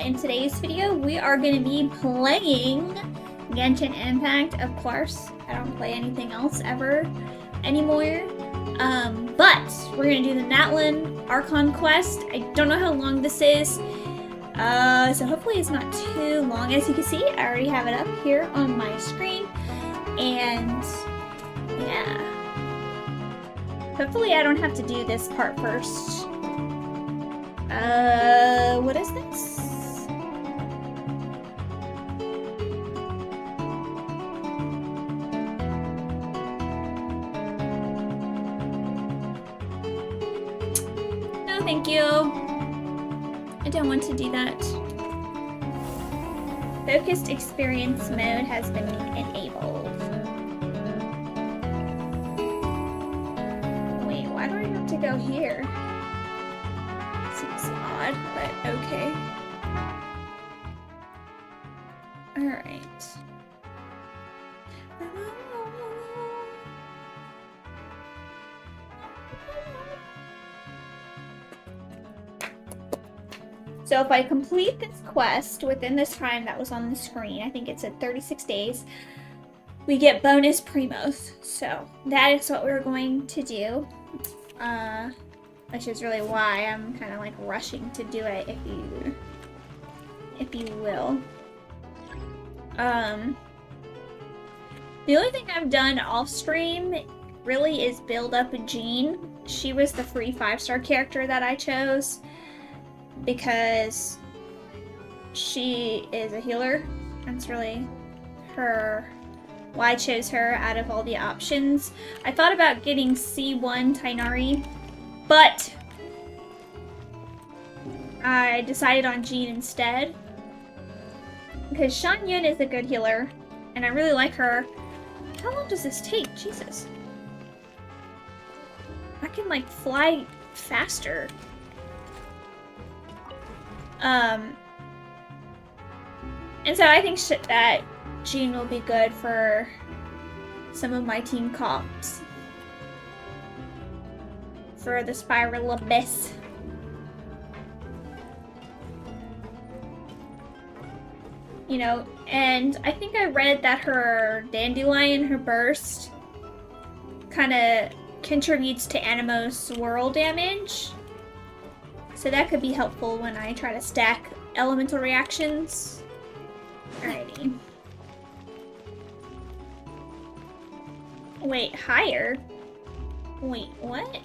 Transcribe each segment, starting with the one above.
in today's video, we are going to be playing Genshin Impact. Of course, I don't play anything else ever anymore. But we're going to do the Natlan Archon quest. I don't know how long this is. So hopefully it's not too long. As you can see, I already have it up here on my screen. And yeah. Hopefully I don't have to do this part first. What is this? No, thank you. I don't want to do that. Focused experience mode has been enabled. Wait, why do I have to go here? Seems odd, but okay. Alright. So if I complete this quest within this time that was on the screen, I think it said 36 days, we get bonus primos. So that is what we're going to do. Which is really why I'm kind of like rushing to do it, if you will. The only thing I've done off stream really is build up Jean. She was the free 5-star character that I chose because she is a healer. That's really why I chose her out of all the options. I thought about getting C1 Tainari, but I decided on Jean instead because Shan Yun is a good healer and I really like her. How long does this take? Jesus. I can like fly faster. And so I think that Jean will be good for some of my team comps for the Spiral Abyss. You know, and I think I read that her Dandelion, her burst, kind of contributes to Animo's swirl damage. So that could be helpful when I try to stack elemental reactions. Alrighty. Wait, higher? Wait, what?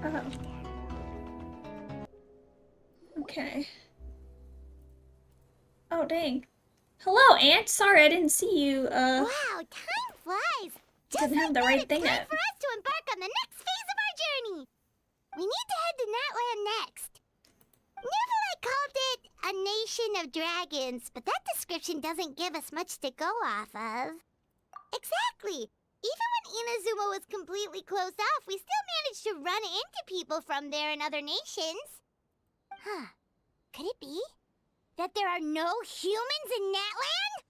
Oh. Okay. Oh, dang. Hello, Aunt. Sorry, I didn't see you. Wow, time flies. Didn't have the right thing up. It's time for us to embark on the next phase of our journey. We need to head to Natlan next. Neverlight called it a nation of dragons, but that description doesn't give us much to go off of. Exactly. Even when Inazuma was completely closed off, we still managed to run into people from there in other nations. Huh. Could it be that there are no humans in Natlan?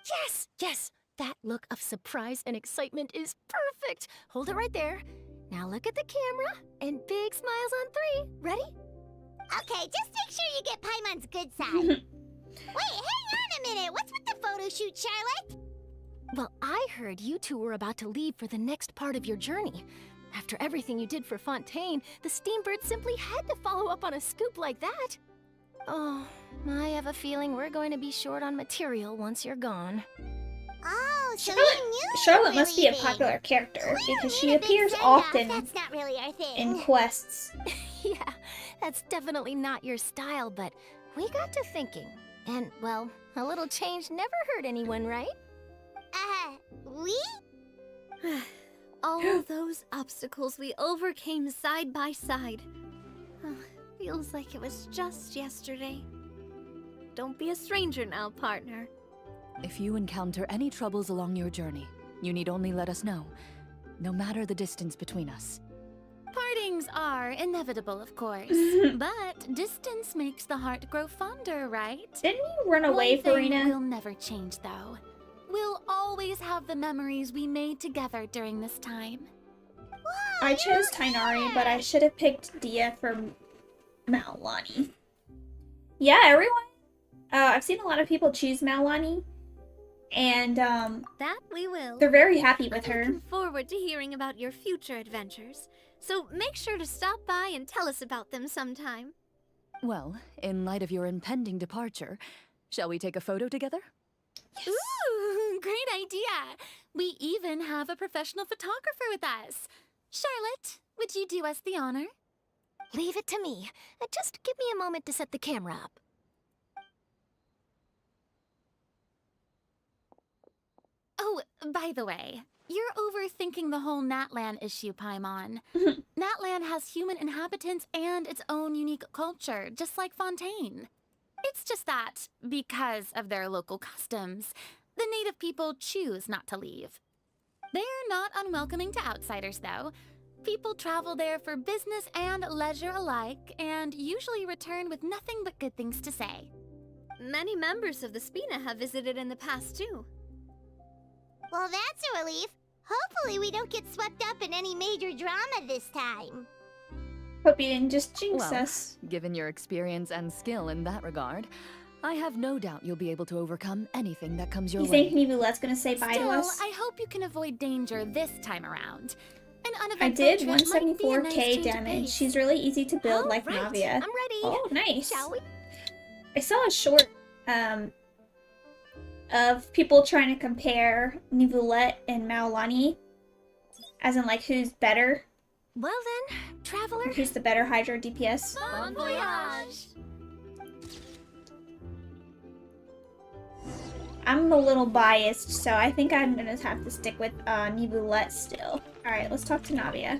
Yes, yes. That look of surprise and excitement is perfect. Hold it right there. Now look at the camera and big smiles on 3. Ready? Okay, just make sure you get Paimon's good side. Wait, hang on a minute. What's with the photo shoot, Charlotte? Well, I heard you two were about to leave for the next part of your journey. After everything you did for Fontaine, the Steambird simply had to follow up on a scoop like that. Oh, I have a feeling we're going to be short on material once you're gone. Oh, so Charlotte must be a popular character because she appears often That's not really our thing. in quests. Yeah, that's definitely not your style, but we got to thinking. And, well, a little change never hurt anyone, right? We? All of those obstacles we overcame side by side. Feels like it was just yesterday. Don't be a stranger now, partner. If you encounter any troubles along your journey, you need only let us know, no matter the distance between us. Partings are inevitable, of course. But distance makes the heart grow fonder, right? Didn't you run away, One thing Farina? will never change, though. We'll always have the memories we made together during this time. I chose Tainari, but I should have picked Dia for Maolani. Yeah, everyone. I've seen a lot of people choose Maolani, and That we will. they're very happy with her. Looking forward to hearing about your future adventures. So make sure to stop by and tell us about them sometime. Well, in light of your impending departure, shall we take a photo together? Ooh, great idea! We even have a professional photographer with us. Charlotte, would you do us the honor? Leave it to me. Just give me a moment to set the camera up. Oh, by the way, you're overthinking the whole Natlan issue, Paimon. Natlan has human inhabitants and its own unique culture, just like Fontaine. It's just that, because of their local customs, the native people choose not to leave. They're not unwelcoming to outsiders, though. People travel there for business and leisure alike, and usually return with nothing but good things to say. Many members of the Spina have visited in the past, too. Well, that's a relief. Hopefully we don't get swept up in any major drama this time. Hope you didn't just jinx Well, us. given your experience and skill in that regard, I have no doubt you'll be able to overcome anything that comes your You way. think Nivulette's gonna say bye to Still, us? I hope you can avoid danger this time around. An I uneventful did trip might be a 174k nice change of damage. pace. She's really easy to build, All like right, Navia. I'm ready. Oh, nice. Shall we? I saw a short of people trying to compare Nivulette and Maolani, as in like who's better, Well then, traveler, who's the better Hydra DPS. bon voyage! I'm a little biased, so I think I'm gonna have to stick with Nivulette still. Alright, let's talk to Navia.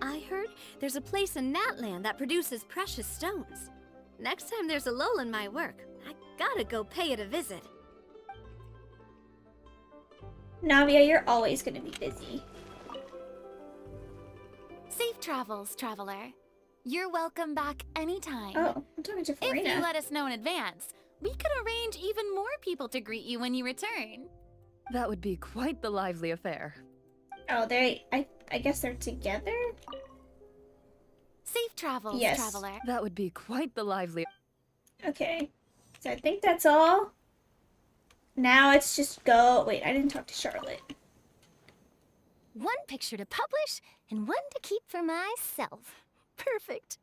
I heard there's a place in Natlan that produces precious stones. Next time there's a lull in my work, I gotta go pay it a visit. Navia, you're always gonna be busy. Safe travels, traveler. You're welcome back anytime. Oh, I'm talking to If you Farina. let us know in advance, we could arrange even more people to greet you when you return. That would be quite the lively affair. Oh, I guess they're together? Safe travels, Yes. traveler. That would be quite the lively... Okay. So I think that's all. Now it's just go. Wait, I didn't talk to Charlotte. One picture to publish and one to keep for myself. Perfect.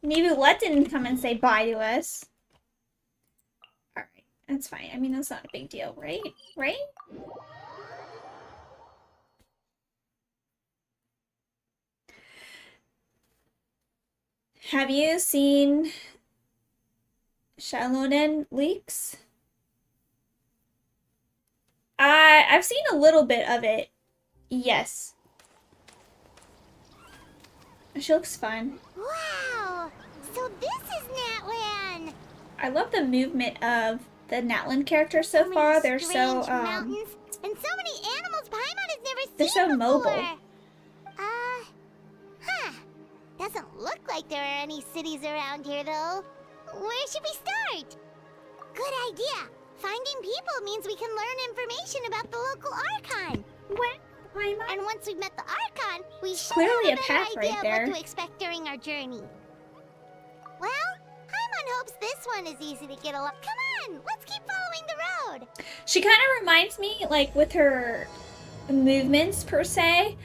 Nivulette didn't come and say bye to us. Alright, that's fine. I mean, that's not a big deal, right? Right? Have you seen Shalonen leaks? I've seen a little bit of it. Yes. She looks fun. Wow! So this is Natlan! I love the movement of the Natlan characters so many far. They're so strange mountains and so many animals Paimon has never seen they're so before. mobile. Doesn't look like there are any cities around here, though. Where should we start? Good idea. Finding people means we can learn information about the local Archon. What? Paimon? And once we've met the Archon, we should Clearly have a a path better right idea there. of what to expect during our journey. Well, Paimon hopes this one is easy to get along. Come on, let's keep following the road. She kind of reminds me, like, with her movements per se,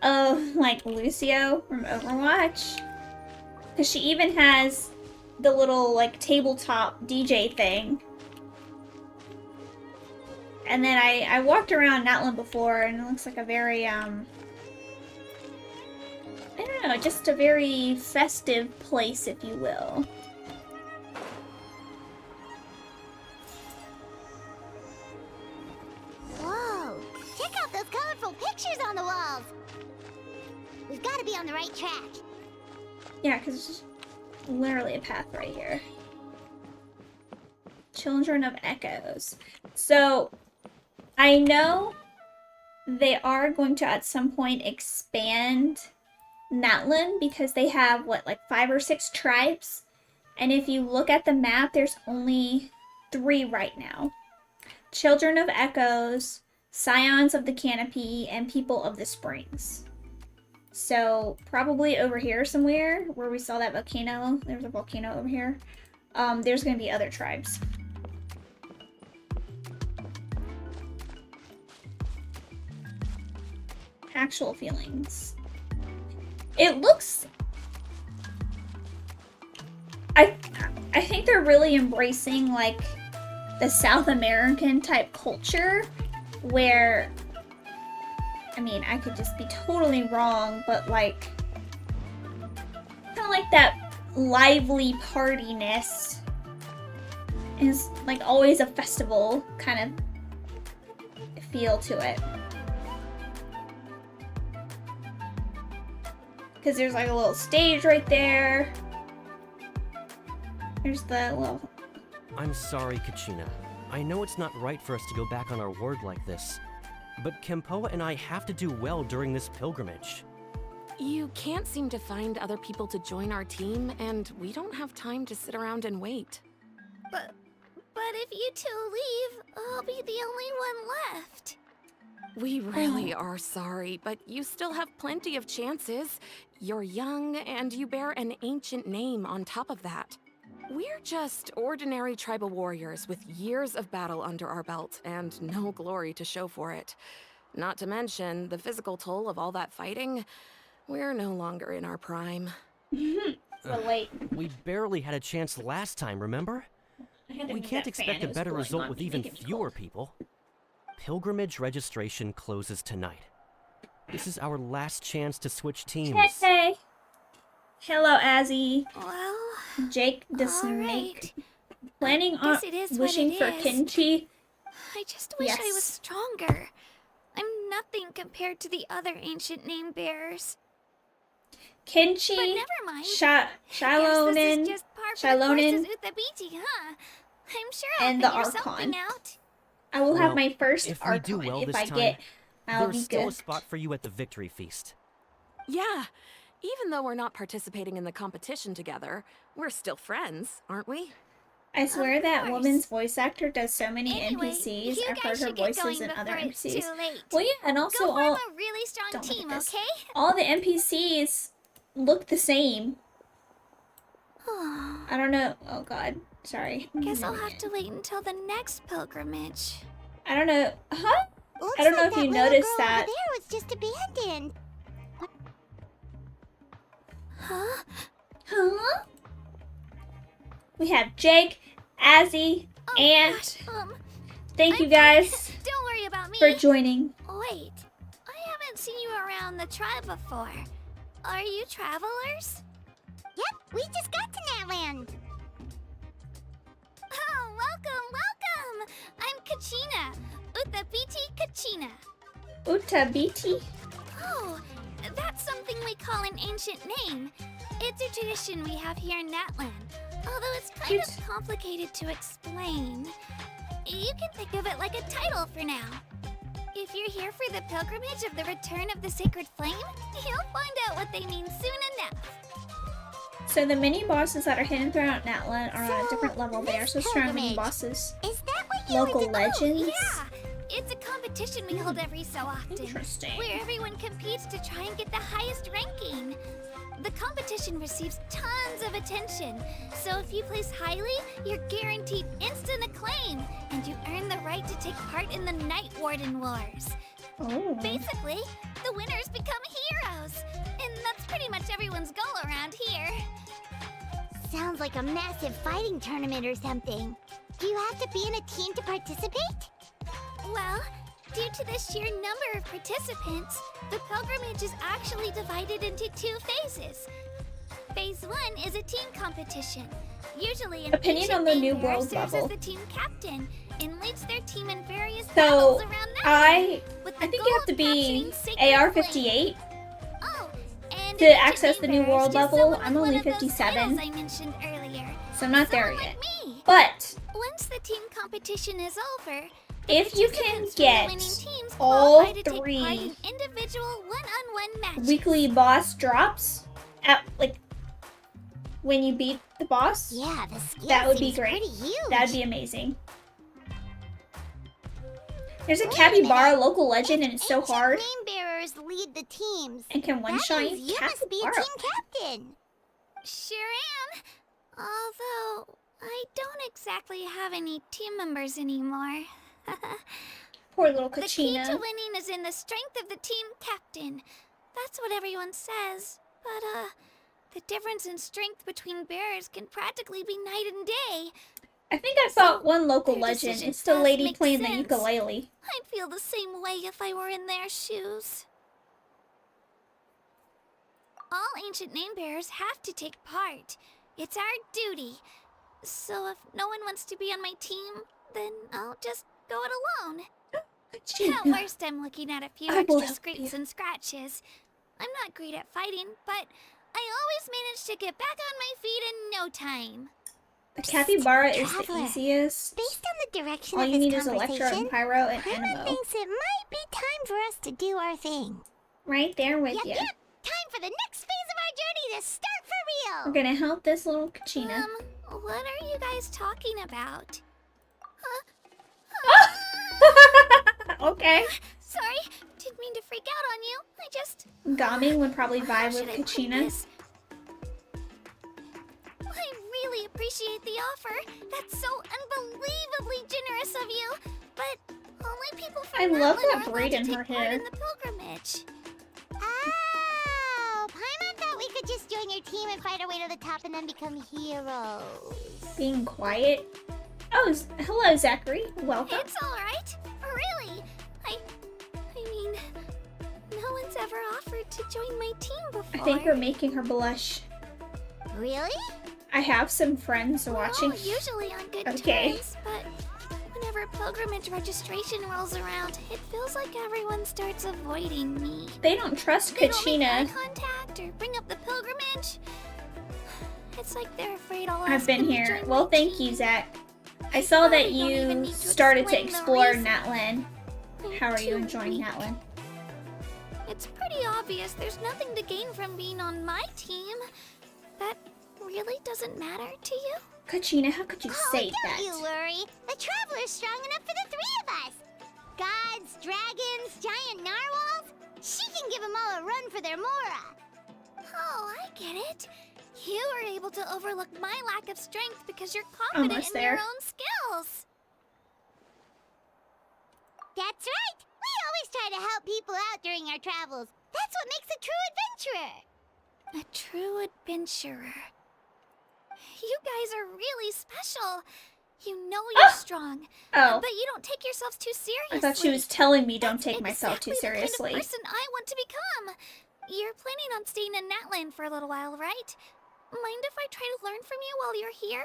of like Lucio from Overwatch. Because she even has the little like tabletop DJ thing. And then I walked around Natlan before, and it looks like a very I don't know, just a very festive place, if you will. Whoa, check out those colorful pictures on the walls. We've got to be on the right track. Yeah, because it's just literally a path right here. Children of Echoes. So, I know they are going to at some point expand Natlan because they have, what, like 5 or 6 tribes? And if you look at the map, there's only 3 right now. Children of Echoes, Scions of the Canopy, and People of the Springs. So probably over here somewhere where we saw that volcano. There's a volcano over here. There's gonna be other tribes. Actual feelings. It looks... I think they're really embracing like the South American type culture where, I mean, I could just be totally wrong, but like kind of like that lively partiness is like always a festival kind of feel to it. Because there's like a little stage right there. There's the little... I'm sorry, Kachina. I know it's not right for us to go back on our word like this, but Kempoa and I have to do well during this pilgrimage. You can't seem to find other people to join our team, and we don't have time to sit around and wait. But if you two leave, I'll be the only one left. We really are sorry, but you still have plenty of chances. You're young, and you bear an ancient name on top of that. We're just ordinary tribal warriors with years of battle under our belt and no glory to show for it. Not to mention the physical toll of all that fighting. We're no longer in our prime. Relate. We barely had a chance last time, remember? We can't expect a better result with even fewer people. Pilgrimage registration closes tonight. This is our last chance to switch teams. Hey! Hello, Azzy. Well, Jake the all Snake. right. Planning on Guess it is what wishing it for is. kimchi? I just wish I was Yes. stronger. I'm nothing compared to the other ancient name bearers. Kimchi, But never mind. Shilonen, Guess this is just par for the Shilonen, course as Utabiti, huh? I'm sure I'll and the figure Archon. something out. I will have Well, my first if we Archon. do well If this I time, get, I'll be There's still good. a spot for you at the victory feast. Yeah, even though we're not participating in the competition together, we're still friends, aren't we? I swear that course. woman's voice actor does so many Anyway, NPCs. you I've guys heard her should get voices going in other before it's NPCs. too late. Well, yeah, and also Go form all a really strong don't look at team, this. okay? all the NPCs look the same. I don't know. Oh God, sorry. Guess I'll have to wait until the next pilgrimage. I don't know. Huh? Looks I don't know like if you that little noticed girl that. over there was just abandoned. Huh? Huh? We have Jake, Azzy, Oh, and gosh, thank you I'm guys fine. Don't worry about me. for joining. Wait, I haven't seen you around the tribe before. Are you travelers? Yep, we just got to Natlan. Oh, welcome! I'm Kachina, Utabiti Kachina. Utabiti? Oh, that's something we call an ancient name. It's a tradition we have here in Natlan, although it's kind of complicated to explain. You can think of it like a title for now. If you're here for the pilgrimage of the return of the sacred flame, you'll find out what they mean soon enough. So the mini bosses that are hidden throughout Natlan are on a So, different level. They are this so strong mini pilgrimage- bosses. Is that what you Local were doing? legends. Yeah, it's a competition we hold every so often. Interesting. Where everyone competes to try and get the highest ranking. The competition receives tons of attention, so if you place highly, you're guaranteed instant acclaim, and you earn the right to take part in the Night Warden Wars. Oh. Basically, the winners become heroes, and that's pretty much everyone's goal around here. Sounds like a massive fighting tournament or something. Do you have to be in a team to participate? Well, due to the sheer number of participants, the pilgrimage is actually divided into 2 phases. Phase 1 is a team competition. Usually an Opinion ancient on the name new bearer world serves level. as the team captain and leads their team in various So battles around that I with the think goal you have of to be capturing sacred AR-58 Oh, and to ancient access the name new bearers world just level. someone I'm with only one of those 57, titles I mentioned earlier. so I'm not there Someone yet. like me. But Once the team competition is over, if you can participants from the get winning teams all qualify to take part 3 in individual one-on-one matches. weekly boss drops at like when you beat the boss, Yeah, the skill that would be seems great. pretty huge. That'd be amazing. There's a capybara local legend and it's so Ancient hard. name bearers lead the teams. And can one That shot means you must be a capybara. team captain. Sure am. Although, I don't exactly have any team members anymore. Poor little The key to Kachina. winning is in the strength of the team captain. That's what everyone says. But, the difference in strength between bearers can practically be night and day. I think I fought one local their legend. decision It's the does lady make playing the sense. ukulele. I'd feel the same way if I were in their shoes. All ancient name bearers have to take part. It's our duty. So if no one wants to be on my team, then I'll just go it alone. At Kachina. worst, I'm looking at a few I will extra help scrapes you. and scratches. I'm not great at fighting, but I always manage to get back on my feet in no time. The capybara is the Traveler. easiest. Based on the direction All of you this need is Electro conversation, and Pyro and Paimon Animo. thinks it might be time for us to do our thing. Right there with you. Yep. Time for the next phase of our journey to start for We're real. gonna help this little Kachina. What are you guys talking about? Okay. Sorry, didn't mean to freak out on you. I just... Gami would probably How vibe should with I put Kachina. this? I really appreciate the offer. That's so unbelievably generous of you. But only people from I love Natlan that are allowed braid to in take her part hair. in the pilgrimage. Oh, Paimon thought we could just join your team and fight our way to the top and then become heroes. Being quiet. Oh, hello, Zachary. Welcome. It's all right. Really. I mean, no one's ever offered to join my team before. I think we're making her blush. Really? I have some friends watching. We're all usually on good Okay. terms, but whenever pilgrimage registration rolls around, it feels like everyone starts avoiding me. They don't trust They don't make eye Kachina. contact or bring up the pilgrimage. It's like they're afraid I'll I've ask been them to here. join Well, my thank team. you, Zach. I saw that probably don't even you need to started to explain the explore reason. Natlan. I'm How are you too enjoying weak. Natlan? It's pretty obvious there's nothing to gain from being on my team. That really doesn't matter to you? Kachina, how could you say don't that? you worry. The Traveler's strong enough for the three of us. Gods, dragons, giant narwhals. She can give them all a run for their Mora. Oh, I get it. You were able to overlook my lack of strength because you're confident Almost in your there. own skills. That's right. We always try to help people out during our travels. That's what makes a true adventurer. A true adventurer. You guys are really special. You know you're strong, Oh, but you don't take yourselves too seriously. I thought she was telling me don't That's take myself too exactly seriously. The kind of person I want to become. You're planning on staying in Natlan for a little while, right? Mind if I try to learn from you while you're here?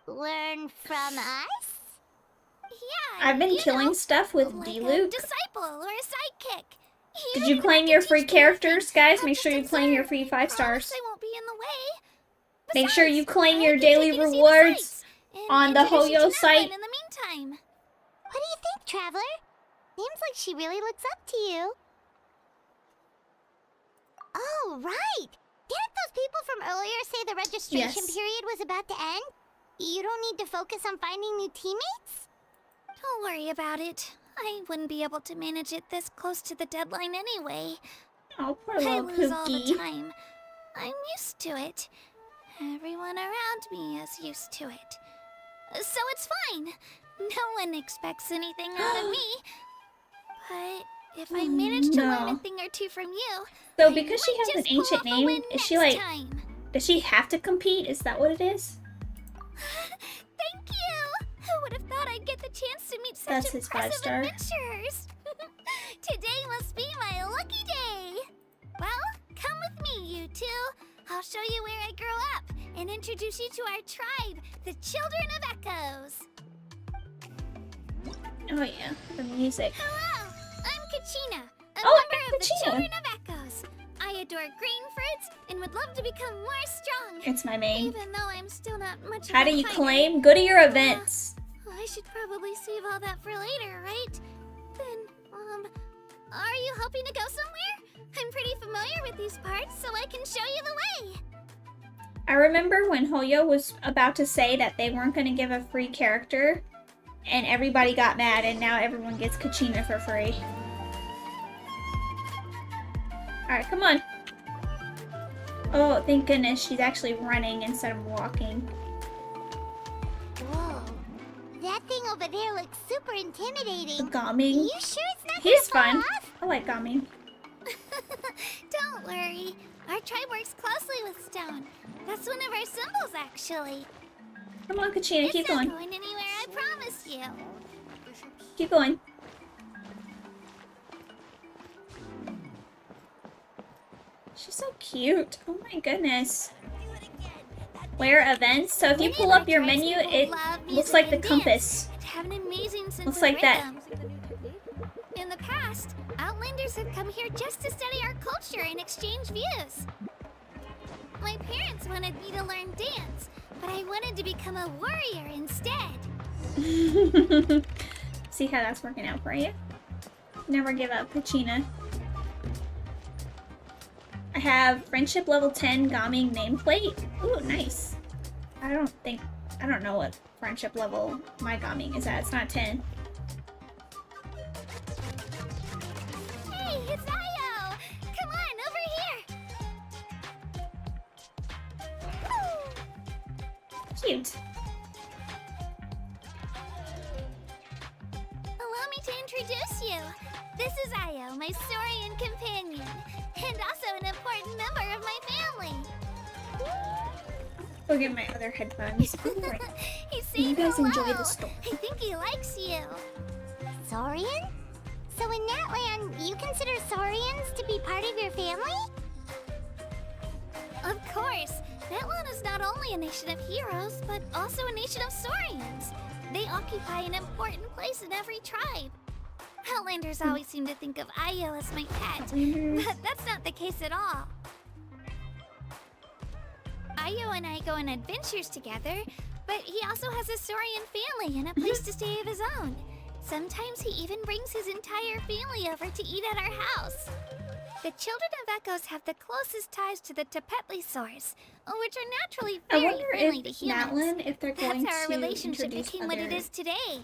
Learn from us? Yeah. I've been you killing know, stuff with like D-Luke. a disciple or a sidekick. Did you don't claim have your to free teach me anything. characters, guys? I'll Make sure just you claim your observe. free 5 Promise stars. I won't be in the way. Make sure you Besides, claim I your can daily take you to see the rewards sights and on the introduce you to Hoyo Natlan site. In the meantime. What do you think, Traveler? Seems like she really looks up to you. Oh, right. Didn't those people from earlier say the registration Yes. period was about to end? You don't need to focus on finding new teammates? Don't worry about it. I wouldn't be able to manage it this close to the deadline anyway. Oh, poor I little lose all the Pookie. time. I'm used to it. Everyone around me is used to it. So it's fine. No one expects anything out of me. But if I manage to learn a no. thing or two from you, So I because she might has an just pull ancient off a name, win is she next like, time. does she have to compete? Is that what it is? Thank you! Who would have thought I'd get the chance to meet such That's his impressive 5-star. adventurers? Today must be my lucky day! Well, come with me, you two. I'll show you where I grew up and introduce you to our tribe, the Children of Echoes. Oh yeah, the music. Hello, I'm Kachina, a Oh, member of the Kachina. Children of Echoes. I adore green fruits and would love to become more strong. It's my main. Even though I'm still not much How of a do you fighter. claim? Go to your events. I should probably save all that for later, right? Then, are you hoping to go somewhere? I'm pretty familiar with these parts, so I can show you the way. I remember when Hoyo was about to say that they weren't going to give a free character and everybody got mad, and now everyone gets Kachina for free. Alright, come on. Oh, thank goodness she's actually running instead of walking. Whoa. That thing over there looks super intimidating. Gaming. You sure it's not He's gonna fall fun. off? I like Gaming. Don't worry. Our tribe works closely with stone. That's one of our symbols, actually. Come on, Kachina, keep It's not going. going anywhere, I promise you. Keep going. She's so cute. Oh my goodness. Where events? So if you pull up your menu, it looks like the compass. Have an amazing sense Looks of like that. rhythm. In the past, Outlanders have come here just to study our culture and exchange views. My parents wanted me to learn dance, but I wanted to become a warrior instead. See how that's working out for you? Never give up, Kachina. I have friendship level 10 Gaming nameplate. Ooh, nice. I don't know what friendship level my Gaming is at. It's not 10. Hey, it's Io! Come on, over here! Cute. Allow me to introduce you. This is Io, my Saurian companion, and also an important member of my family. Go get my other headphones. Alright. He's You saying guys hello. enjoy the story. I think he likes you. Saurian? So in Natlan, you consider Saurians to be part of your family? Of course. Natlan is not only a nation of heroes, but also a nation of Saurians. They occupy an important place in every tribe. Outlanders always seem to think of Io as my pet, but that's not the case at all. Io and I go on adventures together, but he also has a Saurian family and a place to stay of his own. Sometimes he even brings his entire family over to eat at our house. The children of Echoes have the closest ties to the Tepetli source, which are naturally I very wonder friendly if to humans. Natlan, if they're going That's how our to relationship introduce became what it other is today.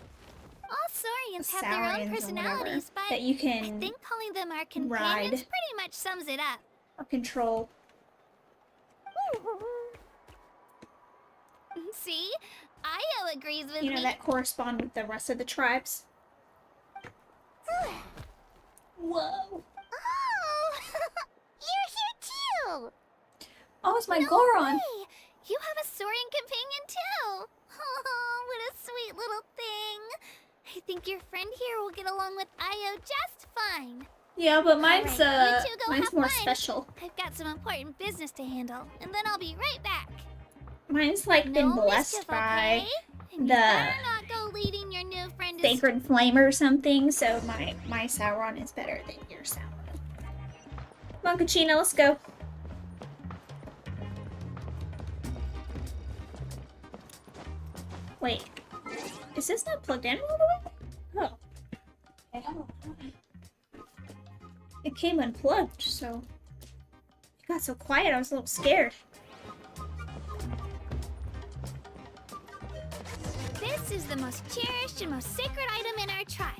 All Saurians have their Saurians own or personalities, whatever, but that you I can think calling them our companions ride. pretty much sums it up. or control. See? Io agrees with You know, me. that correspond with the rest of the tribes. Whoa. Oh! You're here too! Oh, it's my No Goron. way! You have a Saurian companion too! Oh, what a sweet little thing! I think your friend here will get along with Io just fine. Yeah, but mine's Alright, you two go mine's have more fun. special. I've got some important business to handle, and then I'll be right back. Mine's like No been blessed mischief, by okay? And the you better not go leading your new friend astray. sacred flame or something, so my Sauron is better than your Sauron. Come on, Kachina, let's go. Wait, is this not plugged in all the way? Oh. Okay, hold on. It came unplugged, so it got so quiet I was a little scared. This is the most cherished and most sacred item in our tribe.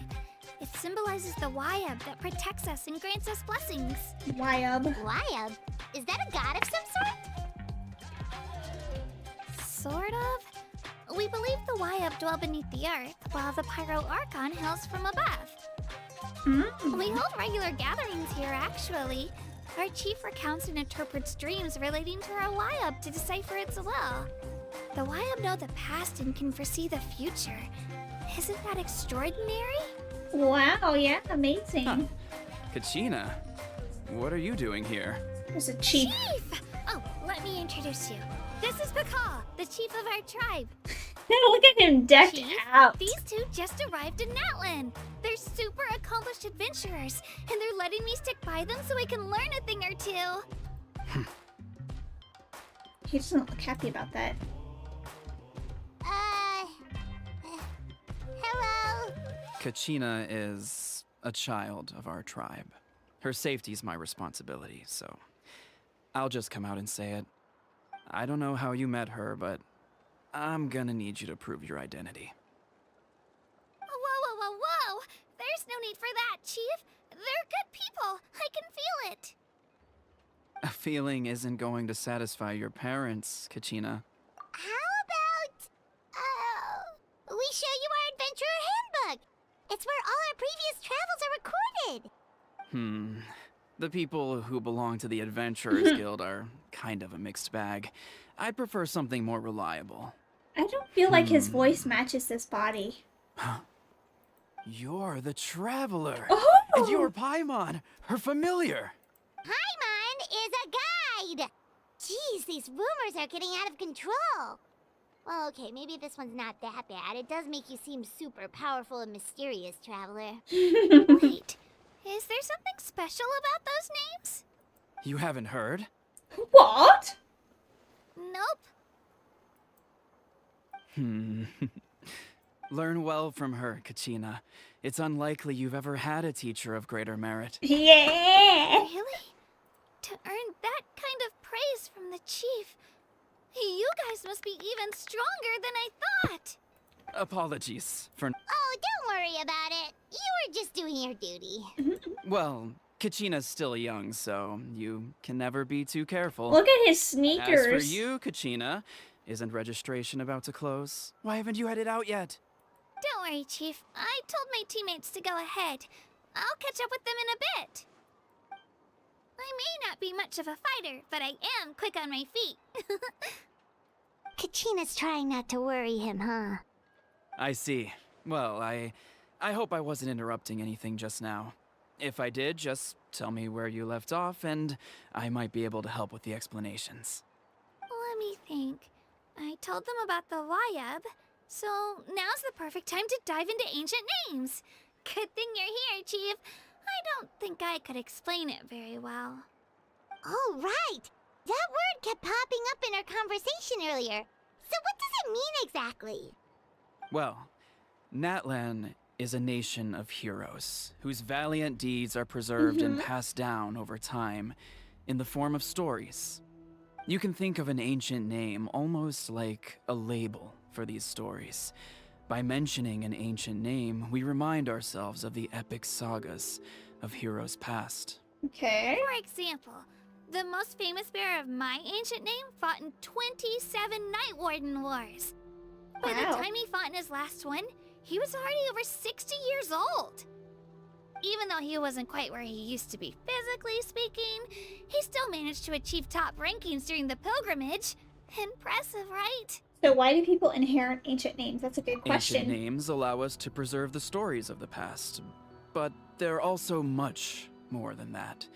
It symbolizes the Wyab that protects us and grants us blessings. Wyab. Wyab? Is that a god of some sort? Sort of. We believe the Wyab dwell beneath the earth, while the Pyro Archon hails from above. We hold regular gatherings here, actually. Our chief recounts and interprets dreams relating to our Wyab to decipher its will. The Wyab know the past and can foresee the future. Isn't that extraordinary? Wow, yeah, amazing. Huh. Kachina, what are you doing here? There's a chief. Chief! Oh, let me introduce you. This is Pakal, the chief of our tribe. Look at him decked Chief, out. these two just arrived in Natlan. They're super accomplished adventurers, and they're letting me stick by them so I can learn a thing or two. He doesn't look happy about that. Hello? Kachina is a child of our tribe. Her safety's my responsibility, so I'll just come out and say it. I don't know how you met her, but I'm gonna need you to prove your identity. feeling isn't going to satisfy your parents, Kachina. How about, we show you our adventurer handbook? It's where all our previous travels are recorded. The people who belong to the Adventurers Guild are kind of a mixed bag. I'd prefer something more reliable. I don't feel like his voice matches this body. You're the Traveler. Oh! And you're Paimon, her familiar. Paimon is a guide! Jeez, these rumors are getting out of control. Well, okay, maybe this one's not that bad. It does make you seem super powerful and mysterious, Traveler. Wait, is there something special about those names? You haven't heard? What? Nope. Learn well from her, Kachina. It's unlikely you've ever had a teacher of greater merit. Yeah! Really? To earn that kind of praise from the chief, you guys must be even stronger than I thought. Apologies for... Oh, don't worry about it. You were just doing your duty. Well, Kachina's still young, so you can never be too careful. Look at his sneakers. As for you, Kachina, isn't registration about to close? Why haven't you headed out yet? Don't worry, Chief. I told my teammates to go ahead. I'll catch up with them in a bit. I may not be much of a fighter, but I am quick on my feet. Kachina's trying not to worry him, huh? I see. Well, I hope I wasn't interrupting anything just now. If I did, just tell me where you left off, and I might be able to help with the explanations. Let me think. I told them about the Wayab, so now's the perfect time to dive into ancient names. Good thing you're here, Chief. I don't think I could explain it very well. Oh, right! That word kept popping up in our conversation earlier. So what does it mean exactly? Well, Natlan is a nation of heroes whose valiant deeds are preserved and passed down over time in the form of stories. You can think of an ancient name almost like a label for these stories. By mentioning an ancient name, we remind ourselves of the epic sagas of heroes past. Okay. For example, the most famous bearer of my ancient name fought in 27 Night Warden Wars. By the time he fought in his last one, he was already over 60 years old. Even though he wasn't quite where he used to be physically speaking, he still managed to achieve top rankings during the pilgrimage. Impressive, right? So why do people inherit ancient names? That's a good question. Ancient names allow us to preserve the stories of the past, but they're also much more than that.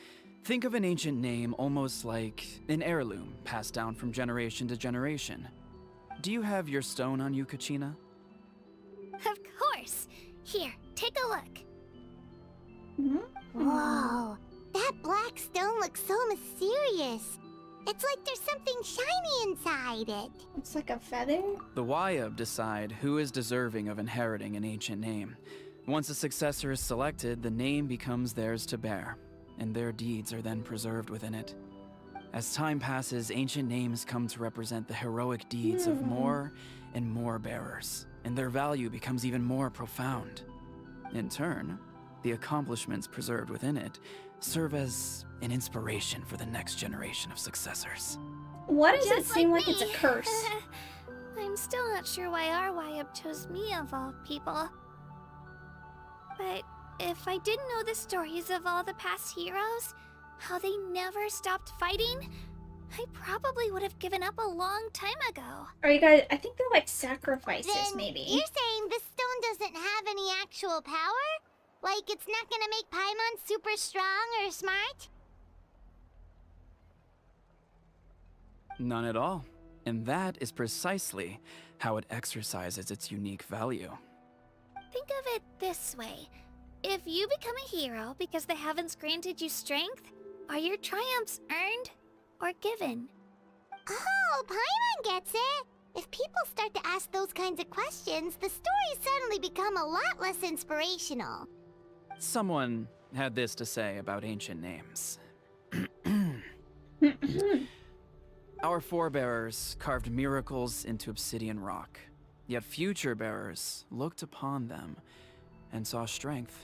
Think of an ancient name almost like an heirloom passed down from generation to generation. Do you have your stone on you, Kachina? Of course. Here, take a look. Whoa, that black stone looks so mysterious. It's like there's something shiny inside it. It's like a feather? The Wayab decide who is deserving of inheriting an ancient name. Once a successor is selected, the name becomes theirs to bear, and their deeds are then preserved within it. As time passes, ancient names come to represent the heroic deeds of more and more bearers, and their value becomes even more profound. In turn, the accomplishments preserved within it serve as an inspiration for the next generation of successors. Why does it Just seem like like it's a me. curse? I'm still not sure why our Wayab chose me of all people. But if I didn't know the stories of all the past heroes, how they never stopped fighting, I probably would have given up a long time ago. Are you guys? I think they're like sacrifices, Then maybe. you're saying this stone doesn't have any actual power? Like it's not gonna make Paimon super strong or smart? None at all. And that is precisely how it exercises its unique value. Think of it this way. If you become a hero because the heavens granted you strength, are your triumphs earned or given? Oh, Paimon gets it! If people start to ask those kinds of questions, the stories suddenly become a lot less inspirational. Someone had this to say about ancient names. Our forebearers carved miracles into obsidian rock, yet future bearers looked upon them and saw strength.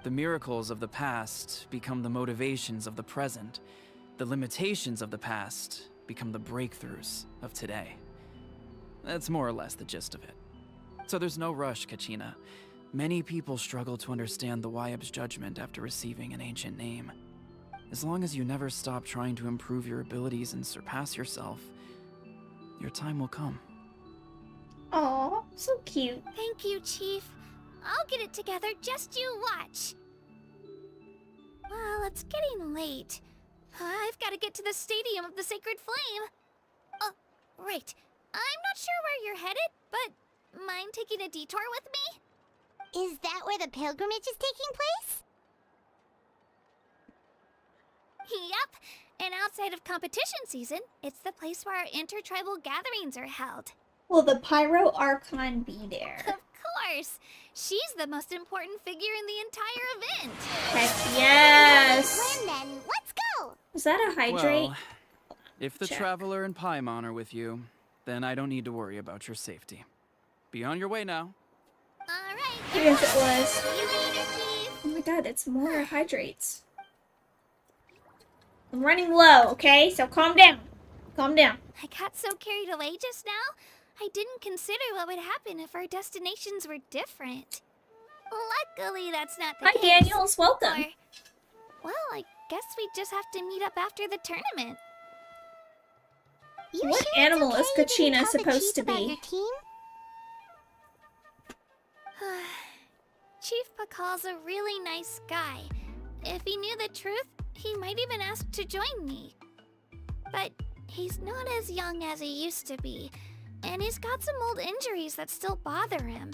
The miracles of the past become the motivations of the present, The limitations of the past become the breakthroughs of today. That's more or less the gist of it. So there's no rush, Kachina. Many people struggle to understand the Wyeb's judgment after receiving an ancient name. As long as you never stop trying to improve your abilities and surpass yourself, your time will come. Aw, so cute. Thank you, Chief. I'll get it together, just you watch. Well, it's getting late. I've got to get to the Stadium of the Sacred Flame. Oh, right. I'm not sure where you're headed, but mind taking a detour with me? Is that where the pilgrimage is taking place? Yup. And outside of competition season, it's the place where our intertribal gatherings are held. Will the Pyro Archon be there? Of course. She's the most important figure in the entire event. Heck yes! When then, let's go! Was that a hydrate? Well, if the Check. Traveler and Paimon are with you, then I don't need to worry about your safety. Be on your way now. Alright. I guess it was. See you later, Chief. Oh my god, it's more hydrates. I'm running low, okay? So calm down. Calm down. I got so carried away just now, I didn't consider what would happen if our destinations were different. Luckily, that's not the Hi, case. Daniels. Welcome. Or, well, I guess we just have to meet up after the tournament. You What sure animal it's okay is you didn't Kachina tell the supposed chief to about be? your team? Chief Pakal's a really nice guy. If he knew the truth, he might even ask to join me. But he's not as young as he used to be, and he's got some old injuries that still bother him.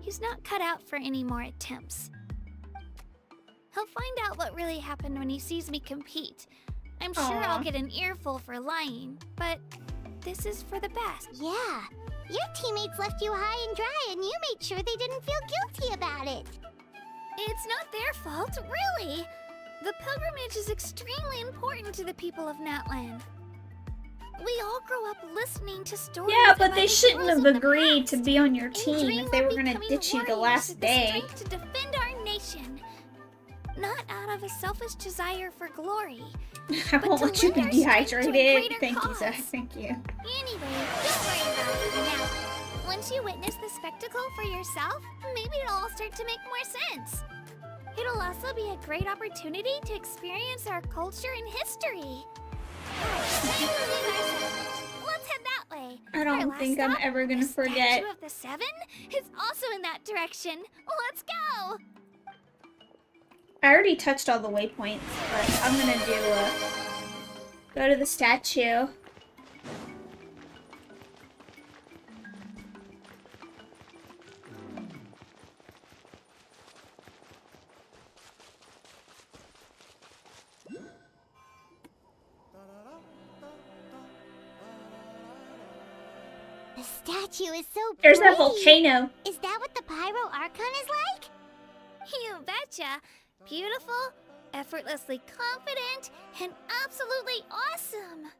He's not cut out for any more attempts. He'll find out what really happened when he sees me compete. I'm sure Aw. I'll get an earful for lying, but this is for the best. Yeah. Your teammates left you high and dry, and you made sure they didn't feel guilty about it. It's not their fault, really. The pilgrimage is extremely important to the people of Natlan. We all grow up listening to stories. Yeah, but about they the shouldn't heroes have of the agreed to past, be on your and team dream if they of were gonna becoming ditch you the warriors last with the day. strength to defend our nation. Not out of a selfish desire for glory. I But won't to let you lend be our strength to a dehydrated. greater Thank you, cause. Zach. Thank you. Anyway, don't worry about it for now. Once you witness the spectacle for yourself, maybe it'll all start to make more sense. It'll also be a great opportunity to experience our culture and history. Let's head that way. I Our don't last think I'm stop, ever gonna the forget. Statue of the Seven is also in that direction. Let's go. I already touched all the waypoints, but I'm gonna do go to the statue. The statue is so There's pretty. that volcano. Is that what the Pyro Archon is like? You betcha. Beautiful, effortlessly confident, and absolutely awesome.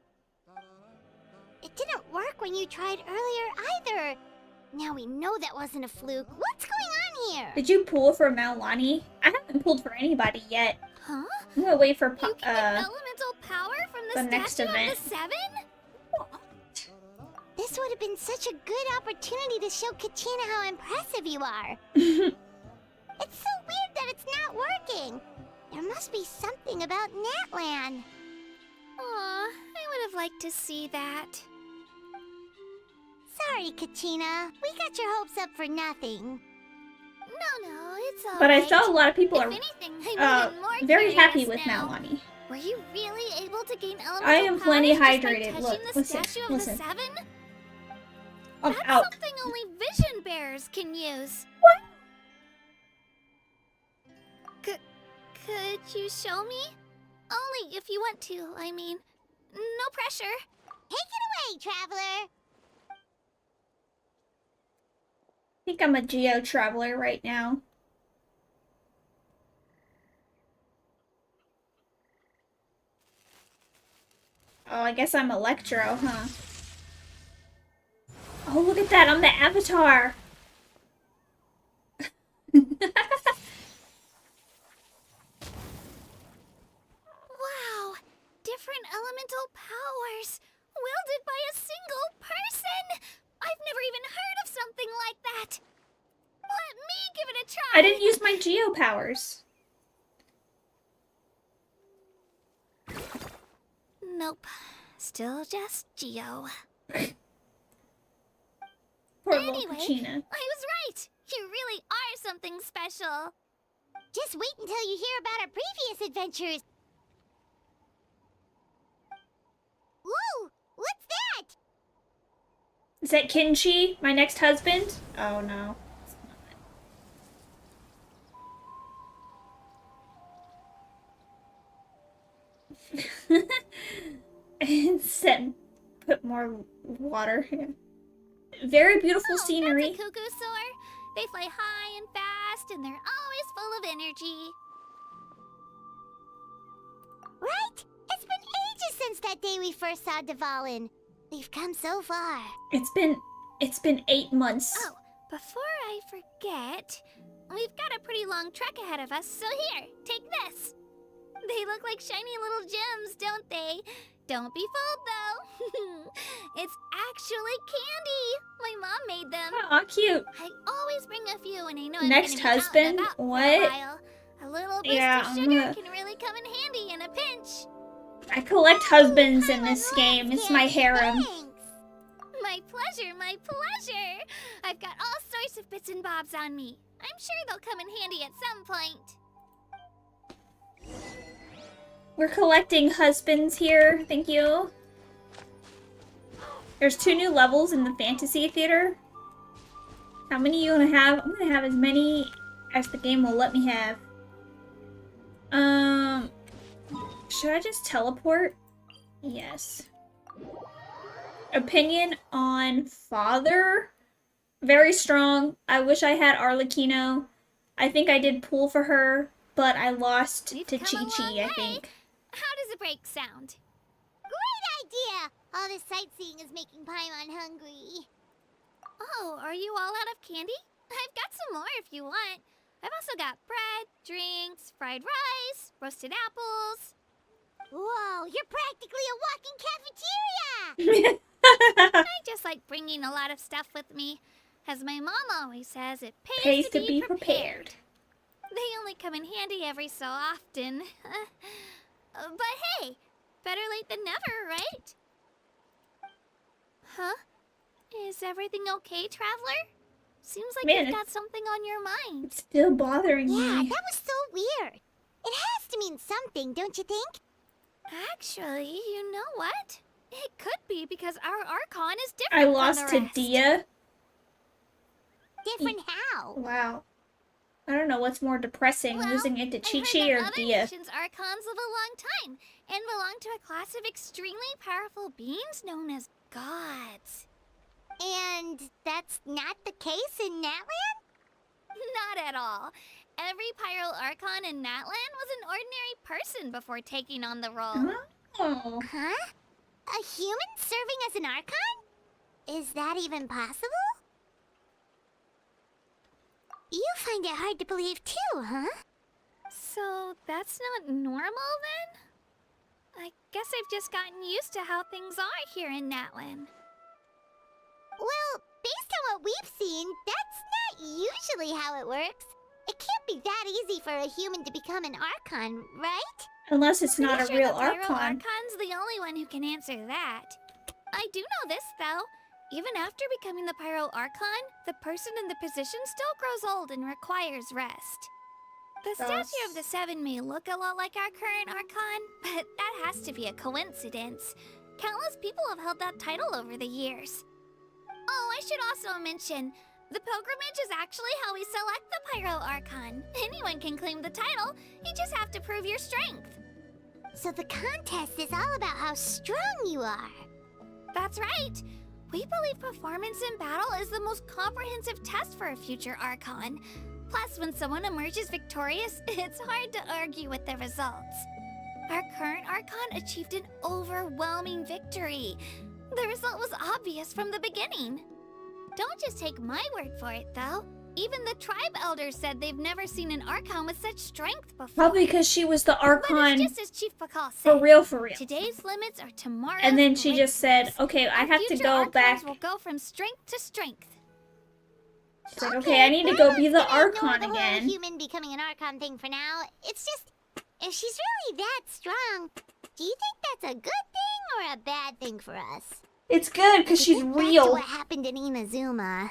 It didn't work when you tried earlier either. Now we know that wasn't a fluke. What's going on here? Did you pull for Malani? I haven't pulled for anybody yet. Huh? I'm gonna wait for You get elemental power from the next Statue event. of the Seven? This would have been such a good opportunity to show Kachina how impressive you are. It's so weird that it's not working. There must be something about Natlan. Aw, I would have liked to see that. Sorry, Kachina. We got your hopes up for nothing. No, it's all But I right. saw a lot of people If are anything, I'm even more very happy curious with now. Malani. Were you really able to gain elemental I am plenty powers just by hydrated. touching Look, the listen, Statue of listen. the Seven? I'm That's out. something only vision bearers can use. What? Could you show me? Only if you want to, I mean. No pressure. Take it away, traveler. I think I'm a geo traveler right now. Oh, I guess I'm Electro, huh? Oh, look at that! I'm the Avatar! Wow, different elemental powers, wielded by a single person! I've never even heard of something like that! Let me give it a try! I didn't use my geo powers. Nope. Still just Geo. Poor Anyway, little Kachina. I was right! You really are something special! Just wait until you hear about our previous adventures. Whoa! What's that? Is that Kinchi, my next husband? Oh no. And set, put more water. Very beautiful scenery. That's a cuckoo soar. They fly high and fast, and they're always full of energy. Right? It's been ages since that day we first saw Dvalin. We've come so far. It's been 8 months. Oh, before I forget, we've got a pretty long trek ahead of us, so here, take this. They look like shiny little gems, don't they? Don't be fooled, though. It's actually candy. My mom made them. Aw, cute. I always bring a few when I know I'm Next gonna be husband? out and about for a What? while. A little boost Yeah, of I'm sugar gonna- can really come in handy in a pinch. I collect husbands in this Let's game. It's get my harem. thanks. My pleasure, my pleasure. I've got all sorts of bits and bobs on me. I'm sure they'll come in handy at some point. We're collecting husbands here. Thank you. There's 2 new levels in the fantasy theater. How many you wanna have? I'm gonna have as many as the game will let me have. Should I just teleport? Yes. Opinion on father? Very strong. I wish I had Arlecchino. I think I did pull for her, but I lost We've to come a long Chi-Chi, I way. think. How does a break sound? Great idea! All this sightseeing is making Paimon hungry. Oh, are you all out of candy? I've got some more if you want. I've also got bread, drinks, fried rice, roasted apples. Whoa, you're practically a walking cafeteria! I just like bringing a lot of stuff with me. As my mom always says, it pays to be prepared. They only come in handy every so often. But hey, better late than never, right? Huh? Is everything okay, Traveler? Seems like Man, you've got something on your mind. It's still bothering Yeah, me. that was so weird. It has to mean something, don't you think? Actually, you know what? It could be because our Archon is different I from lost the to rest. Dia. Different how? Wow. I don't know what's more depressing, Well, losing it to I heard Chi-Chi that or other Dia. nations' Archons live a long time and belong to a class of extremely powerful beings known as gods. And that's not the case in Natlan? Not at all. Every Pyro Archon in Natlan was an ordinary person before taking on the role. Oh. Huh? A human serving as an Archon? Is that even possible? You find it hard to believe too, huh? So that's not normal then? I guess I've just gotten used to how things are here in Natlan. Well, based on what we've seen, that's not usually how it works. It can't be that easy for a human to become an Archon, right? Unless it's not a Pretty sure real the Pyro Archon. Archon's the only one who can answer that. I do know this, though. Even after becoming the Pyro Archon, the person in the position still grows old and requires rest. The statue of the Seven may look a lot like our current Archon, but that has to be a coincidence. Countless people have held that title over the years. Oh, I should also mention, the pilgrimage is actually how we select the Pyro Archon. Anyone can claim the title, you just have to prove your strength. So the contest is all about how strong you are. That's right. We believe performance in battle is the most comprehensive test for a future Archon. Plus, when someone emerges victorious, it's hard to argue with the results. Our current Archon achieved an overwhelming victory. The result was obvious from the beginning. Don't just take my word for it, though. Even the tribe elders said they've never seen an Archon with such strength before. Probably because she was the But Archon it's just as Chief Pakal for said. real, for real. Today's limits are tomorrow's And then she just said, breakthroughs. okay, I Our have to future go Archons back. will go from strength to strength. She's like, okay, I need to go be the Archon the whole again. human becoming an Archon thing for now. It's just, if she's really that strong, do you think that's a good thing or a bad thing for us? It's good because she's Think back to real. what happened in Inazuma.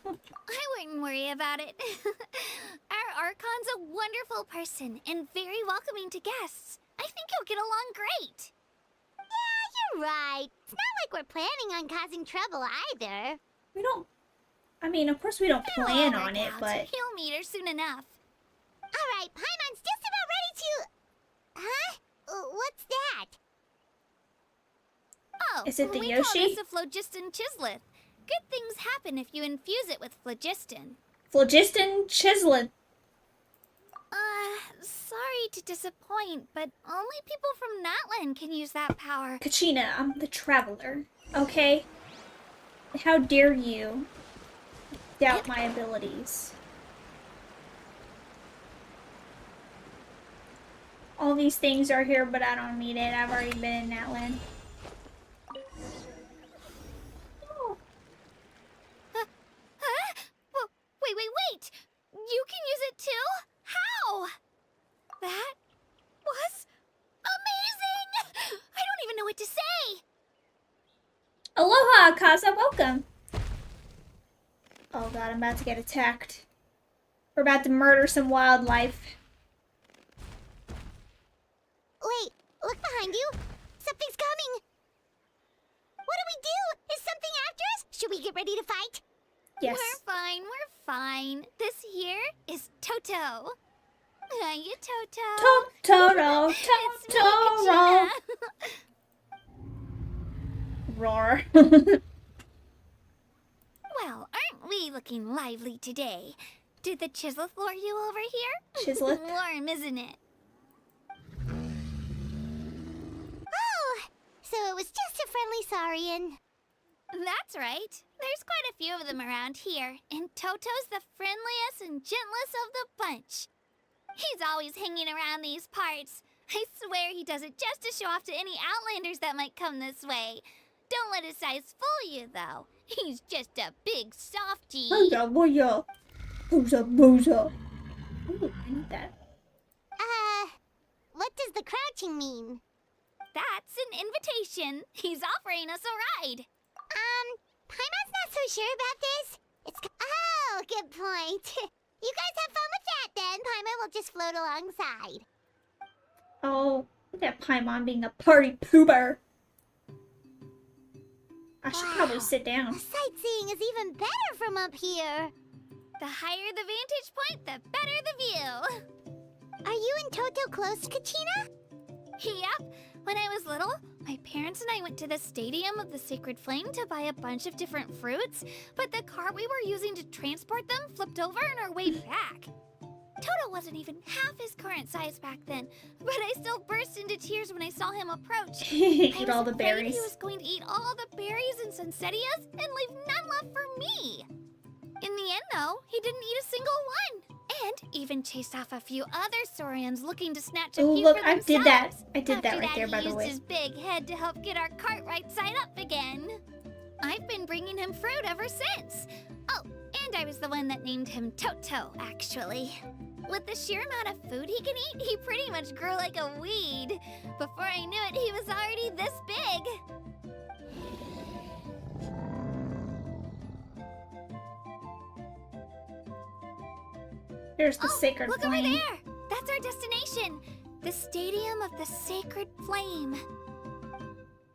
I wouldn't worry about it. Our Archon's a wonderful person and very welcoming to guests. I think he'll get along great. Yeah, you're right. It's not like we're planning on causing trouble either. We don't. I mean, of course we don't It'll plan all on work it, out. but He'll meet her soon enough. Alright, Paimon's just about ready to... Huh? What's that? Oh, Is it the we Yoshi? call this a phlogiston chisleth. Good things happen if you infuse it with phlogiston. phlogiston chiseling. Sorry to disappoint, but only people from Natlan can use that power. Kachina, I'm the traveler. Okay? How dare you doubt my abilities? All these things are here, but I don't need it. I've already been in Natlan. Wait! You can use it too? How? That was amazing! I don't even know what to say! Aloha, Kaza, welcome! Oh god, I'm about to get attacked. We're about to murder some wildlife. Wait, look behind you. Something's coming. What do we do? Is something after us? Should we get ready to fight? Yes. We're fine. This here is Toto. Hiya, Toto. Totoro, It's me, Totoro. Kachina. Roar. Well, aren't we looking lively today? Did the Chisleth lure you over here? Chisleth? Warm, isn't it? Oh, so it was just a friendly Saurian. That's right. There's quite a few of them around here, and Toto's the friendliest and gentlest of the bunch. He's always hanging around these parts. I swear he does it just to show off to any Outlanders that might come this way. Don't let his size fool you, though. He's just a big softie. Booza, booza. Booza, booza. Ooh, I need that. What does the crouching mean? That's an invitation. He's offering us a ride. Paimon's not so sure about this. Oh, good point. You guys have fun with that then. Paimon will just float alongside. Oh, look at Paimon being a party pooper. I should probably Wow. sit down. The sightseeing is even better from up here. The higher the vantage point, the better the view. Are you and Toto close, Kachina? Yep. When I was little, my parents and I went to the Stadium of the Sacred Flame to buy a bunch of different fruits, but the cart we were using to transport them flipped over on our way back. Toto wasn't even half his current size back then, but I still burst into tears when I saw him approach. Eat I was all the afraid berries. he was going to eat all the berries and sunsettias and leave none left for me. In the end, though, he didn't eat a single one, and even chased off a few other Saurians looking to snatch a Oh, few look, for I did that. themselves. I did that After right there, by he the used way. his big head to help get our cart right side up again. I've been bringing him fruit ever since. Oh, and I was the one that named him Toto, actually. With the sheer amount of food he can eat, he pretty much grew like a weed. Before I knew it, he was already this big. Here's the sacred look flame. over there! That's our destination! The Stadium of the Sacred Flame.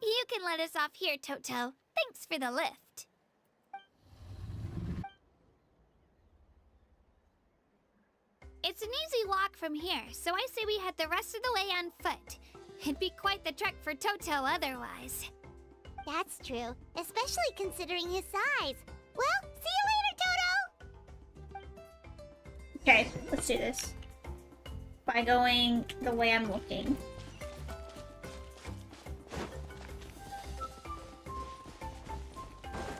You can let us off here, Toto. Thanks for the lift. It's an easy walk from here, so I say we head the rest of the way on foot. It'd be quite the trek for Toto otherwise. That's true, especially considering his size. Well, see you later, Toto! Okay, let's do this. By going the way I'm looking.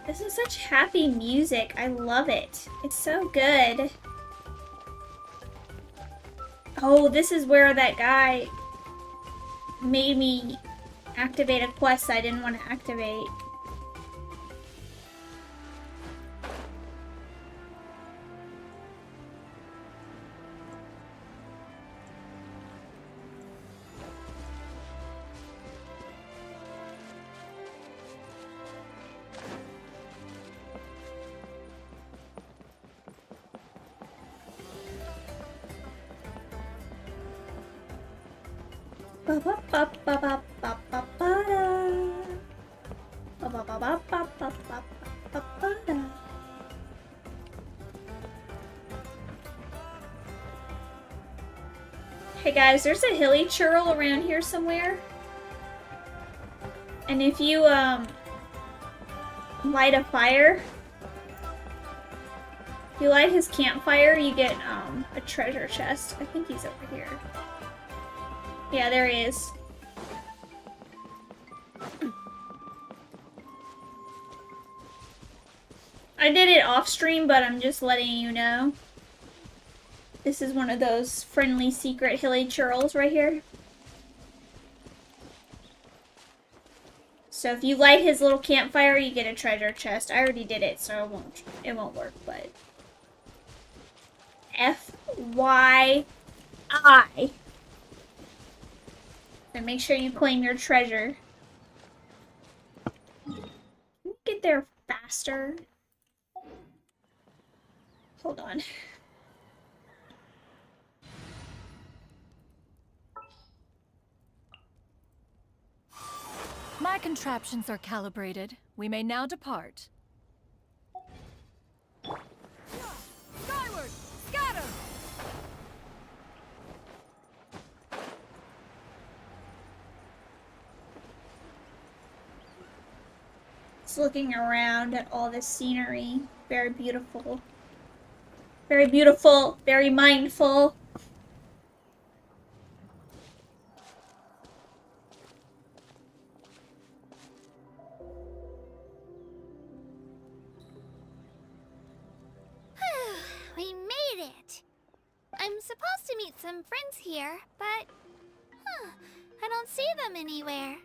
This is such happy music. I love it. It's so good. Oh, this is where that guy made me activate a quest I didn't want to activate. Hey guys, there's a hilly churl around here somewhere. And if you light a fire, if you light his campfire, you get a treasure chest. I think he's over here. Yeah, there he is. I did it off stream, but I'm just letting you know. This is one of those friendly secret hilly churls right here. So if you light his little campfire, you get a treasure chest. I already did it, so it won't work, but FYI. So make sure you claim your treasure. Can you get there faster? Hold on. My contraptions are calibrated. We may now depart. Skyward! Scatter! Just looking around at all this scenery. Very beautiful. Very beautiful. Very mindful. We made it! I'm supposed to meet some friends here, but... I don't see them anywhere.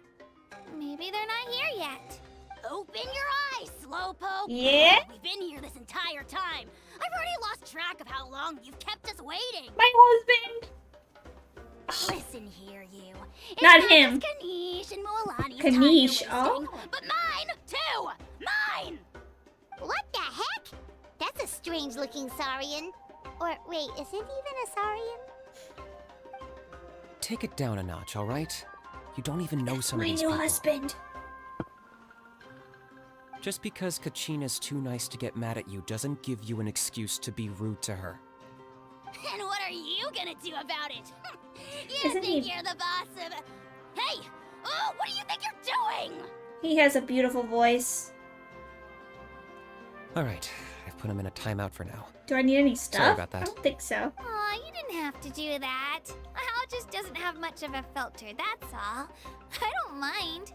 Maybe they're not here yet. Open your eyes, Slowpoke! Yeah? We've been here this entire time. I've already lost track of how long you've kept us waiting. My husband! Listen here, you. It's Not him. just Kanish and Mualani's Kanish, time you're oh. wasting, but mine, too! Mine! What the heck? That's a strange-looking Saurian. Or, wait, is it even a Saurian? Take it down a notch, all right? You don't even know some of My these new people. husband. Just because Kachina's too nice to get mad at you doesn't give you an excuse to be rude to her. And what are you gonna do about it? You Isn't think he- you're the boss of... Hey! Oh, what do you think you're doing? He has a beautiful voice. All right, I've put him in a timeout for now. Do I need any stuff? Sorry about that. I don't think so. Aw, you didn't have to do that. Hal just doesn't have much of a filter, that's all. I don't mind.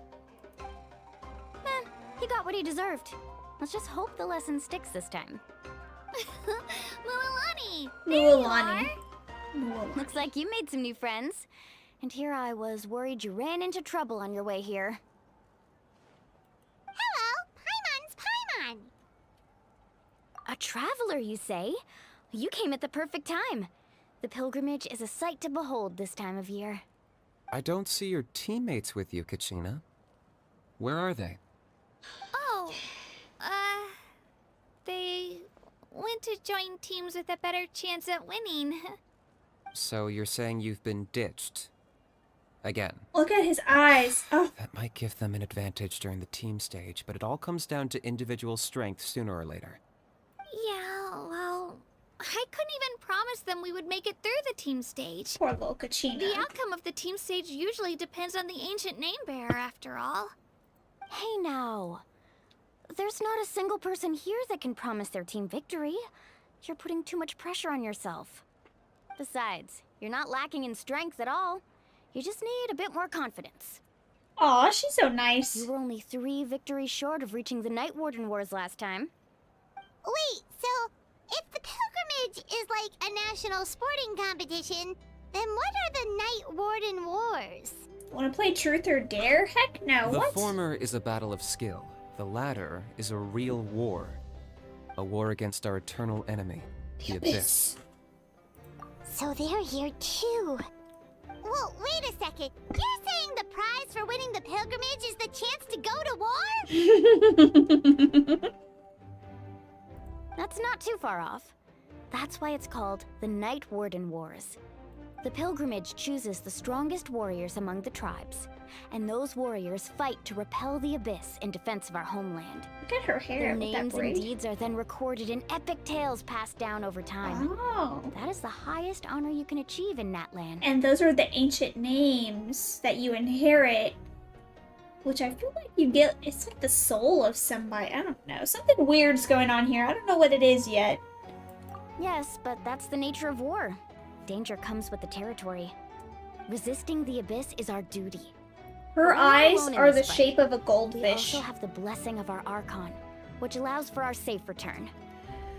He got what he deserved. Let's just hope the lesson sticks this time. Mualani! Mualani. Looks like you made some new friends. And here I was worried you ran into trouble on your way here. Hello, Paimon's Paimon! A traveler, you say? You came at the perfect time. The pilgrimage is a sight to behold this time of year. I don't see your teammates with you, Kachina. Where are they? Oh, they went to join teams with a better chance at winning. So you're saying you've been ditched? Again. Look at his eyes. Oh, That might give them an advantage during the team stage, but it all comes down to individual strength sooner or later. Yeah, well, I couldn't even promise them we would make it through the team stage. poor little Kachina. The outcome of the team stage usually depends on the ancient name bearer, after all. Hey now. There's not a single person here that can promise their team victory. You're putting too much pressure on yourself. Besides, you're not lacking in strength at all. You just need a bit more confidence. Aw, she's so nice. You were only 3 victories short of reaching the Night Warden Wars last time. Wait, so if the pilgrimage is like a national sporting competition, then what are the Night Warden Wars? Wanna play Truth or Dare? Heck no, The what? former is a battle of skill. The latter is a real war. A war against our eternal enemy, the Abyss. So they're here too. Well, wait a second. You're saying the prize for winning the pilgrimage is the chance to go to war? That's not too far off. That's why it's called the Night Warden Wars. The pilgrimage chooses the strongest warriors among the tribes, and those warriors fight to repel the Abyss in defense of our homeland. Look at her hair Their with that names and braid. deeds are then recorded in epic tales passed down over time. Oh. That is the highest honor you can achieve in Natlan. And those are the ancient names that you inherit, which I feel like you get. It's like the soul of somebody. I don't know. Something weird's going on here. I don't know what it is yet. Yes, but that's the nature of war. Danger comes with the territory. Resisting the Abyss is our duty. Her We're not eyes alone in are this the fight. shape of a We goldfish. also have the blessing of our Archon, which allows for our safe return.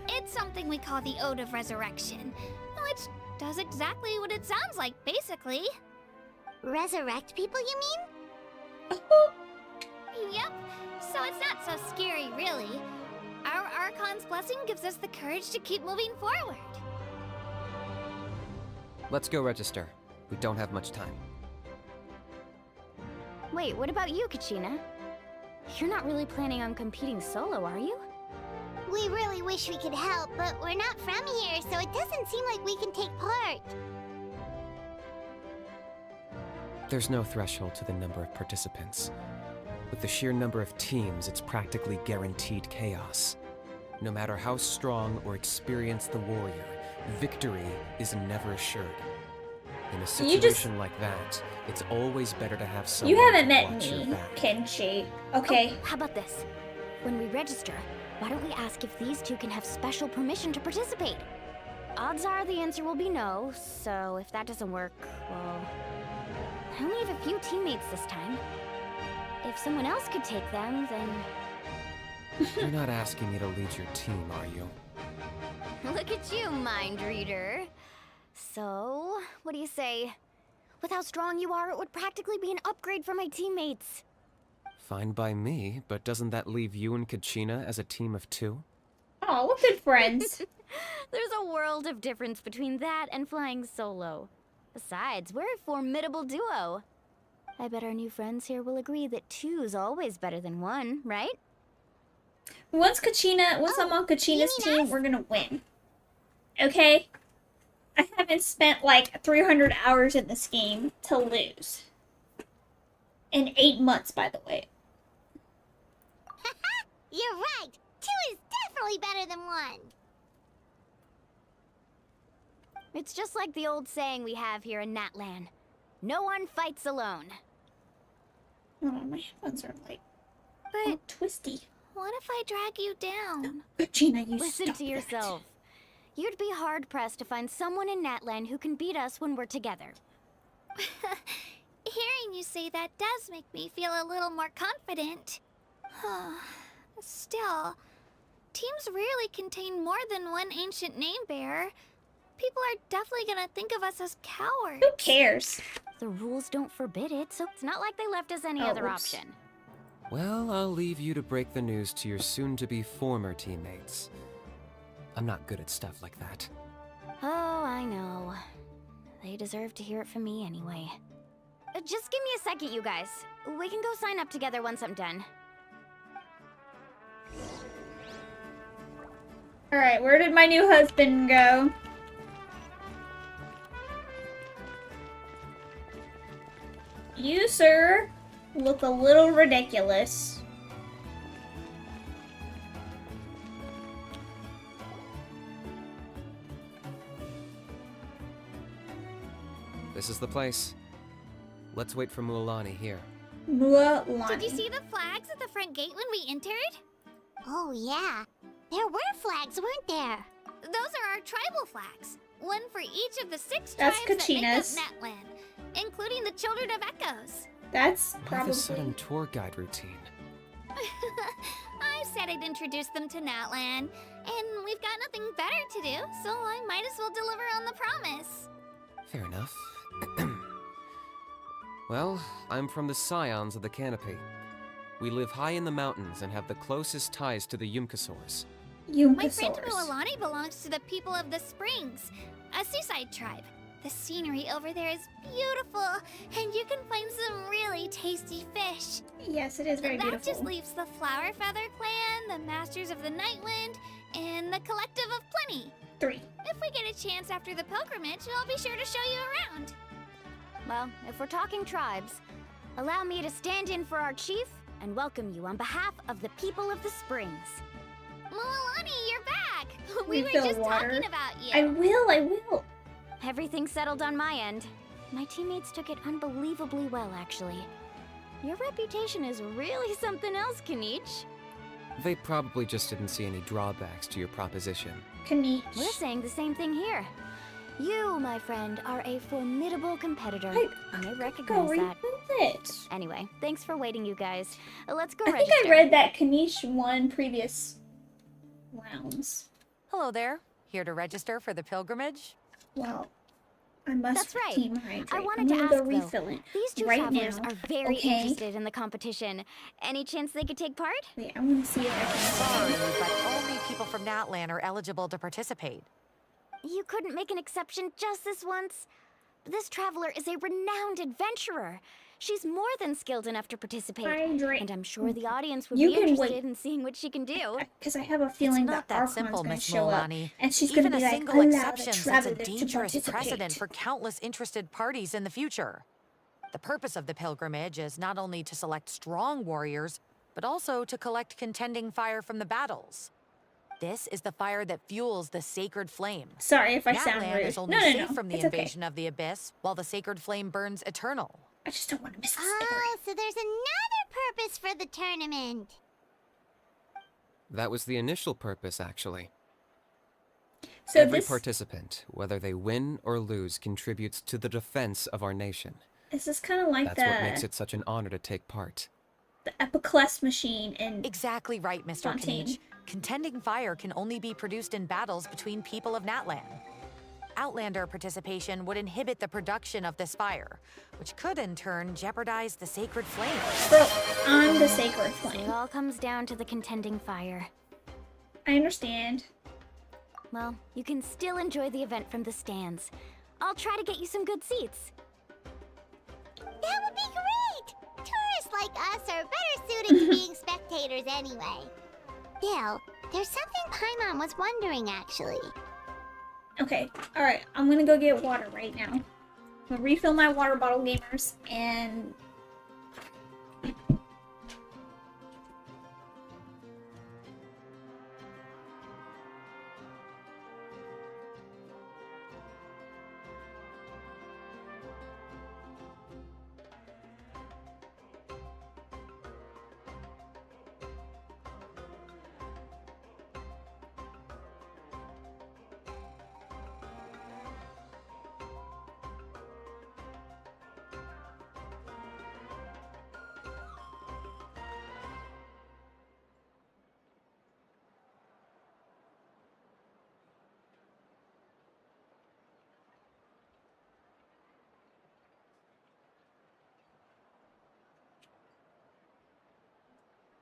It's something we call the Ode of Resurrection, which does exactly what it sounds like, basically. Resurrect people, you mean? Yep, so it's not so scary, really. Our Archon's blessing gives us the courage to keep moving forward. Let's go register. We don't have much time. Wait, what about you, Kachina? You're not really planning on competing solo, are you? We really wish we could help, but we're not from here, so it doesn't seem like we can take part. There's no threshold to the number of participants. With the sheer number of teams, it's practically guaranteed chaos. No matter how strong or experienced the warrior, victory is never assured. In a situation like that, it's always better to have someone You haven't to met watch your me, back. Kenshi. Okay. Oh, how about this? When we register, why don't we ask if these two can have special permission to participate? Odds are the answer will be no, so if that doesn't work, well... I only have a few teammates this time. If someone else could take them, then... You're not asking me to lead your team, are you? Look at you, mind reader. So, what do you say? With how strong you are, it would practically be an upgrade for my teammates. Fine by me, but doesn't that leave you and Kachina as a team of 2? Oh, we're good friends. There's a world of difference between that and flying solo. Besides, we're a formidable duo. I bet our new friends here will agree that 2's always better than 1, right? Once I'm on Kachina's team, we're gonna win. Okay? I haven't spent like 300 hours in this game to lose. In 8 months, by the way. You're right. 2 is definitely better than 1. It's just like the old saying we have here in Natlan. No one fights alone. Oh, my headphones are like But twisty. what if I drag you down? Kachina, you Listen stop to that. yourself. You'd be hard-pressed to find someone in Natlan who can beat us when we're together. Hearing you say that does make me feel a little more confident. Still, teams rarely contain more than one ancient name bearer. People are definitely gonna think of us as cowards. Who cares? The rules don't forbid it, so it's not like they left us any Oh, other oops. option. Well, I'll leave you to break the news to your soon-to-be former teammates. I'm not good at stuff like that. Oh, I know. They deserve to hear it from me anyway. Just give me a second, you guys. We can go sign up together once I'm done. Alright, where did my new husband go? You, sir, look a little ridiculous. This is the place. Let's wait for Mualani here. Mualani. Did you see the flags at the front gate when we entered? Oh, yeah. There were flags, weren't there? Those are our tribal flags. One for each of the 6 That's tribes that make up Kachina's. Natlan, including the Children of Echoes. That's Why probably... the sudden tour guide routine? I said I'd introduce them to Natlan, and we've got nothing better to do, so I might as well deliver on the promise. Fair enough. Well, I'm from the Scions of the Canopy. We live high in the mountains and have the closest ties to the Yumkasaurs. My friend Mualani belongs to the people of the Springs, a seaside tribe. The scenery over there is beautiful, and you can find some really tasty fish. Yes, it is very beautiful. That just leaves the Flower Feather Clan, the Masters of the Nightwind, and the Collective of Plenty. 3. If we get a chance after the pilgrimage, I'll be sure to show you around. Well, if we're talking tribes, allow me to stand in for our chief and welcome you on behalf of the people of the Springs. Mualani, you're back! We were Refill just water. talking about you. I will. Everything's settled on my end. My teammates took it unbelievably well, actually. Your reputation is really something else, Kanich. They probably just didn't see any drawbacks to your proposition. Kanich. We're saying the same thing here. You, my friend, are a formidable competitor. And they recognize that. It. Anyway, thanks for waiting, you guys. Let's go I register. think I read that Kanich won previous rounds. Hello there. Here to register for the pilgrimage? Well, I must That's right. team hydrate. I wanted I'm to gonna ask, go though, refill it. These two right travelers now. are very Okay. interested in the competition. Any chance they could take part? Wait, I want to see if I Sorry, can. but only people from Natlan are eligible to participate. You couldn't make an exception just this once? This traveler is a renowned adventurer. She's more than skilled enough to participate. Hydrate. And I'm sure the audience would You be can interested wait. in seeing what she can do. Because I have a feeling It's not that Archon's simple, going to Miss show up, Mualani. and she's going Even to be a like, single allow the exception sets a traveler to dangerous precedent participate. for countless interested parties in the future. The purpose of the pilgrimage is not only to select strong warriors, but also to collect contending fire from the battles. This is the fire that fuels the sacred flame. Sorry if I sound Natlan rude. is only No, safe from the it's okay. invasion of the abyss, while the sacred flame burns eternal. I just don't want to miss the story. Oh, so there's another purpose for the tournament. That was the initial purpose, actually. So Every this participant, whether they win or lose, contributes to the defense of our nation. is this kind of like That's what makes it such an honor to take part. the Epicless machine in Exactly right, Mr. Fontaine. Kanich. Contending fire can only be produced in battles between people of Natlan. Outlander participation would inhibit the production of this fire, which could in turn jeopardize the sacred flame. Bro, I'm the sacred So it flame. all comes down to the contending fire. I understand. Well, you can still enjoy the event from the stands. I'll try to get you some good seats. That would be great! Tourists like us are better suited to being spectators anyway. Bill, there's something Paimon was wondering, actually. Okay, alright, I'm gonna go get water right now. I'm gonna refill my water bottle, gamers, and...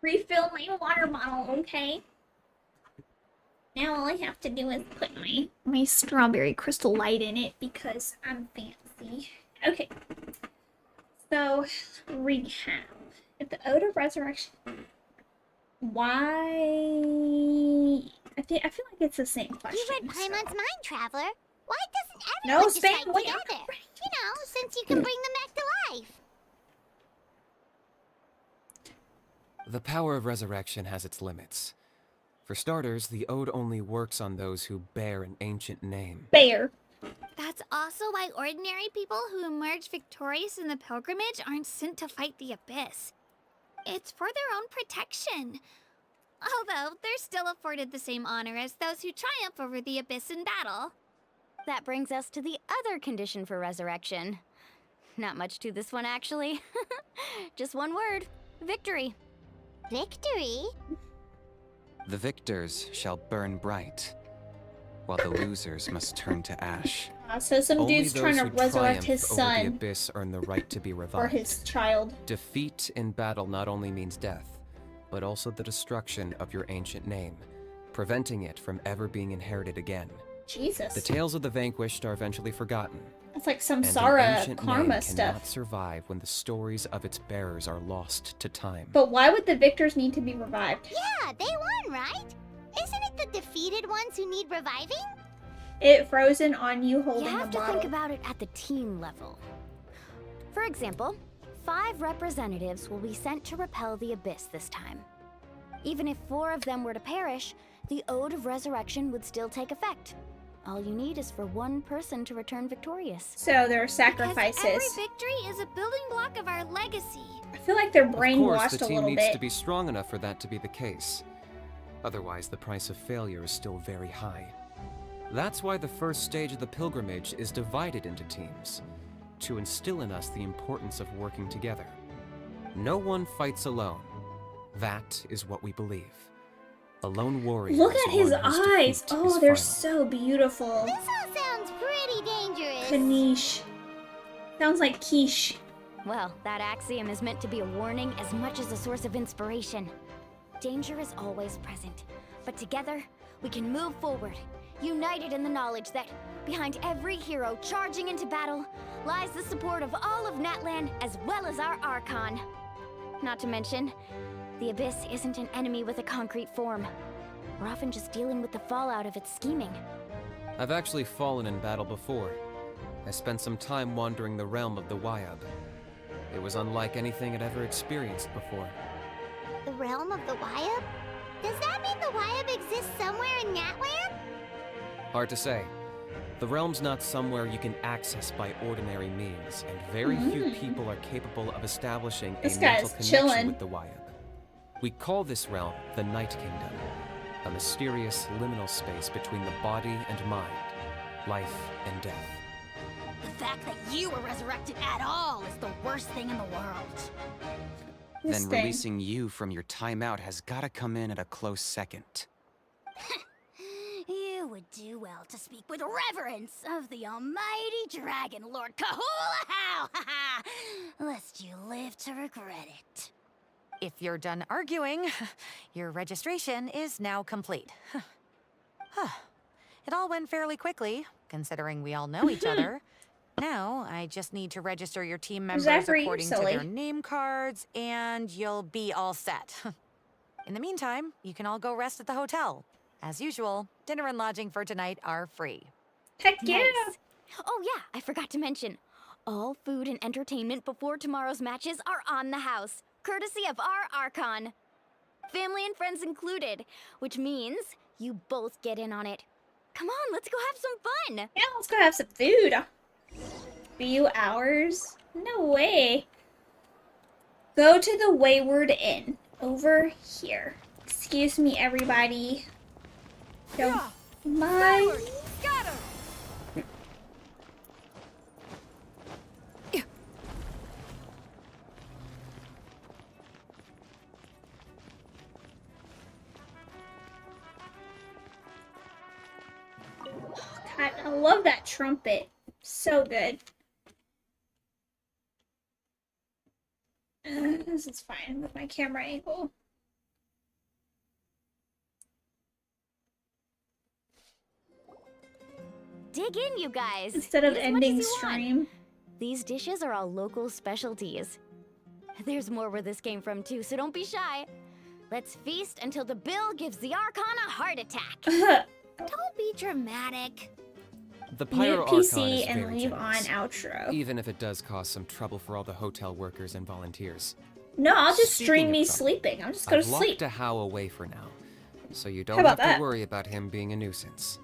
refill my water bottle, okay? Now all I have to do is put my strawberry crystal light in it because I'm fancy. Okay. So, recap. At the Ode of Resurrection, why... I feel like it's the same question. You read Paimon's mind, Traveler. Why doesn't No, everyone just Span, fight wait. together? You know, since you can bring them back to life. The power of resurrection has its limits. For starters, the Ode only works on those who bear an ancient name. Bear. That's also why ordinary people who emerge victorious in the pilgrimage aren't sent to fight the abyss. It's for their own protection. Although, they're still afforded the same honor as those who triumph over the abyss in battle. That brings us to the other condition for resurrection. Not much to this one, actually. Just one word. Victory. Victory? The victors shall burn bright, while the losers must turn to ash. So some Only dude's trying to those who resurrect triumph his over the son abyss earn the right to be revived. or his child. Defeat in battle not only means death, but also the destruction of your ancient name, preventing it from ever being inherited again. Jesus. The tales of the vanquished are eventually forgotten. That's like And an samsara ancient karma name stuff. cannot survive when the stories of its bearers are lost to time. But why would the victors need to be revived? Yeah, they won, right? Isn't it the defeated ones who need reviving? It frozen on you holding You a have to bottle. think about it at the team level. For example, 5 representatives will be sent to repel the abyss this time. Even if 4 of them were to perish, the Ode of Resurrection would still take effect. All you need is for 1 person to return victorious. So there are Because sacrifices. every victory is a building block of our legacy. I feel like they're Of course, brainwashed the a team little needs bit. to be strong enough for that to be the case. Otherwise, the price of failure is still very high. That's why the first stage of the pilgrimage is divided into teams, to instill in us the importance of working together. No one fights alone. That is what we believe. A lone warrior Look is at his one whose eyes. defeat Oh, is they're final. so beautiful. This all sounds pretty dangerous. Kanish. Sounds like quiche. Well, that axiom is meant to be a warning as much as a source of inspiration. Danger is always present, but together, we can move forward, united in the knowledge that behind every hero charging into battle lies the support of all of Natlan as well as our Archon. Not to mention, the Abyss isn't an enemy with a concrete form. We're often just dealing with the fallout of its scheming. I've actually fallen in battle before. I spent some time wandering the realm of the Wyab. It was unlike anything I'd ever experienced before. The realm of the Wyab? Does that mean the Wyab exists somewhere in Natlan? Hard to say. The realm's not somewhere you can access by ordinary means, and very few people are capable of establishing This a mental guy's connection chillin'. with the Wyab. We call this realm the Night Kingdom, a mysterious liminal space between the body and mind, life and death. The fact that you were resurrected at all is the worst thing in the world. This Then thing. releasing you from your timeout has gotta come in at a close second. You would do well to speak with reverence of the almighty Dragon Lord Kahula-How, lest you live to regret it. If you're done arguing, your registration is now complete. It all went fairly quickly, considering we all know each other. Now, I just need to register your team members that for you, according to silly? their name cards, and you'll be all set. In the meantime, you can all go rest at the hotel. As usual, dinner and lodging for tonight are free. Heck yeah. Nice. Oh yeah, I forgot to mention. All food and entertainment before tomorrow's matches are on the house, courtesy of our Archon. Family and friends included, which means you both get in on it. Come on, let's go have some fun! Yeah, let's go have some food. Few hours? No way. Go to the Wayward Inn. Over here. Excuse me, everybody. Don't mind. God, I love that trumpet. So good. This is fine with my camera angle. Dig in, you guys! Instead of Eat as much ending as you want. stream. These dishes are all local specialties. There's more where this came from too, so don't be shy. Let's feast until the bill gives the Archon a heart attack. Don't be dramatic. The Mute Pyro Archon is PC and very leave on generous, outro. even if it does cause some trouble for all the hotel workers and volunteers. No, I'll just Speaking stream of me trouble, sleeping. I'll just go to I've sleep. locked a How away for now, so you don't about have that? to worry about him being a nuisance.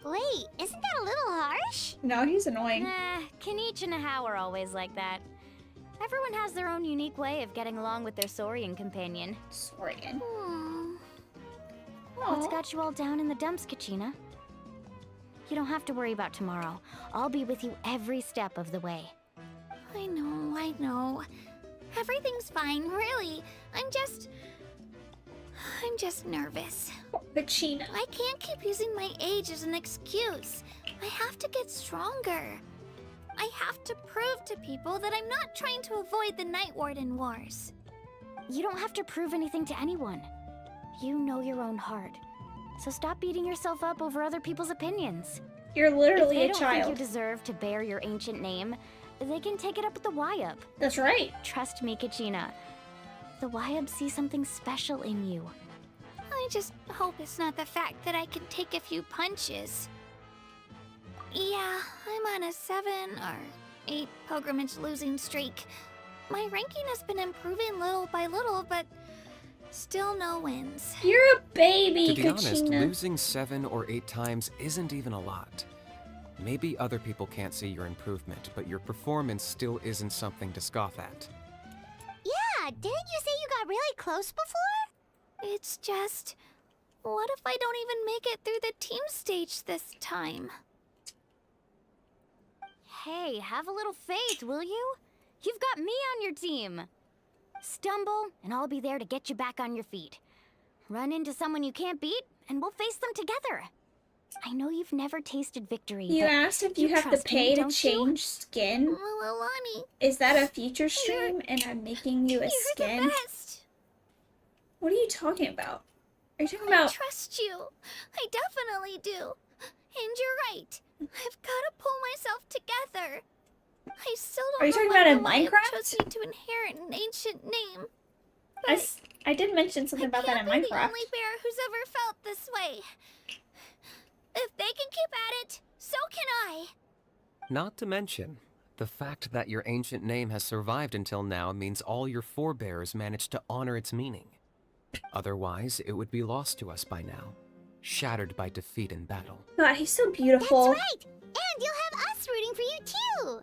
Wait, isn't that a little harsh? No, he's annoying. Nah, Kanich and Ahau are always like that. Everyone has their own unique way of getting along with their Saurian companion. Saurian. What's got you all down in the dumps, Kachina? You don't have to worry about tomorrow. I'll be with you every step of the way. I know. Everything's fine, really. I'm just nervous. Kachina. I can't keep using my age as an excuse. I have to get stronger. I have to prove to people that I'm not trying to avoid the Night Warden Wars. You don't have to prove anything to anyone. You know your own heart. So stop beating yourself up over other people's opinions. You're literally a If they don't think you child. deserve to bear your ancient name, they can take it up with the Wyup. That's right. Trust me, Kachina. The Wyup see something special in you. I just hope it's not the fact that I can take a few punches. Yeah, I'm on a 7 or 8 pilgrimage losing streak. My ranking has been improving little by little, but still no wins. You're a baby, To be honest, Kachina. losing 7 or 8 times isn't even a lot. Maybe other people can't see your improvement, but your performance still isn't something to scoff at. Yeah, didn't you say you got really close before? It's just, what if I don't even make it through the team stage this time? Hey, have a little faith, will you? You've got me on your team. Stumble, and I'll be there to get you back on your feet. Run into someone you can't beat, and we'll face them together. I know you've never tasted victory. You but asked if you have to trust me, pay to don't you? change skin. Lonnie, Is that a future stream and I'm making you a you're skin? the best. What are you talking about? Are you talking I about... trust you. I definitely do. And you're right. I've got to pull myself together. I still Are you don't know talking about why in the Wyup Minecraft? chose me to inherit an ancient name. I did mention something about that in I can't be the Minecraft. only bear who's ever felt this way. If they can keep at it, so can I. Not to mention, the fact that your ancient name has survived until now means all your forebears managed to honor its meaning. Otherwise, it would be lost to us by now, shattered by defeat in battle. God, he's so beautiful. That's right! And you'll have us rooting for you too!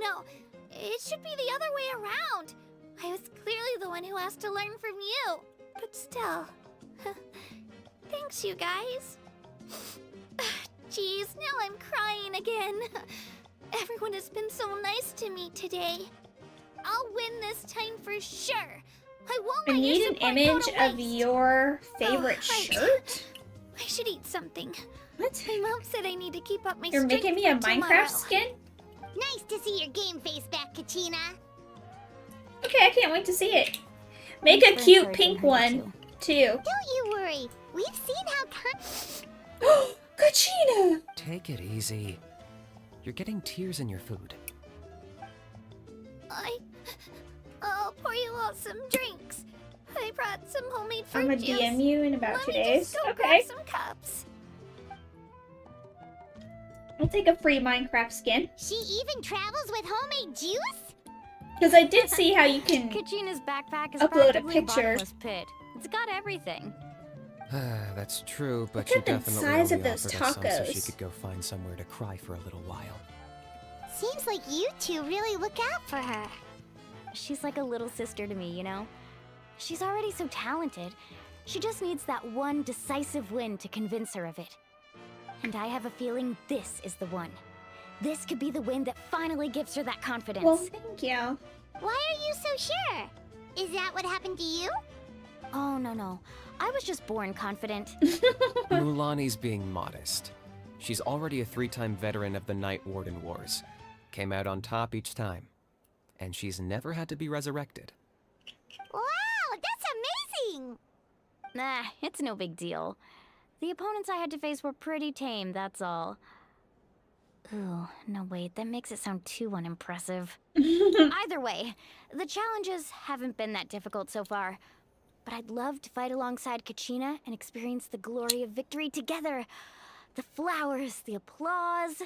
No. It should be the other way around. I was clearly the one who asked to learn from you. But still. Thanks, you guys. Jeez, now I'm crying again. Everyone has been so nice to me today. I'll win this time for sure. I won't I let need your an support go image to of waste. your favorite right. shirt. I should eat something. What? My mom said I need to keep up my You're strength making me a for Minecraft tomorrow. skin? Nice to see your game face back, Kachina. Okay, I can't wait to see it. Make Thanks a for cute encouraging pink her, one, too. Don't you worry. We've seen how Kachina! Take it easy. You're getting tears in your food. I'll pour you all some drinks. I brought some homemade fruit I'm gonna juice. DM you in about Let 2 me days. just go Okay. grab some cups. I'll take a free Minecraft skin. She even travels with homemade juice? Because I did see how you can... Kachina's backpack is Upload a practically picture. bottomless pit. It's got everything. That's true, but Look she at the definitely size of only those offered us some so she tacos. could go find somewhere to cry for a little while. Seems like you two really look out for her. She's like a little sister to me, you know? She's already so talented. She just needs that one decisive win to convince her of it. And I have a feeling this is the one. This could be the win that finally gives her that confidence. Well, thank you. Why are you so sure? Is that what happened to you? Oh, no. I was just born confident. Mulani's being modest. She's already a 3-time veteran of the Night Warden Wars. Came out on top each time. And she's never had to be resurrected. Wow, that's amazing! Nah, it's no big deal. The opponents I had to face were pretty tame, that's all. Ooh, no wait, that makes it sound too unimpressive. Either way, the challenges haven't been that difficult so far. But I'd love to fight alongside Kachina and experience the glory of victory together. The flowers, the applause.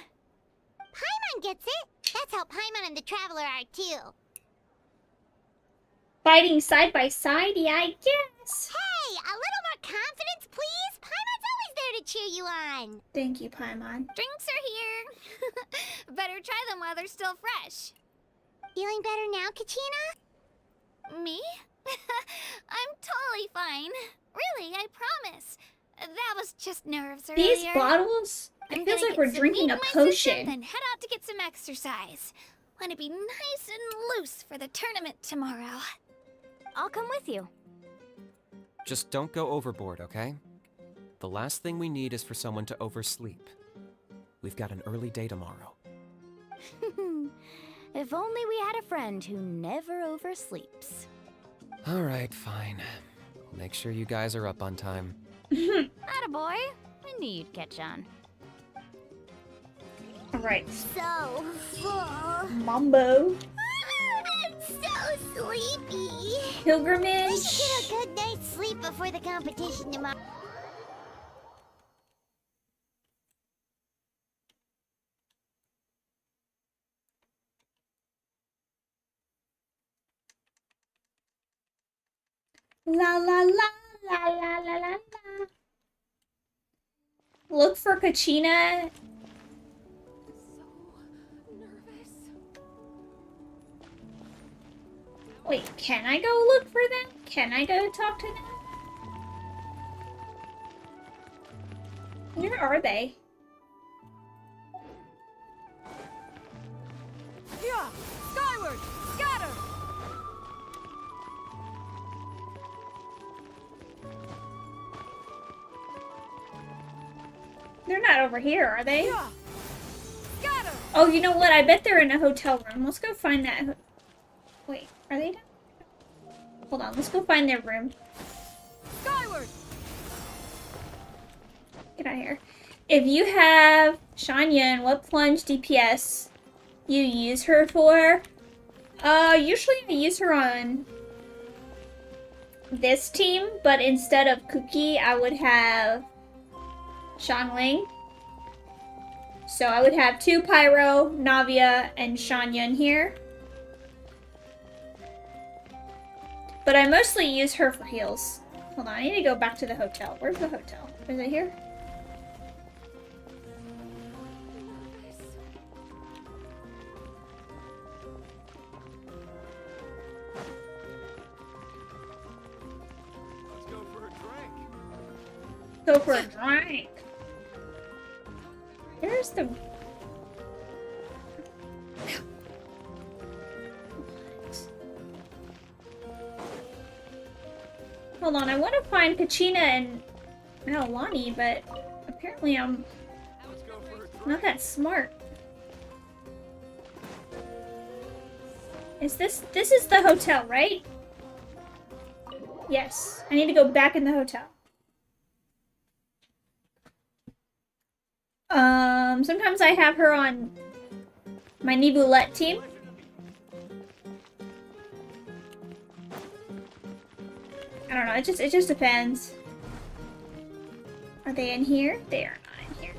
Paimon gets it. That's how Paimon and the Traveler are too. Fighting side by side? Yeah, I guess. Hey, a little more confidence, please. Paimon's always there to cheer you on. Thank you, Paimon. Drinks are here. Better try them while they're still fresh. Feeling better now, Kachina? Me? I'm totally fine. Really, I promise. That was just nerves earlier. These bottles, it I'm feels gonna like we're get some drinking meat a in my system, potion. Then head out to get some exercise. Want to be nice and loose for the tournament tomorrow. I'll come with you. Just don't go overboard, okay? The last thing we need is for someone to oversleep. We've got an early day tomorrow. If only we had a friend who never oversleeps. Alright, fine. I'll make sure you guys are up on time. Attaboy. I knew you'd catch on. Alright. So full. Mambo. I'm so sleepy. Pilgrimage. We should get a good night's sleep before the competition tomorrow. La la la la la la la la. Look for Kachina. Wait, can I go look for them? Can I go talk to them? Where are they? Yeah! Skyward! Scatter! They're not over here, are they? Yeah! Scatter! Oh, you know what? I bet they're in a hotel room. Let's go find that. Wait, are they down? Hold on, let's go find their room. Skyward! Get out of here. If you have Shanyun, what plunge DPS you use her for? Usually I use her on this team, but instead of Cookie, I would have Xiangling. So I would have 2 Pyro, Navia, and Shanyun here. But I mostly use her for heals. Hold on, I need to go back to the hotel. Where's the hotel? Is it here? Let's go for a drink. Go for a drink. There's the... Hold on, I want to find Kachina and Aolani, but apparently I'm not that smart. Is this is the hotel, right? Yes, I need to go back in the hotel. Sometimes I have her on my Nibulette team. I don't know, it just depends. Are they in here? They are not in here.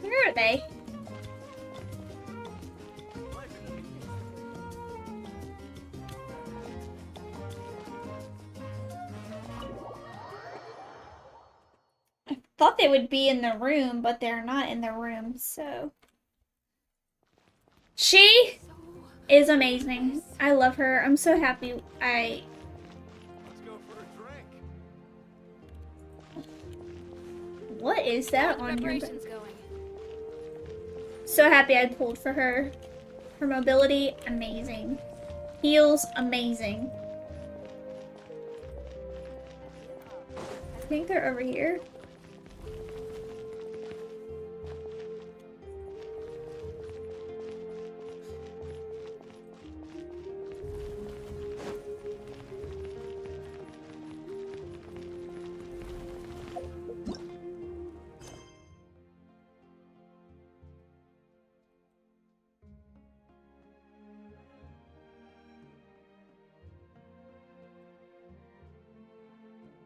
Where are they? Thought they would be in the room, but they're not in the room, so... She is amazing. I love her. I'm so happy Let's go for a drink. What is that on your... Preparations going. So happy I pulled for her. Her mobility, amazing. Heals, amazing. I think they're over here.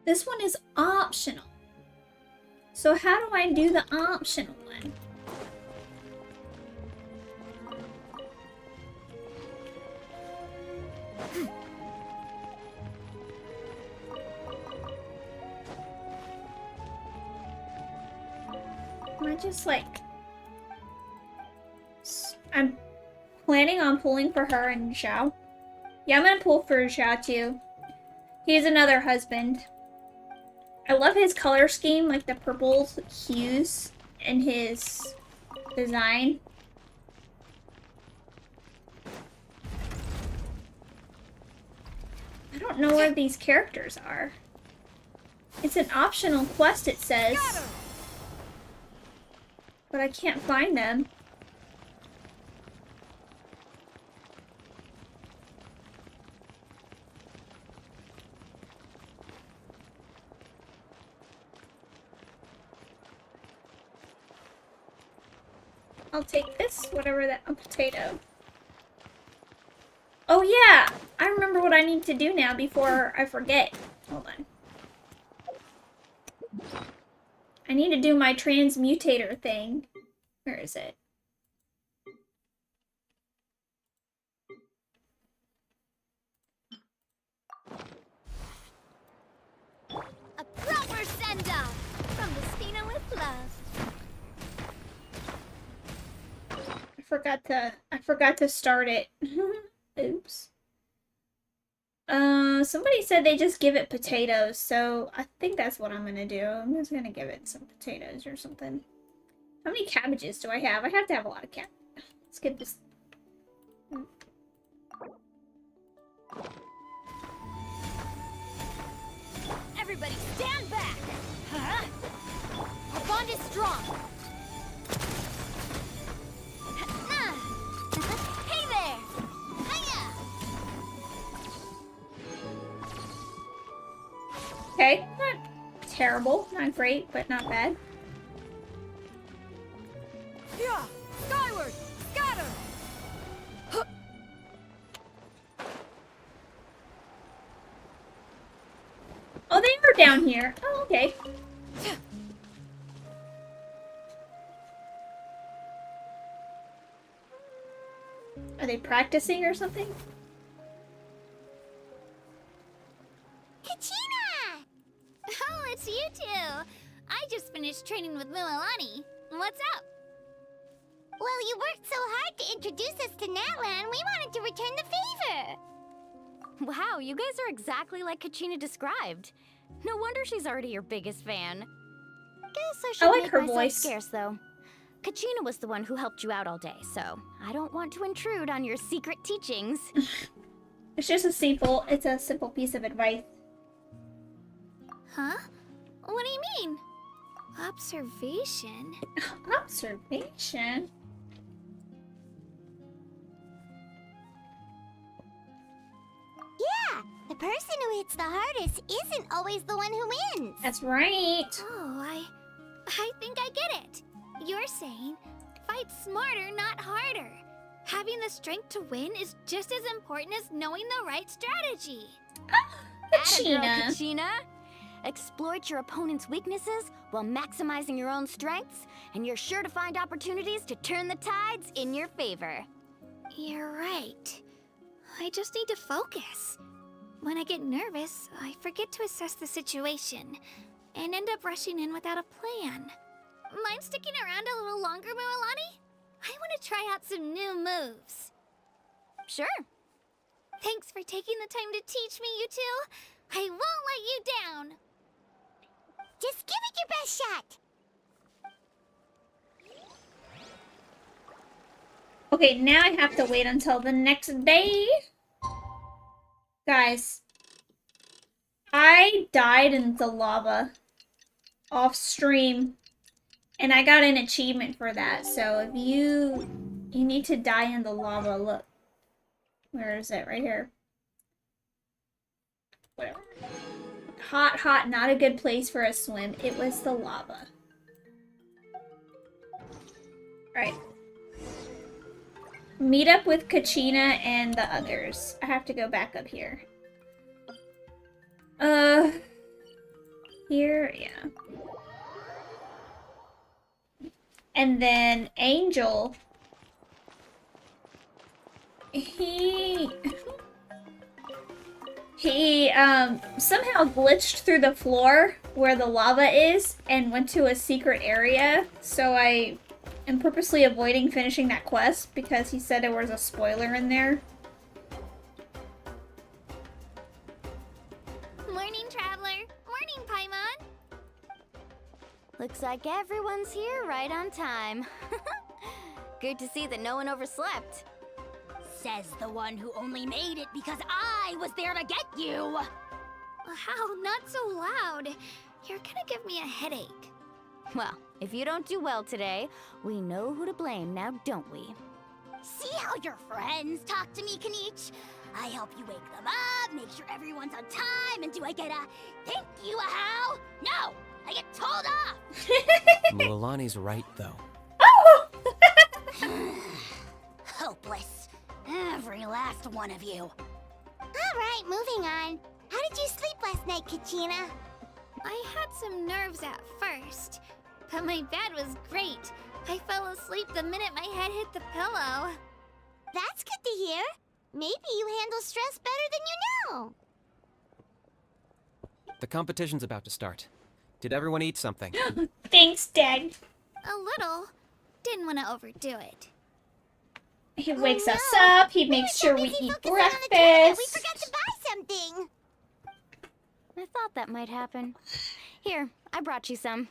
This one is optional. So how do I do the optional one? Am I just like... I'm planning on pulling for her and Xiao. Yeah, I'm gonna pull for Xiao too. He's another husband. I love his color scheme, like the purple hues in his design. I don't know where these characters are. It's an optional quest, it says. But I can't find them. I'll take this, whatever that, a potato. Oh yeah, I remember what I need to do now before I forget. Hold on. I need to do my transmutator thing. Where is it? A proper send-off from the Spina with love. I forgot to start it. Oops. Somebody said they just give it potatoes, so I think that's what I'm gonna do. I'm just gonna give it some potatoes or something. How many cabbages do I have? I have to have a lot of cabbage. Let's get this. Everybody stand back! Huh? Our bond is strong! Hey there! Hiya! Okay, not terrible, not great, but not bad. Yeah! Skyward! Scatter! Oh, they were down here. Oh, okay. Are they practicing or something? Kachina! Oh, it's you two. I just finished training with Mililani. What's up? Well, you worked so hard to introduce us to Natlan, we wanted to return the favor. Wow, you guys are exactly like Kachina described. No wonder she's already your biggest fan. Guess I should like make her myself voice. scarce, though. Kachina was the one who helped you out all day, so I don't want to intrude on your secret teachings. It's just a simple piece of advice. Huh? What do you mean? Observation? Observation? Yeah, the person who hits the hardest isn't always the one who wins. That's right. Oh, I think I get it. You're saying, fight smarter, not harder. Having the strength to win is just as important as knowing the right strategy. Atta girl, Kachina. Kachina. Exploit your opponent's weaknesses while maximizing your own strengths, and you're sure to find opportunities to turn the tides in your favor. You're right. I just need to focus. When I get nervous, I forget to assess the situation and end up rushing in without a plan. Mind sticking around a little longer, Mililani? I want to try out some new moves. Sure. Thanks for taking the time to teach me, you two. I won't let you down. Just give it your best shot. Okay, now I have to wait until the next day. Guys, I died in the lava off stream, and I got an achievement for that. So if you need to die in the lava, look. Where is it? Right here. Whatever. Hot, hot, not a good place for a swim. It was the lava. Alright. Meet up with Kachina and the others. I have to go back up here. Here, yeah. And then Angel. He somehow glitched through the floor where the lava is and went to a secret area. So I I'm purposely avoiding finishing that quest because he said there was a spoiler in there. Morning, Traveler. Morning, Paimon. Looks like everyone's here right on time. Good to see that no one overslept. Says the one who only made it because I was there to get you! How? Not so loud. You're gonna give me a headache. Well, if you don't do well today, we know who to blame now, don't we? See how your friends talk to me, Kanich? I help you wake them up, make sure everyone's on time, and do I get a thank you a how? No! I get told off! Mualani's right, though. Hopeless. Every last one of you. Alright, moving on. How did you sleep last night, Kachina? I had some nerves at first, but my bed was great. I fell asleep the minute my head hit the pillow. That's good to hear. Maybe you handle stress better than you know. The competition's about to start. Did everyone eat something? Thanks, Dad. A little. Didn't want to overdo it. He wakes us up, he makes sure we eat breakfast. We forgot to buy something. I thought that might happen. Here, I brought you some.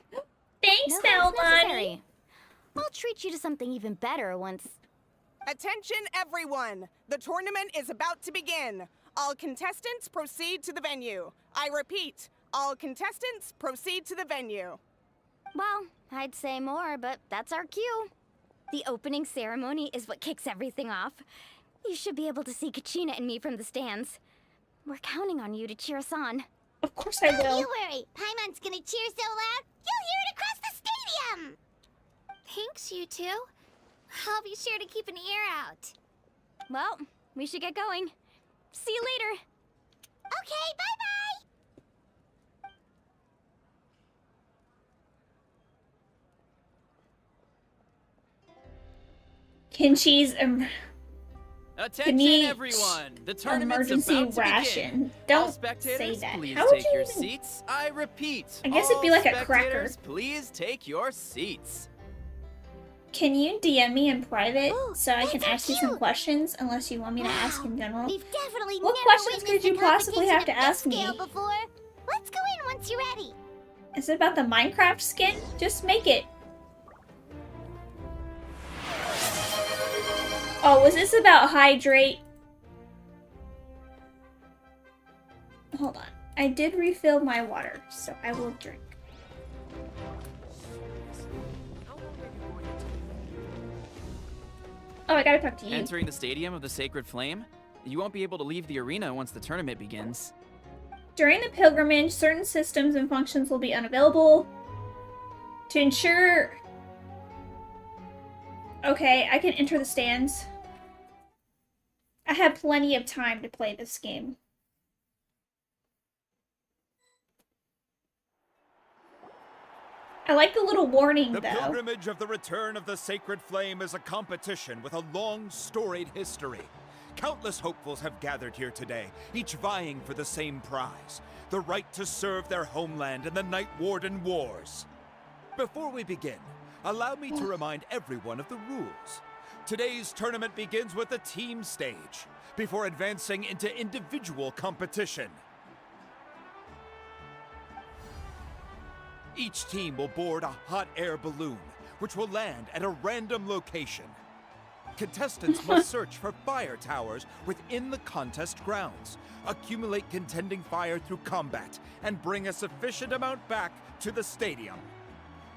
Thanks, No, Melanie. I'll treat you to something even better once. Attention, everyone! The tournament is about to begin. All contestants proceed to the venue. I repeat, all contestants proceed to the venue. Well, I'd say more, but that's our cue. The opening ceremony is what kicks everything off. You should be able to see Kachina and me from the stands. We're counting on you to cheer us on. Of course I will. Don't you worry. Paimon's gonna cheer so loud, you'll hear it across the stadium! Thanks, you two. I'll be sure to keep an ear out. Well, we should get going. See you later. Okay, bye-bye! Kenchi's Attention, everyone! The tournament's emergency about to ration. begin. Don't All spectators, say that. please How would take you your even... seats. I repeat. I guess it'd be like a cracker. Spectators, please take your seats. Can you DM me in private so I can that's ask you some questions, unless you want me to ask in general? We've definitely What never questions witnessed could you a possibly have to competition ask of me? this scale before. Let's go in once you're ready. Is it about the Minecraft skin? Just make it. Oh, was this about hydrate? Hold on. I did refill my water, so I will drink. Oh, I gotta talk to you. Entering the Stadium of the Sacred Flame, you won't be able to leave the arena once the tournament begins. During the pilgrimage, certain systems and functions will be unavailable. To ensure... Okay, I can enter the stands. I have plenty of time to play this game. I like the little warning, The though. pilgrimage of the return of the Sacred Flame is a competition with a long, storied history. Countless hopefuls have gathered here today, each vying for the same prize, the right to serve their homeland in the Night Warden Wars. Before we begin, allow me to remind everyone of the rules. Today's tournament begins with the team stage, before advancing into individual competition. Each team will board a hot air balloon, which will land at a random location. Contestants must search for fire towers within the contest grounds, accumulate contending fire through combat, and bring a sufficient amount back to the stadium.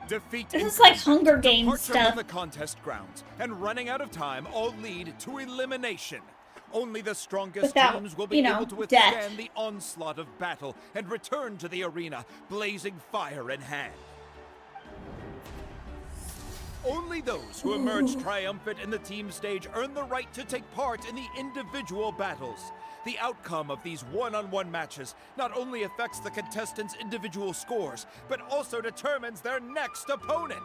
Defeat This in is like combat, Hunger Games departure stuff. from the contest grounds, and running out of time all lead to elimination. Only the strongest Without, teams will be you know, able to death. withstand the onslaught of battle and return to the arena, blazing fire in hand. Only those who emerge triumphant in the team stage earn the right to take part in the individual battles. The outcome of these one-on-one matches not only affects the contestants' individual scores, but also determines their next opponent.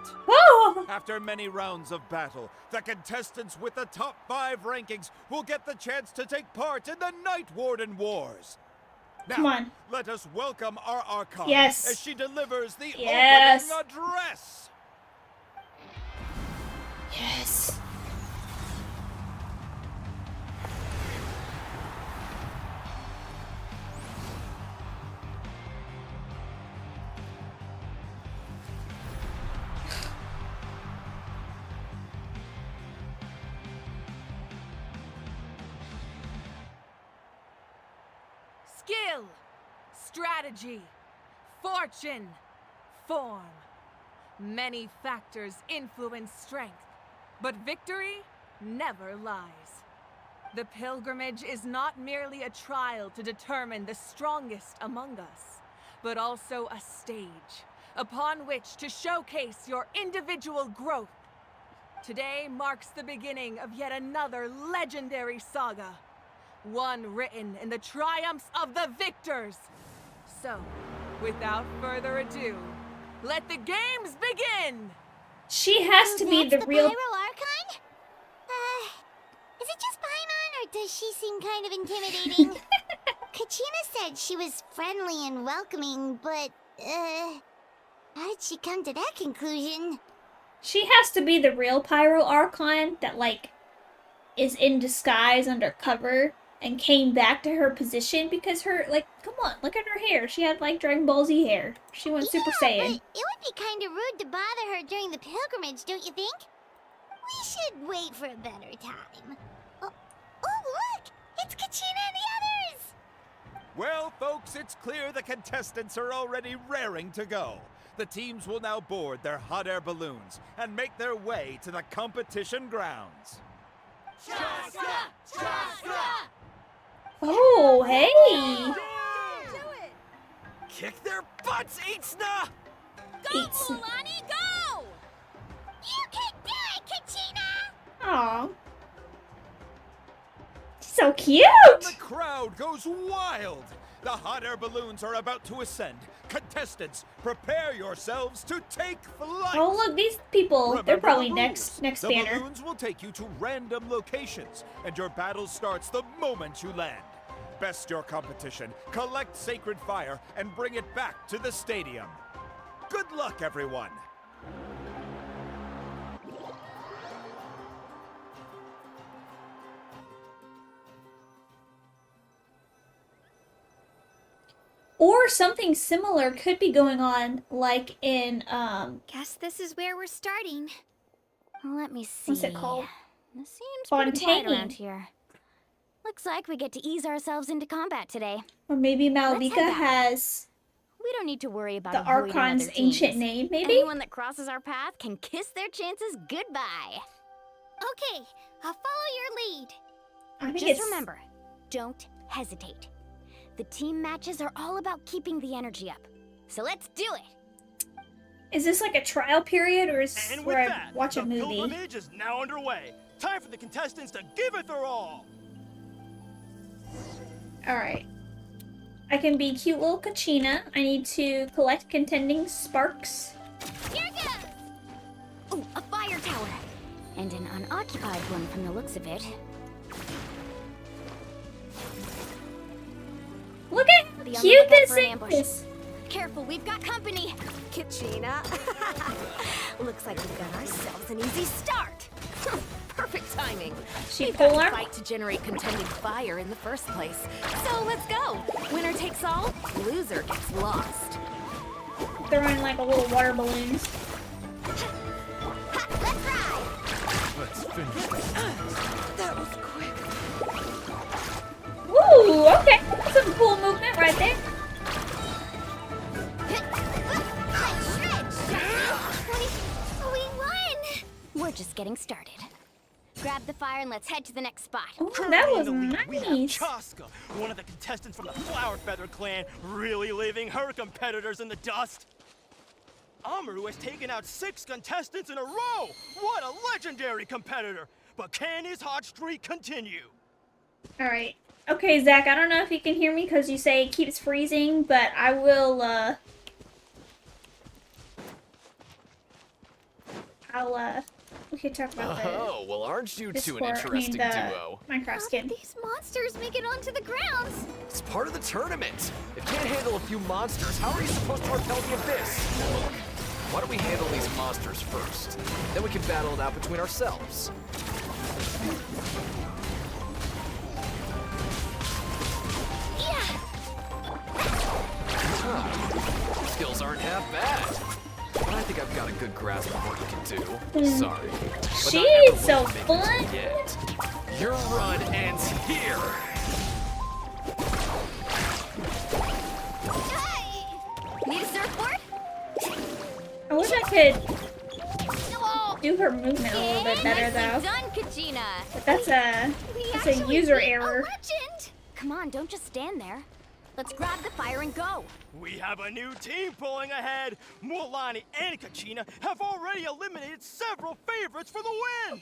After many rounds of battle, the contestants with the top 5 rankings will get the chance to take part in the Night Warden Wars. Now, Come on. let us welcome our Archon Yes. as she delivers the Yes. opening address. Yes. Skill, strategy, fortune, form. Many factors influence strength, but victory never lies. The pilgrimage is not merely a trial to determine the strongest among us, but also a stage upon which to showcase your individual growth. Today marks the beginning of yet another legendary saga, one written in the triumphs of the victors. So, without further ado, let the games begin! She has to be the real... Pyro Archon? Is it just Paimon, or does she seem kind of intimidating? Kachina said she was friendly and welcoming, but, how did she come to that conclusion? She has to be the real Pyro Archon that, like, is in disguise undercover and came back to her position because her, like, come on, look at her hair. She had, like, Dragon Ball Z hair. She went Super Saiyan. But it would be kind of rude to bother her during the pilgrimage, don't you think? We should wait for a better time. Oh, look! It's Kachina and the others! Well, folks, it's clear the contestants are already raring to go. The teams will now board their hot air balloons and make their way to the competition grounds. Chaska! Chaska! Oh, hey! Kick their butts, Itzna! Go, Mulani, go! You can do it, Kachina! Aw. So cute! The crowd goes wild! The hot air balloons are about to ascend. Contestants, prepare yourselves to take flight! Oh, look, these people, Remember they're probably the next rules. The banner. balloons will take you to random locations, and your battle starts the moment you land. Best your competition, collect sacred fire, and bring it back to the stadium. Good luck, everyone! Or something similar could be going on, like in, Guess this is where we're starting. Let me see. what's it called? It seems pretty quiet Fontaine. around here. Looks like we get to ease ourselves into combat today. Or maybe Let's Malavika head back. has We don't need to worry about the avoiding Archon's other ancient teams. name, maybe? Anyone that crosses our path can kiss their chances goodbye. Okay, I'll follow your lead. I think Just it's... remember, don't hesitate. The team matches are all about keeping the energy up. So let's do it! Is this like a trial period, or is this And where with I that, watch the a movie? pilgrimage is now underway. Time for the contestants to give it their all. Alright. I can be cute little Kachina. I need to collect contending sparks. Here goes! Ooh, a fire tower! And an unoccupied one from the looks of it. Look at how Be on the cute lookout this for an ambush. is! Careful, we've got company! Kachina. Looks like we've got ourselves an easy start. Perfect timing. She We've got polar? to fight to generate contending fire in the first place. So let's go. Winner takes all, loser gets lost. Throwing like a little water balloons. Let's finish this. That was quick. Woo! Okay, that's some cool movement right there. We won! We're just getting started. Grab the fire and let's head to the next spot. Oh, that was In the lead, we have nice. Chaska, one of the contestants from the Flower Feather clan, really leaving her competitors in the dust. Amaru has taken out 6 contestants in a row! What a legendary competitor! But can his hot streak continue? Alright. Okay, Zach, I don't know if you can hear me because you say it keeps freezing, but I will, we could talk about the Oh, well, aren't you two an Discord, interesting the duo? Minecraft skin. These monsters make it onto the grounds. It's part of the tournament. If you can't handle a few monsters, how are you supposed to repel the abyss? Why don't we handle these monsters first? Then we can battle it out between ourselves. Huh. Skills aren't half bad. But I think I've got a good grasp of what you can do. Sorry. But She's so fun. Yet. Your run ends here. Need a surfboard? I wish I could do her movement a little bit better though. Done, Kachina. But that's a user error. Come on, don't just stand there. Let's grab the fire and go. We have a new team pulling ahead. Mualani and Kachina have already eliminated several favorites for the win.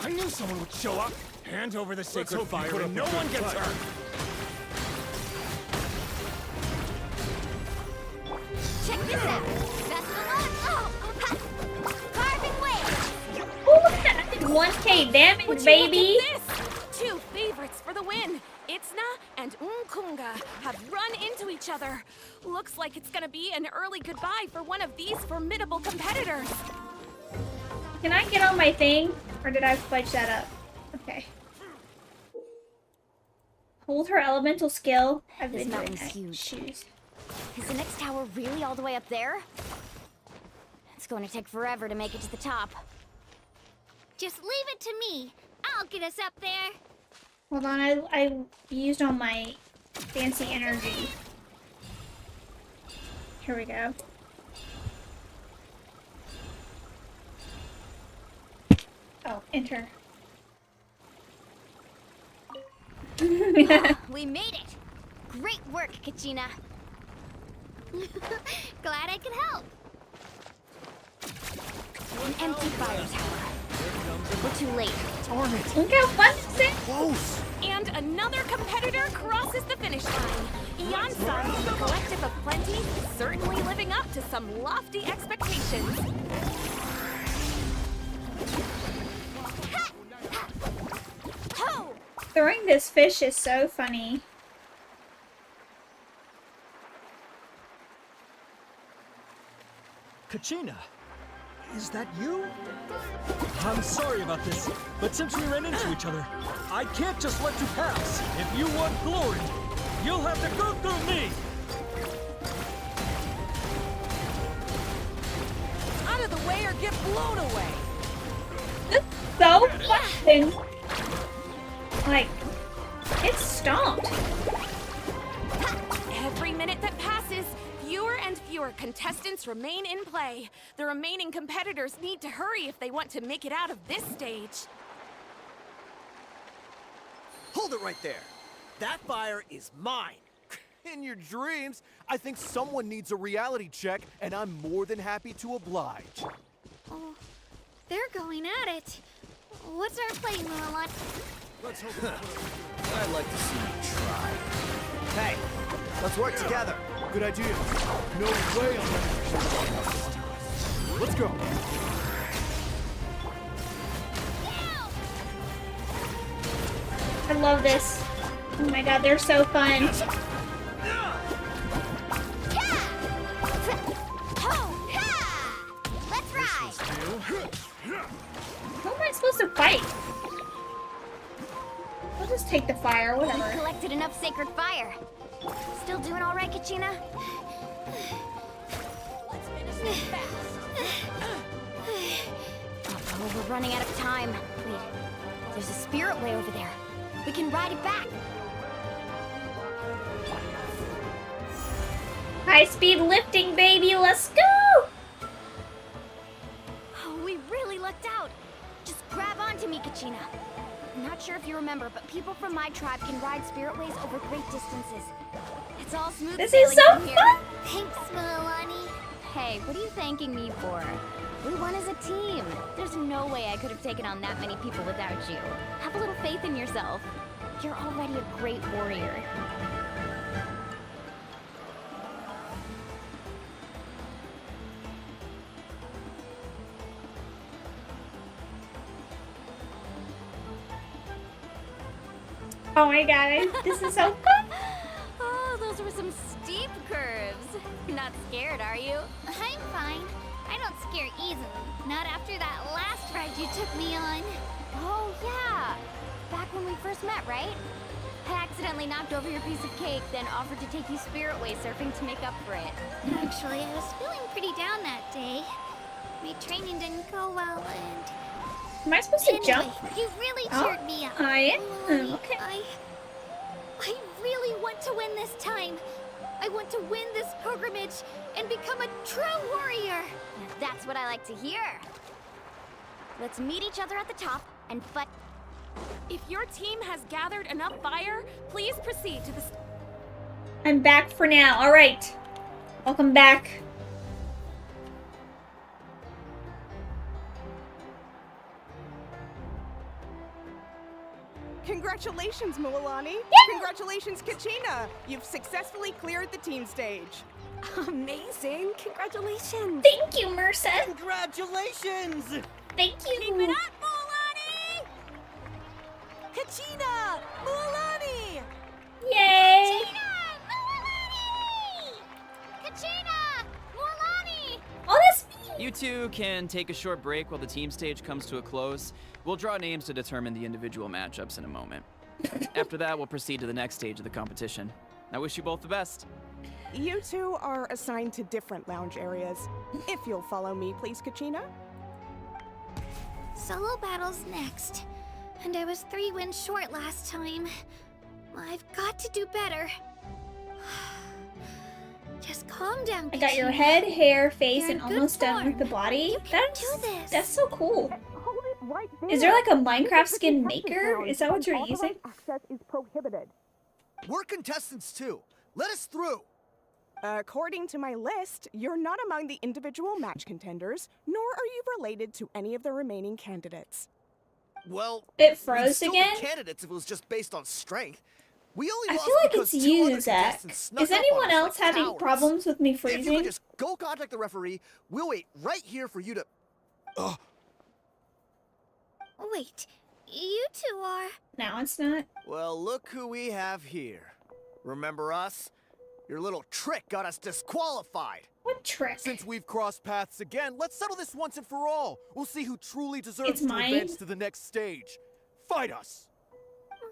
I knew someone would show up. Hand over the sacred fire and no one gets hurt. Check this out. Best of luck. Carving waves. Oh, look at that. I did 1k damage, baby. Look at this? 2 favorites for the win. Itzna and Unkunga have run into each other. Looks like it's gonna be an early goodbye for one of these formidable competitors. Can I get on my thing? Or did I fudge that up? Okay. Hold her elemental skill. I've This been doing mountain's that. huge. Shoes. Is the next tower really all the way up there? It's going to take forever to make it to the top. Just leave it to me. I'll get us up there. Hold on, I used all my fancy energy. Here we go. Oh, enter. We made it! Great work, Kachina. Glad I could help. An empty fire tower. We're too late. Darn it! Look how fun this is! Close! And another competitor crosses the finish line. Iansan, the collective of plenty, certainly living up to some lofty expectations. Throwing this fish is so funny. Kachina, is that you? I'm sorry about this, but since we ran into each other, I can't just let you pass. If you want glory, you'll have to go through me. Out of the way or get blown away. So fun! Like, it's stomped. Every minute that passes, fewer and fewer contestants remain in play. The remaining competitors need to hurry if they want to make it out of this stage. Hold it right there. That fire is mine. In your dreams, I think someone needs a reality check, and I'm more than happy to oblige. Oh, they're going at it. What's our play, Mulan? Let's hope I'd like to see you try. Hey, let's work together. Good idea. No way I'm ready. Let's go. I love this. Oh my god, they're so fun. Let's ride. How am I supposed to fight? I'll just take the fire, We whatever. collected enough sacred fire. Still doing all right, Kachina? Let's finish this fast. Oh, we're running out of time. Wait, there's a spirit way over there. We can ride it back. High speed lifting, baby, let's go! Oh, we really lucked out. Just grab onto me, Kachina. I'm not sure if you remember, but people from my tribe can ride spirit ways over great distances. It's all smooth This sailing is so from here. fun! Thanks, Mualani. Hey, what are you thanking me for? We won as a team. There's no way I could have taken on that many people without you. Have a little faith in yourself. You're already a great warrior. Oh my god, this is so fun. Oh, those were some steep curves. You're not scared, are you? I'm fine. I don't scare easily. Not after that last ride you took me on. Oh, yeah. Back when we first met, right? I accidentally knocked over your piece of cake, then offered to take you spirit-way surfing to make up for it. Actually, I was feeling pretty down that day. My training didn't go well, and... Am I supposed to anyway, jump? You really Oh, cheered me up. I am? Lily, Okay. I really want to win this time. I want to win this pilgrimage and become a true warrior. That's what I like to hear. Let's meet each other at the top and fight. If your team has gathered enough fire, please proceed to the... I'm back for now. Alright. Welcome back. Congratulations, Mualani! Congratulations, Kachina! You've successfully cleared the team stage. Amazing! Congratulations! Thank you, Mercer! Congratulations! Thank you! Keep it up, Mualani! Kachina! Mualani! Yay! Kachina! Mualani! Oh, that's me! You two can take a short break while the team stage comes to a close. We'll draw names to determine the individual matchups in a moment. After that, we'll proceed to the next stage of the competition. I wish you both the best. You two are assigned to different lounge areas. If you'll follow me, please, Kachina. Solo battles next. And I was 3 wins short last time. I've got to do better. Just calm down, I got your Kachina. head, hair, face, You're and in good almost done with form. the body. Do this. That's so cool. Hold it right there. Is there like a Minecraft This is the skin contestant maker? lounge, Is that what and you're authorized using? Access is prohibited. We're contestants too. Let us through. According to my list, you're not among the individual match contenders, nor are you related to any of the remaining candidates. Well, It we'd froze still again? be candidates if it was just based on strength. We only I lost feel like because it's 2 you, other Zach. contestants snuck Is up on anyone us else like having cowards. problems with me If you freezing? could just go contact the referee, we'll wait right here for you to... Ugh. Wait, you two are... Now it's not. Well, look who we have here. Remember us? Your little trick got us disqualified. What trick? Since we've crossed paths again, let's settle this once and for all. We'll see who truly deserves It's to mine? advance to the next stage. Fight us!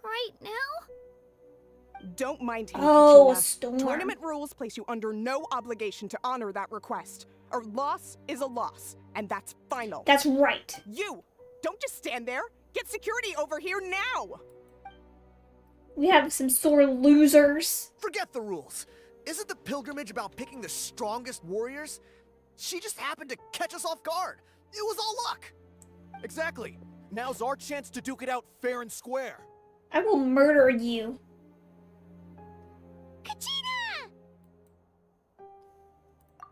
Right now? Don't mind him, Oh, a Kachina. storm. Tournament rules place you under no obligation to honor that request. A loss is a loss, and that's final. That's right. You! Don't just stand there! Get security over here now! We have some sore losers. Forget the rules. Isn't the pilgrimage about picking the strongest warriors? She just happened to catch us off guard. It was all luck. Exactly. Now's our chance to duke it out fair and square. I will murder you. Kachina!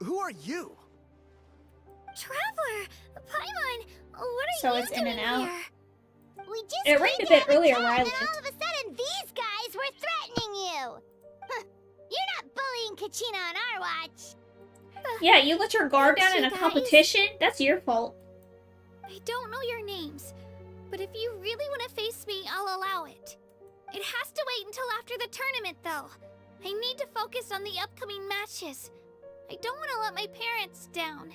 Who are you? Traveler! Paimon! What are So you it's in doing and out. here? We just It rained came a bit to have earlier chat, where I and lived. all of a sudden these guys were threatening you! Huh, you're not bullying Kachina on our watch! Yeah, you let your guard down in a you guys. competition? That's your fault. I don't know your names, but if you really want to face me, I'll allow it. It has to wait until after the tournament, though. I need to focus on the upcoming matches. I don't want to let my parents down,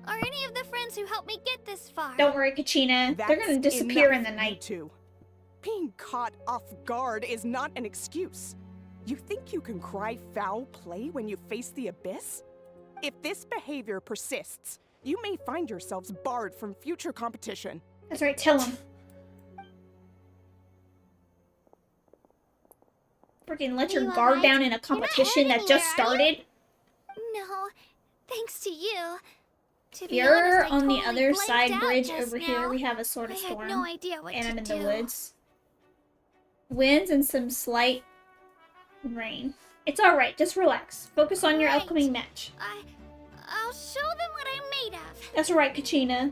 or any of the friends who helped me get this far. Don't worry, Kachina. They're gonna That's disappear in enough, the night. You two. Being caught off guard is not an excuse. You think you can cry foul play when you face the abyss? If this behavior persists, you may find yourselves barred from future competition. That's right, tell him. Freaking let your You guard alright? down in a You're not competition hurt that just anywhere, are you? started. No, thanks to you. To be You're honest, I on the totally other blanked side out bridge just over here. now. We have a sort of I storm. had no idea what and to I'm in do. the woods. Winds and some slight rain. It's alright, just relax. Focus on your Right. upcoming match. I'll show them what I'm made of. That's right, Kachina.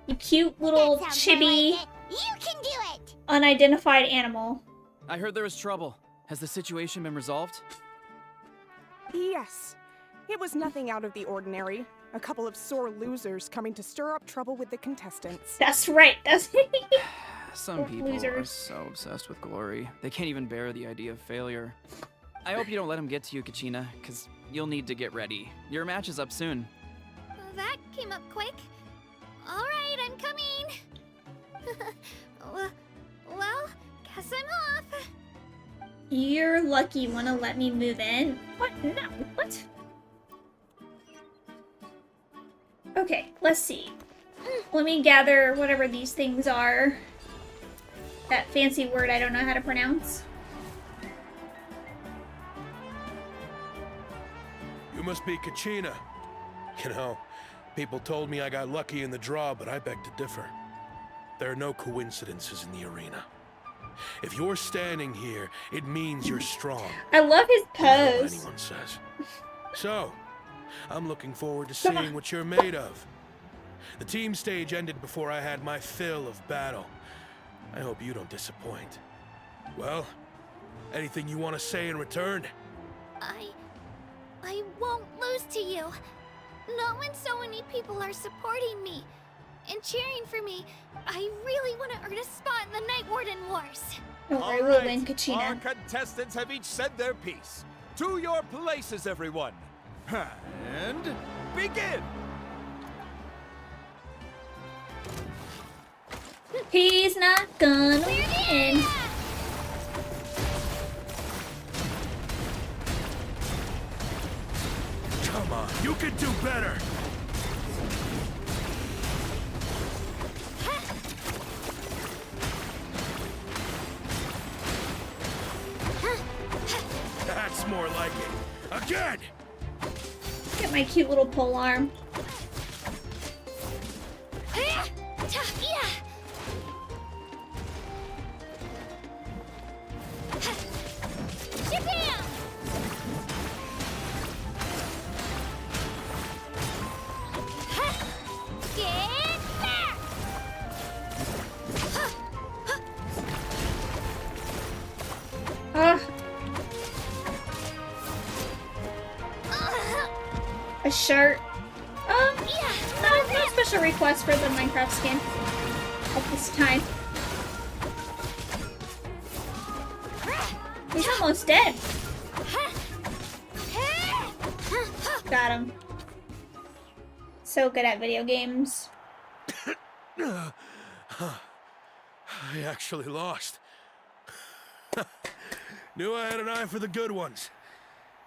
You cute little That sounds more chibi, like it. You can do it! unidentified animal. I heard there was trouble. Has the situation been resolved? Yes. It was nothing out of the ordinary. A couple of sore losers coming to stir up trouble with the contestants. That's right, that's Some Or people are losers. so obsessed with glory, they can't even bear the idea of failure. I hope you don't let him get to you, Kachina, because you'll need to get ready. Your match is up soon. That came up quick. All right, I'm coming. well, guess I'm off. You're lucky you want to let me move in. What? No. What? Okay, let's see. Let me gather whatever these things are. That fancy word I don't know how to pronounce. You must be Kachina. You know, people told me I got lucky in the draw, but I beg to differ. There are no coincidences in the arena. If you're standing here, it means you're strong. I love his No matter what pose. anyone says. So, I'm looking forward to seeing what you're made of. The team stage ended before I had my fill of battle. I hope you don't disappoint. Well, anything you want to say in return? I won't lose to you. Not when so many people are supporting me and cheering for me. I really want to earn a spot in the Night Warden Wars. Don't worry, All we'll right, win, Kachina. our contestants have each said their piece. To your places, everyone. And begin! He's not gonna win. Come on, you can do better! That's more like it. Again! Get my cute little pole arm. A shirt. No special request for the Minecraft skin at this time. He's almost dead. Got him. So good at video games. I actually lost. Knew I had an eye for the good ones.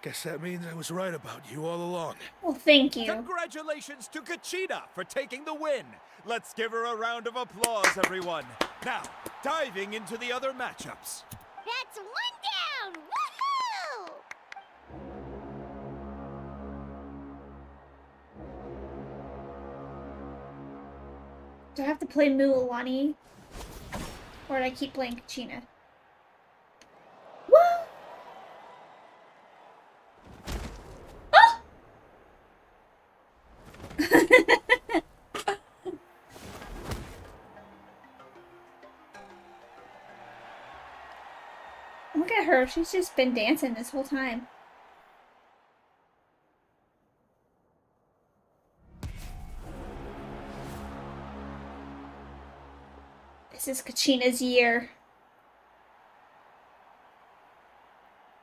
Guess that means I was right about you all along. Well, thank you. Congratulations to Kachina for taking the win. Let's give her a round of applause, everyone. Now, diving into the other matchups. That's one down! Woohoo! Do I have to play Mualani? Or do I keep playing Kachina? Whoa! Oh! Look at her. She's just been dancing this whole time. This is Kachina's year.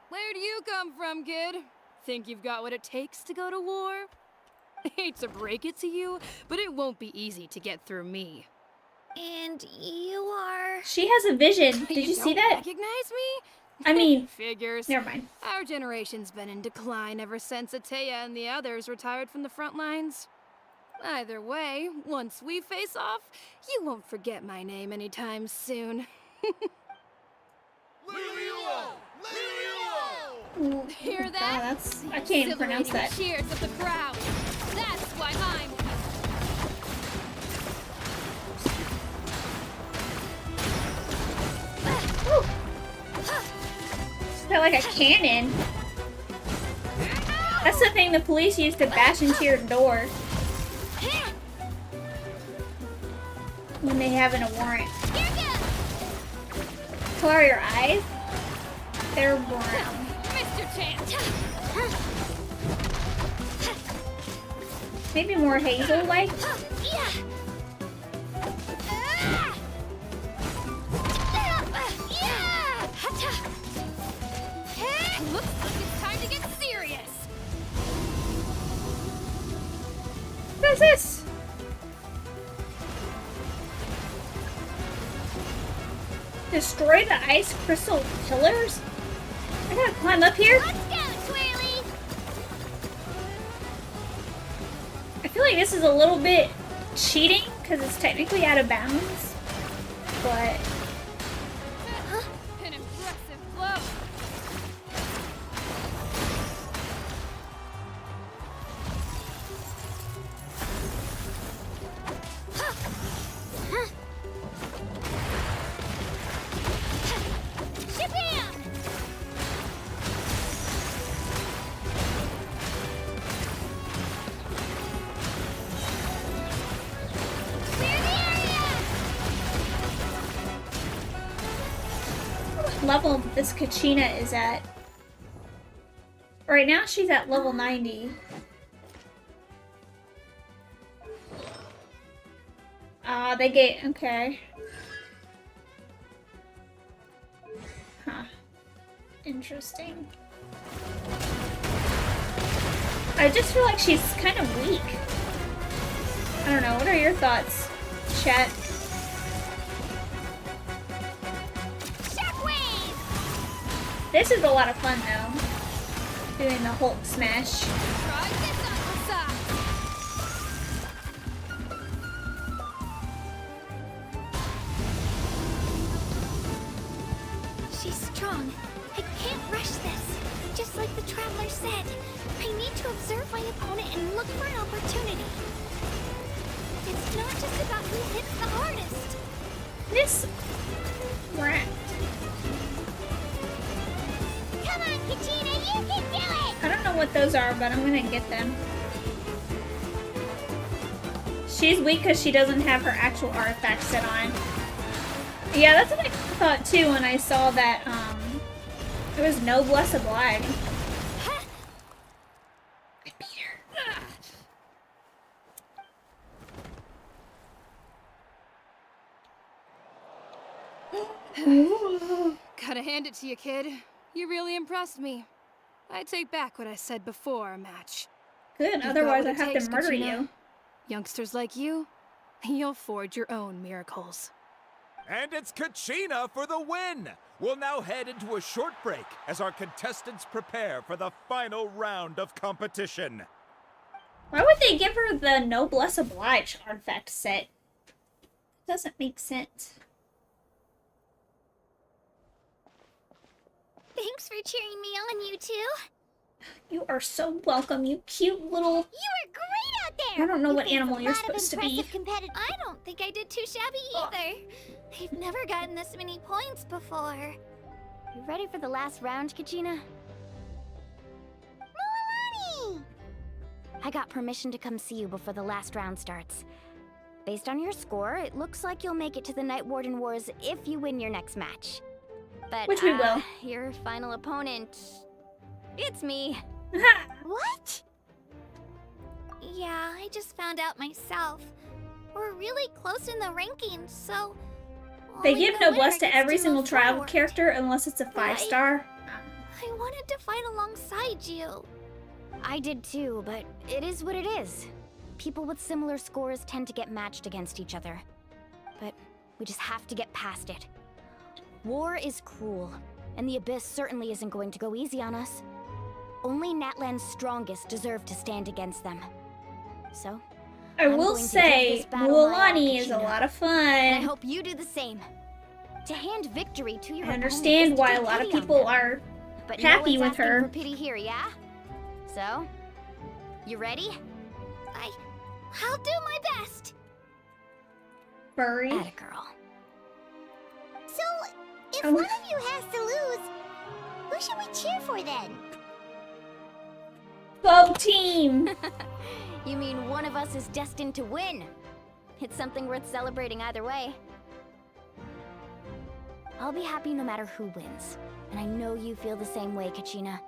Where do you come from, kid? Think you've got what it takes to go to war? Hate to break it to you, but it won't be easy to get through me. And you are... She has a vision. Did you see don't that? Recognize me? I mean, figures. Never mind. Our generation's been in decline ever since Ateya and the others retired from the front lines. Either way, once we face off, you won't forget my name anytime soon. Ooh, Hear that? that's I can't even pronounce that. Cheers of the crowd. That's why I'm. Is that like a cannon? That's the thing the police used to bash into your door when they have a warrant. Color your eyes? They're brown. Mr. Chance. Maybe more hazel-like? Looks like it's time to get serious. What is this? Destroy the ice crystal pillars? I gotta climb up here? Let's go, Twirly! I feel like this is a little bit cheating because it's technically out of bounds, but An impressive blow. Shabam! Clear the area! what level this Kachina is at? Right now she's at level 90. They get, okay. Huh. Interesting. I just feel like she's kind of weak. I don't know, what are your thoughts, chat? Shockwave! This is a lot of fun though. Doing the Hulk smash. Try this on the side. She's strong. I can't rush this. Just like the Traveler said, I need to observe my opponent and look for an opportunity. It's not just about who hits the hardest. This rat. Come on, Kachina, you can do it! I don't know what those are, but I'm gonna get them. She's weak because she doesn't have her actual artifact set on. Yeah, that's what I thought too when I saw that there was no blessed blight. I beat her. Gotta hand it to you, kid. You really impressed me. I take back what I said before our match. Good, You've got otherwise what I'd it have takes, to murder Kachina. you. Youngsters like you, you'll forge your own miracles. And it's Kachina for the win! We'll now head into a short break as our contestants prepare for the final round of competition. Why would they give her the Noblesse Oblige artifact set? Doesn't make sense. Thanks for cheering me on, you two. You are so welcome, you cute little... You were great out there! I don't know You what faced animal a you're lot of supposed to be. impressive I don't think I did too shabby either. I've never gotten this many points before. You ready for the last round, Kachina? Milani! I got permission to come see you before the last round starts. Based on your score, it looks like you'll make it to the Night Warden Wars if you win your next match. But, Which we will. Your final opponent... It's me. What? Yeah, I just found out myself. We're really close in the rankings, so... They only give the winner Noblesse to gets every to single move trial forward. character unless it's a 5-star. I wanted to fight alongside you. I did too, but it is what it is. People with similar scores tend to get matched against each other. But we just have to get past it. War is cruel, and the Abyss certainly isn't going to go easy on us. Only Natlan's strongest deserve to stand against them. So, I I'm will going to give say, this battle my all, Mualani is a Kachina. lot of And I fun. hope you do the same. To hand victory to your I opponent understand is to why a take lot of pity on people them. are But happy no one's with asking her. for pity here, yeah? So, you ready? I'll do my best. Furry. Atta girl. So, if Oh. one of you has to lose, who should we cheer for then? Both team. You mean one of us is destined to win? It's something worth celebrating either way. I'll be happy no matter who wins. And I know you feel the same way, Kachina.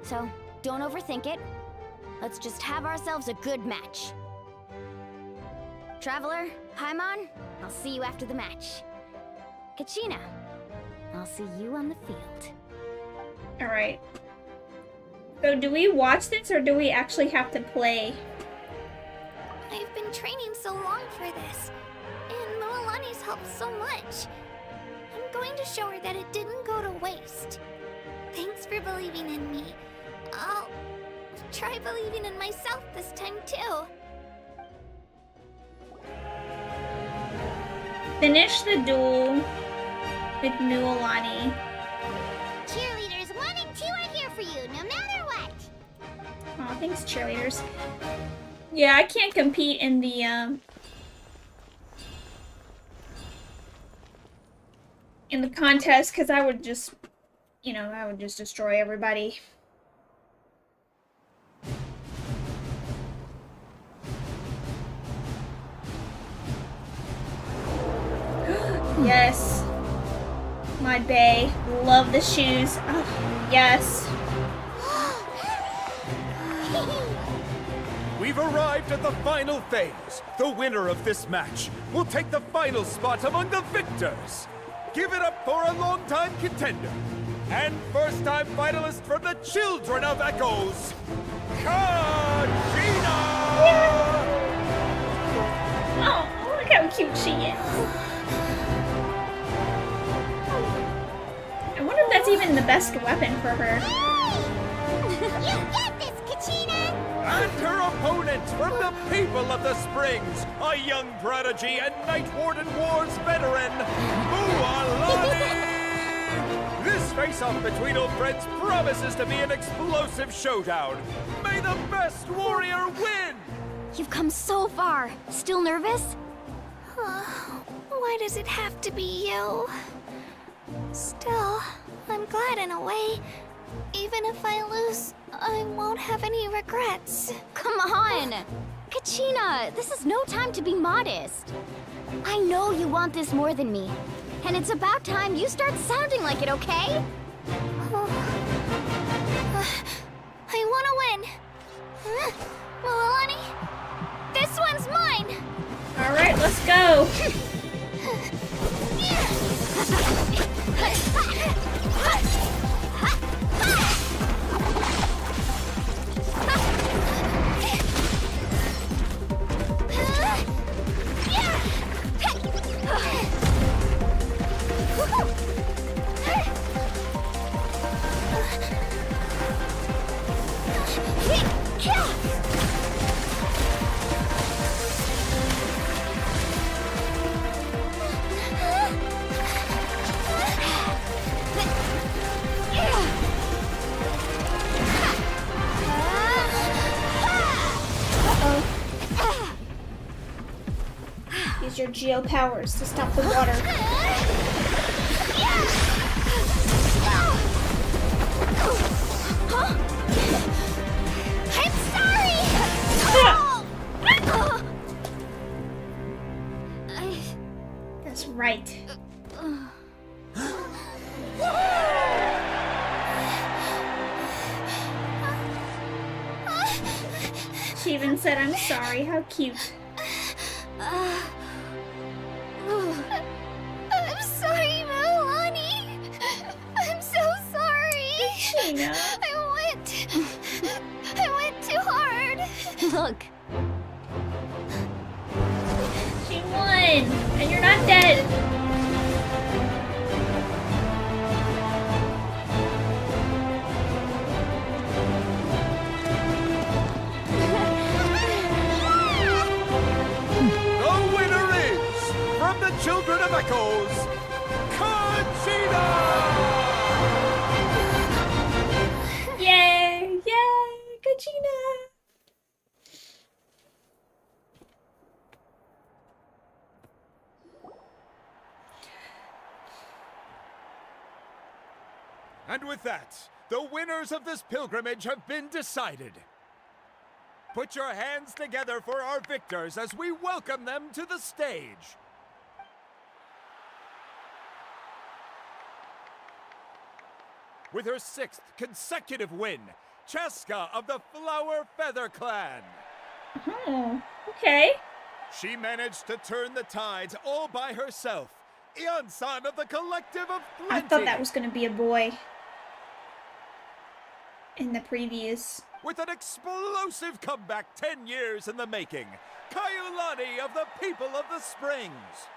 So, don't overthink it. Let's just have ourselves a good match. Traveler, Paimon, I'll see you after the match. Kachina, I'll see you on the field. Alright. So do we watch this or do we actually have to play? I've been training so long for this, and Moalani's helped so much. I'm going to show her that it didn't go to waste. Thanks for believing in me. I'll try believing in myself this time too. Finish the duel with Nualani. Cheerleaders 1 and 2 are here for you, no matter what. Aw, thanks, cheerleaders. Yeah, I can't compete in the contest because I would just, you know, I would just destroy everybody. Yes. My bae. Love the shoes. Oh, yes. We've arrived at the final phase. The winner of this match will take the final spot among the victors. Give it up for a long-time contender and first-time finalist from the Children of Echoes, Kachina! Oh, look how cute she is. I wonder if that's even the best weapon for her. You got this, Kachina! And her opponent from the people of the Springs, a young prodigy and Night Warden Wars veteran, Mualani! This face-off between old friends promises to be an explosive showdown. May the best warrior win! You've come so far. Still nervous? Why does it have to be you? Still, I'm glad in a way. Even if I lose, I won't have any regrets. Come on! Kachina, this is no time to be modest. I know you want this more than me. And it's about time you start sounding like it, okay? I want to win. Moalani, this one's mine. Alright, let's go. Use your geo powers to stop the water. I'm sorry! That's right. She even said, I'm sorry. How cute. I'm sorry, Moalani. I'm so sorry. Kachina. I went too hard. Look. She won. And you're not dead. The winner is, from the Children of Echoes, Kachina! Yay! Yay! Kachina! And with that, the winners of this pilgrimage have been decided. Put your hands together for our victors as we welcome them to the stage. With her 6th consecutive win, Cheska of the Flower Feather Clan. Oh, okay. She managed to turn the tides all by herself Yon son of the collective of plenty. I thought that was gonna be a boy. In the previews. With an explosive comeback 10 years in the making, Kaiulani of the people of the Springs.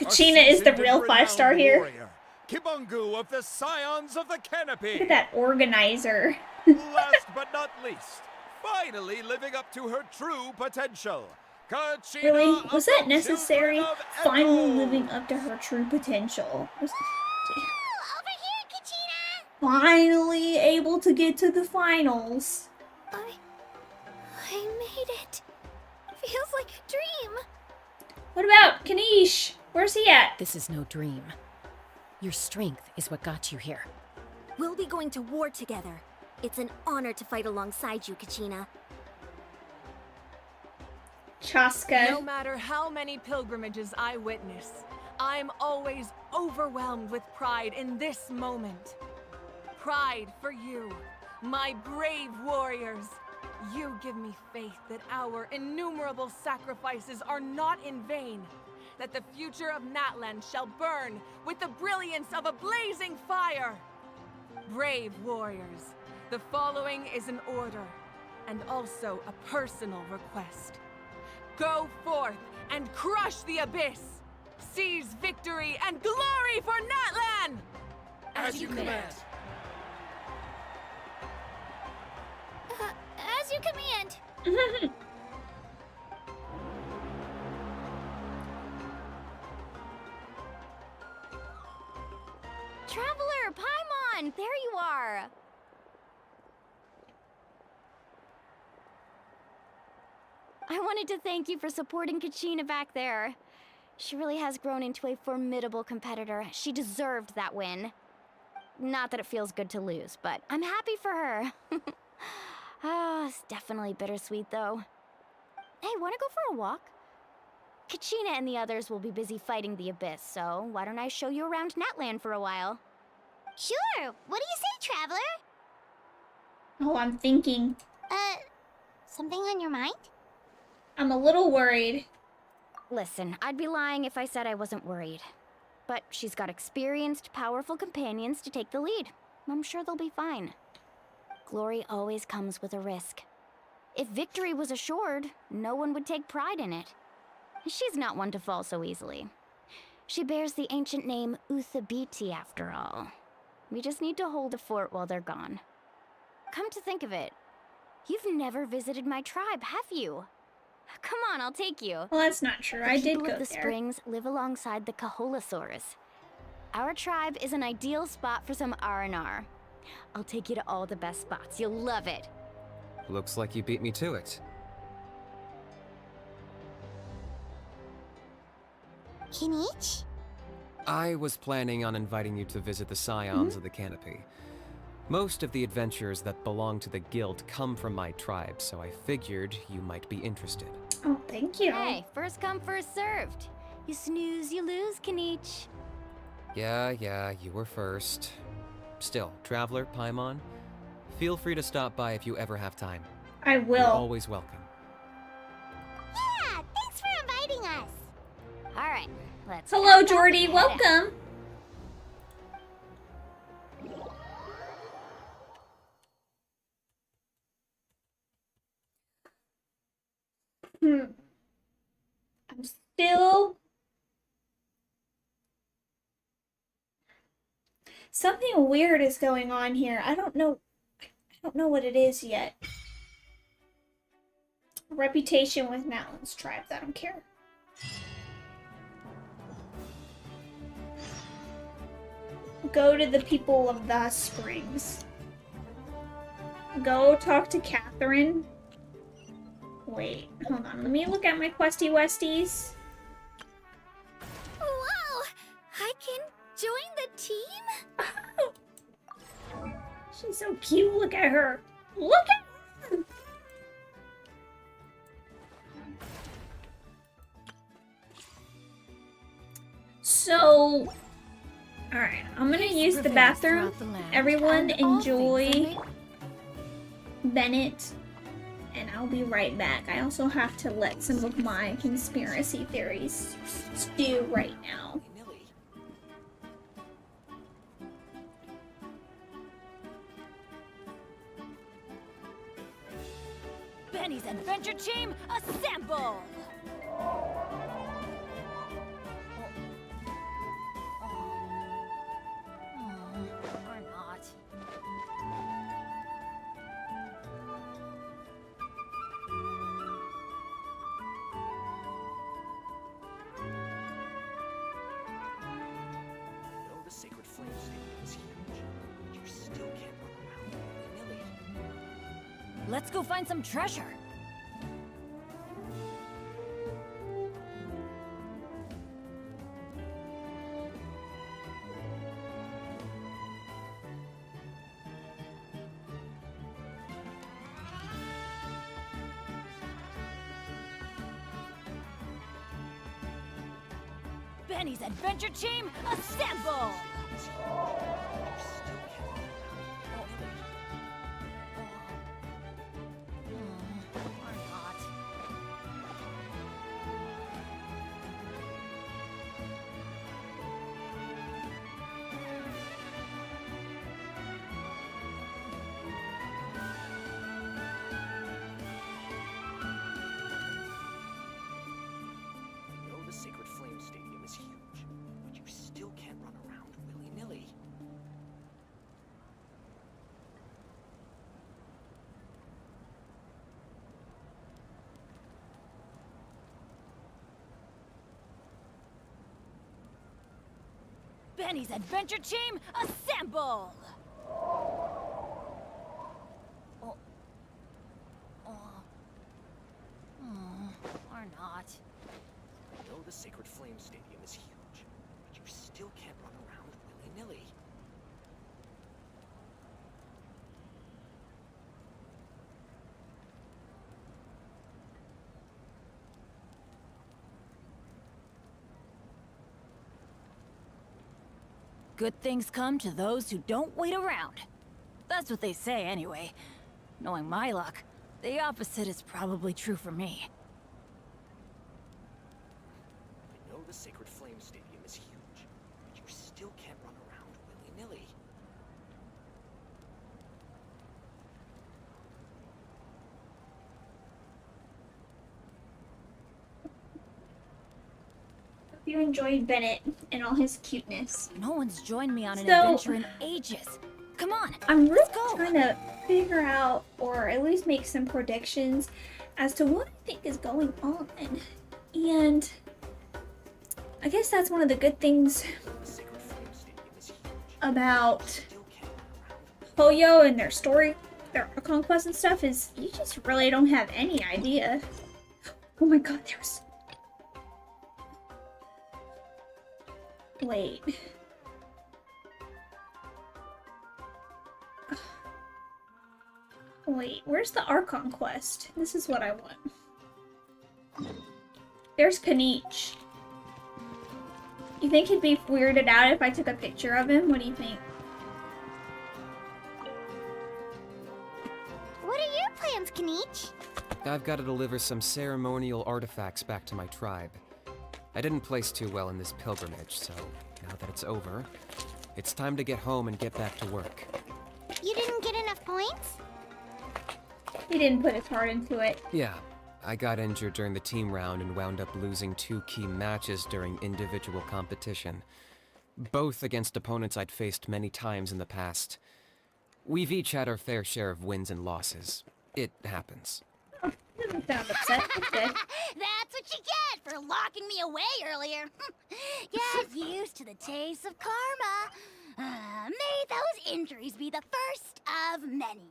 Kachina is the real 5-star here. Warrior, Kibungu of the Scions of the Canopy. Look at that organizer. Last but not least, finally living up to her true potential. Kachina Really? Was that of necessary? Children of Finally Echo. living up to her true potential. Over here, Kachina! Finally able to get to the finals. I made it. Feels like a dream. What about Kanish? Where's he at? This is no dream. Your strength is what got you here. We'll be going to war together. It's an honor to fight alongside you, Kachina. Chaska. No matter how many pilgrimages I witness, I'm always overwhelmed with pride in this moment. Pride for you, my brave warriors. You give me faith that our innumerable sacrifices are not in vain, that the future of Natlan shall burn with the brilliance of a blazing fire. Brave warriors, the following is an order, and also a personal request. Go forth and crush the abyss! Seize victory and glory for Natlan! As you command. As you command. Traveler, Paimon, there you are. I wanted to thank you for supporting Kachina back there. She really has grown into a formidable competitor. She deserved that win. Not that it feels good to lose, but I'm happy for her. It's definitely bittersweet, though. Hey, wanna go for a walk? Kachina and the others will be busy fighting the Abyss, so why don't I show you around Natlan for a while? Sure. What do you say, Traveler? Oh, I'm thinking. Something on your mind? I'm a little worried. Listen, I'd be lying if I said I wasn't worried. But she's got experienced, powerful companions to take the lead. I'm sure they'll be fine. Glory always comes with a risk. If victory was assured, no one would take pride in it. She's not one to fall so easily. She bears the ancient name Uthabiti, after all. We just need to hold the fort while they're gone. Come to think of it, you've never visited my tribe, have you? Come on, I'll take you. Well, that's not true. I did The go people of the there. Springs live alongside the Kaholasaurus. Our tribe is an ideal spot for some R&R. I'll take you to all the best spots. You'll love it. Looks like you beat me to it. Kinich? I was planning on inviting you to visit the Scions of the Canopy. Most of the adventures that belong to the guild come from my tribe, so I figured you might be interested. Oh, thank you. Hey, first come, first served. You snooze, you lose, Kinich. Yeah, you were first. Still, Traveler, Paimon, feel free to stop by if you ever have time. I will. You're always welcome. Yeah, thanks for inviting us. All right, let's. Hello, pack up Jordy. and head out. Welcome. I'm still... Something weird is going on here. I don't know what it is yet. Reputation with Natlan's tribes. I don't care. Go to the people of the Springs. Go talk to Catherine. Wait, hold on. Let me look at my questy westies. Whoa! I can join the team? She's so cute. Look at her. Look at her. So, alright. I'm gonna use the bathroom. Everyone enjoy Bennett. And I'll be right back. I also have to let some of my conspiracy theories stew right now. Hey, Millie, adventure team, assemble! Or not. know the Sacred Flame Stadium is huge, but you still can't run around willy-nilly. Let's go find some treasure. Benny's adventure team, assemble! Or not. I know the Sacred Flame Stadium is huge, but you still can't run around willy-nilly. Benny's adventure team, assemble! Or not. I know the Sacred Flame Stadium is huge, but you still can't run around willy-nilly. Good things come to those who don't wait around. That's what they say anyway. Knowing my luck, the opposite is probably true for me. I know the Sacred Flame Stadium is huge, but you still can't run around willy-nilly. Hope you enjoyed Bennett and all his cuteness. No one's joined me on an So- adventure in ages. Come on, I'm really go. trying to figure out, or at least make some predictions as to what I think is going on. And I guess that's one of the good things about Hoyo and their story, their conquest and stuff, is you just really don't have any idea. Oh my god, there's... Wait. Wait, where's the Archon quest? This is what I want. There's Kanich. You think he'd be weirded out if I took a picture of him? What do you think? What are your plans, Kanich? I've got to deliver some ceremonial artifacts back to my tribe. I didn't place too well in this pilgrimage, so now that it's over, it's time to get home and get back to work. You didn't get enough points? He didn't put his heart into it. Yeah, I got injured during the team round and wound up losing 2 key matches during individual competition. Both against opponents I'd faced many times in the past. We've each had our fair share of wins and losses. It happens. He doesn't sound upset. That's good. That's what you get for locking me away earlier. Get used to the taste of karma. May those injuries be the first of many.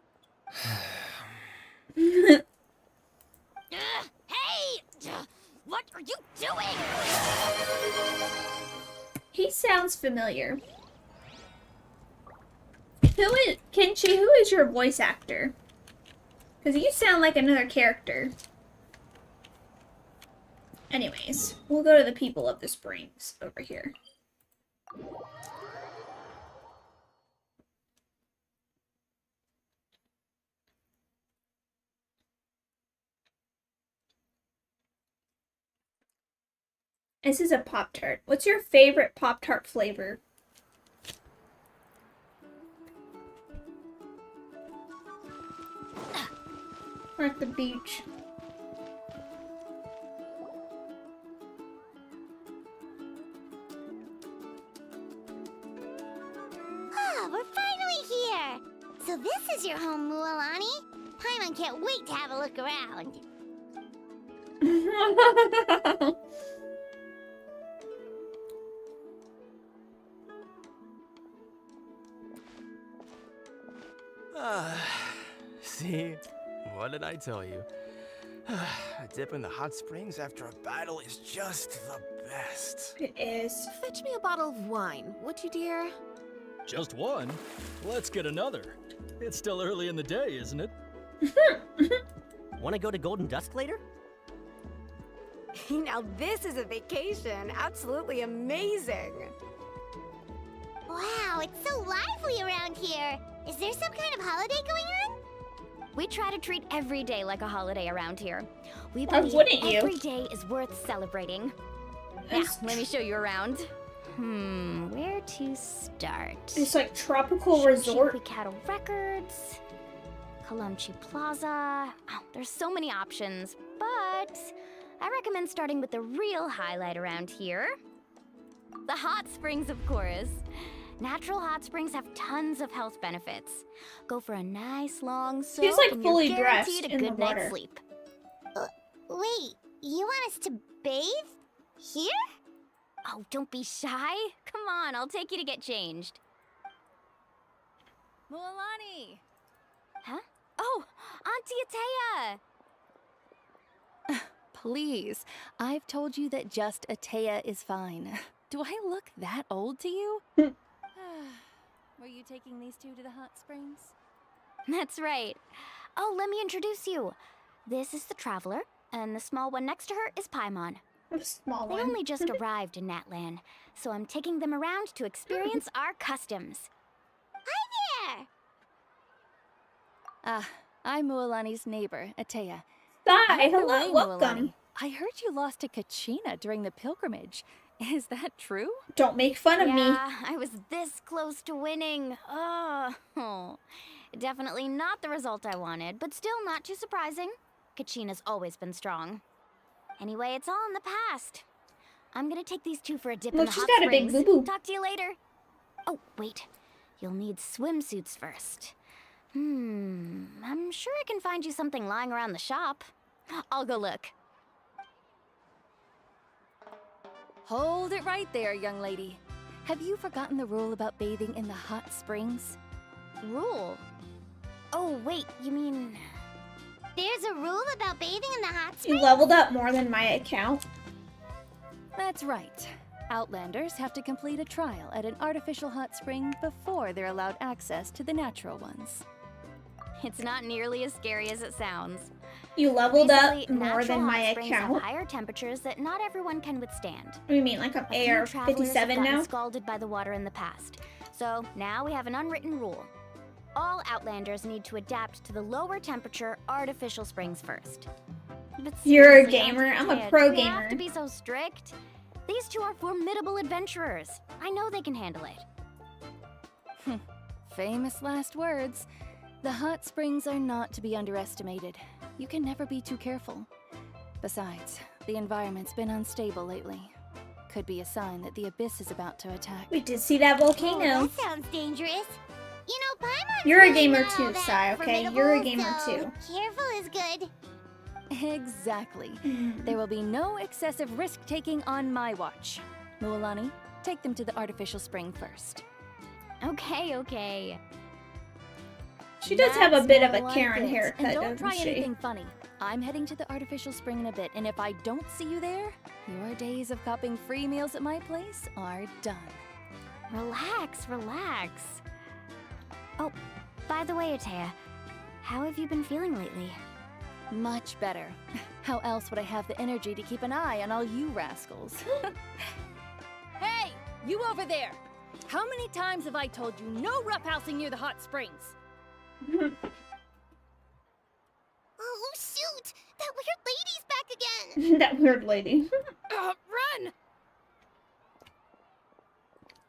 Hey! What are you doing? He sounds familiar. Who is... Kenshi, who is your voice actor? Because you sound like another character. Anyways, we'll go to the people of the springs over here. This is a Pop-Tart. What's your favorite Pop-Tart flavor? We're at the beach. So this is your home, Mualani? Paimon can't wait to have a look around. See? What did I tell you? A dip in the hot springs after a battle is just the best. It is. Fetch me a bottle of wine, would you, dear? Just one? Let's get another. It's still early in the day, isn't it? Want to go to Golden Dusk later? Now this is a vacation. Absolutely amazing. Wow, it's so lively around here. Is there some kind of holiday going on? We try to treat every day like a holiday around here. We Why believe wouldn't you? every day is worth celebrating. Now, let me show you around. Where to start? It's like tropical resort. Cattle Records, Kalumchi Plaza. Oh, there's so many options, but I recommend starting with the real highlight around here. The hot springs, of course. Natural hot springs have tons of health benefits. Go for a nice long soak. She's like and fully you're dressed guaranteed a in the good water. night's sleep. Wait, you want us to bathe? Here? Oh, don't be shy. Come on, I'll take you to get changed. Mualani! Huh? Oh, Auntie Atea! Please, I've told you that just Atea is fine. Do I look that old to you? Were you taking these two to the hot springs? That's right. Oh, let me introduce you. This is the Traveler, and the small one next to her is Paimon. A small They one. only just arrived in Natlan, so I'm taking them around to experience our customs. Hi there! I'm Mualani's neighbor, Atea. Hi, By the hello, way, welcome. Mualani, I heard you lost to Kachina during the pilgrimage. Is that true? Don't make fun of me. Yeah, I was this close to winning. Oh, definitely not the result I wanted, but still not too surprising. Kachina's always been strong. Anyway, it's all in the past. I'm gonna take these two for a dip in Look, the she's hot got a big springs. boo-boo. Talk to you later. Oh, wait. You'll need swimsuits first. I'm sure I can find you something lying around the shop. I'll go look. Hold it right there, young lady. Have you forgotten the rule about bathing in the hot springs? Rule? Oh, wait, you mean... There's a rule about bathing in the hot You springs? leveled up more than my account. That's right. Outlanders have to complete a trial at an artificial hot spring before they're allowed access to the natural ones. It's not nearly as scary as it sounds. You leveled up Basically, more natural than my hot springs have account. higher temperatures that not everyone can withstand. What do you mean, like I'm A few AR travelers have 57 gotten now? scalded by the water in the past. So now we have an unwritten rule. All Outlanders need to adapt to the lower temperature artificial springs first. But You're a seriously, gamer? Auntie I'm a Taya, pro do we have gamer. to be so strict? These two are formidable adventurers. I know they can handle it. Famous last words. The hot springs are not to be underestimated. You can never be too careful. Besides, the environment's been unstable lately. Could be a sign that the abyss is about to attack. We did see that volcano. Oh, that sounds dangerous. You know, Paimon's You're a really gamer not too, all that Sai, okay? You're a gamer formidable, too. so careful is good. Exactly. There will be no excessive risk-taking on my watch. Mualani, take them to the artificial spring first. Okay. She does have a bit of a Like Karen it. haircut, And don't doesn't try she? anything funny. I'm heading to the artificial spring in a bit, and if I don't see you there, your days of copping free meals at my place are done. Relax. Oh, by the way, Atea, how have you been feeling lately? Much better. How else would I have the energy to keep an eye on all you rascals? Hey, you over there! How many times have I told you no roughhousing near the hot springs? Oh, shoot! That weird lady's back again! That weird lady. Run!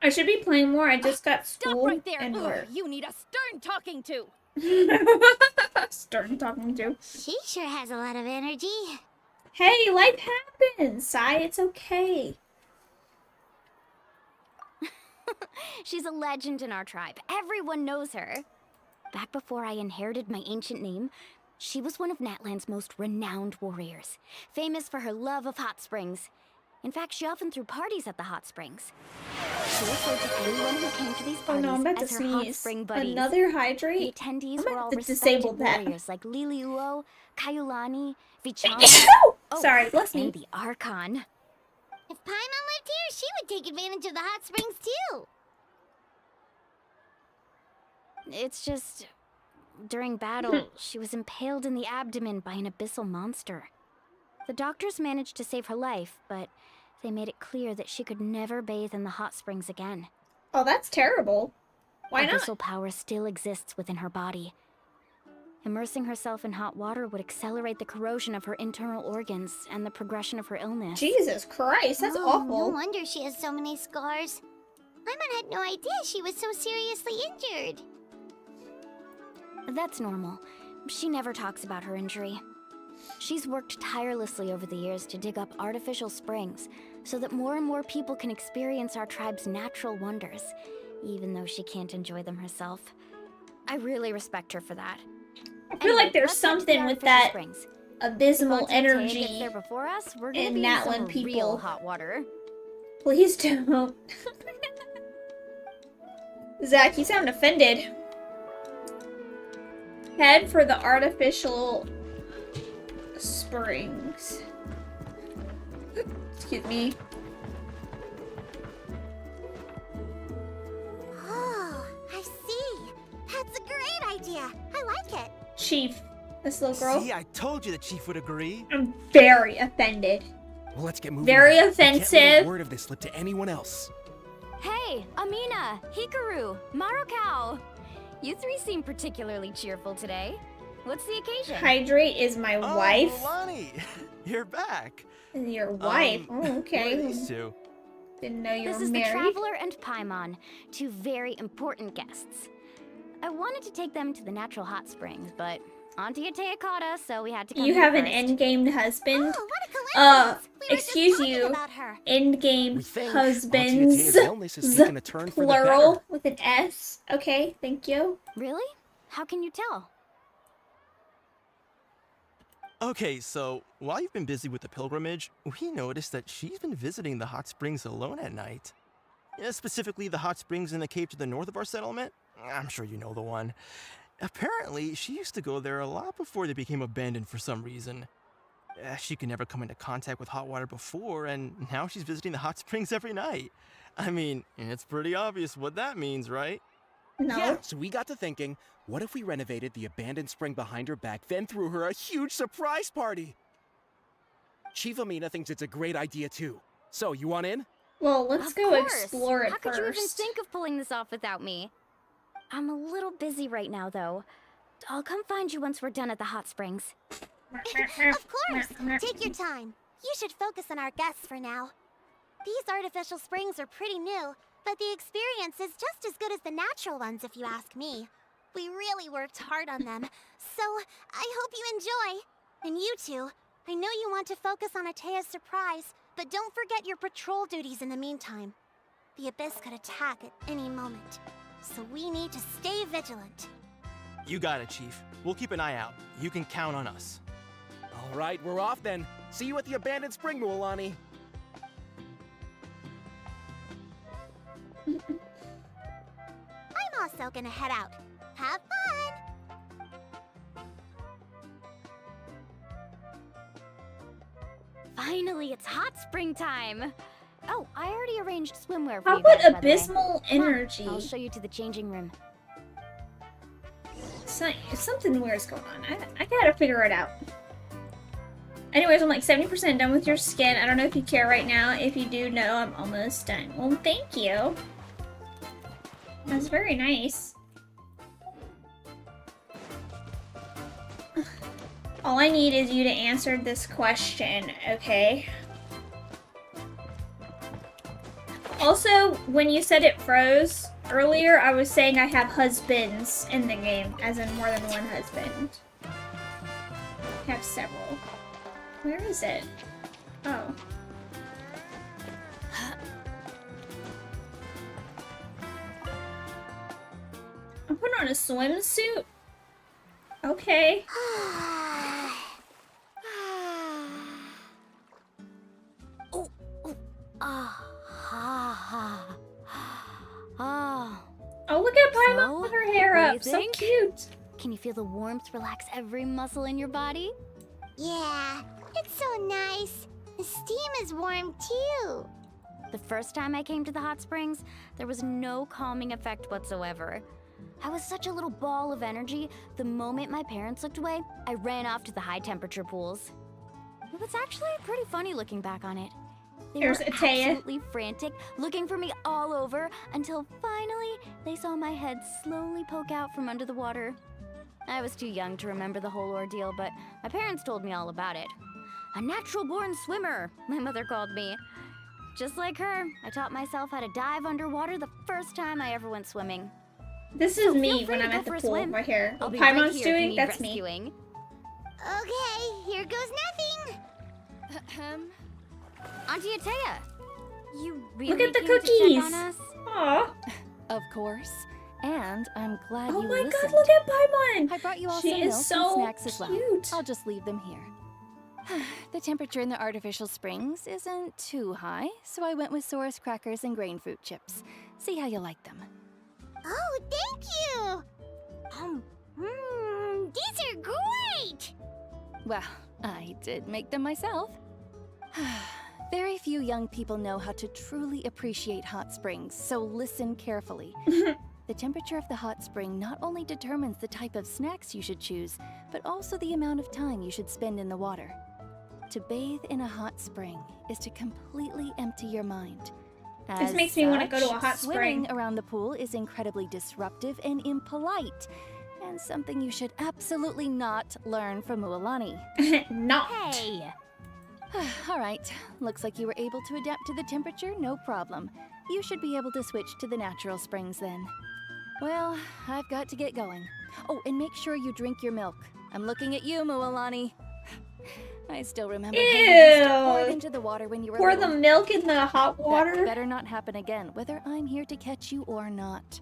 I should be playing more. I just got school Stop right there! and Ugh, work. you need a stern talking to! Start talking to. She sure has a lot of energy. Hey, life happens, Sai. It's okay. She's a legend in our tribe. Everyone knows her. back before I inherited my ancient name, she was one of Natlan's most renowned warriors, famous for her love of hot springs. In fact, she often threw parties at the hot springs. She referred to anyone who came to these Oh parties no, I'm about as to her hot sneeze. spring buddies. Another The hydrate? attendees I'm were about all to respected disable that. warriors like Liliuo, Kaiulani, Vichama, Sorry, bless me. and the Archon. If Paimon lived here, she would take advantage of the hot springs too. It's just... During battle, she was impaled in the abdomen by an abyssal monster. The doctors managed to save her life, but they made it clear that she could never bathe in the hot springs again. Oh, that's terrible. Why not? Abyssal power still exists within her body. Immersing herself in hot water would accelerate the corrosion of her internal organs and the progression of her illness. Jesus Christ, that's No awful. wonder she has so many scars. Paimon had no idea she was so seriously injured. That's normal. She never talks about her injury. She's worked tirelessly over the years to dig up artificial springs so that more and more people can experience our tribe's natural wonders, even though she can't enjoy them herself. I really respect her for that. I feel like there's something with that abysmal energy there before us, we're gonna in be in some Natlan people. real hot water. Please don't. Zach, you sound offended. Head for the artificial springs. Excuse me. Oh, I see. That's a great idea. I like it. Chief, this little girl. See, I told you the chief would agree. I'm very offended. Well, let's get moving. Very then. We can't let offensive. a word of this slip to anyone else. Hey, Amina, Hikaru, Marukao. You three seem particularly cheerful today. What's the occasion? Hydrate is my wife. Lonnie, you're back. And your wife. Oh, okay. Who are these two? Didn't know you This were is married. the Traveler and Paimon, two very important guests. I wanted to take them to the natural hot springs, but Auntie Atea caught us, so we had to come You here have an first. endgame husband. Oh, what a coincidence. Excuse you. about her. Endgame We think husbands. Auntie Atea's illness is taking a turn for the better. Plural with an S. Okay, thank you. Really? How can you tell? Okay, so while you've been busy with the pilgrimage, we noticed that she's been visiting the hot springs alone at night. Specifically, the hot springs in the cave to the north of our settlement. I'm sure you know the one. Apparently, she used to go there a lot before they became abandoned for some reason. She could never come into contact with hot water before, and now she's visiting the hot springs every night. I mean, it's pretty obvious what that means, right? No. Yeah, so we got to thinking, what if we renovated the abandoned spring behind her back, then threw her a huge surprise party? Chief Amina thinks it's a great idea too. So, you want in? Well, let's Of go course. explore it How could you even first. think of pulling this off without me? I'm a little busy right now, though. I'll come find you once we're done at the hot springs. Of course. Take your time. You should focus on our guests for now. These artificial springs are pretty new, but the experience is just as good as the natural ones, if you ask me. We really worked hard on them, so I hope you enjoy. And you two, I know you want to focus on Atea's surprise, but don't forget your patrol duties in the meantime. The Abyss could attack at any moment, so we need to stay vigilant. You got it, Chief. We'll keep an eye out. You can count on us. All right, we're off then. See you at the abandoned spring, Mualani. I'm also gonna head out. Have fun! Finally, it's hot spring time! Oh, I already arranged swimwear for How you guys, about by the way. abysmal Come on, energy? I'll show you to the changing room. Something weird's going on. I gotta figure it out. Anyways, I'm like 70% done with your skin. I don't know if you care right now. If you do, no, I'm almost done. Well, thank you. That's very nice. All I need is you to answer this question, okay? Also, when you said it froze earlier, I was saying I have husbands in the game, as in more than one husband. I have several. Where is it? Oh. I'm putting on a swimsuit? Okay. Oh, look at Paimon with her hair up. So cute. Can you feel the warmth relax every muscle in your body? Yeah, it's so nice. The steam is warm too. The first time I came to the hot springs, there was no calming effect whatsoever. I was such a little ball of energy, the moment my parents looked away, I ran off to the high temperature pools. It was actually pretty funny looking back on it. They There's were Ataya. absolutely frantic, looking for me all over, until finally they saw my head slowly poke out from under the water. I was too young to remember the whole ordeal, but my parents told me all about it. A natural-born swimmer, my mother called me. Just like her, I taught myself how to dive underwater the first time I ever went swimming. This is me when I'm at the pool right here. What Paimon's doing, that's me. Okay, here goes nothing. Auntie Ataya, you really Look at the came to cookies. check on us? Aw. Of course. And I'm glad Oh you my listened. god, look at Paimon! I brought you all She some is milk so and snacks as well. cute. I'll just leave them here. The temperature in the artificial springs isn't too high, so I went with Saurus crackers and grain fruit chips. See how you like them. Oh, thank you. These are great. Well, I did make them myself. Very few young people know how to truly appreciate hot springs, so listen carefully. The temperature of the hot spring not only determines the type of snacks you should choose, but also the amount of time you should spend in the water. To bathe in a hot spring is to completely empty your mind. This makes me want to go to a hot Swimming spring. around the pool is incredibly disruptive and impolite, and something you should absolutely not learn from Mualani. Not. Hey! All right, looks like you were able to adapt to the temperature, no problem. You should be able to switch to the natural springs then. Well, I've got to get going. Oh, and make sure you drink your milk. I'm looking at you, Mualani. I still remember how you used to pour it into the water when you were Pour the little. milk in the hot water? That better not happen again, whether I'm here to catch you or not.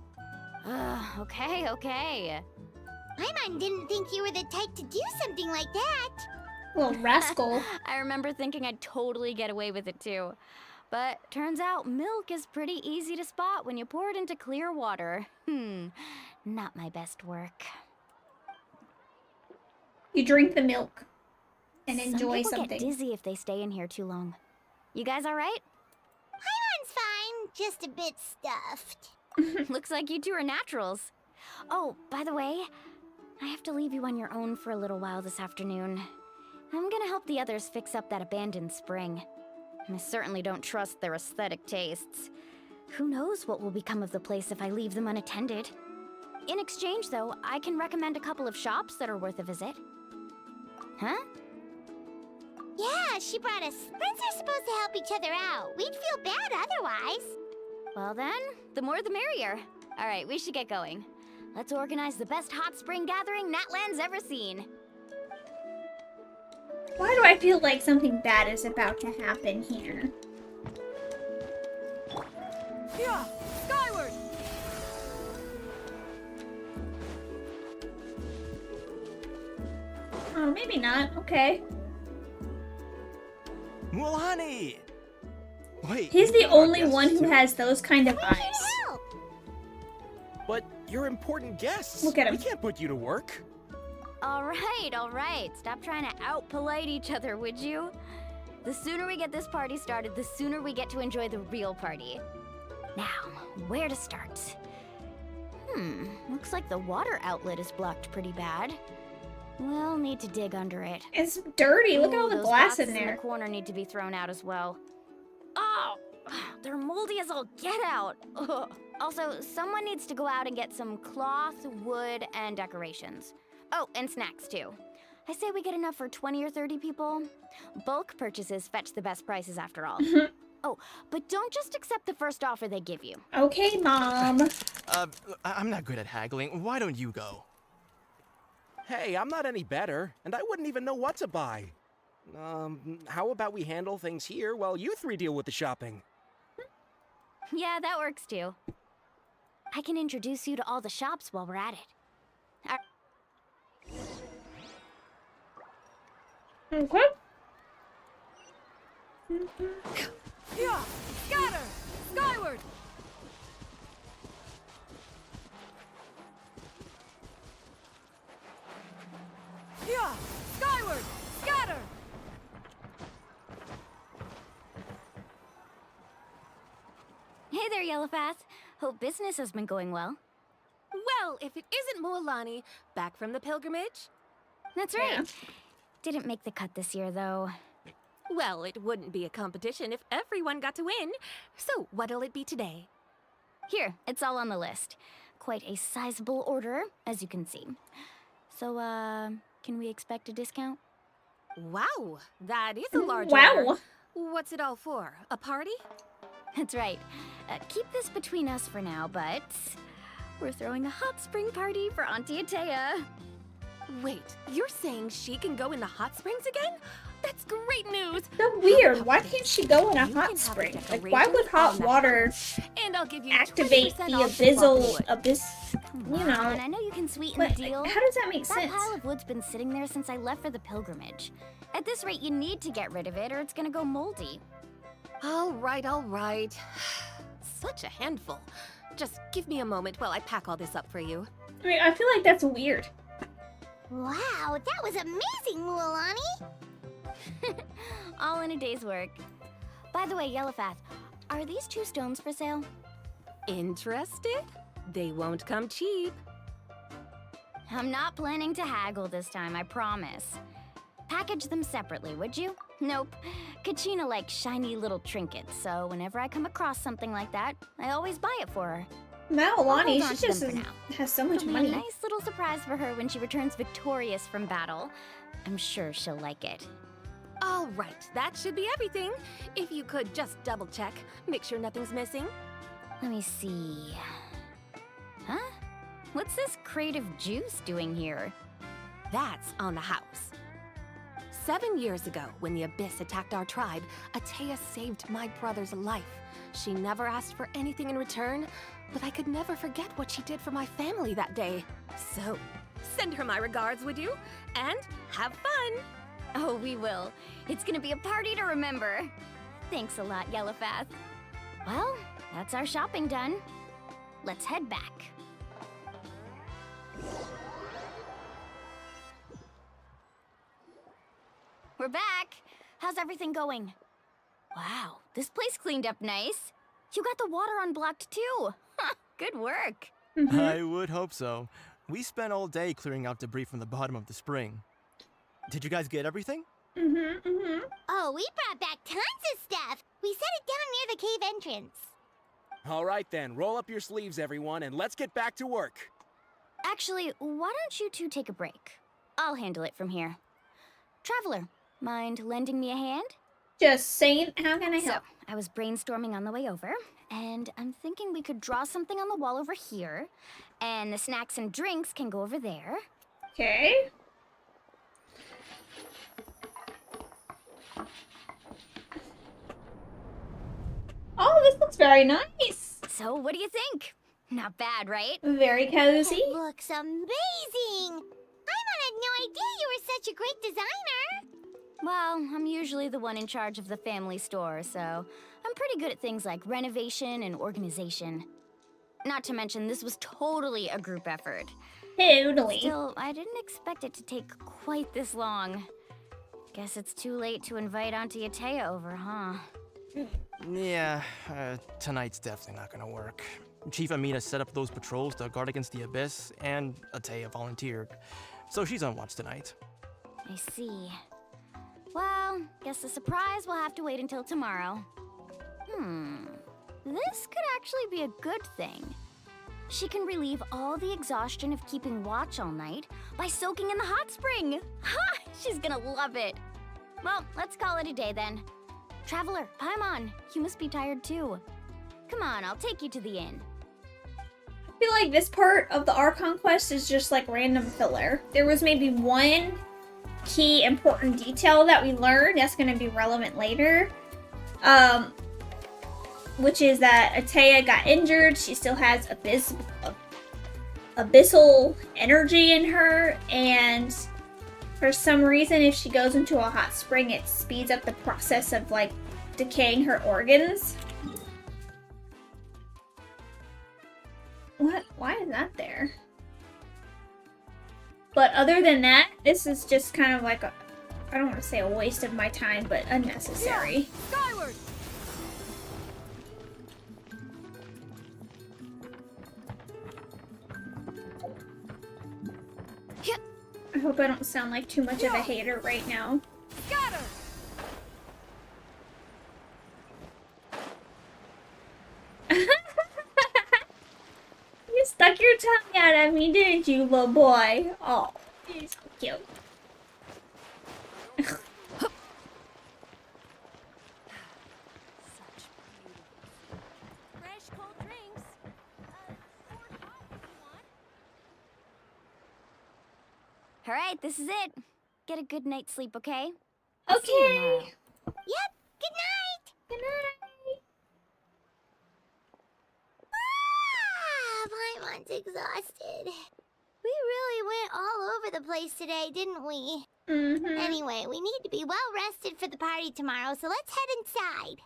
Okay. Paimon didn't think you were the type to do something like that. Little rascal. I remember thinking I'd totally get away with it too. But turns out milk is pretty easy to spot when you pour it into clear water. Not my best work. You drink the milk and enjoy Some people something. get dizzy if they stay in here too long. You guys all right? Paimon's fine, just a bit stuffed. Looks like you two are naturals. Oh, by the way, I have to leave you on your own for a little while this afternoon. I'm gonna help the others fix up that abandoned spring. I certainly don't trust their aesthetic tastes. Who knows what will become of the place if I leave them unattended. In exchange, though, I can recommend a couple of shops that are worth a visit. Huh? Yeah, she brought us. Friends are supposed to help each other out. We'd feel bad otherwise. Well then, the more the merrier. All right, we should get going. Let's organize the best hot spring gathering Natlan's ever seen. Why do I feel like something bad is about to happen here? Yeah, skyward! Oh, maybe not. Okay. Mualani! Wait. He's you the are our only guests one who too? has those kind of eyes. But you're important guests. Look at him. We can't put you to work. All right. Stop trying to out-polite each other, would you? The sooner we get this party started, the sooner we get to enjoy the real party. Now, where to start? Looks like the water outlet is blocked pretty bad. We'll need to dig under it. It's dirty. Look at all the those glass in boxes there. the corner need to be thrown out as well. Oh, they're moldy as all get out. Ugh. Also, someone needs to go out and get some cloth, wood, and decorations. Oh, and snacks too. I say we get enough for 20 or 30 people. Bulk purchases fetch the best prices after all. Oh, but don't just accept the first offer they give you. Okay, Mom. I'm not good at haggling. Why don't you go? Hey, I'm not any better, and I wouldn't even know what to buy. How about we handle things here while you three deal with the shopping? Yeah, that works too. I can introduce you to all the shops while we're at it. Okay. Yeah! Scatter! Skyward! Yeah! Skyward! Scatter! Hey there, Yellowfast. Hope business has been going well. Well, if it isn't Moalani, back from the pilgrimage? That's right. Didn't make the cut this year, though. Well, it wouldn't be a competition if everyone got to win. So, what'll it be today? Here, it's all on the list. Quite a sizable order, as you can see. So, can we expect a discount? Wow, that is a large Wow. order. What's it all for? A party? That's right. Keep this between us for now, but we're throwing a hot spring party for Auntie Atea. Wait, you're saying she can go in the hot springs again? That's great news! So weird. Why can't she go in a hot spring? Like, why would hot water and I'll give you activate the 20% off abyssal abyss? You Come know. on, I know you can sweeten But the deal. how does that make That sense? pile of wood's been sitting there since I left for the pilgrimage. At this rate, you need to get rid of it or it's gonna go moldy. All right, all right. Such a handful. Just give me a moment while I pack all this up for you. I mean, I feel like that's weird. Wow, that was amazing, Mualani! All in a day's work. By the way, Yellowfast, are these 2 stones for sale? Interested? They won't come cheap. I'm not planning to haggle this time, I promise. Package them separately, would you? Nope. Kachina likes shiny little trinkets, so whenever I come across something like that, I always buy it for her. Malani, Hold on she to just them for now. has so much It'll be money. a nice little surprise for her when she returns victorious from battle. I'm sure she'll like it. All right, that should be everything. If you could just double check, make sure nothing's missing. Let me see. Huh? What's this crate of juice doing here? That's on the house. 7 years ago, when the Abyss attacked our tribe, Atea saved my brother's life. She never asked for anything in return, but I could never forget what she did for my family that day. So, send her my regards, would you? And have fun! Oh, we will. It's gonna be a party to remember. Thanks a lot, Yellowfast. Well, that's our shopping done. Let's head back. We're back. How's everything going? Wow, this place cleaned up nice. You got the water unblocked too. Good work. I would hope so. We spent all day clearing out debris from the bottom of the spring. Did you guys get everything? Oh, we brought back tons of stuff! We set it down near the cave entrance. All right then, roll up your sleeves, everyone, and let's get back to work. Actually, why don't you two take a break? I'll handle it from here. Traveler, mind lending me a hand? Just saying, how can I help? So, I was brainstorming on the way over, and I'm thinking we could draw something on the wall over here, and the snacks and drinks can go over there. Okay. Oh, this looks very nice. So, what do you think? Not bad, right? Very cozy. It looks amazing! Paimon had no idea you were such a great designer! Well, I'm usually the one in charge of the family store, so I'm pretty good at things like renovation and organization. Not to mention, this was totally a group effort. Totally. Still, I didn't expect it to take quite this long. Guess it's too late to invite Auntie Atea over, huh? Yeah, tonight's definitely not gonna work. Chief Amina set up those patrols to guard against the Abyss, and Atea volunteered. So she's on watch tonight. I see. Well, guess the surprise will have to wait until tomorrow. This could actually be a good thing. She can relieve all the exhaustion of keeping watch all night by soaking in the hot spring. Ha! She's gonna love it. Well, let's call it a day then. Traveler, Paimon, you must be tired too. Come on, I'll take you to the inn. I feel like this part of the Archon quest is just like random filler. There was maybe one key important detail that we learned that's going to be relevant later. which is that Atea got injured. She still has abyssal energy in her, and for some reason, if she goes into a hot spring, it speeds up the process of like decaying her organs. What? Why is that there? But other than that, this is just kind of like a, I don't want to say a waste of my time, but unnecessary. Skyward! I hope I don't sound like too much of a hater right now. Scatter! You stuck your tongue out at me, didn't you, little boy? Oh, you're so cute. Fresh cold drinks. All right, this is it. Get a good night's sleep, okay? Okay. Yep. Good night. Good night. Paimon's exhausted. We really went all over the place today, didn't we? Mm-hmm. Anyway, we need to be well rested for the party tomorrow, so let's head inside.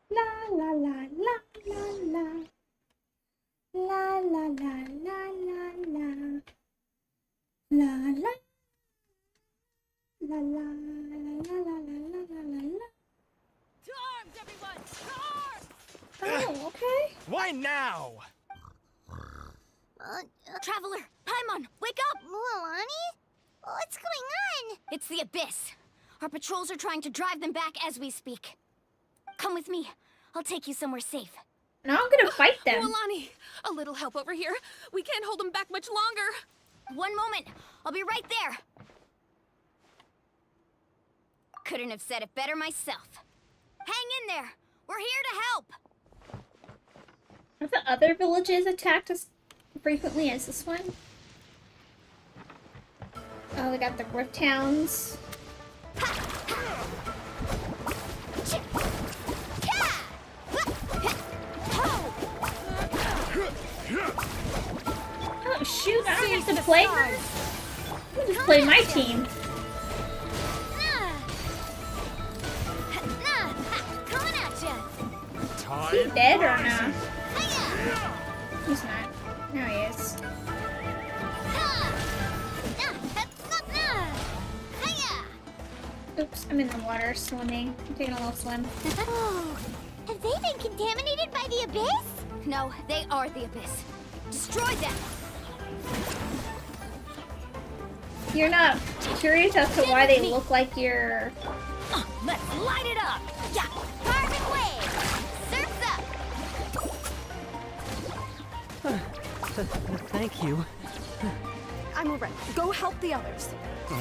La la la la la la. La la la la la la. La la. La la la la la la la la la. To arms, everyone! To arms! Oh, okay. Why now? Traveler, Paimon, wake up! Mualani? What's going on? It's the Abyss. Our patrols are trying to drive them back as we speak. Come with me. I'll take you somewhere safe. Now I'm gonna fight them. Mualani, a little help over here. We can't hold them back much longer. One moment. I'll be right there. Couldn't have said it better myself. Hang in there. We're here to help. Have the other villages attacked as frequently as this one? Oh, we got the Rift Towns. Oh shoot, I don't have to play her. I'll just play my team. Is he dead or no? He's not. Now he is. Oops, I'm in the water swimming. I'm taking a little swim. Oh, have they been contaminated by the Abyss? No, they are the Abyss. Destroy them! You're not curious as to why they look like you're... Let's light it up! Yeah! Carbon wave! Surf's up! Thank you. I'm alright. Go help the others. I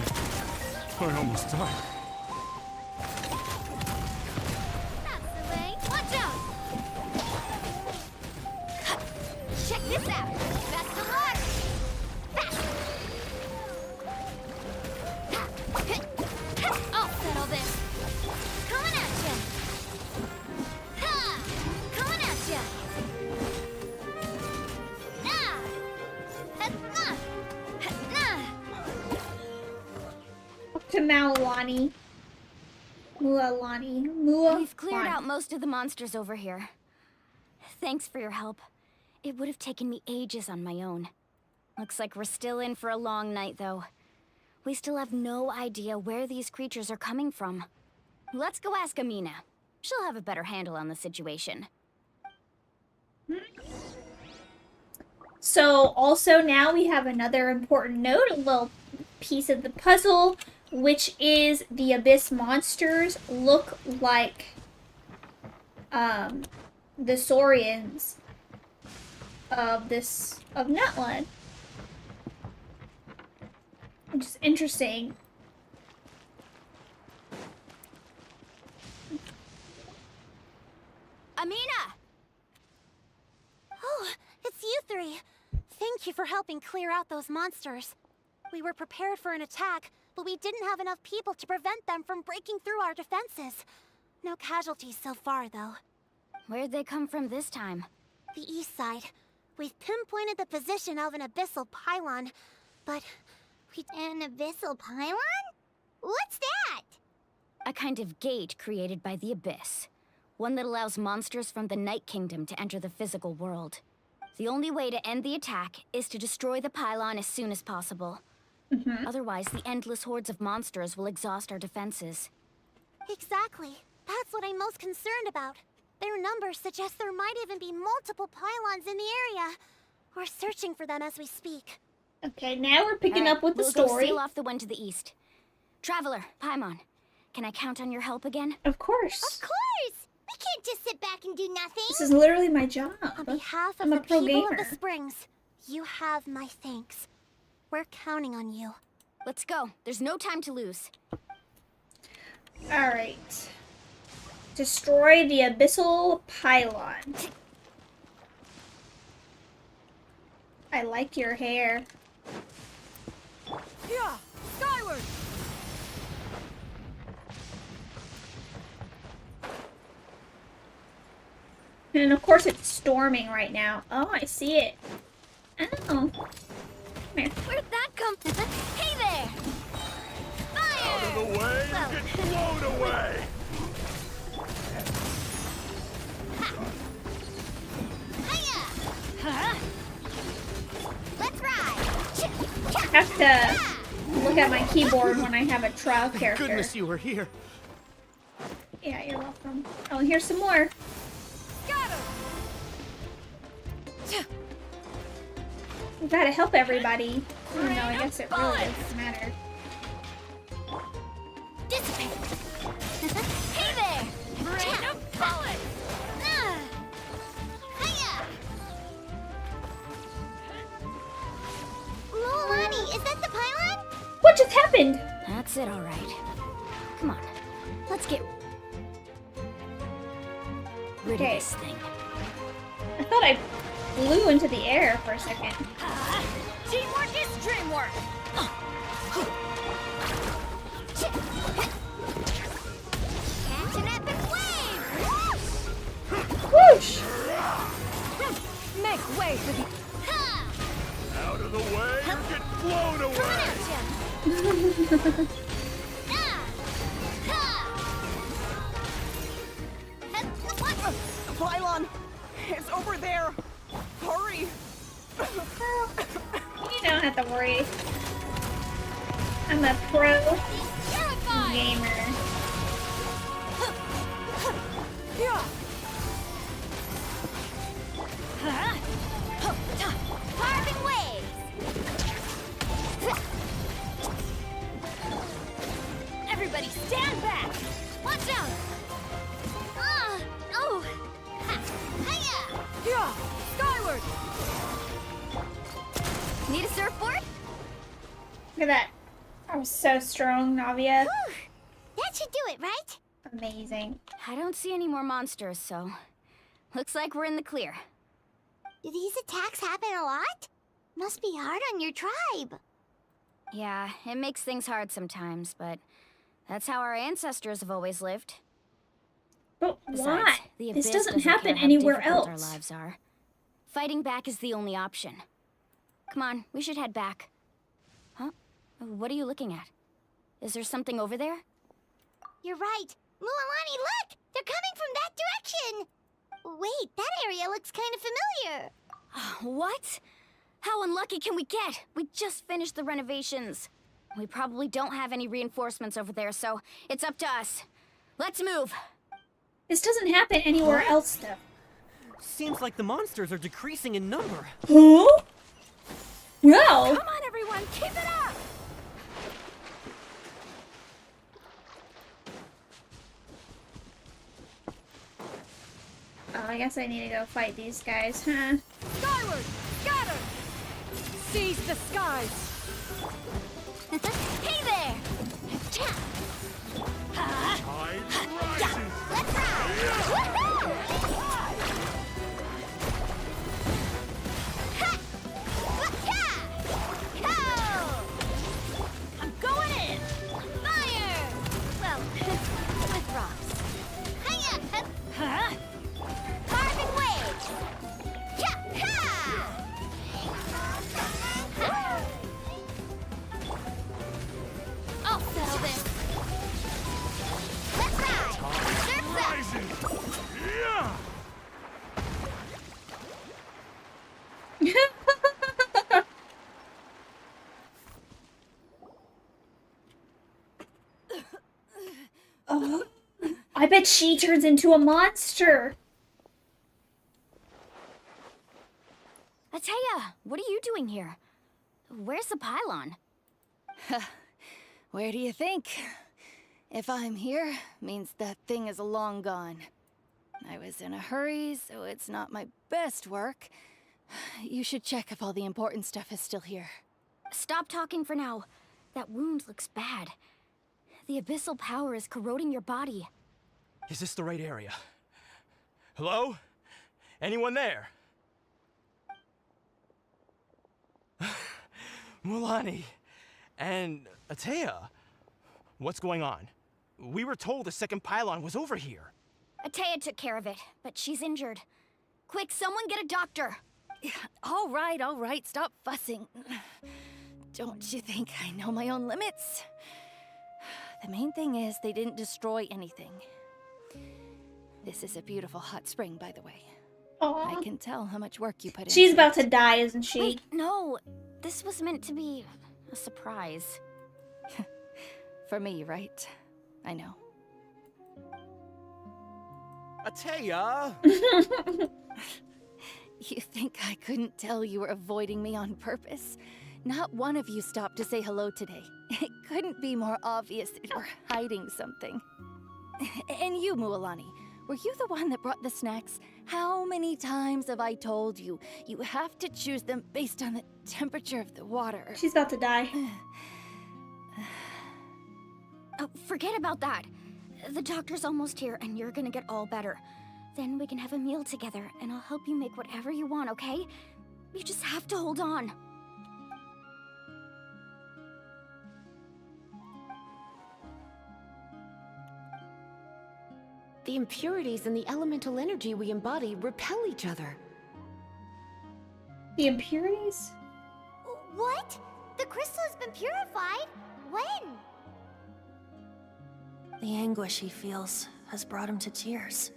almost died. That's the way. Watch out! Check this out! Best of luck! I'll settle this. Coming at ya! Ha! Coming at ya! Up to Mualani. We've cleared out most of the monsters over here. Thanks for your help. It would have taken me ages on my own. Looks like we're still in for a long night, though. We still have no idea where these creatures are coming from. Let's go ask Amina. She'll have a better handle on the situation. So also now we have another important note, a little piece of the puzzle, which is the Abyss monsters look like the Saurians of Natlan. Which is interesting. Amina! Oh, it's you three. Thank you for helping clear out those monsters. We were prepared for an attack, but we didn't have enough people to prevent them from breaking through our defenses. No casualties so far, though. Where'd they come from this time? The east side. We've pinpointed the position of an abyssal pylon, but An abyssal pylon? What's that? A kind of gate created by the Abyss. One that allows monsters from the Night Kingdom to enter the physical world. The only way to end the attack is to destroy the pylon as soon as possible. Otherwise, the endless hordes of monsters will exhaust our defenses. Exactly. That's what I'm most concerned about. Their numbers suggest there might even be multiple pylons in the area. We're searching for them as we speak. Okay, now we're picking up with the we'll go story. seal off the one to the east. Traveler, Paimon, can I count on your help again? Of course. Of course! We can't just sit back and do nothing! This is literally my job. On behalf of I'm a the pro people gamer. of the Springs, you have my thanks. We're counting on you. Let's go. There's no time to lose. Alright. Destroy the abyssal pylon. I like your hair. Yeah, skyward! And of course it's storming right now. Oh, I see it. Oh. Come here. Where'd that come from? Hey there! Fire! Out of the way, you get blown away! Let's ride! I have to look at my keyboard when I have a trial character. Goodness, you were here. Yeah, you're welcome. Oh, and here's some more. We gotta help everybody. Oh no, I guess it really doesn't matter. Hey there! Rain of bullets! Lolani, is that the pylon? What just happened? That's it, all right. Come on, let's get rid of this thing. I thought I flew into the air for a second. Teamwork is dreamwork! Catch an epic wave! Whoosh! Make way for the... Out of the way, you get blown away! The pylon is over there. Hurry! You don't have to worry. I'm a pro gamer. Carving waves! Everybody stand back! Watch out! Oh! Ha! Hiya! Yeah, skyward! Need a surfboard? Look at that. I was so strong, Navia. That should do it, right? Amazing. I don't see any more monsters, so looks like we're in the clear. Do these attacks happen a lot? Must be hard on your tribe. Yeah, it makes things hard sometimes, but that's how our ancestors have always lived. But Besides, why? the This Abyss doesn't care happen how anywhere difficult else. Our lives are. Fighting back is the only option. Come on, we should head back. Huh? What are you looking at? Is there something over there? You're right. Mualani, look! They're coming from that direction! Wait, that area looks kind of familiar. What? How unlucky can we get? We just finished the renovations. We probably don't have any reinforcements over there, so it's up to us. Let's move. This doesn't happen anywhere else, though. Seems like the monsters are decreasing in number. Huh? Well. Come on, everyone, keep it up! Oh, I guess I need to go fight these guys, huh? Skyward! Scatter! Seize the skies! Hey there! Let's ride! I bet she turns into a monster. Ateya, what are you doing here? Where's the pylon? Where do you think? If I'm here, means that thing is long gone. I was in a hurry, so it's not my best work. You should check if all the important stuff is still here. Stop talking for now. That wound looks bad. The abyssal power is corroding your body. Is this the right area? Hello? Anyone there? Mulani and Ateya, what's going on? We were told the second pylon was over here. Ateya took care of it, but she's injured. Quick, someone get a doctor! All right, stop fussing. Don't you think I know my own limits? The main thing is they didn't destroy anything. This is a beautiful hot spring, by the way. Aww. I can tell how much work you put in. She's about to die, isn't she? Wait, no. This was meant to be a surprise. For me, right? I know. Ateya! You think I couldn't tell you were avoiding me on purpose? Not one of you stopped to say hello today. It couldn't be more obvious that you were hiding something. And you, Mualani, were you the one that brought the snacks? How many times have I told you, you have to choose them based on the temperature of the water? She's about to die. Oh, forget about that. The doctor's almost here, and you're gonna get all better. Then we can have a meal together, and I'll help you make whatever you want, okay? You just have to hold on. The impurities and the elemental energy we embody repel each other. The impurities? What? The crystal has been purified? When? The anguish he feels has brought him to tears.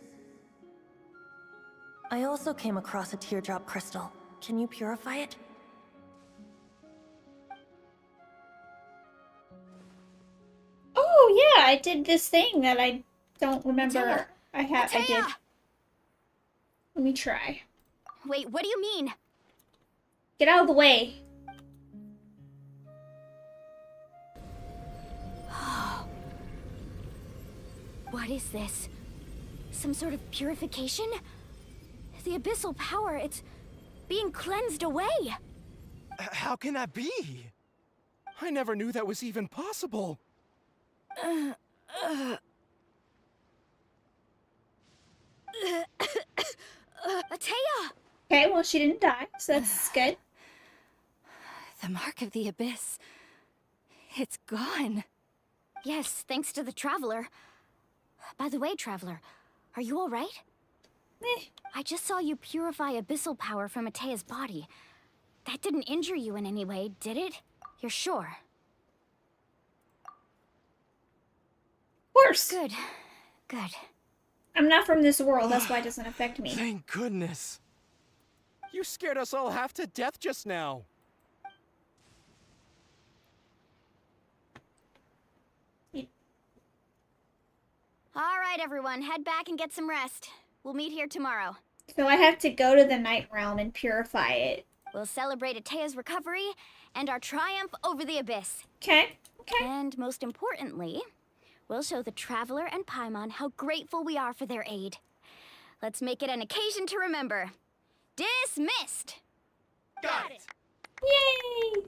I also came across a teardrop crystal. Can you purify it? Oh yeah, I did this thing that I don't remember. Ateya! I did. Ateya! Let me try. Wait, what do you mean? Get out of the way. What is this? Some sort of purification? The abyssal power, it's being cleansed away. How can that be? I never knew that was even possible. Ateya! Okay, well she didn't die, so that's good. The mark of the abyss. It's gone. Yes, thanks to the Traveler. By the way, Traveler, are you alright? I just saw you purify abyssal power from Ateya's body. That didn't injure you in any way, did it? You're sure? Of course. Good. Good. I'm not from this world, that's why it doesn't affect me. Thank goodness. You scared us all half to death just now. All right, everyone, head back and get some rest. We'll meet here tomorrow. So I have to go to the Night Realm and purify it. We'll celebrate Ateya's recovery and our triumph over the abyss. Okay. And most importantly, we'll show the Traveler and Paimon how grateful we are for their aid. Let's make it an occasion to remember. Dismissed! Got it! Yay!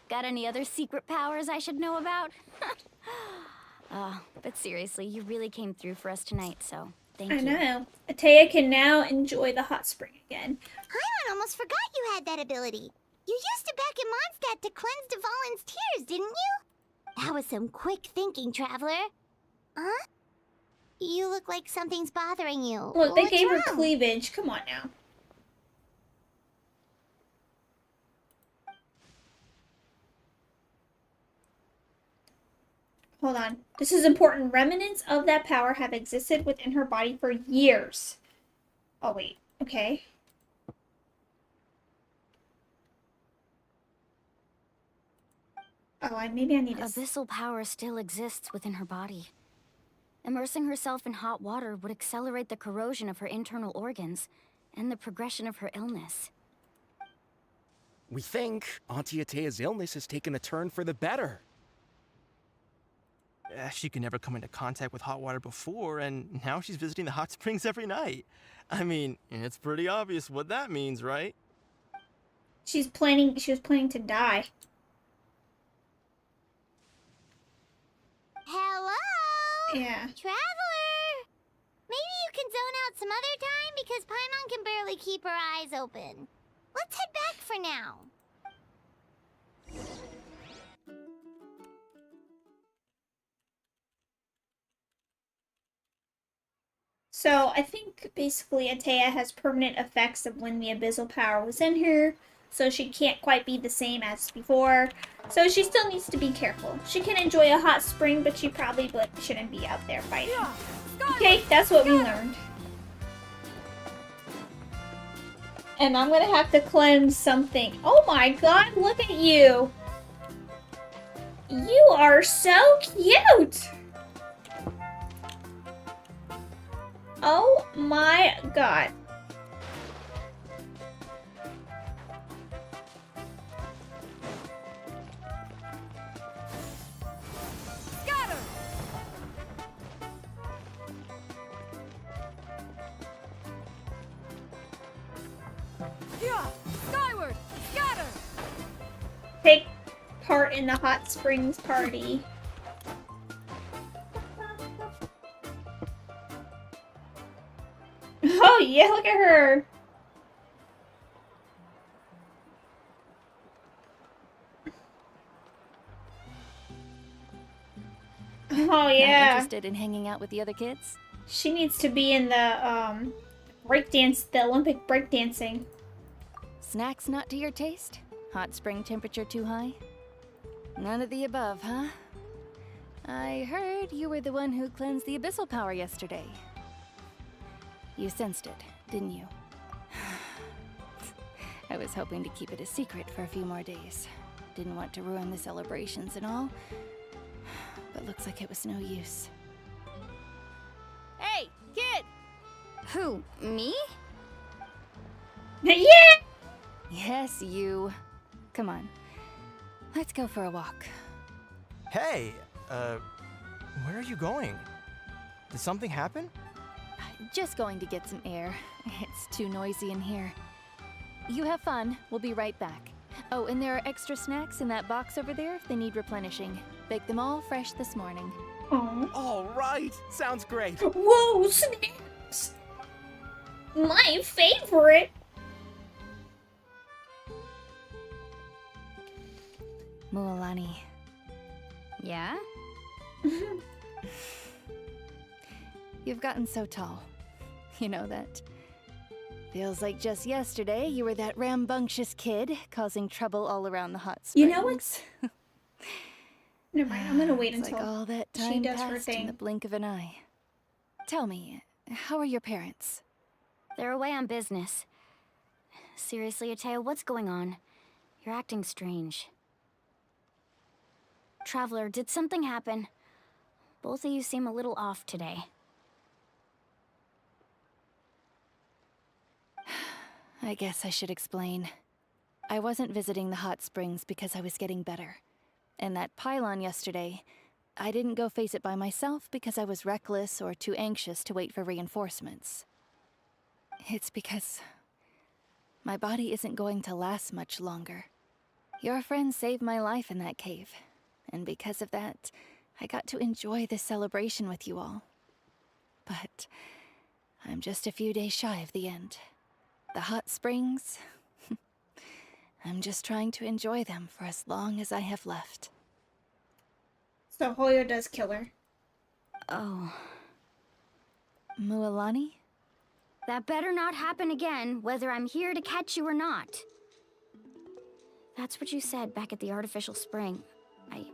Got any other secret powers I should know about? Oh, but seriously, you really came through for us tonight, so thank you. I know. Ateya can now enjoy the hot spring again. Paimon almost forgot you had that ability. You used it back in Mondstadt to cleanse Dvalin's tears, didn't you? That was some quick thinking, Traveler. Huh? You look like something's bothering you. Look, they What's gave her wrong? cleavage. Come on now. Hold on. This is important. Remnants of that power have existed within her body for years. Oh, wait. Okay. Oh, maybe I need to... Abyssal power still exists within her body. Immersing herself in hot water would accelerate the corrosion of her internal organs and the progression of her illness. We think Auntie Atea's illness has taken a turn for the better. She could never come into contact with hot water before, and now she's visiting the hot springs every night. I mean, it's pretty obvious what that means, right? She was planning to die. Hello? Yeah. Traveler! Maybe you can zone out some other time because Paimon can barely keep her eyes open. Let's head back for now. So I think basically Atea has permanent effects of when the abyssal power was in her, so she can't quite be the same as before. So she still needs to be careful. She can enjoy a hot spring, but she probably shouldn't be out there fighting. Okay, that's what we learned. And I'm gonna have to cleanse something. Oh my god, look at you! You are so cute! Oh my god. Scatter! Yeah! Skyward! Scatter! Take part in the hot springs party. Oh yeah, look at her! Oh Not yeah. interested in hanging out with the other kids? She needs to be in the breakdance, the Olympic breakdancing. Snacks not to your taste? Hot spring temperature too high? None of the above, huh? I heard you were the one who cleansed the abyssal power yesterday. You sensed it, didn't you? I was hoping to keep it a secret for a few more days. Didn't want to ruin the celebrations and all. But looks like it was no use. Hey, kid! Who, me? Yeah! Yes, you. Come on. Let's go for a walk. Hey, where are you going? Did something happen? Just going to get some air. It's too noisy in here. You have fun. We'll be right back. Oh, and there are extra snacks in that box over there if they need replenishing. Baked them all fresh this morning. Aww. All right, sounds great. Whoa, snacks! My favorite! Mualani. Yeah? You've gotten so tall. You know that. Feels like just yesterday you were that rambunctious kid causing trouble all around the hot springs. You know what's... Never mind, I'm gonna wait It's until like all that time she does her passed in thing. the blink of an eye. Tell me, how are your parents? They're away on business. Seriously, Atea, what's going on? You're acting strange. Traveler, did something happen? Both of you seem a little off today. I guess I should explain. I wasn't visiting the hot springs because I was getting better. And that pylon yesterday, I didn't go face it by myself because I was reckless or too anxious to wait for reinforcements. It's because my body isn't going to last much longer. Your friend saved my life in that cave, and because of that, I got to enjoy this celebration with you all. But I'm just a few days shy of the end. The hot springs, I'm just trying to enjoy them for as long as I have left. So Hoyo does kill her. Oh. Mualani? That better not happen again, whether I'm here to catch you or not. That's what you said back at the artificial spring. I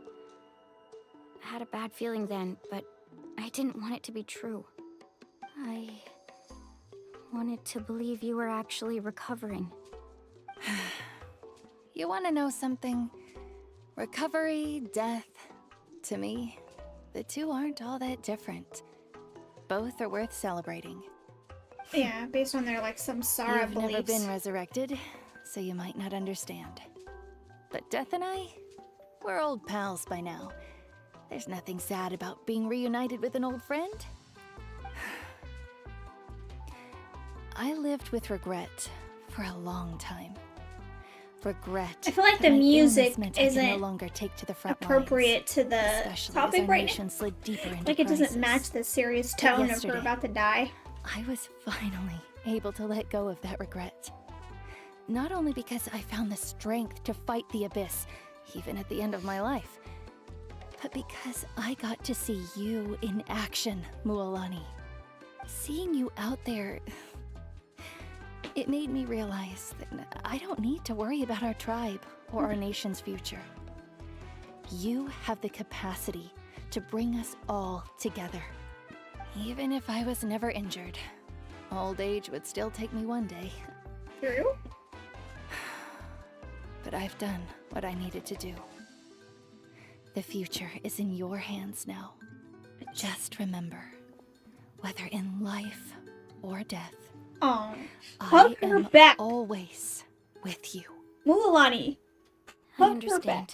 had a bad feeling then, but I didn't want it to be true. I wanted to believe you were actually recovering. You want to know something? Recovery, death, to me, the two aren't all that different. both are worth celebrating. Yeah, based on their like samsara You've beliefs. never been resurrected, so you might not understand. But Death and I, we're old pals by now. There's nothing sad about being reunited with an old friend. I lived with regret for a long time. Regret. I feel like that the my music illness meant I could no isn't longer take to the front appropriate lines, to the especially topic as our right nation slid deeper now. into Like it doesn't crisis. match the serious But tone of yesterday, her about to die. I was finally able to let go of that regret. Not only because I found the strength to fight the abyss, even at the end of my life, but because I got to see you in action, Mualani. Seeing you out there, it made me realize that I don't need to worry about our tribe or our nation's future. You have the capacity to bring us all together. Even if I was never injured, old age would still take me one day. True. But I've done what I needed to do. The future is in your hands now. Just remember, whether in life or death, Oh, I hug her am back. always with you. Mualani. I Hug her understand. back.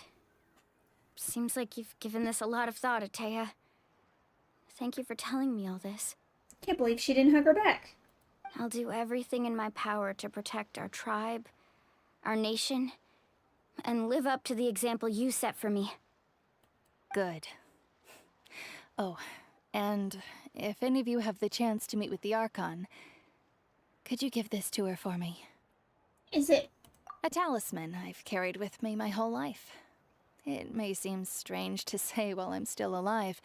Seems like you've given this a lot of thought, Atea. Thank you for telling me all this. Can't believe she didn't hug her back. I'll do everything in my power to protect our tribe, our nation, and live up to the example you set for me. Good. Oh, and if any of you have the chance to meet with the Archon, could you give this to her for me? Is it? A talisman I've carried with me my whole life. It may seem strange to say while I'm still alive,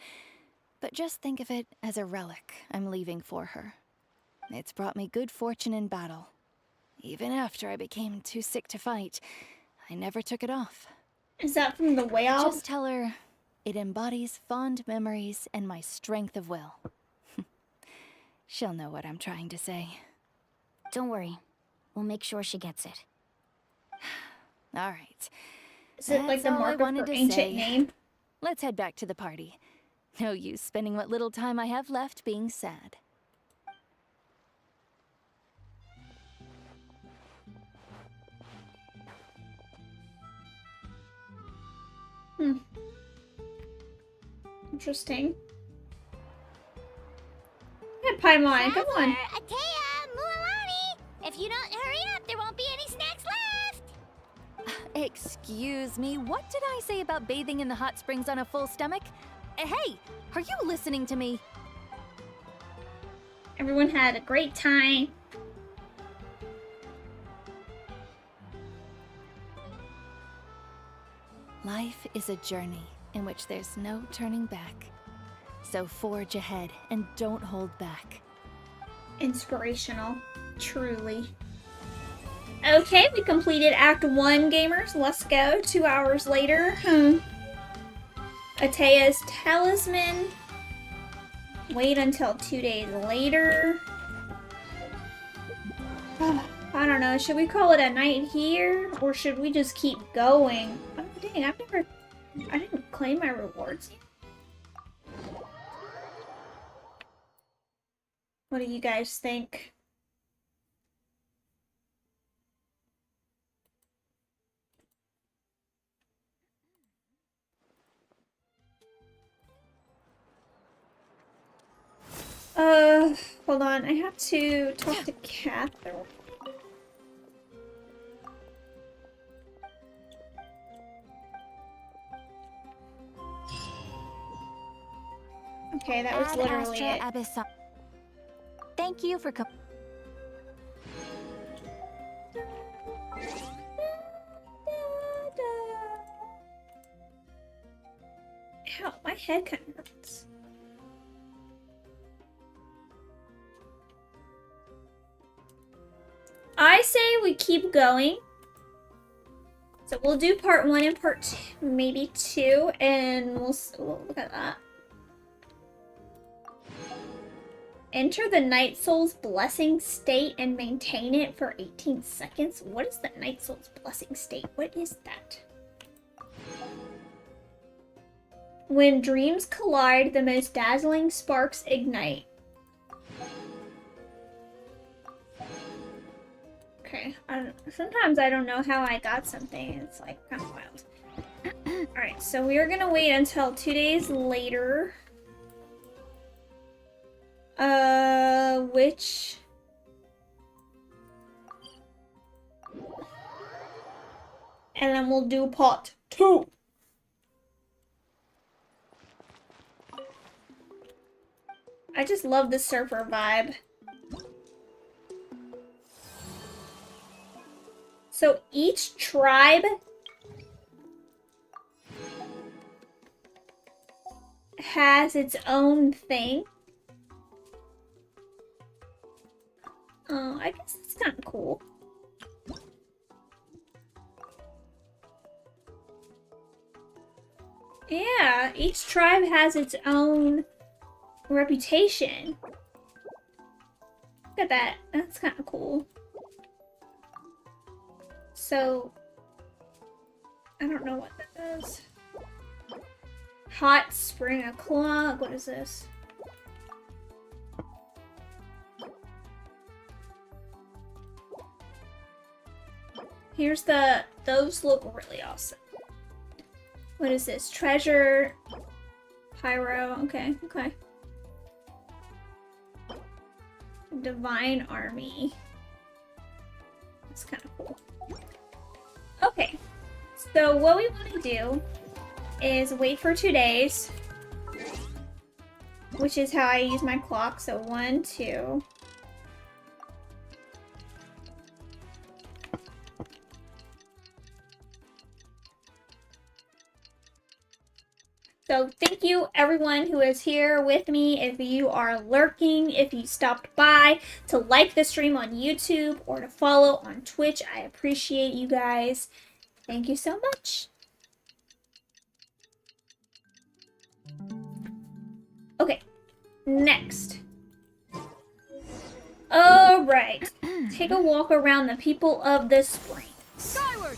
but just think of it as a relic I'm leaving for her. It's brought me good fortune in battle. Even after I became too sick to fight, I never took it off. Is that from the whale? Just tell her it embodies fond memories and my strength of will. She'll know what I'm trying to say. Don't worry. We'll make sure she gets it. All right. Is it like the That's all I mark of wanted her to ancient say. name? Let's head back to the party. No use spending what little time I have left being sad. Interesting. Yeah, Paimon, come on. Atea, Mualani! If you don't hurry up, there won't be any snacks left! Excuse me, what did I say about bathing in the hot springs on a full stomach? Hey, are you listening to me? Everyone had a great time. Life is a journey in which there's no turning back. So forge ahead and don't hold back. Inspirational. Truly. Okay, we completed Act 1, gamers. Let's go. 2 hours later. Atea's talisman. Wait until 2 days later. I don't know. Should we call it a night here? Or should we just keep going? Oh, dang, I didn't claim my rewards yet. What do you guys think? Hold on. I have to talk to Catherine. Okay, that was literally it. Thank you for Ow, my head kind of hurts. I say we keep going. So we'll do part 1 and part 2, maybe 2, and we'll look at that. Enter the Night Soul's Blessing state and maintain it for 18 seconds. What is the Night Soul's Blessing state? What is that? When dreams collide, the most dazzling sparks ignite. Okay, sometimes I don't know how I got something. It's like kind of wild. Alright, so we are gonna wait until 2 days later. Which... And then we'll do part 2. I just love the surfer vibe. So each tribe has its own thing. Oh, I guess it's kind of cool. Yeah, each tribe has its own reputation. Look at that. That's kind of cool. So, I don't know what that does. Hot spring o'clock. What is this? Here's the... Those look really awesome. What is this? Treasure. Pyro. Okay, okay. Divine Army. That's kind of cool. Okay. So what we want to do is wait for 2 days. Which is how I use my clock. So 1, 2... So thank you everyone who is here with me. If you are lurking, if you stopped by to like the stream on YouTube or to follow on Twitch, I appreciate you guys. Thank you so much. Okay, next. All right, take a walk around the people of the springs. Skyward!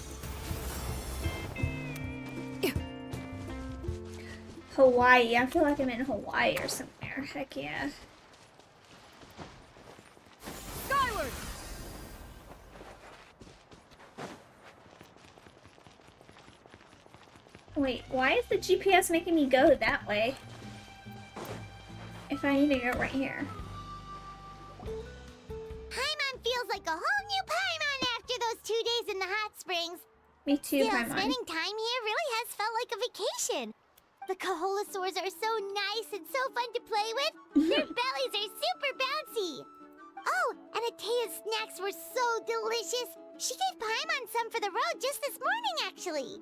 Hawaii. I feel like I'm in Hawaii or somewhere. Heck yeah. Skyward! Wait, why is the GPS making me go that way? If I need to go right here. Paimon feels like a whole new Paimon after those 2 days in the hot springs. Me too, Still, Paimon. spending time here really has felt like a vacation. The Kaholasaurs are so nice and so fun to play with. Their bellies are super bouncy. Oh, and Atea's snacks were so delicious. She gave Paimon some for the road just this morning, actually.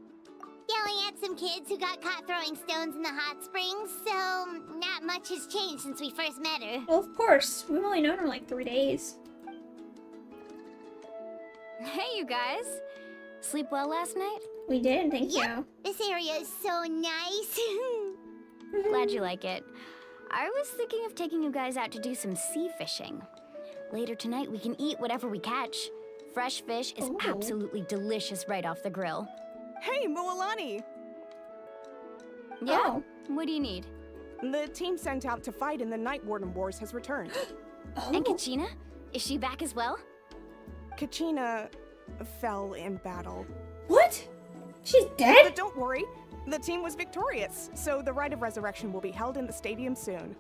Yelling at some kids who got caught throwing stones in the hot springs, so not much has changed since we first met her. Well, of course. We've only known her like 3 days. Hey, you guys. Sleep well last night? We did, thank you. This area is so nice. Glad you like it. I was thinking of taking you guys out to do some sea fishing. Later tonight, we can eat whatever we catch. Fresh fish is absolutely delicious right off the grill. Hey, Mualani! Yeah? What do you need? The team sent out to fight in the Night Warden Wars has returned. And Kachina? Is she back as well? Kachina fell in battle. What? She's dead? But don't worry. The team was victorious, so the rite of resurrection will be held in the stadium soon.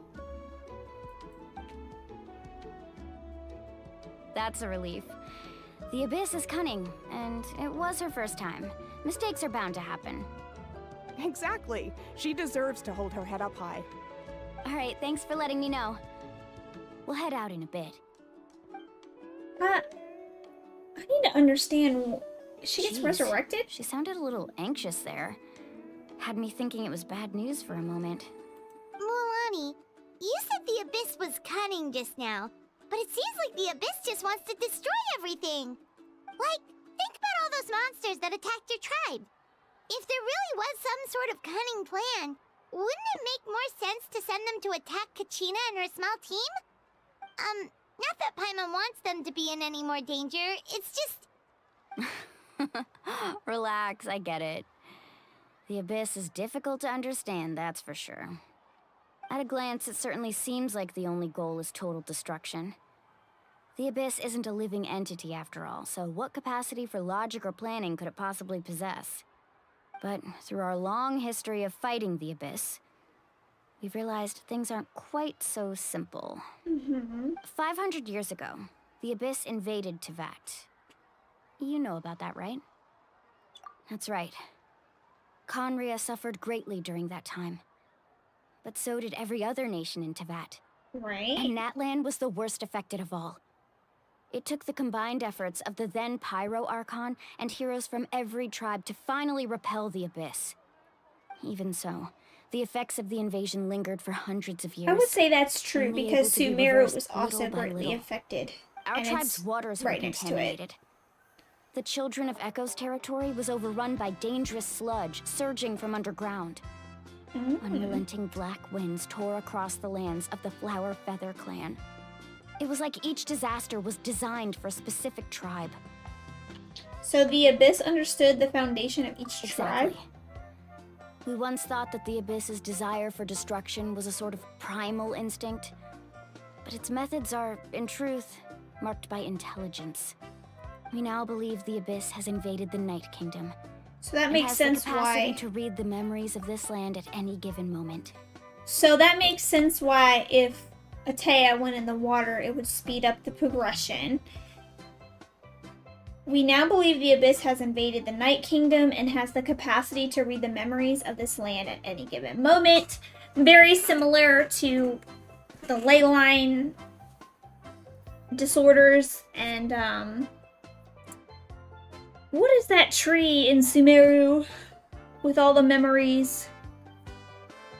That's a relief. The Abyss is cunning, and it was her first time. Mistakes are bound to happen. Exactly. She deserves to hold her head up high. All right, thanks for letting me know. We'll head out in a bit. I need to understand. She gets Jeez, resurrected? She sounded a little anxious there. Had me thinking it was bad news for a moment. Mualani, you said the Abyss was cunning just now, but it seems like the Abyss just wants to destroy everything. Like, think about all those monsters that attacked your tribe. If there really was some sort of cunning plan, wouldn't it make more sense to send them to attack Kachina and her small team? Not that Paimon wants them to be in any more danger, it's just... Relax, I get it. The Abyss is difficult to understand, that's for sure. At a glance, it certainly seems like the only goal is total destruction. The Abyss isn't a living entity after all, so what capacity for logic or planning could it possibly possess? But through our long history of fighting the Abyss, we've realized things aren't quite so simple. 500 years ago, the Abyss invaded Teyvat. You know about that, right? That's right. Conria suffered greatly during that time. But so did every other nation in Teyvat. Right. And Natlan was the worst affected of all. It took the combined efforts of the then Pyro Archon and heroes from every tribe to finally repel the Abyss. Even so, the effects of the invasion lingered for hundreds of years. I would say that's true only because able to be Sumeru reversed was also little by greatly little. affected. Our and tribe's it's waters right were next to it. contaminated. The Children of Echo's territory was overrun by dangerous sludge surging from underground. Unrelenting black winds tore across the lands of the Flower Feather clan. It was like each disaster was designed for a specific tribe. So the Abyss understood the foundation of each tribe? We once thought that the Abyss's desire for destruction was a sort of primal instinct, but its methods are, in truth, marked by intelligence. We now believe the Abyss has invaded the Night Kingdom. So that and makes has sense the capacity why. to read the memories of this land at any given moment. So that makes sense why if Atea went in the water, it would speed up the progression. We now believe the Abyss has invaded the Night Kingdom and has the capacity to read the memories of this land at any given moment. Very similar to the ley line disorders and what is that tree in Sumeru with all the memories?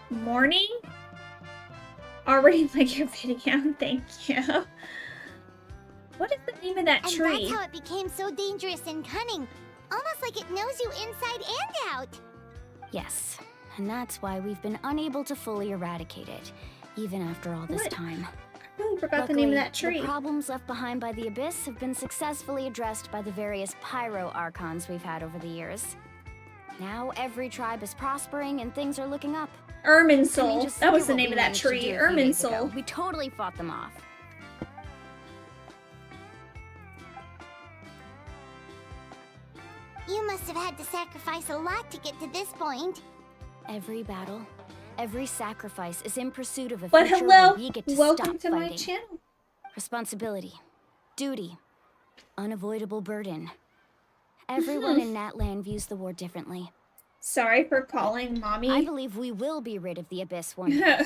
Morning? Already like your video, thank you. What is the name of that tree? And that's how it became so dangerous and cunning. Almost like it knows you inside and out. Yes, and that's why we've been unable to fully eradicate it, even after all this time. I really forgot the name of that tree. The problems left behind by the Abyss have been successfully addressed by the various Pyro Archons we've had over the years. Now every tribe is prospering and things are looking up. Irminsul. That was the name of that tree. Irminsul. We totally fought them off. You must have had to sacrifice a lot to get to this point. Every battle, every sacrifice is in pursuit of a But future hello, where we get to welcome stop to my fighting. channel. Responsibility, duty, unavoidable burden. Everyone in Natlan views the war differently. Sorry for calling mommy. I believe we will be rid of the Abyss one day.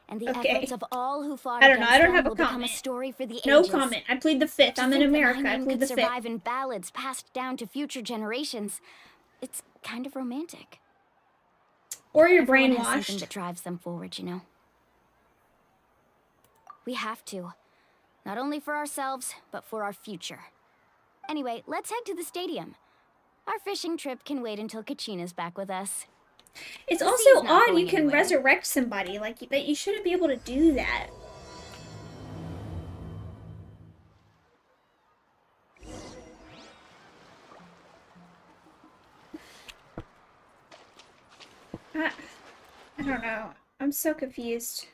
And the Okay. efforts of all who fought I don't know. against I don't them have a will become a comment. story for the No ages. comment. I plead the fifth. To I'm in think that America. my I name plead could the fifth. survive in ballads passed down to future generations. It's kind of romantic. Or you're Everyone has something brainwashed. that drives them forward, you know. We have to. Not only for ourselves, but for our future. Anyway, let's head to the stadium. Our fishing trip can wait until Kachina's back with us. It's The also sea's not odd going you can anywhere. resurrect somebody. Like, that you shouldn't be able to do that. I don't know. I'm so confused.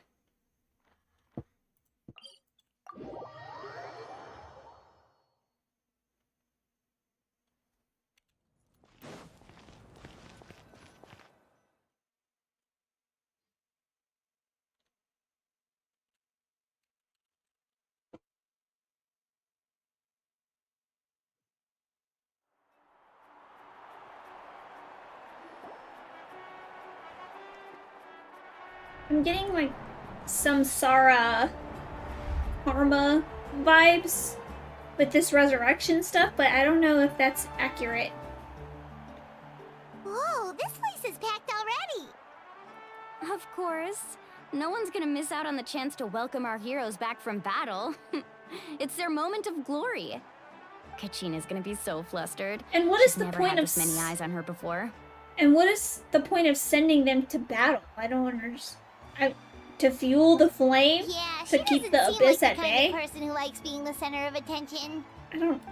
I'm getting like Samsara Karma vibes with this resurrection stuff, but I don't know if that's accurate. Whoa, this place is packed already. Of course. No one's gonna miss out on the chance to welcome our heroes back from battle. It's their moment of glory. Kachina's gonna be so flustered. And what is She's the never point had of this many eyes on her before. And what is the point of sending them to battle? I don't understand. To fuel the flame? Yeah, To she keep doesn't the seem abyss like at the bay? kind of person who likes being the center of attention. I don't...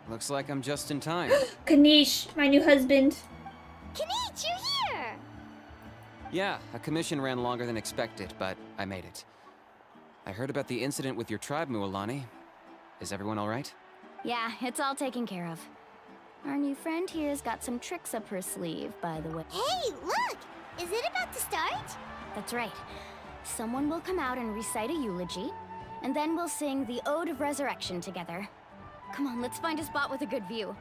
Looks like I'm just in time. Kanish, my new husband. Kanish, you're here! Yeah, a commission ran longer than expected, but I made it. I heard about the incident with your tribe, Mualani. Is everyone alright? Yeah, it's all taken care of. Our new friend here's got some tricks up her sleeve, by the way. Hey, look! Is it about to start? That's right. Someone will come out and recite a eulogy, and then we'll sing the Ode of Resurrection together. Come on, let's find a spot with a good view.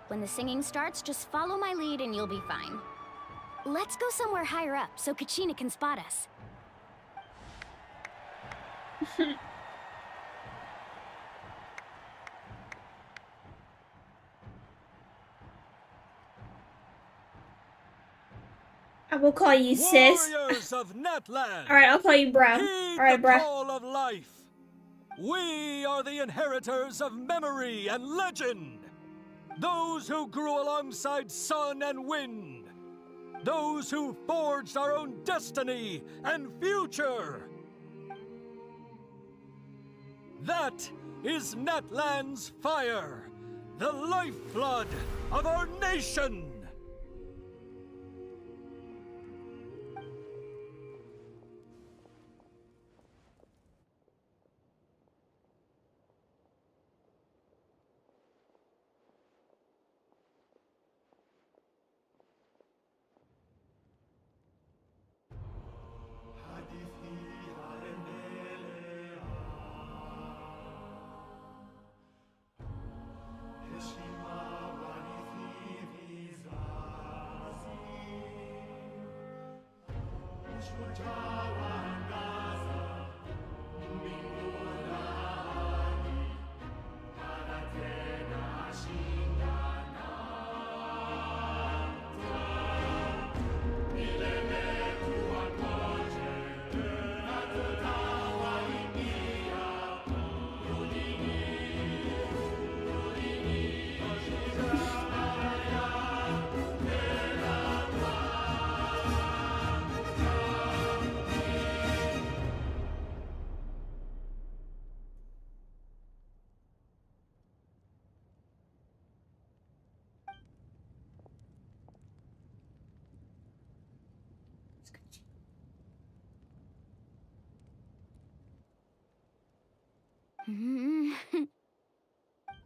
When the singing starts, just follow my lead and you'll be fine. Let's go somewhere higher up so Kachina can spot us. I will call you sis. Warriors of Natlan! Alright, I'll call you bro. Heed Alright, the bro. call of life. We are the inheritors of memory and legend. Those who grew alongside sun and wind. Those who forged our own destiny and future. That is Natlan's fire, the lifeblood of our nation.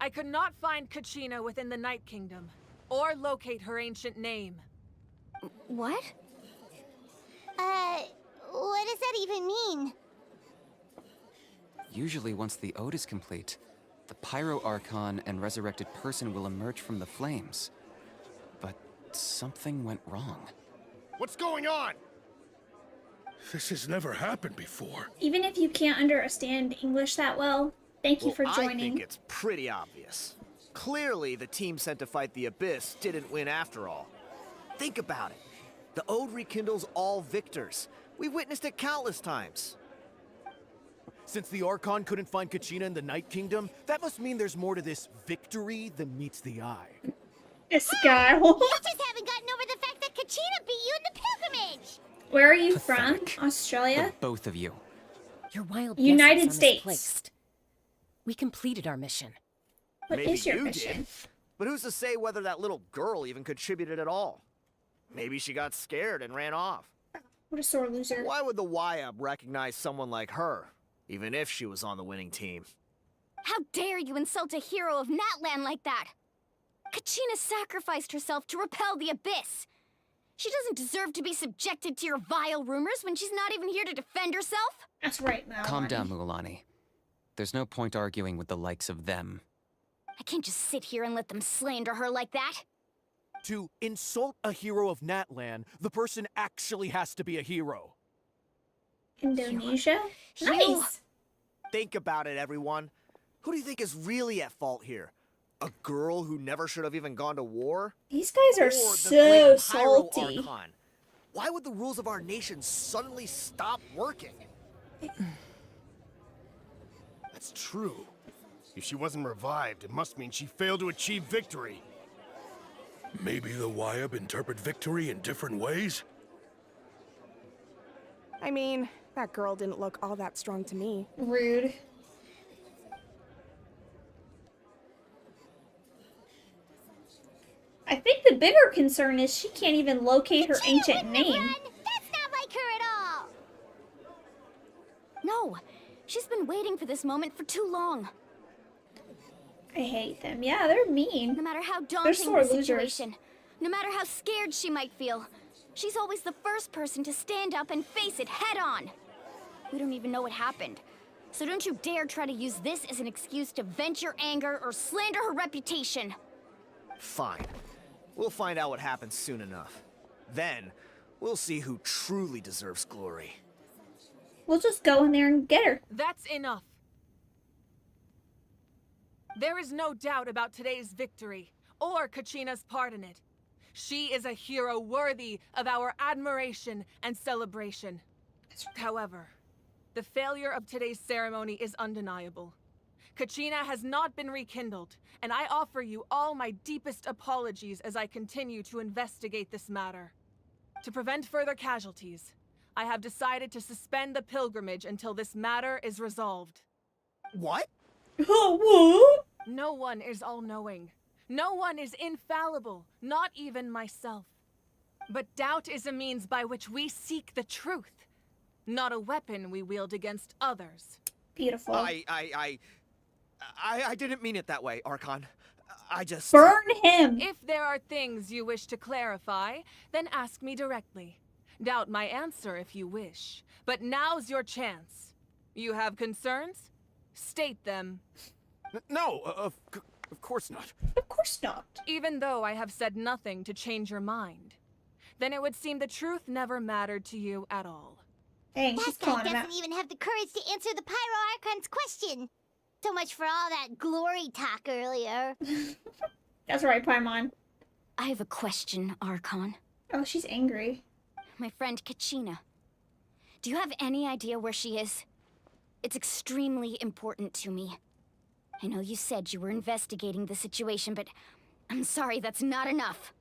I could not find Kachina within the Night Kingdom, or locate her ancient name. What? What does that even mean? Usually once the ode is complete, the Pyro Archon and resurrected person will emerge from the flames. But something went wrong. What's going on? This has never happened before. Even if you can't understand English that well, thank you for I joining. think it's pretty obvious. Clearly, the team sent to fight the Abyss didn't win after all. Think about it. The Ode rekindles all victors. We witnessed it countless times. Since the Archon couldn't find Kachina in the Night Kingdom, that must mean there's more to this victory than meets the eye. This guy. You just haven't gotten over the fact that Kachina beat you in the pilgrimage! Where are you from? Australia? The both of you. Your wild United guesses are States. misplaced. We completed our mission. What Maybe is your you mission? did. But who's to say whether that little girl even contributed at all? Maybe she got scared and ran off. What a sore loser. Why would the YUB recognize someone like her, even if she was on the winning team? How dare you insult a hero of Natlan like that? Kachina sacrificed herself to repel the Abyss. She doesn't deserve to be subjected to your vile rumors when she's not even here to defend herself. That's right, Malani. Calm down, Mualani. There's no point arguing with the likes of them. I can't just sit here and let them slander her like that. To insult a hero of Natlan, the person actually has to be a hero. Indonesia? Nice. Think about it, everyone. Who do you think is really at fault here? A girl who never should have even gone to war? These guys are Or the so great Pyro salty. Archon? Why would the rules of our nation suddenly stop working? That's true. If she wasn't revived, it must mean she failed to achieve victory. Maybe the YUB interpret victory in different ways? I mean, that girl didn't look all that strong to me. Rude. I think the bigger concern is she can't even locate her ancient name. That's not like her at all! No, she's been waiting for this moment for too long. I hate them. Yeah, they're mean. No matter how They're daunting sore the losers. situation, no matter how scared she might feel, she's always the first person to stand up and face it head on. We don't even know what happened. So don't you dare try to use this as an excuse to vent your anger or slander her reputation. Fine. We'll find out what happens soon enough. Then, we'll see who truly deserves glory. We'll just go in there and get her. That's enough. There is no doubt about today's victory, or Kachina's part in it. She is a hero worthy of our admiration and celebration. However, the failure of today's ceremony is undeniable. Kachina has not been rekindled, and I offer you all my deepest apologies as I continue to investigate this matter. To prevent further casualties, I have decided to suspend the pilgrimage until this matter is resolved. What? What? No one is all-knowing. No one is infallible, not even myself. But doubt is a means by which we seek the truth, not a weapon we wield against others. Beautiful. I didn't mean it that way, Archon. I just... Burn him! If there are things you wish to clarify, then ask me directly. Doubt my answer if you wish. But now's your chance. You have concerns? State them. No, of course not. Of course not. Even though I have said nothing to change your mind, then it would seem the truth never mattered to you at all. Dang, That she's guy calling him doesn't out. even have the courage to answer the Pyro Archon's question. So much for all that glory talk earlier. That's right, Paimon. I have a question, Archon. Oh, she's angry. My friend Kachina. Do you have any idea where she is? It's extremely important to me. I know you said you were investigating the situation, but I'm sorry, that's not enough.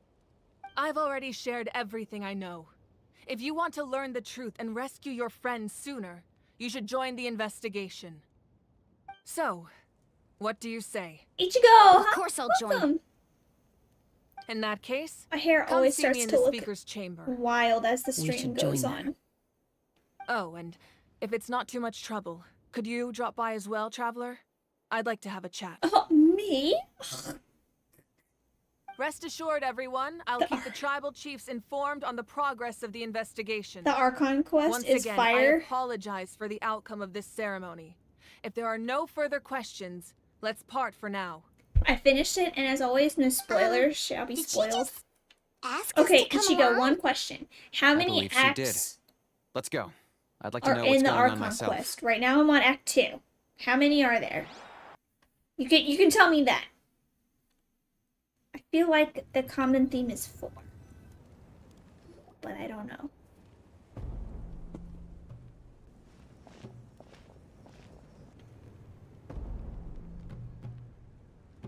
I've already shared everything I know. If you want to learn the truth and rescue your friends sooner, you should join the investigation. So, what do you say? Ichigo! Of course I'll join. Welcome. In that case, My hair come always see starts me in to the look speaker's chamber. wild as the We stream should join goes them. on. Oh, and if it's not too much trouble, could you drop by as well, Traveler? I'd like to have a chat. Oh, me? Rest assured, everyone, I'll keep the tribal chiefs informed on the progress of the investigation. The Archon quest Once is again, fire. I apologize for the outcome of this ceremony. If there are no further questions, let's part for now. I finished it, and as always, no spoilers shall be spoiled. Ask Okay, us to come Ichigo, along? one question. How many believe she did. acts Let's go. I'd like to are know in what's the going on Archon myself. quest? Right now I'm on Act 2. How many are there? You can tell me that. I feel like the common theme is 4. But I don't know.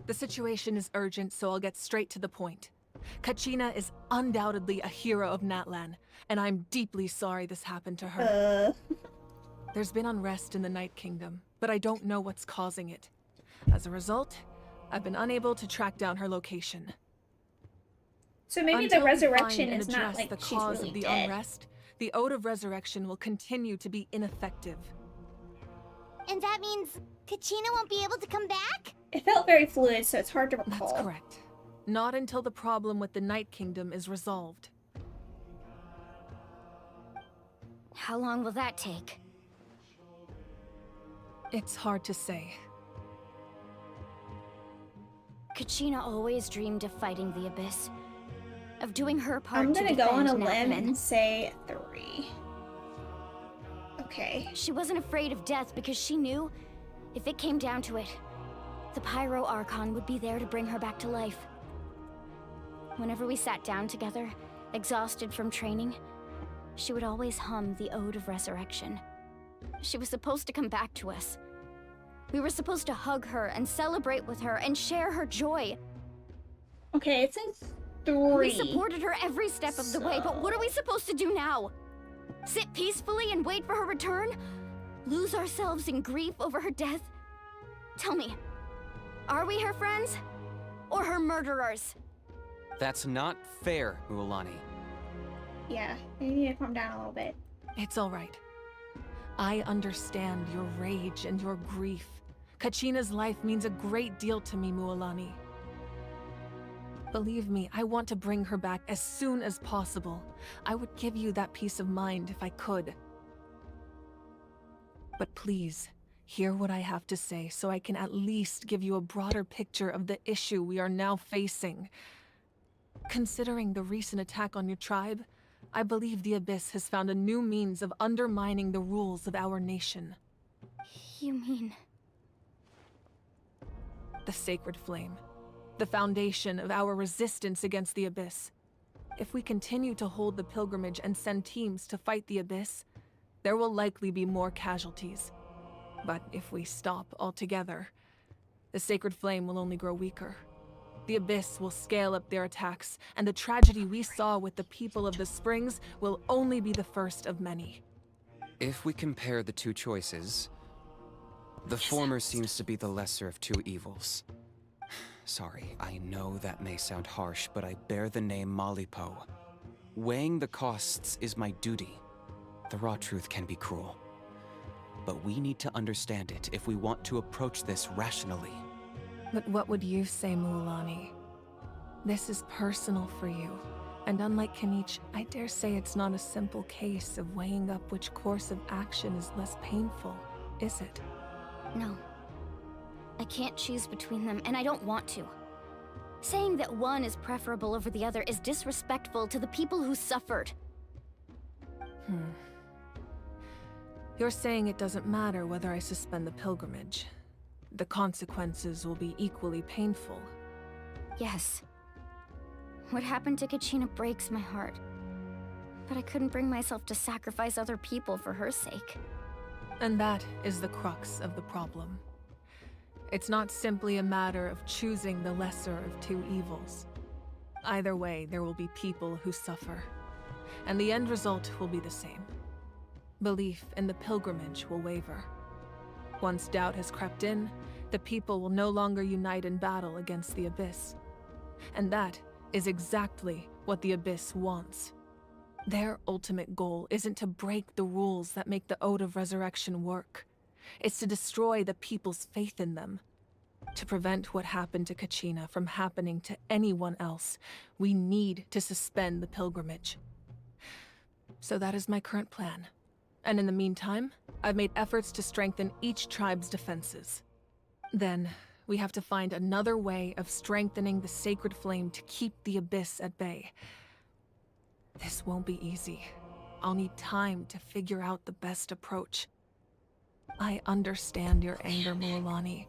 The situation is urgent, so I'll get straight to the point. Kachina is undoubtedly a hero of Natlan, and I'm deeply sorry this happened to her. There's been unrest in the Night Kingdom, but I don't know what's causing it. As a result, I've been unable to track down her location. So maybe Until the we resurrection find and is not address like the she's cause really of the dead. unrest, the Ode of Resurrection will continue to be ineffective. And that means Kachina won't be able to come back? It felt very fluid, so it's hard to recall. That's correct. Not until the problem with the Night Kingdom is resolved. How long will that take? It's hard to say. Kachina always dreamed of fighting the Abyss. Of doing her part I'm to gonna go on a defend limb Natlan. and say 3. Okay. She wasn't afraid of death because she knew, if it came down to it, the Pyro Archon would be there to bring her back to life. Whenever we sat down together, exhausted from training, she would always hum the Ode of Resurrection. She was supposed to come back to us. We were supposed to hug her and celebrate with her and share her joy. Okay, it says 3. We supported her every step of the way, but what are we supposed to do now? Sit peacefully and wait for her return? Lose ourselves in grief over her death? Tell me, are we her friends? Or her murderers? That's not fair, Uolani. Yeah, you need to calm down a little bit. It's all right. I understand your rage and your grief. Kachina's life means a great deal to me, Mualani. Believe me, I want to bring her back as soon as possible. I would give you that peace of mind if I could. But please, hear what I have to say so I can at least give you a broader picture of the issue we are now facing. Considering the recent attack on your tribe, I believe the Abyss has found a new means of undermining the rules of our nation. You mean... The Sacred Flame. The foundation of our resistance against the Abyss. If we continue to hold the pilgrimage and send teams to fight the Abyss, there will likely be more casualties. But if we stop altogether, the Sacred Flame will only grow weaker. The Abyss will scale up their attacks, and the tragedy we saw with the people of the Springs will only be the first of many. If we compare the two choices, the former seems to be the lesser of two evils. Sorry, I know that may sound harsh, but I bear the name Malipo. Weighing the costs is my duty. The raw truth can be cruel. But we need to understand it if we want to approach this rationally. But what would you say, Mualani? This is personal for you. And unlike Kanich, I dare say it's not a simple case of weighing up which course of action is less painful, is it? No. I can't choose between them, and I don't want to. Saying that one is preferable over the other is disrespectful to the people who suffered. You're saying it doesn't matter whether I suspend the pilgrimage. The consequences will be equally painful. Yes. What happened to Kachina breaks my heart. But I couldn't bring myself to sacrifice other people for her sake. And that is the crux of the problem. It's not simply a matter of choosing the lesser of two evils. Either way, there will be people who suffer. And the end result will be the same. Belief in the pilgrimage will waver. Once doubt has crept in, the people will no longer unite in battle against the Abyss. And that is exactly what the Abyss wants. Their ultimate goal isn't to break the rules that make the Ode of Resurrection work. It's to destroy the people's faith in them. To prevent what happened to Kachina from happening to anyone else, we need to suspend the pilgrimage. So that is my current plan. And in the meantime, I've made efforts to strengthen each tribe's defenses. Then, we have to find another way of strengthening the Sacred Flame to keep the Abyss at bay. This won't be easy. I'll need time to figure out the best approach. I understand your anger, Mualani,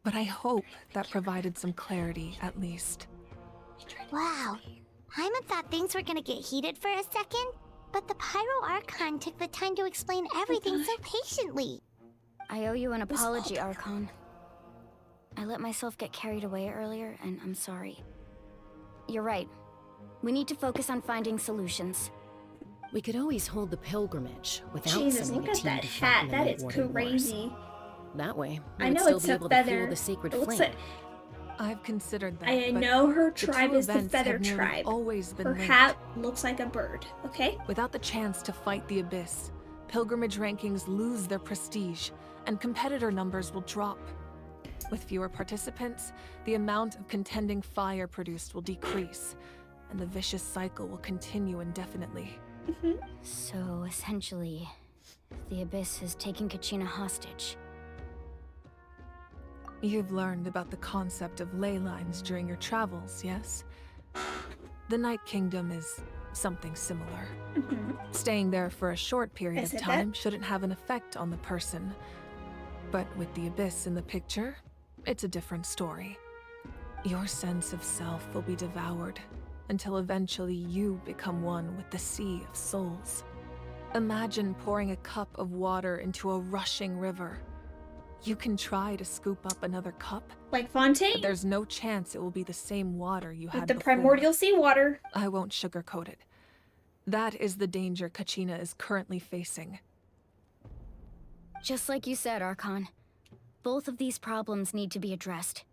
but I hope that provided some clarity, at least. Wow. Paimon thought things were gonna get heated for a second, but the Pyro Archon took the time to explain everything so patiently. I owe you an apology, Archon. I let myself get carried away earlier, and I'm sorry. You're right. We need to focus on finding solutions. We could always hold the pilgrimage without Jesus, sending look a at team that to fight hat. in the That Night is Warden Wars. crazy. That way, we I would know still it's be a able to fuel feather. the Sacred It looks Flame. like I've considered that, I but know her the tribe two is the events feather have nearly tribe. always been Her linked. hat looks like a bird, okay? Without the chance to fight the Abyss, pilgrimage rankings lose their prestige, and competitor numbers will drop. With fewer participants, the amount of contending fire produced will decrease, and the vicious cycle will continue indefinitely. So, essentially, the Abyss has taken Kachina hostage. You've learned about the concept of ley lines during your travels, yes? The Night Kingdom is something similar. Staying there for a short period Is of it time that? shouldn't have an effect on the person. But with the Abyss in the picture, it's a different story. Your sense of self will be devoured, until eventually you become one with the Sea of Souls. Imagine pouring a cup of water into a rushing river. You can try to scoop up another cup, Like Fontaine? but there's no chance it will be the same water you had With the before. primordial seawater. I won't sugarcoat it. That is the danger Kachina is currently facing. Just like you said, Archon. Both of these problems need to be addressed.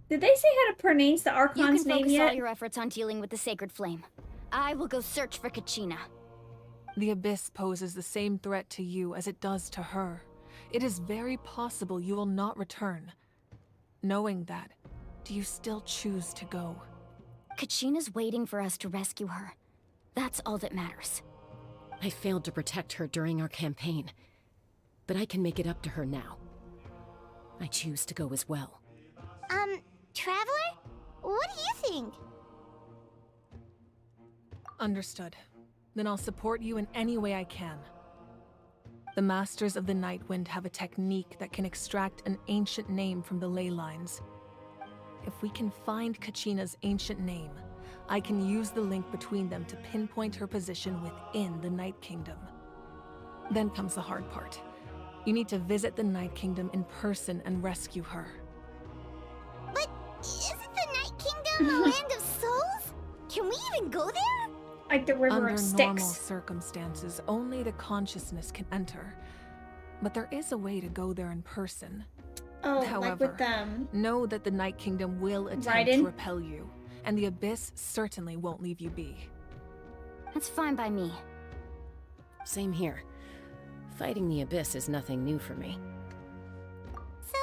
Did they say how to pronounce the You Archon's can name focus yet? all your efforts on dealing with the Sacred Flame. I will go search for Kachina. The Abyss poses the same threat to you as it does to her, It is very possible you will not return. Knowing that, do you still choose to go? Kachina's waiting for us to rescue her. That's all that matters. I failed to protect her during our campaign, but I can make it up to her now. I choose to go as well. Traveler? What do you think? Understood. Then I'll support you in any way I can. The Masters of the Nightwind have a technique that can extract an ancient name from the ley lines. If we can find Kachina's ancient name, I can use the link between them to pinpoint her position within the Night Kingdom. Then comes the hard part. You need to visit the Night Kingdom in person and rescue her. But isn't the Night Kingdom a land of souls? Can we even go there? Like the River Under of normal Styx. circumstances, only the consciousness can enter. But there is a way to go there in person. Oh, However, like with know that the Night Kingdom will attempt Raiden? to repel you, and the Abyss certainly won't leave you be. That's fine by me. Same here. Fighting the Abyss is nothing new for me. So,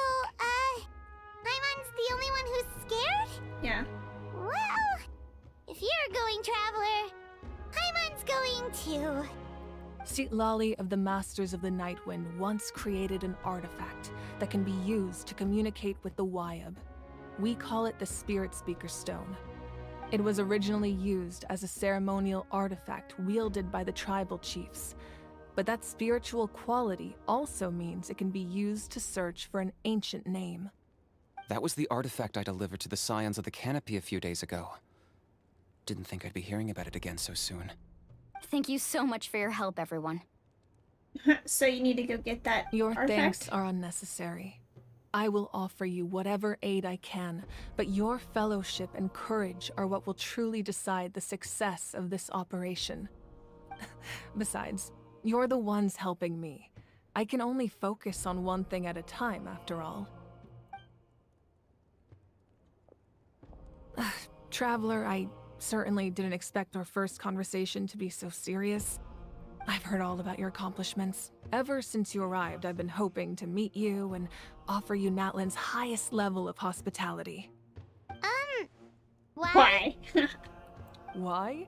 Paimon's the only one who's scared? Yeah. Well, if you're going, Traveler, Paimon's going too. Citlali of the Masters of the Nightwind once created an artifact that can be used to communicate with the Wyab. We call it the Spirit Speaker Stone. It was originally used as a ceremonial artifact wielded by the tribal chiefs, but that spiritual quality also means it can be used to search for an ancient name. That was the artifact I delivered to the Scions of the Canopy a few days ago. Didn't think I'd be hearing about it again so soon. Thank you so much for your help, everyone. So you need to go get that Your artifact? thanks are unnecessary. I will offer you whatever aid I can, but your fellowship and courage are what will truly decide the success of this operation. Besides, you're the ones helping me. I can only focus on one thing at a time, after all. Traveler, I certainly didn't expect our first conversation to be so serious. I've heard all about your accomplishments. Ever since you arrived, I've been hoping to meet you and offer you Natlan's highest level of hospitality. Why? Why?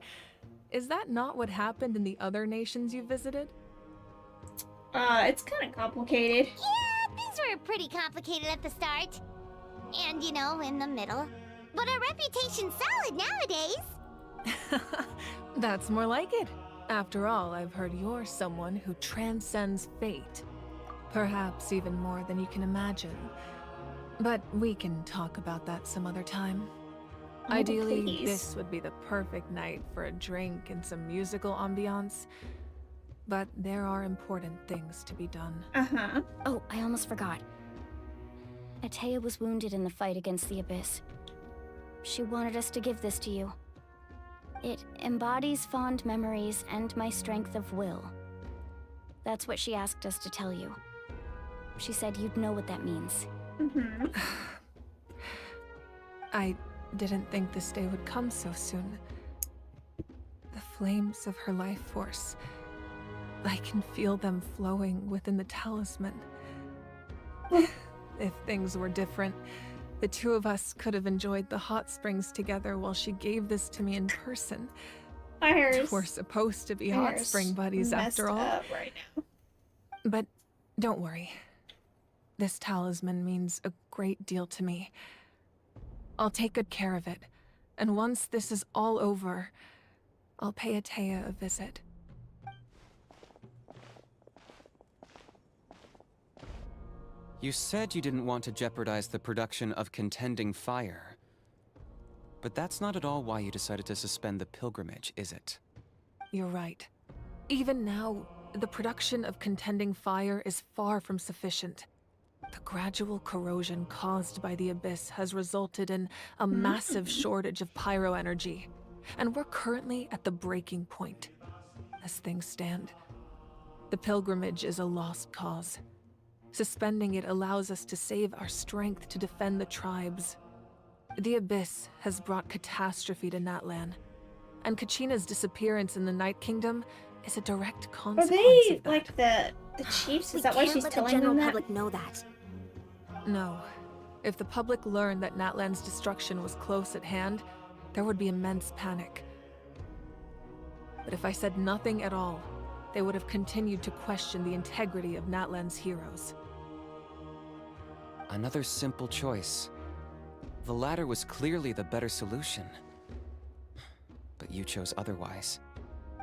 Is that not what happened in the other nations you visited? It's kind of complicated. Yeah, things were pretty complicated at the start. And, in the middle. But our reputation's solid nowadays. That's more like it. After all, I've heard you're someone who transcends fate. Perhaps even more than you can imagine. But we can talk about that some other time. Oh, Ideally, please. this would be the perfect night for a drink and some musical ambiance. But there are important things to be done. Uh-huh. Oh, I almost forgot. Atea was wounded in the fight against the Abyss. She wanted us to give this to you. It embodies fond memories and my strength of will. That's what she asked us to tell you. She said you'd know what that means. Mm-hmm. I didn't think this day would come so soon. The flames of her life force. I can feel them flowing within the talisman. If things were different, the two of us could have enjoyed the hot springs together while she gave this to me in person. We're supposed to be hot spring buddies after all. Right now. But don't worry. This talisman means a great deal to me. I'll take good care of it. And once this is all over, I'll pay Atea a visit. You said you didn't want to jeopardize the production of Contending Fire. But that's not at all why you decided to suspend the pilgrimage, is it? You're right. Even now, the production of Contending Fire is far from sufficient. The gradual corrosion caused by the Abyss has resulted in a massive shortage of pyro energy, and we're currently at the breaking point. As things stand, the pilgrimage is a lost cause. Suspending it allows us to save our strength to defend the tribes. The Abyss has brought catastrophe to Natlan, and Kachina's disappearance in the Night Kingdom is a direct Are consequence they of that. like the chiefs? We Is that why can't she's let telling the general them that? public know that. No. If the public learned that Natlan's destruction was close at hand, there would be immense panic. But if I said nothing at all, they would have continued to question the integrity of Natlan's heroes. Another simple choice. The latter was clearly the better solution. But you chose otherwise.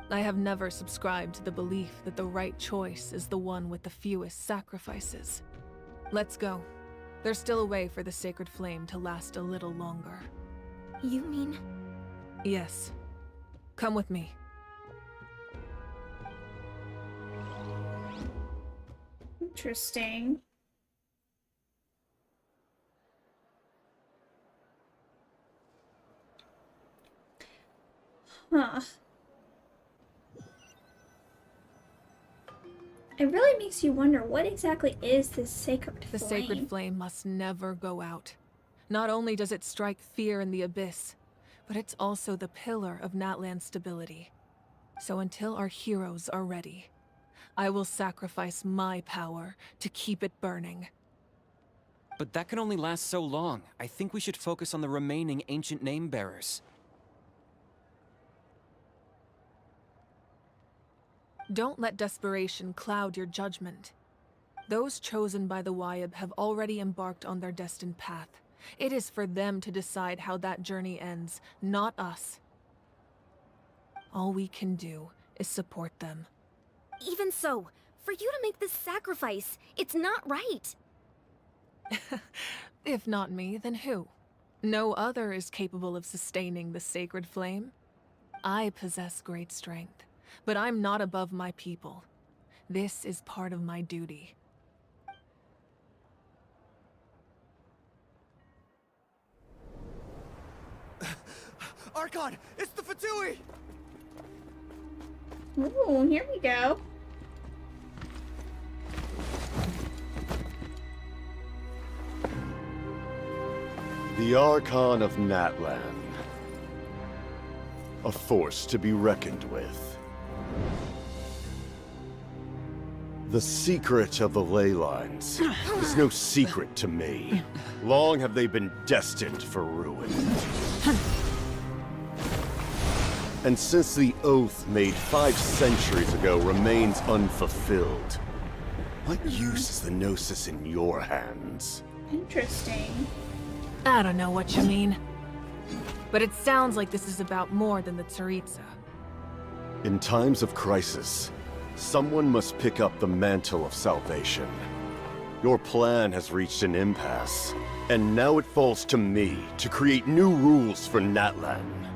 I have never subscribed to the belief that the right choice is the one with the fewest sacrifices. Let's go. There's still a way for the sacred flame to last a little longer. You mean? Yes. Come with me. Interesting. Huh. It really makes you wonder, what exactly is this sacred flame? The sacred flame must never go out. Not only does it strike fear in the abyss, but it's also the pillar of Natlan's stability. So until our heroes are ready, I will sacrifice my power to keep it burning. But that can only last so long. I think we should focus on the remaining ancient name bearers. Don't let desperation cloud your judgment. Those chosen by the Wyab have already embarked on their destined path. It is for them to decide how that journey ends, not us. All we can do is support them. Even so, for you to make this sacrifice, it's not right. If not me, then who? No other is capable of sustaining the sacred flame. I possess great strength, but I'm not above my people. This is part of my duty. Archon, it's the Fatui! Ooh, here we go. The Archon of Natlan. A force to be reckoned with. The secret of the ley lines is no secret to me. Long have they been destined for ruin. And since the oath made 5 centuries ago remains unfulfilled, what use is the Gnosis in your hands? Interesting. I don't know what you mean. But it sounds like this is about more than the Tsaritsa. In times of crisis, someone must pick up the mantle of salvation. Your plan has reached an impasse, and now it falls to me to create new rules for Natlan.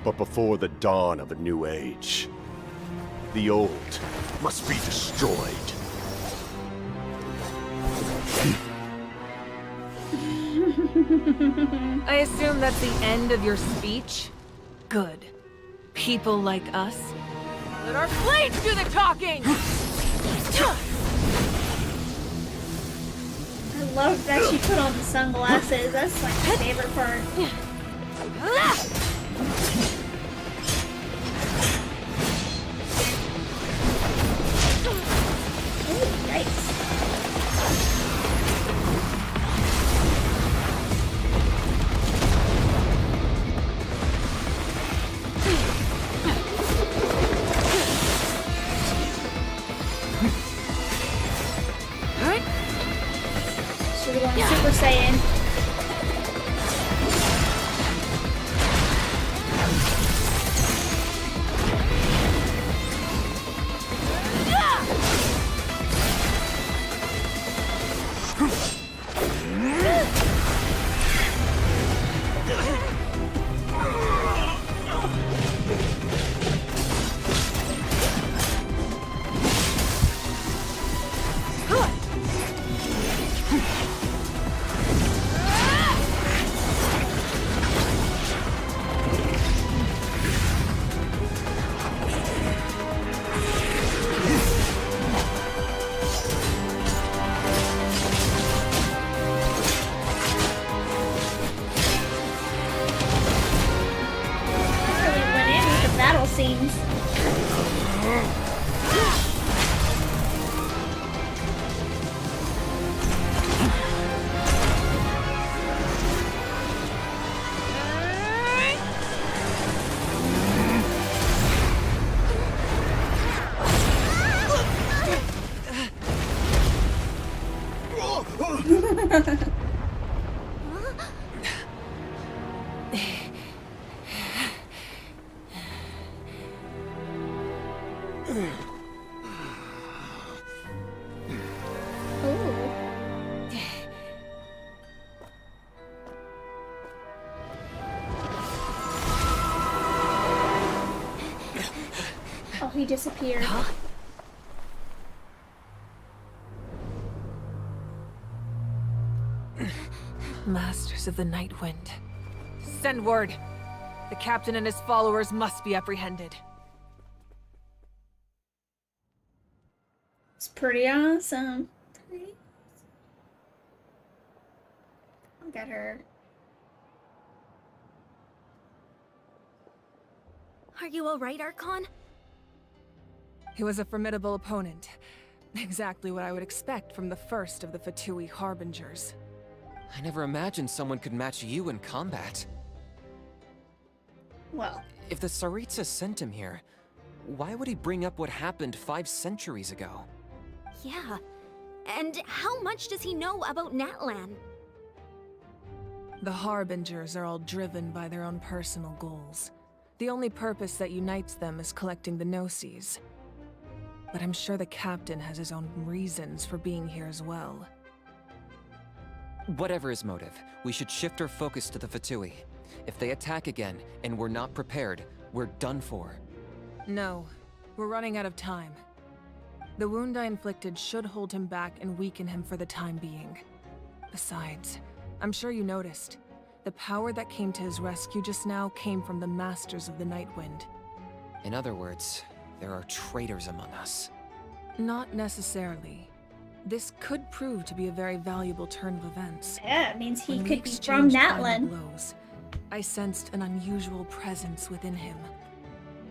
But before the dawn of a new age, the old must be destroyed. I assume that's the end of your speech? Good. People like us. Let our blades do the talking! I love that she put on the sunglasses. That's like my favorite part. Ooh, yikes. Should've gone Super Saiyan. Oh, he disappeared. Masters of the Night Wind. Send word. The captain and his followers must be apprehended. It's pretty awesome. Look at her. Are you alright, Archon? He was a formidable opponent. Exactly what I would expect from the first of the Fatui Harbingers. I never imagined someone could match you in combat. Well, if the Tsaritsa sent him here, why would he bring up what happened 5 centuries ago? Yeah. And how much does he know about Natlan? The Harbingers are all driven by their own personal goals. The only purpose that unites them is collecting the Gnosis. But I'm sure the captain has his own reasons for being here as well. Whatever his motive, we should shift our focus to the Fatui. If they attack again, and we're not prepared, we're done for. No, we're running out of time. The wound I inflicted should hold him back and weaken him for the time being. Besides, I'm sure you noticed, the power that came to his rescue just now came from the Masters of the Night Wind. In other words, there are traitors among us. Not necessarily. This could prove to be a very valuable turn of events. Yeah, it means he When we could be from exchanged final Natlan. blows, I sensed an unusual presence within him.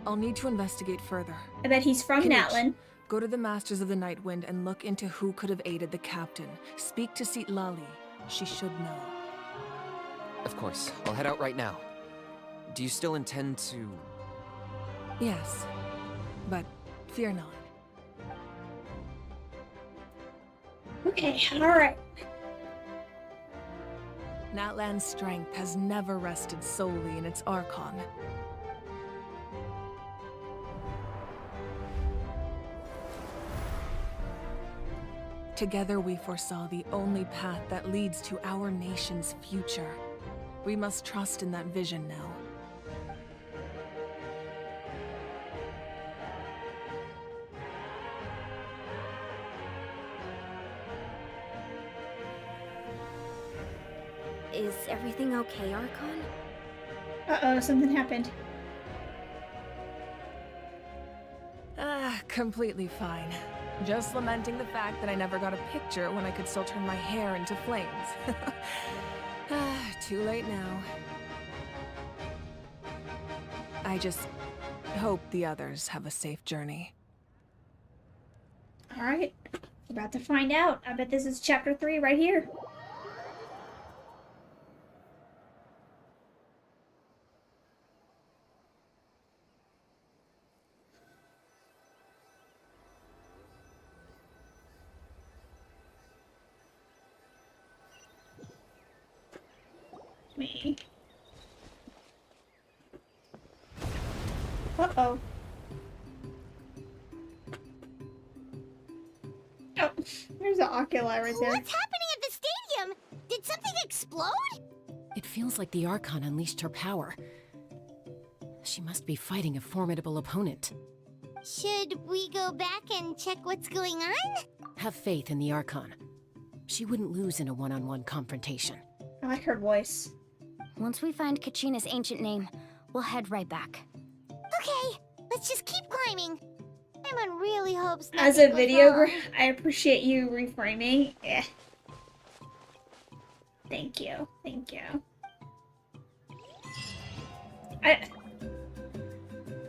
I'll need to investigate further. I bet he's from Kinich, Natlan. Go to the Masters of the Night Wind and look into who could have aided the captain. Speak to Seat Lali. She should know. Of course, I'll head out right now. Do you still intend to... Yes, but fear not. Okay, alright. Natlan's strength has never rested solely in its Archon. Together we foresaw the only path that leads to our nation's future. We must trust in that vision now. Is everything okay, Archon? Uh-oh, something happened. Completely fine. Just lamenting the fact that I never got a picture when I could still turn my hair into flames. Too late now. I just hope the others have a safe journey. Alright, we're about to find out. I bet this is chapter 3 right here. Me. Uh-oh. Oh, there's an oculi right there. What's happening at the stadium? Did something explode? It feels like the Archon unleashed her power. She must be fighting a formidable opponent. Should we go back and check what's going on? Have faith in the Archon. She wouldn't lose in a one-on-one confrontation. I like her voice. Once we find Kachina's ancient name, we'll head right back. Okay, let's just keep climbing. Everyone really hopes As a nothing goes videographer, wrong. I appreciate you reframing. Yeah. Thank you. Thank you.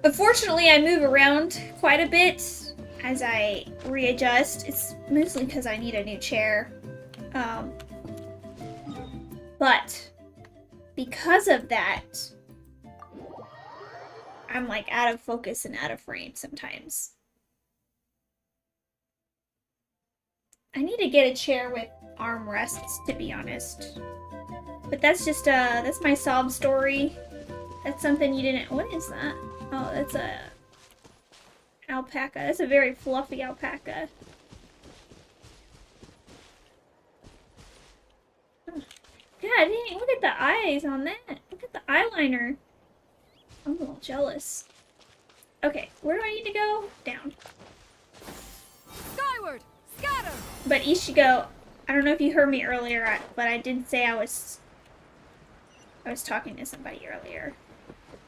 Unfortunately, I move around quite a bit as I readjust. It's mostly because I need a new chair. But because of that, I'm like out of focus and out of frame sometimes. I need to get a chair with armrests, to be honest. But that's just that's my sob story. That's something you didn't. What is that? Oh, that's a alpaca. That's a very fluffy alpaca. Oh. God dang! Look at the eyes on that. Look at the eyeliner. I'm a little jealous. Okay, where do I need to go? Down. Skyward! Scatter! But Ishigo, I don't know if you heard me earlier, but I did say I was talking to somebody earlier,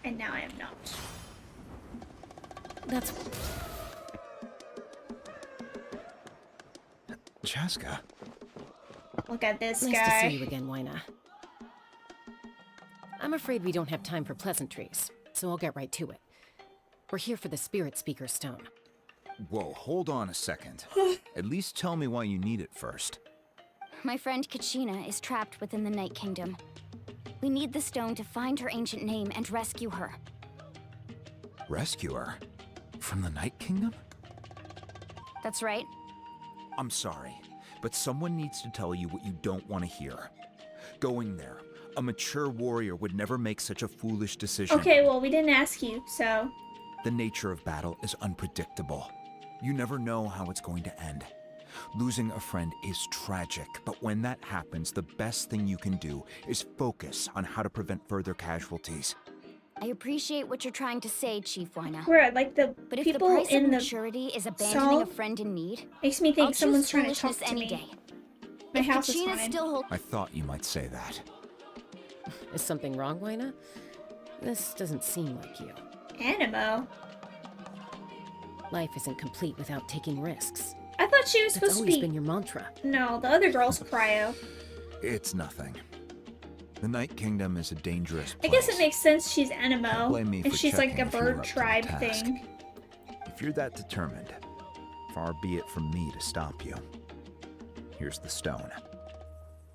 and now I am not. That's... Chaska. Look at this nice guy. Nice to see you again, Wyna. I'm afraid we don't have time for pleasantries, so I'll get right to it. We're here for the Spirit Speaker Stone. Whoa, hold on a second. At least tell me why you need it first. My friend Kachina is trapped within the Night Kingdom. We need the stone to find her ancient name and rescue her. Rescue her? From the Night Kingdom? That's right. I'm sorry, but someone needs to tell you what you don't want to hear. Going there, a mature warrior would never make such a foolish decision. Okay, well, we didn't ask you, so... The nature of battle is unpredictable. You never know how it's going to end. Losing a friend is tragic, but when that happens, the best thing you can do is focus on how to prevent further casualties. I appreciate what you're trying to say, Chief Wyna. Where, like, the but if people the price in of the maturity is abandoning song a friend in need, makes me think I'll someone's choose trying to talk foolishness to any me. day. My If house is Kachina fine. still holds... I thought you might say that. Is something wrong, Wyna? This doesn't seem like you. Animo? Life isn't complete without taking risks. I thought she was That's supposed to always be... been your mantra. No, the other girl's cryo. It's nothing. The Night Kingdom is a dangerous I place. guess it makes sense she's Animo. Blame me If for she's like checking a if you were bird up to the tribe task. thing. If you're that determined, far be it from me to stop you. Here's the stone.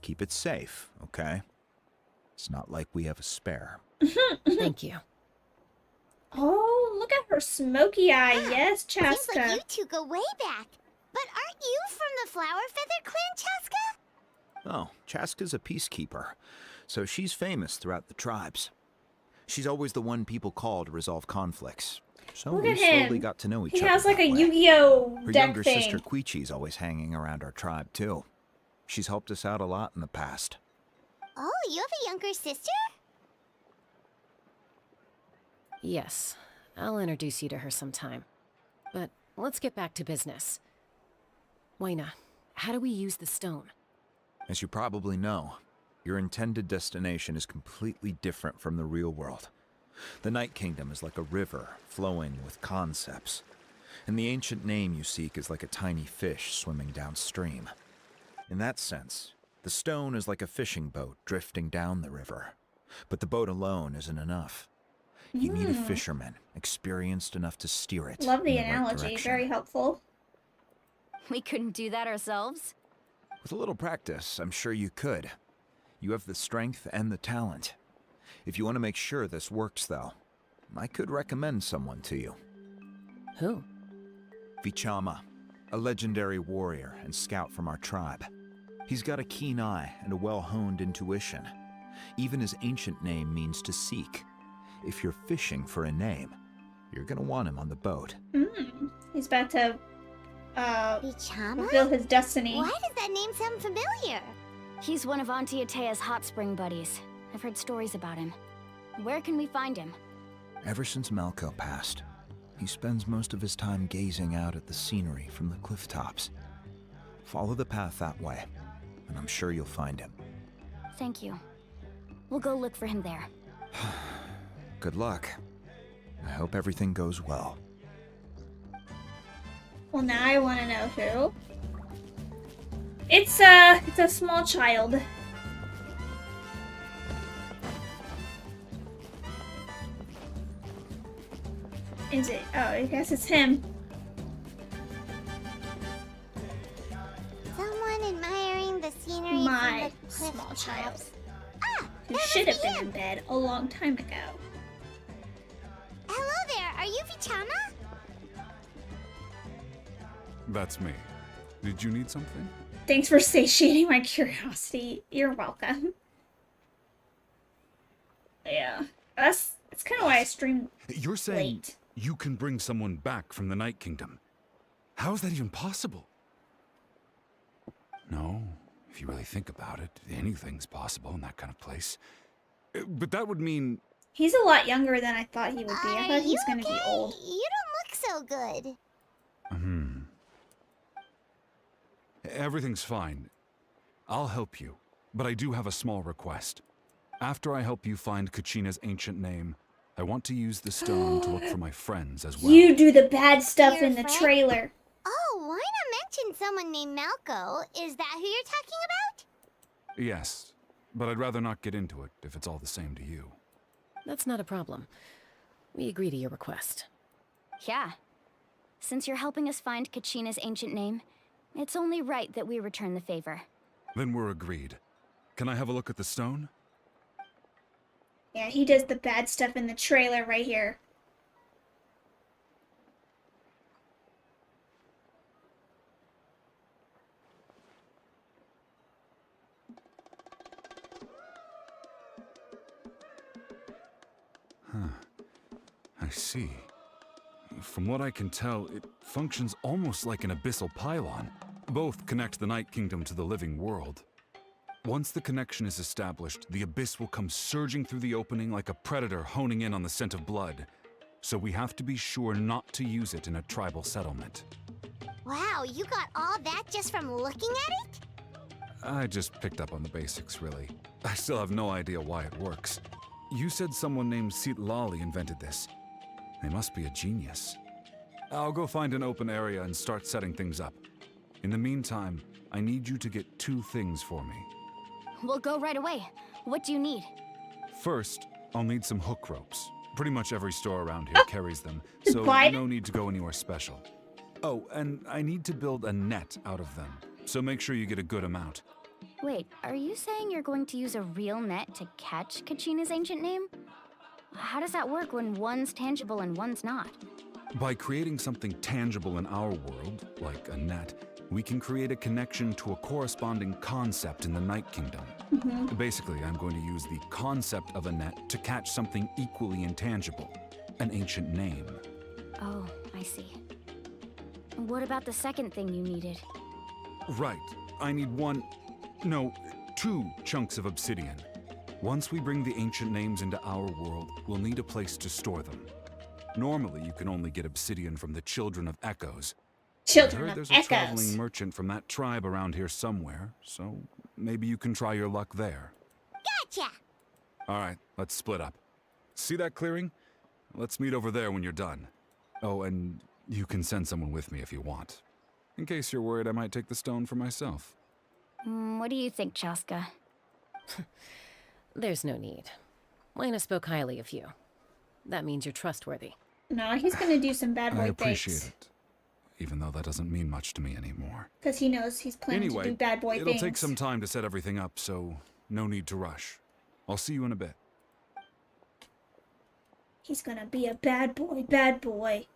Keep it safe, okay? It's not like we have a spare. Thank you. Oh, look at her smoky eye. Yes, Chaska. Seems like you two go way back. But aren't you from the Flower Feather Clan, Chaska? Oh, Chaska's a peacekeeper, so she's famous throughout the tribes. She's always the one people call to resolve conflicts. So Look we at him. slowly got to know each He other. has like that a way. Yu-Gi-Oh Her deck younger thing. sister Quichi's always hanging around our tribe too. She's helped us out a lot in the past. Oh, you have a younger sister? Yes, I'll introduce you to her sometime. But let's get back to business. Wyna, how do we use the stone? As you probably know, your intended destination is completely different from the real world. The Night Kingdom is like a river flowing with concepts, and the ancient name you seek is like a tiny fish swimming downstream. In that sense, the stone is like a fishing boat drifting down the river, but the boat alone isn't enough. You need a fisherman experienced enough to steer it. Love the in right analogy. direction. Very helpful. We couldn't do that ourselves? With a little practice, I'm sure you could. You have the strength and the talent. If you want to make sure this works, though, I could recommend someone to you. Who? Vichama, a legendary warrior and scout from our tribe. He's got a keen eye and a well-honed intuition. Even his ancient name means to seek. If you're fishing for a name, you're gonna want him on the boat. He's about to Vichama? fulfill his destiny. Why does that name sound familiar? He's one of Auntie Atea's hot spring buddies. I've heard stories about him. Where can we find him? Ever since Malco passed, he spends most of his time gazing out at the scenery from the cliff tops. Follow the path that way, and I'm sure you'll find him. Thank you. We'll go look for him there. Good luck. I hope everything goes well. Well, now I want to know who. It's a small child. Is it? Oh, I guess it's him. Someone admiring the scenery My from the cliff small child. tops. Ah, Who that should must have be been in him. bed a long time ago. Hello there, are you Vichama? That's me. Did you need something? Thanks for satiating my curiosity. You're welcome. Yeah, that's kind of why I stream You're saying you can bring someone back from the Night Kingdom. How is that even possible? No, if you really think about it, anything's possible in that kind of place. But that would mean... He's a lot younger than I thought he would be. I thought he was going to be old. You don't look so good. Everything's fine. I'll help you, but I do have a small request. After I help you find Kachina's ancient name, I want to use the stone to look for my friends as well. You do the bad stuff in the trailer. Oh, why not mention someone named Malco? Is that who you're talking about? Yes, but I'd rather not get into it if it's all the same to you. That's not a problem. We agree to your request. Yeah. Since you're helping us find Kachina's ancient name, it's only right that we return the favor. Then we're agreed. Can I have a look at the stone? Yeah, he does the bad stuff in the trailer right here. Huh. I see. From what I can tell, it functions almost like an abyssal pylon. Both connect the Night Kingdom to the living world. Once the connection is established, the abyss will come surging through the opening like a predator honing in on the scent of blood. So we have to be sure not to use it in a tribal settlement. Wow, you got all that just from looking at it? I just picked up on the basics, really. I still have no idea why it works. You said someone named Sitlali invented this. They must be a genius. I'll go find an open area and start setting things up. In the meantime, I need you to get 2 things for me. We'll go right away. What do you need? First, I'll need some hook ropes. Pretty much every store around here carries them, so no need to go anywhere special. Oh, and I need to build a net out of them, so make sure you get a good amount. Wait, are you saying you're going to use a real net to catch Kachina's ancient name? How does that work when one's tangible and one's not? By creating something tangible in our world, like a net, we can create a connection to a corresponding concept in the Night Kingdom. Basically, I'm going to use the concept of a net to catch something equally intangible, an ancient name. Oh, I see. What about the second thing you needed? Right. I need 2 chunks of obsidian. Once we bring the ancient names into our world, we'll need a place to store them. Normally, you can only get obsidian from the Children of Echoes. I heard there's a traveling merchant from that tribe around here somewhere, so maybe you can try your luck there. Gotcha! Alright, let's split up. See that clearing? Let's meet over there when you're done. Oh, and you can send someone with me if you want. In case you're worried I might take the stone for myself. What do you think, Chaska? There's no need. Lena spoke highly of you. That means you're trustworthy. No, he's gonna do some bad boy I things. appreciate it, even though that doesn't mean much to me anymore. Because he knows he's planning to do bad boy it'll things. take some time to set everything up, so no need to rush. I'll see you in a bit. He's gonna be a bad boy, bad boy.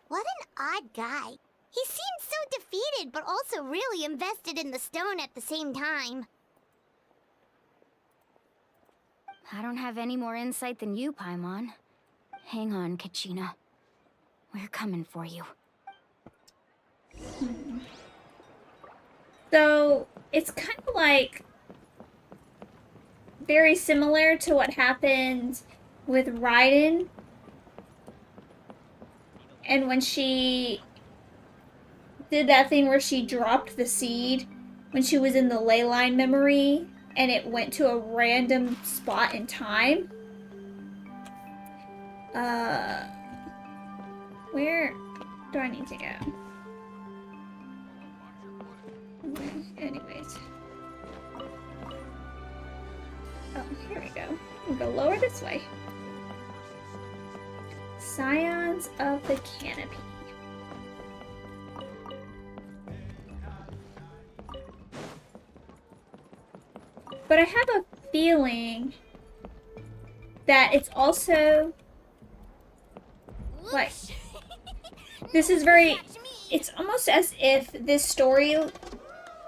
What an odd guy. He seems so defeated, but also really invested in the stone at the same time. I don't have any more insight than you, Paimon. Hang on, Kachina. We're coming for you. So, it's kind of like very similar to what happened with Raiden. And when she did that thing where she dropped the seed when she was in the ley line memory and it went to a random spot in time. Where do I need to go? Anyways. Oh, here we go. We'll go lower this way. Scions of the Canopy. But I have a feeling that it's also like this is very it's almost as if this story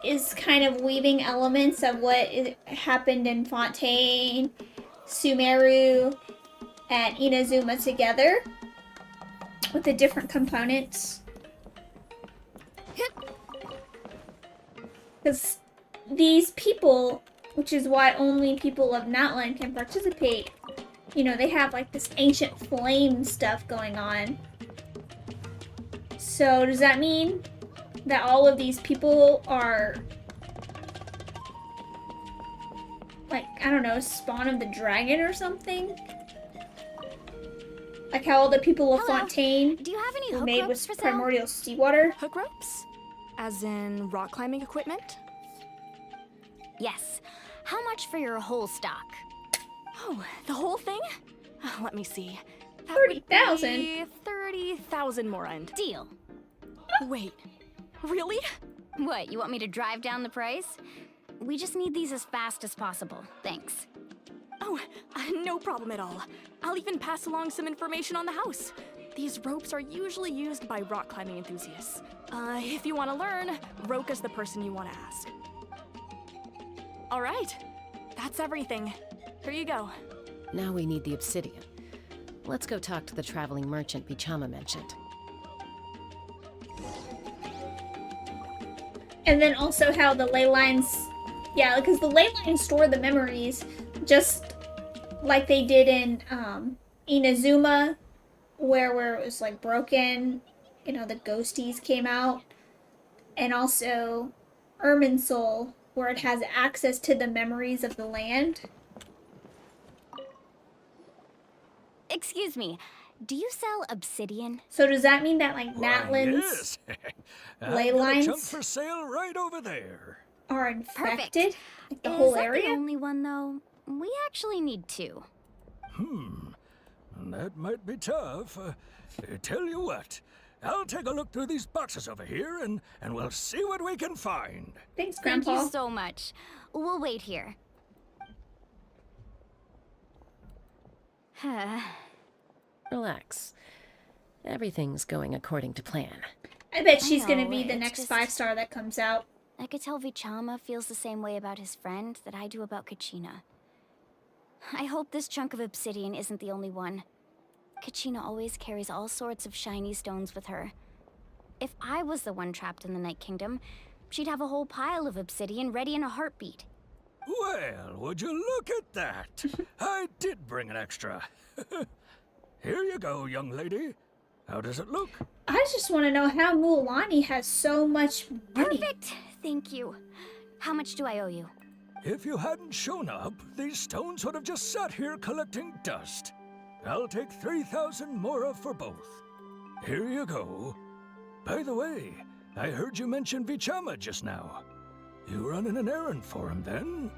is kind of weaving elements of what happened in Fontaine, Sumeru, and Inazuma together with the different components. Because these people, which is why only people of Natlan can participate, you know, they have like this ancient flame stuff going on. So does that mean that all of these people are like, I don't know, spawn of the dragon or something? Like how all the people of Fontaine Do you have any were hook made ropes with for sale? primordial seawater? Hook ropes? As in rock climbing equipment? Yes. How much for your whole stock? Oh, the whole thing? Let me see. 30,000. 30,000 more end. Deal. Wait, really? What, you want me to drive down the price? We just need these as fast as possible. Thanks. Oh, no problem at all. I'll even pass along some information on the house. These ropes are usually used by rock climbing enthusiasts. If you want to learn, Roka's the person you want to ask. All right, that's everything. Here you go. Now we need the obsidian. Let's go talk to the traveling merchant Bichama mentioned. And then also how the ley lines, yeah, because the ley lines store the memories just like they did in Inazuma, where it was like broken, you know, the ghosties came out, and also Irminsul, where it has access to the memories of the land. Excuse me, do you sell obsidian? So does that mean that like Why, Natlan's yes. ley I've got a chunk lines for sale right over there. are infected? Like the Is whole that area? the only one, though? We actually need two. That might be tough. Tell you what, I'll take a look through these boxes over here, and we'll see what we can find. Thanks, Thank Grandpa. you so much. We'll wait here. Relax. Everything's going according to plan. I bet she's I gonna know, be the it's next just- 5-star that comes out. I could tell Vichama feels the same way about his friend that I do about Kachina. I hope this chunk of obsidian isn't the only one. Kachina always carries all sorts of shiny stones with her. If I was the one trapped in the Night Kingdom, she'd have a whole pile of obsidian ready in a heartbeat. Well, would you look at that? I did bring an extra. Here you go, young lady. How does it look? I just want to know how Mualani has so much money. Perfect! Thank you. How much do I owe you? If you hadn't shown up, these stones would have just sat here collecting dust. I'll take 3,000 mora for both. Here you go. By the way, I heard you mention Vichama just now. You running an errand for him, then?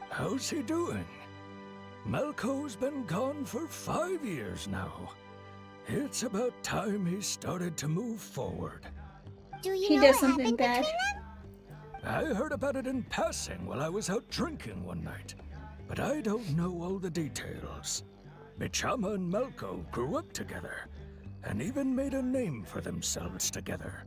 How's he doing? Malco's been gone for 5 years now. It's about time he started to move forward. Do you He know does what something happened bad. between them? I heard about it in passing while I was out drinking one night, but I don't know all the details. Bichama and Malco grew up together, and even made a name for themselves together.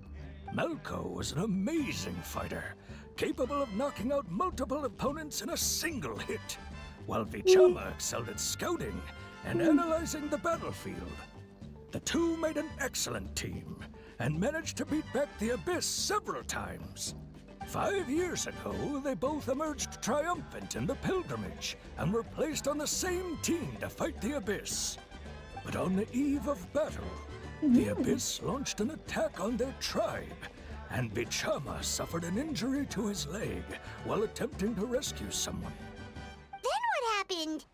Malco was an amazing fighter, capable of knocking out multiple opponents in a single hit, while Vichama excelled at scouting and analyzing the battlefield. The two made an excellent team, and managed to beat back the Abyss several times. 5 years ago, they both emerged triumphant in the pilgrimage, and were placed on the same team to fight the Abyss. But on the eve of battle, the Abyss launched an attack on their tribe, and Bichama suffered an injury to his leg while attempting to rescue someone. Then what happened?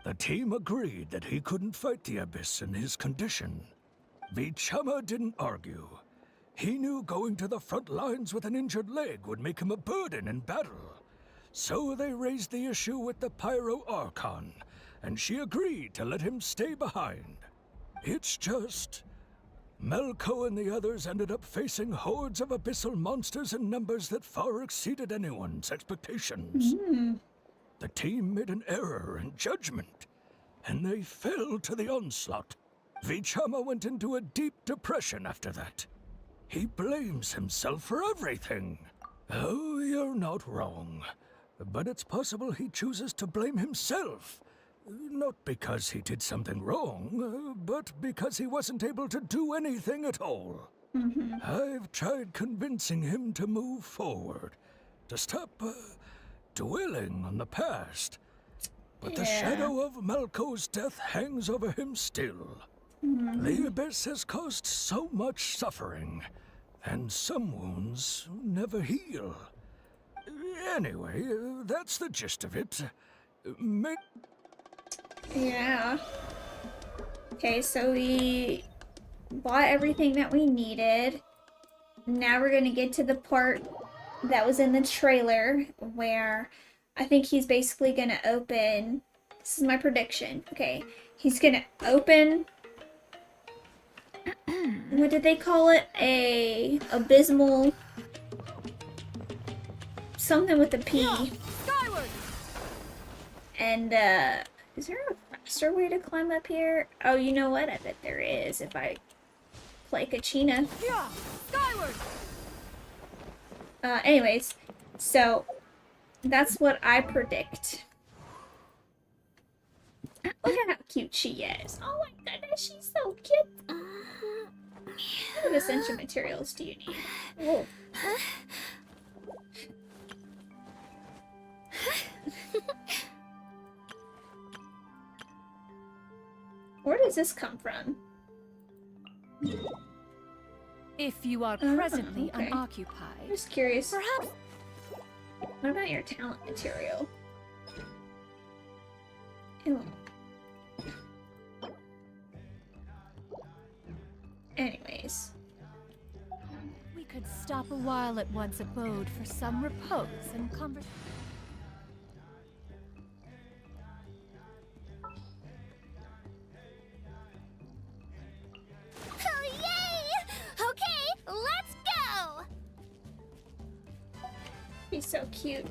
The team agreed that he couldn't fight the Abyss in his condition. Bichama didn't argue. He knew going to the front lines with an injured leg would make him a burden in battle. So they raised the issue with the Pyro Archon, and she agreed to let him stay behind. It's just... Malco and the others ended up facing hordes of abyssal monsters in numbers that far exceeded anyone's expectations. The team made an error in judgment, and they fell to the onslaught. Vichama went into a deep depression after that. He blames himself for everything. Oh, you're not wrong. But it's possible he chooses to blame himself. Not because he did something wrong, but because he wasn't able to do anything at all. I've tried convincing him to move forward, to stop dwelling on the past. But the shadow of Malco's death hangs over him still. The Abyss has caused so much suffering, and some wounds never heal. Anyway, that's the gist of it. Yeah. Okay, so we bought everything that we needed. Now we're gonna get to the part that was in the trailer where I think he's basically gonna open. This is my prediction. Okay, he's gonna open. What did they call it? A abysmal. Something with a P. Skyward! And is there a faster way to climb up here? Oh, you know what? I bet there is if I play Kachina. Yeah, skyward! Anyways, so that's what I predict. Look at how cute she is. Oh my goodness, she's so cute. What essential materials do you need? Whoa. Where does this come from? If you are presently okay. unoccupied. Just curious. Perhaps. What about your talent material? Ew. Anyways. We could stop a while at one's abode for some repose and conversation. Oh, yay! Okay, let's go! He's so cute.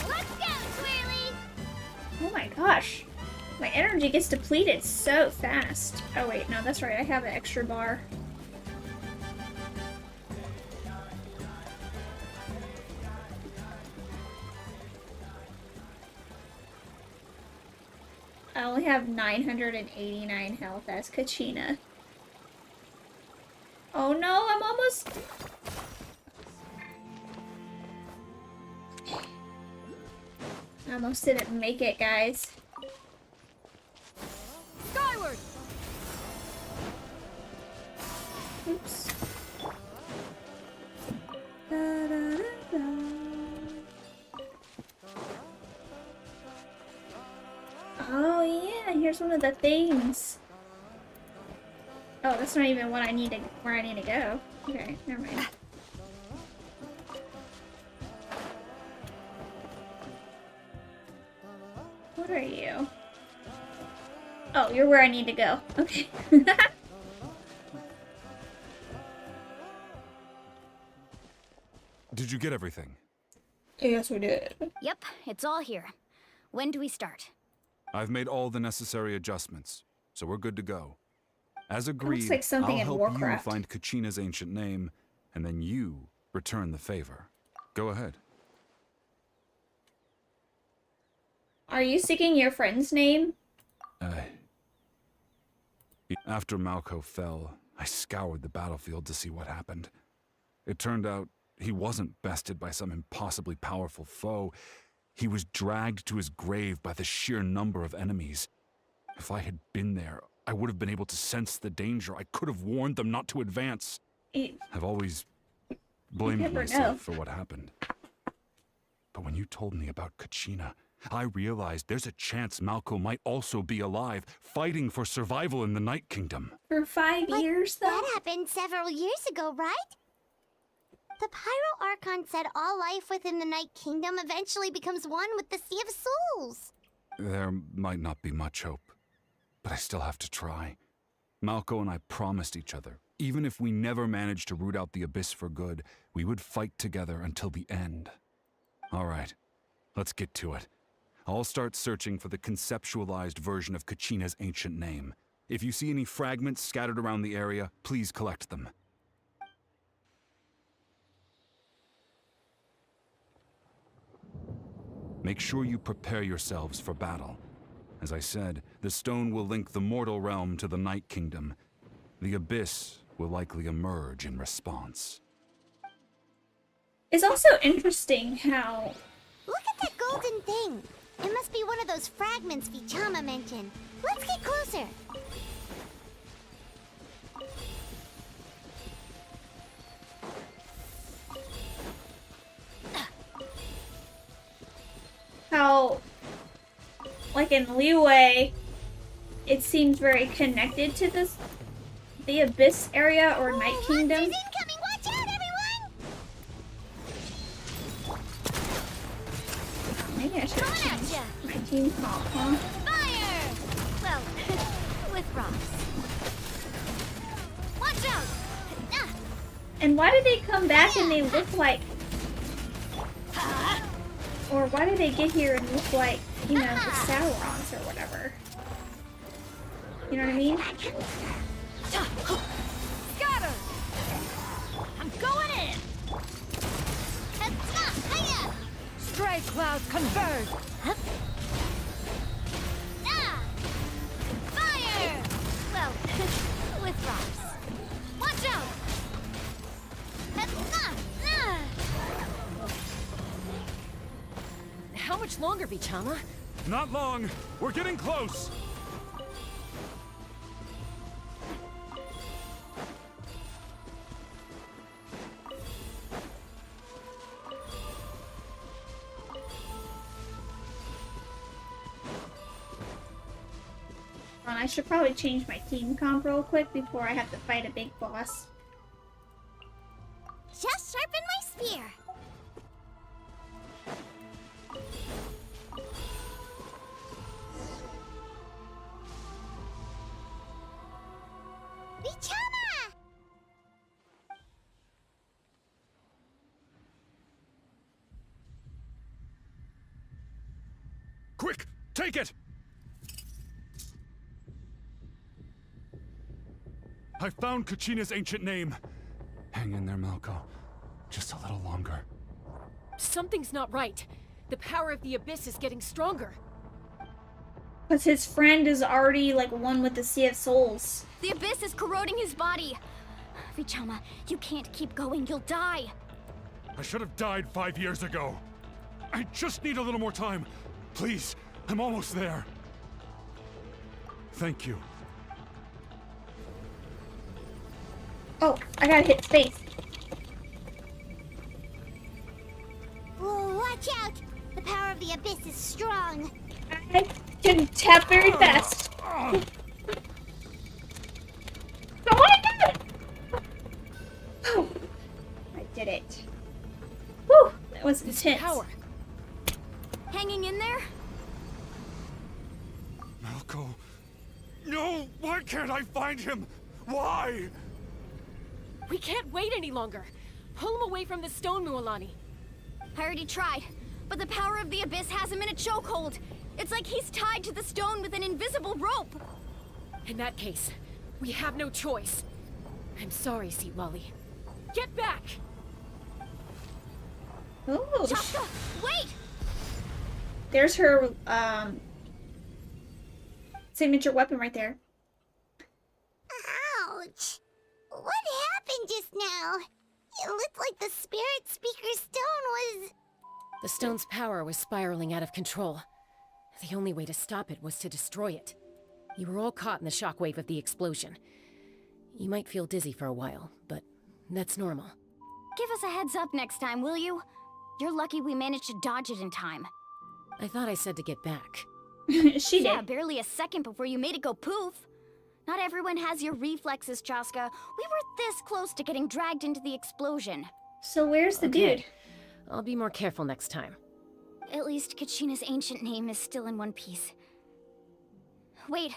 Let's go, Twirly! Oh my gosh. My energy gets depleted so fast. Oh wait, no, that's right. I have an extra bar. I only have 989 health as Kachina. Oh no, I'm almost... I almost didn't make it, guys. Skyward! Oops. Da, da, da, da. Oh yeah, here's one of the things. Oh, that's not even what I need to, where I need to go. Okay, never mind. What are you? Oh, you're where I need to go. Okay. Did you get everything? Yes, we did. Yep, it's all here. When do we start? I've made all the necessary adjustments, so we're good to go. As agreed, like something I'll in help Warcraft. you find Kachina's ancient name, and then you return the favor. Go ahead. Are you seeking your friend's name? After Malco fell, I scoured the battlefield to see what happened. It turned out he wasn't bested by some impossibly powerful foe. He was dragged to his grave by the sheer number of enemies. If I had been there, I would have been able to sense the danger. I could have warned them not to advance. I've always blamed never myself know. for what happened. But when you told me about Kachina, I realized there's a chance Malco might also be alive, fighting for survival in the Night Kingdom. For 5 years, though? That happened several years ago, right? The Pyro Archon said all life within the Night Kingdom eventually becomes one with the Sea of Souls. There might not be much hope, but I still have to try. Malco and I promised each other, even if we never managed to root out the Abyss for good, we would fight together until the end. All right, let's get to it. I'll start searching for the conceptualized version of Kachina's ancient name. If you see any fragments scattered around the area, please collect them. Make sure you prepare yourselves for battle. As I said, the stone will link the mortal realm to the Night Kingdom. The Abyss will likely emerge in response. It's also interesting how... Look at that golden thing. It must be one of those fragments Vichama mentioned. Let's get closer. How, like in Liyue, it seems very connected to the Abyss area or Night Kingdom. Incoming! Watch out, everyone! Maybe I should have changed my team comp, huh? Fire! Well, with rocks. Watch out! And why do they come back and they look like... Or why do they get here and look like, you know, the Saurons or whatever? You know what I mean? Scatter! I'm going in! Stray clouds converge! Fire! Well, with rocks. Watch out! How much longer, Vichama? Not long. We're getting close. I should probably change my team comp real quick before I have to fight a big boss. Just sharpen my spear. Vichama! Quick, take it! I found Kachina's ancient name. Hang in there, Malko. Just a little longer. Something's not right. The power of the Abyss is getting stronger. Because his friend is already, like, one with the Sea of Souls. The Abyss is corroding his body. Vichama, you can't keep going. You'll die. I should have died 5 years ago. I just need a little more time. Please, I'm almost there. Thank you. Oh, I gotta hit space. Whoa, watch out! The power of the Abyss is strong. I can tap very fast. Oh my god! Oh, I did it. Whew, that was intense. Power. Hanging in there? Malko. No! Why can't I find him? Why? We can't wait any longer. Pull him away from the stone, Mualani. I already tried, but the power of the Abyss has him in a chokehold. It's like he's tied to the stone with an invisible rope. In that case, we have no choice. I'm sorry, Sea Lolly. Get back! Oh, Chaka, wait! There's her signature weapon right there. Ouch! What happened just now? It looked like the Spirit Speaker's stone was... The stone's power was spiraling out of control. The only way to stop it was to destroy it. You were all caught in the shockwave of the explosion. You might feel dizzy for a while, but that's normal. Give us a heads up next time, will you? You're lucky we managed to dodge it in time. I thought I said to get back. She Yeah, did. barely a second before you made it go poof. Not everyone has your reflexes, Chaska. We were this close to getting dragged into the explosion. So where's the dude? I'll be more careful next time. At least Kachina's ancient name is still in one piece. Wait,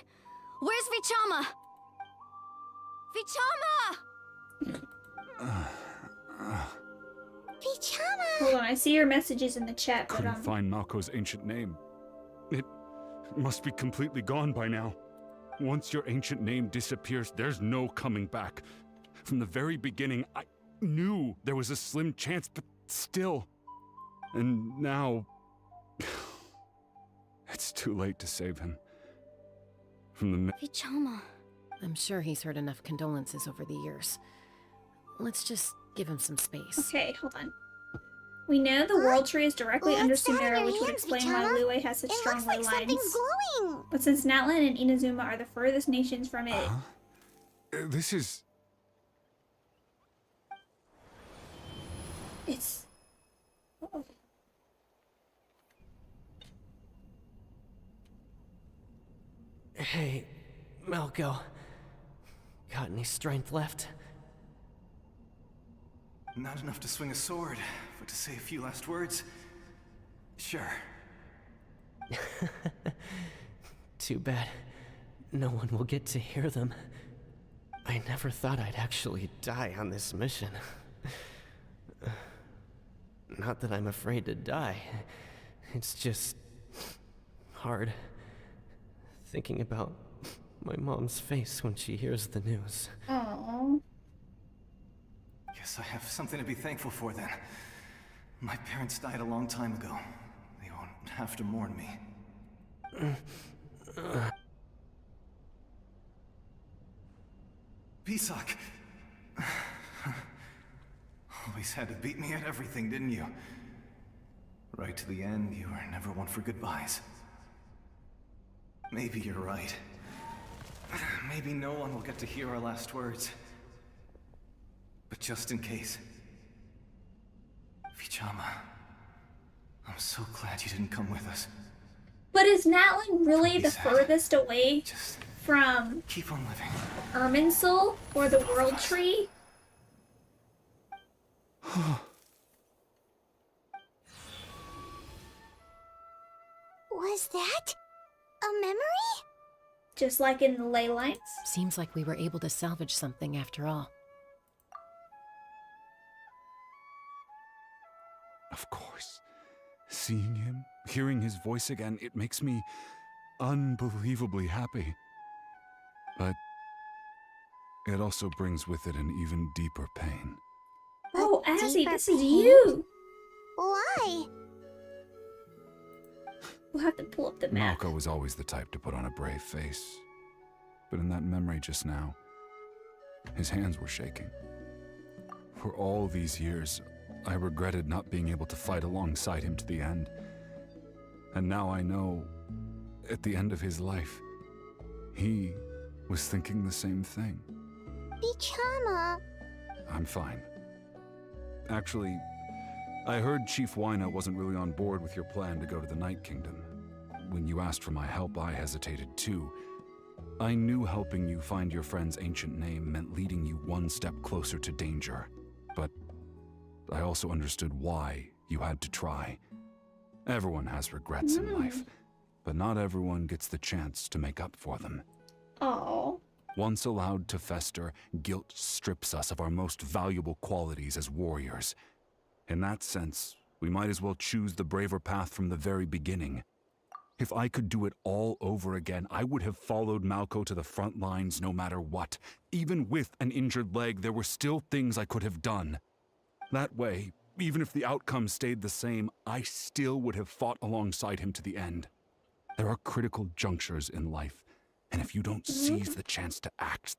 where's Vichama? Vichama! Vichama! Hold on, I see your messages in the chat, but Couldn't find Malko's ancient name. It must be completely gone by now. Once your ancient name disappears, there's no coming back. From the very beginning, I knew there was a slim chance, but still. And now... it's too late to save him. From the... Vichama. I'm sure he's heard enough condolences over the years. Let's just give him some space. Okay, hold on. We know the world tree is directly under Sumeru, which would explain why Vichama? Liyue has such strong Looks like ley lines. something's glowing. But since Natlan and Inazuma are the furthest nations from it, This is... it's... Uh-oh. Hey, Malco. Got any strength left? Not enough to swing a sword, but to say a few last words? Sure. Too bad. No one will get to hear them. I never thought I'd actually die on this mission. Not that I'm afraid to die. It's just... hard. Thinking about my mom's face when she hears the news. Aww. Guess I have something to be thankful for then. My parents died a long time ago. They won't have to mourn me. Pisak! Always had to beat me at everything, didn't you? Right to the end, you were never one for goodbyes. Maybe you're right. Maybe no one will get to hear our last words. But just in case... Vichama, I'm so glad you didn't come with us. But is Natlan really the sad. furthest away from Keep on living. Irminsul or the world tree? Was that a memory? Just like in the ley lines? Seems like we were able to salvage something after all. Of course. Seeing him, hearing his voice again, it makes me unbelievably happy. But it also brings with it an even deeper pain. Oh, Azzy, deeper this is pain? you! Why? We'll have to pull up the map. Malco was always the type to put on a brave face. But in that memory just now, his hands were shaking. For all these years, I regretted not being able to fight alongside him to the end. And now I know, at the end of his life, he was thinking the same thing. Vichama. I'm fine. Actually, I heard Chief Wyna wasn't really on board with your plan to go to the Night Kingdom. When you asked for my help, I hesitated too. I knew helping you find your friend's ancient name meant leading you one step closer to danger. But I also understood why you had to try. Everyone has regrets in life, but not everyone gets the chance to make up for them. Oh. Once allowed to fester, guilt strips us of our most valuable qualities as warriors. In that sense, we might as well choose the braver path from the very beginning. If I could do it all over again, I would have followed Malco to the front lines no matter what. Even with an injured leg, there were still things I could have done. That way, even if the outcome stayed the same, I still would have fought alongside him to the end. There are critical junctures in life, and if you don't seize the chance to act,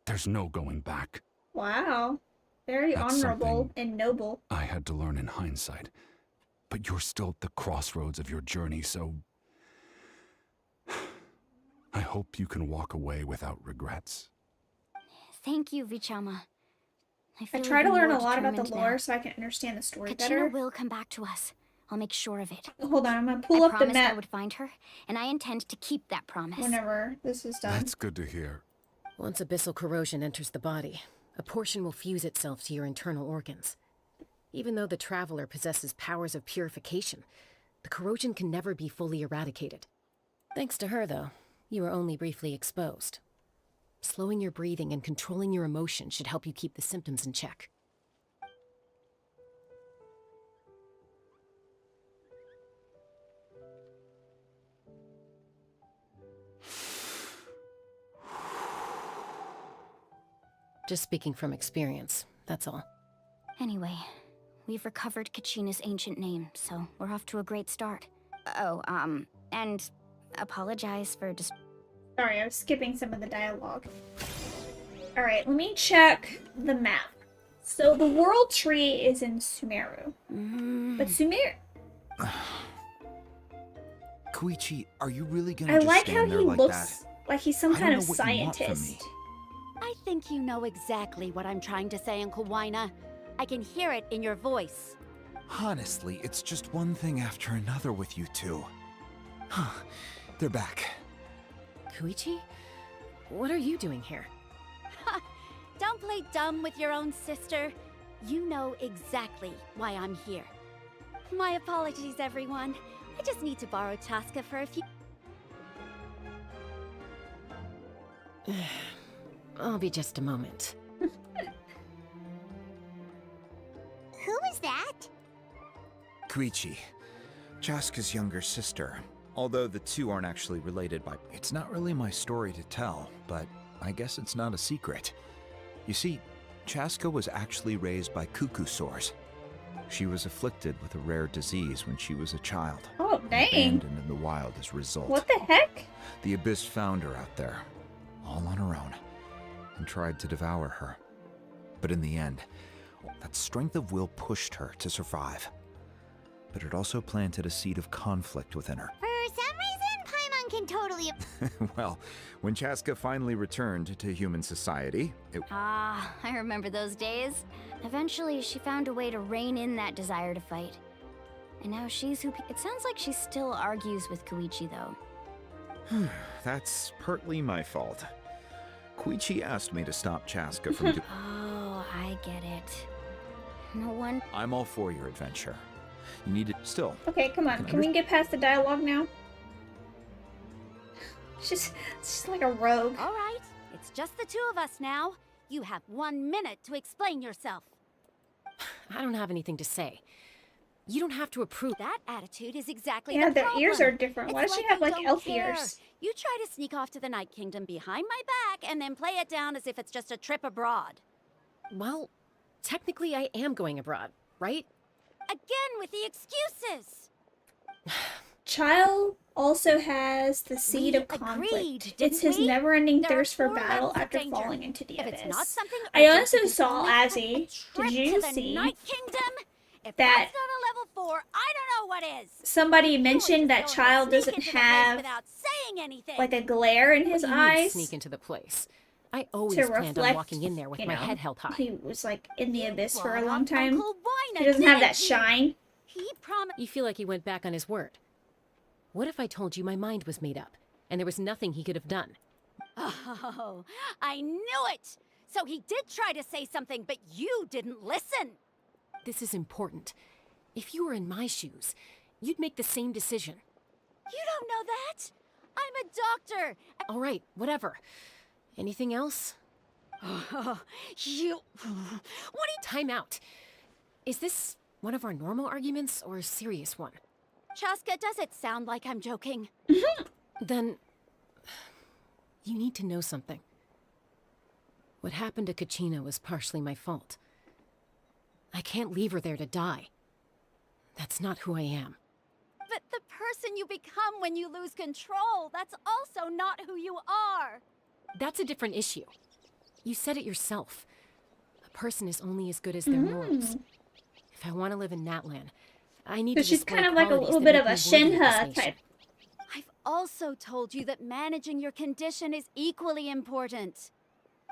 there's no going back. Wow. Very That's honorable and noble. I had to learn in hindsight. But you're still at the crossroads of your journey, so... I hope you can walk away without regrets. Thank you, Vichama. I try to even learn more a lot about the determined lore now. so I can understand the story Kachina better. will come back to us. I'll make sure of it. Hold on, I'm gonna pull I up the promised I map would find her, and I intend to keep that promise. whenever this is done. That's good to hear. Once abyssal corrosion enters the body, a portion will fuse itself to your internal organs. Even though the Traveler possesses powers of purification, the corrosion can never be fully eradicated. Thanks to her, though, you were only briefly exposed. Slowing your breathing and controlling your emotions should help you keep the symptoms in check. Just speaking from experience, that's all. Anyway, we've recovered Kachina's ancient name, so we're off to a great start. Oh, and apologize for just... Sorry, I was skipping some of the dialogue. Alright, let me check the map. So the world tree is in Sumeru. But Sumeru... Koichi, are you really gonna I just like how stand he there like looks that? like he's some I kind don't of know what you want from me. scientist. I think you know exactly what I'm trying to say, Uncle Wina. I can hear it in your voice. Honestly, it's just one thing after another with you two. They're back. Koichi? What are you doing here? Don't play dumb with your own sister. You know exactly why I'm here. My apologies, everyone. I just need to borrow Chaska for a few... I'll be just a moment. Who was that? Koichi, Chaska's younger sister. Although the two aren't actually related by... It's not really my story to tell, but I guess it's not a secret. You see, Chaska was actually raised by cuckoo sores. She was afflicted with a rare disease when she was a child. Oh, dang. Abandoned in the wild as a result. What the heck? The Abyss found her out there, all on her own, and tried to devour her. But in the end, that strength of will pushed her to survive. But it also planted a seed of conflict within her. For some reason, Paimon can totally... Well, when Chaska finally returned to human society, it... Ah, I remember those days. Eventually, she found a way to rein in that desire to fight. And now she's who... It sounds like she still argues with Koichi, though. That's partly my fault. Koichi asked me to stop Chaska from doing... Oh, I get it. No one... I'm all for your adventure. You need to... Still... Okay, come on. Can we get past the dialogue now? It's just like a rogue. All right, it's just the two of us now. You have 1 minute to explain yourself. I don't have anything to say. You don't have to approve. That attitude is exactly Yeah, the their problem. ears are different. Why It's does she like have you like don't elf care. ears? You try to sneak off to the Night Kingdom behind my back and then play it down as if it's just a trip abroad. Well, technically I am going abroad, right? Again with the excuses. Child also has the seed of conflict. It's his never-ending thirst for battle after falling into the abyss. I also saw Azzy. Did you see that Level 4, I don't know what is. somebody mentioned that Child doesn't have like a glare in his What do you mean, eyes sneak into the place. I always to planned on reflect, walking in there with you my know, head held high. he was like in the abyss for a Well, long time. Uncle Wina He doesn't have did. that shine. He promised. You feel like he went back on his word. What if I told you my mind was made up, and there was nothing he could have done? Oh, I knew it! So he did try to say something, but you didn't listen! This is important. If you were in my shoes, you'd make the same decision. You don't know that! I'm a doctor! All right, whatever. Anything else? You... What Time out. Is this one of our normal arguments or a serious one? Chaska, does it sound like I'm joking? Then... you need to know something. What happened to Kachina was partially my fault. I can't leave her there to die. That's not who I am. But the person you become when you lose control, that's also not who you are! That's a different issue. You said it yourself. A person is only as good as their morals. If I want to live in Natlan, I need So to she's display kind of like a qualities little that bit make of a me worthy of Shinha this nation. type. I've also told you that managing your condition is equally important.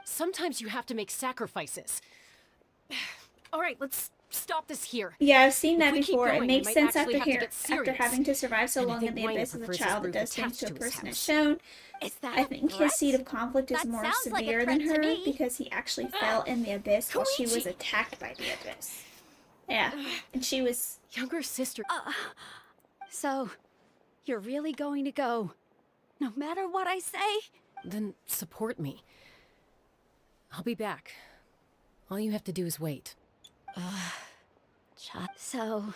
Sometimes you have to make sacrifices. All right, let's stop this here. Yeah, I've seen If that we keep before. It going, makes we might sense actually after have to get after serious. having to survive so And I long in think the Wina abyss as a prefers his child that group does things attached to a to his person as house. shown. Is that I think his seed of conflict is That more sounds like a severe than threat to her me. because he actually fell in the abyss while she was attacked by the abyss. Yeah, and she was younger sister. So, you're really going to go, no matter what I say? Then support me. I'll be back. All you have to do is wait. So,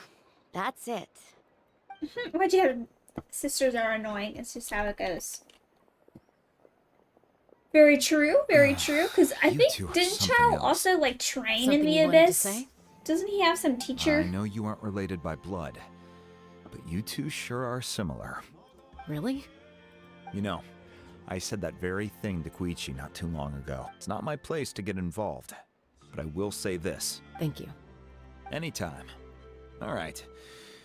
that's it. Why'd you have sisters are annoying? It's just how it goes. Very true, very true. Because I You think, two are didn't something Chow else. also, like, train in Something the you wanted to Abyss? say? Doesn't he have some I teacher? know you aren't related by blood, but you two sure are similar. Really? You know, I said that very thing to Koichi not too long ago. It's not my place to get involved, but I will say this. Thank you. Anytime. All right.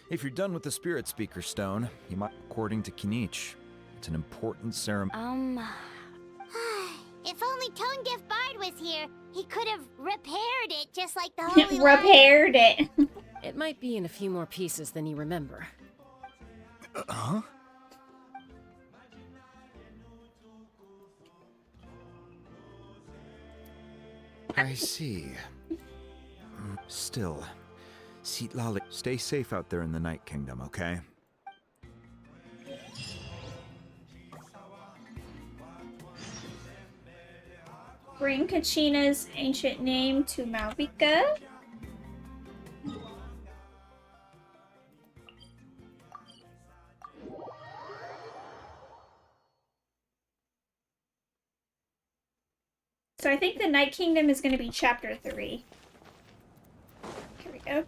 If you're done with the Spirit Speaker Stone, you might, according to Kinich, it's an important ceremony. If only Tone Gift Bard was here, he could have repaired it just like the Holy Repaired it. It might be in a few more pieces than you remember. Huh? I see. Still, Sitlali, stay safe out there in the Night Kingdom, okay? Bring Kachina's ancient name to Malvika. So I think the Night Kingdom is going to be chapter 3. Here we go.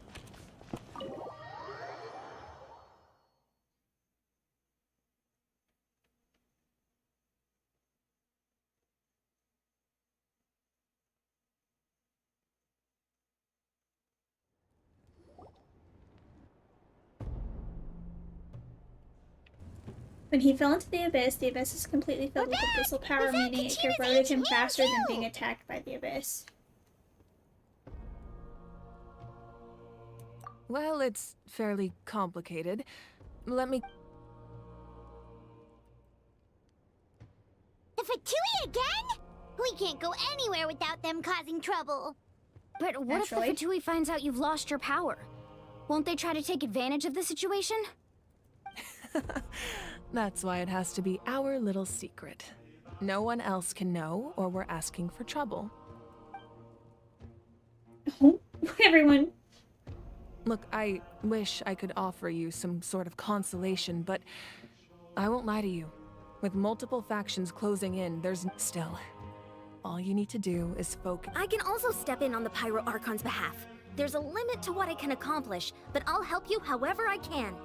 When he fell into the abyss is completely filled with abyssal power, meaning it corroded him faster than being attacked by the abyss. Well, it's fairly complicated. Let me... The Fatui again? We can't go anywhere without them causing trouble. But what if the Fatui finds out you've lost your power? Won't they try to take advantage of the situation? That's why it has to be our little secret. No one else can know, or we're asking for trouble. Everyone. Look, I wish I could offer you some sort of consolation, but I won't lie to you. With multiple factions closing in, there's still. All you need to do is focus. I can also step in on the Pyro Archon's behalf. There's a limit to what I can accomplish, but I'll help you however I can.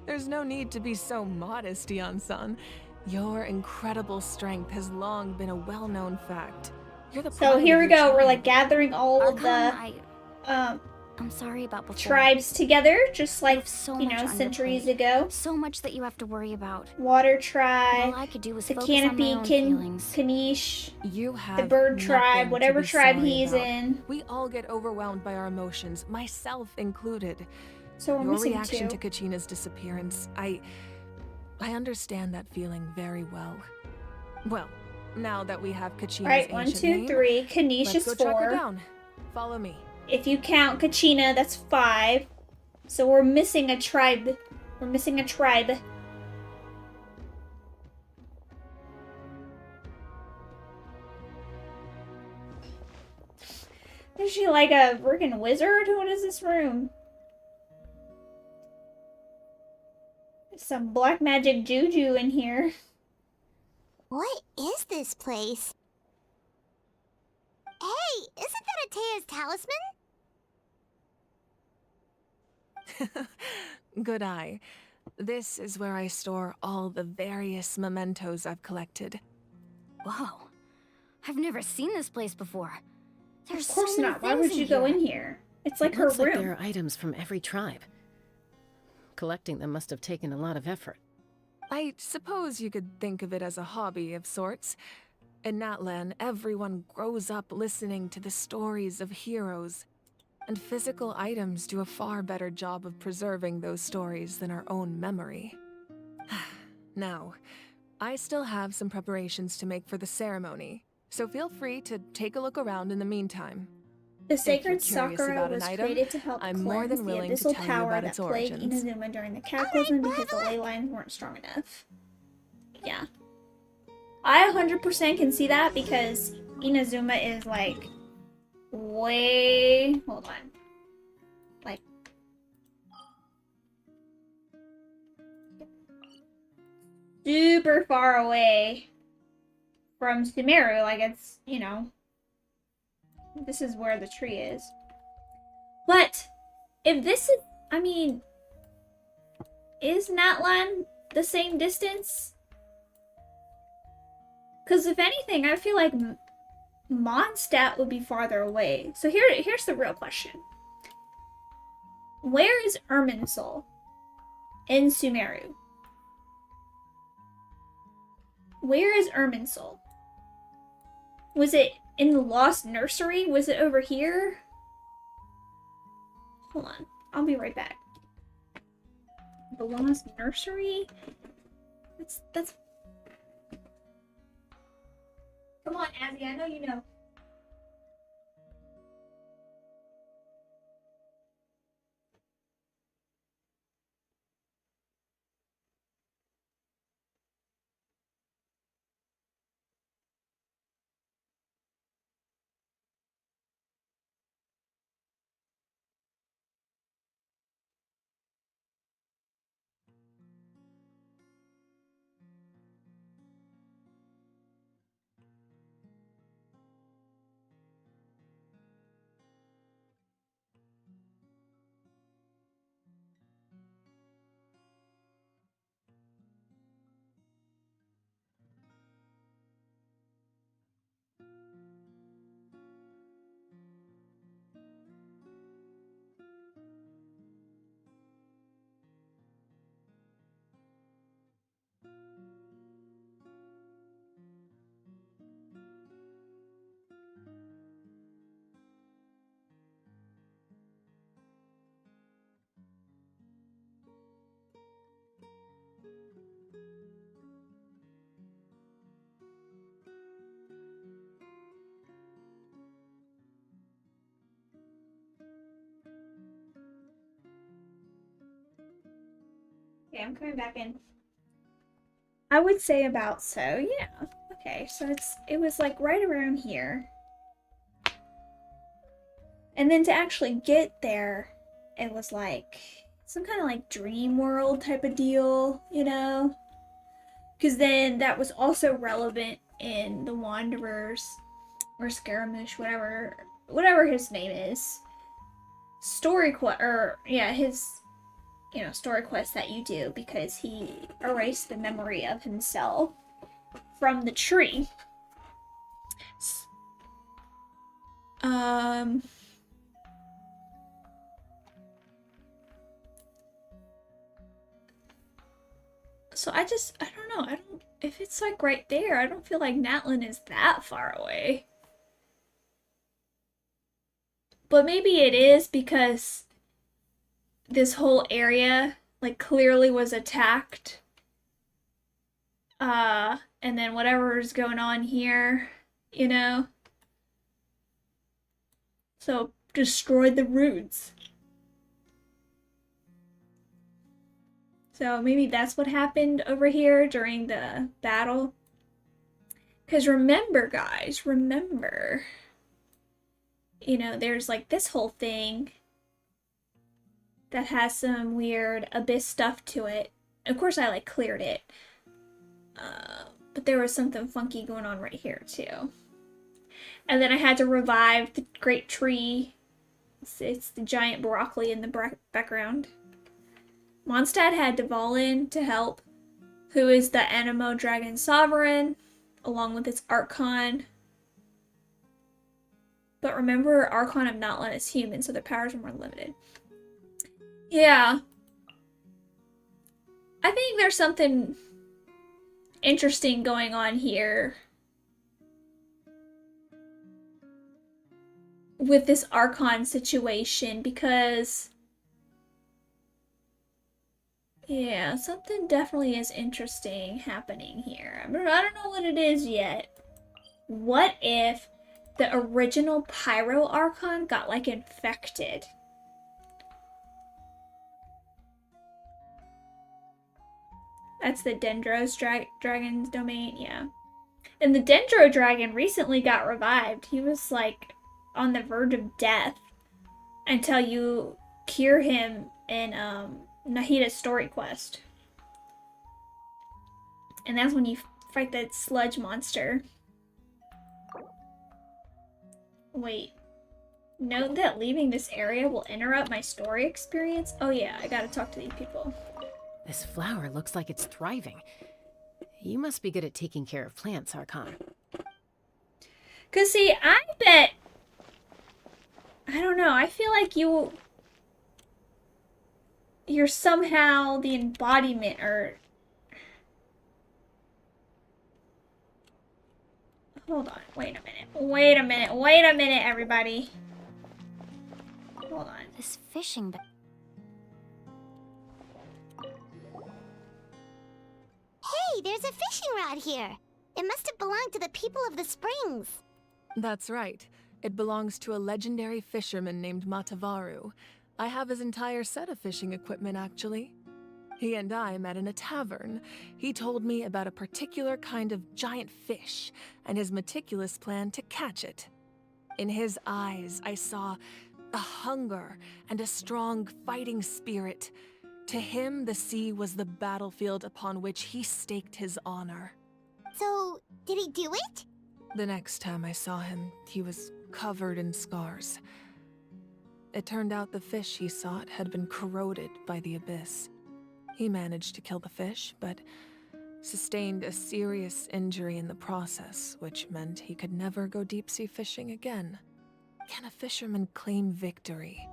There's no need to be so modest, Dion-san. Your incredible strength has long been a well-known fact. You're the So here we go. We're like gathering all of the I'm sorry about before. tribes together, just like so you much know, on your centuries plate. ago. So much that you have to worry about. Water tribe, All I could do was the focus on my canopy, own feelings. Kanish, You have the bird nothing tribe, to whatever be tribe sorry he's about. in. We all get overwhelmed by our emotions, myself included. So we're Your missing reaction two. to Kachina's disappearance, I understand that feeling very well. Well, now that we have Kachina's Alright, 1, ancient 2, name, 3. Kanish let's is go track her 4. down. Follow me. If you count Kachina, that's 5. So we're missing a tribe. We're missing a tribe. Is she like a freaking wizard? What is this room? Some black magic juju in here. What is this place? Hey, isn't that Atea's talisman? Good eye. This is where I store all the various mementos I've collected. Whoa. I've never seen this place before. There's Of course so many not. Why things would in you go here. in here? It's like It her looks like room. there are items from every tribe. Collecting them must have taken a lot of effort. I suppose you could think of it as a hobby of sorts. In Natlan, everyone grows up listening to the stories of heroes, and physical items do a far better job of preserving those stories than our own memory. Now, I still have some preparations to make for the ceremony, so feel free to take a look around in the meantime. The If you're sacred curious Sakura about was an item, created to help I'm more cleanse than the willing to abyssal tell you power about that its plagued origins. Inazuma during the Cataclysm because the ley lines weren't strong enough. Yeah. I 100% can see that because Inazuma is like way... Hold on. Like... super far away from Sumeru. Like, it's, you know, this is where the tree is. But if this is, I mean, is Natlan the same distance? Because if anything, I feel like Mondstadt would be farther away. So here's the real question. Where is Irminsul in Sumeru? Where is Irminsul? Was it in the Lost Nursery? Was it over here? Hold on. I'll be right back. The Lost Nursery? That's... Come on, Azzy. I know you know. Okay, I'm coming back in. I would say about so, yeah. Okay, so it was like right around here. And then to actually get there, it was like some kind of like dream world type of deal, you know? Because then that was also relevant in the Wanderers or Scaramouche, whatever his name is. Story quest, or yeah, his, you know, story quest that you do because he erased the memory of himself from the tree. So I don't know, if it's like right there, I don't feel like Natlan is that far away. But maybe it is because this whole area like clearly was attacked. And then whatever is going on here, you know? So destroyed the roots. So maybe that's what happened over here during the battle. Because remember, guys, remember, you know, there's like this whole thing that has some weird abyss stuff to it. Of course, I like cleared it. But there was something funky going on right here too. And then I had to revive the great tree. It's the giant broccoli in the background. Mondstadt had Dvalin to help, who is the Anemo Dragon Sovereign, along with its Archon. But remember, Archon of Natlan is human, so their powers are more limited. Yeah. I think there's something interesting going on here with this Archon situation because, yeah, something definitely is interesting happening here. I don't know what it is yet. What if the original Pyro Archon got like infected? That's the Dendro's dragon's domain, yeah. And the Dendro dragon recently got revived. He was like on the verge of death until you cure him in Nahida's story quest. And that's when you fight that sludge monster. Wait. Note that leaving this area will interrupt my story experience? Oh yeah, I gotta talk to these people. This flower looks like it's thriving. You must be good at taking care of plants, Archon. Cause see, I bet... I don't know, I feel like you're somehow the embodiment, or... Hold on, wait a minute, everybody. Hold on. This fishing bag. Hey, there's a fishing rod here. It must have belonged to the people of the springs. That's right. It belongs to a legendary fisherman named Matavaru. I have his entire set of fishing equipment, actually. He and I met in a tavern. He told me about a particular kind of giant fish and his meticulous plan to catch it. In his eyes, I saw a hunger and a strong fighting spirit. To him, the sea was the battlefield upon which he staked his honor. So, did he do it? The next time I saw him, he was covered in scars. It turned out the fish he sought had been corroded by the abyss. He managed to kill the fish, but sustained a serious injury in the process, which meant he could never go deep-sea fishing again. Can a fisherman claim victory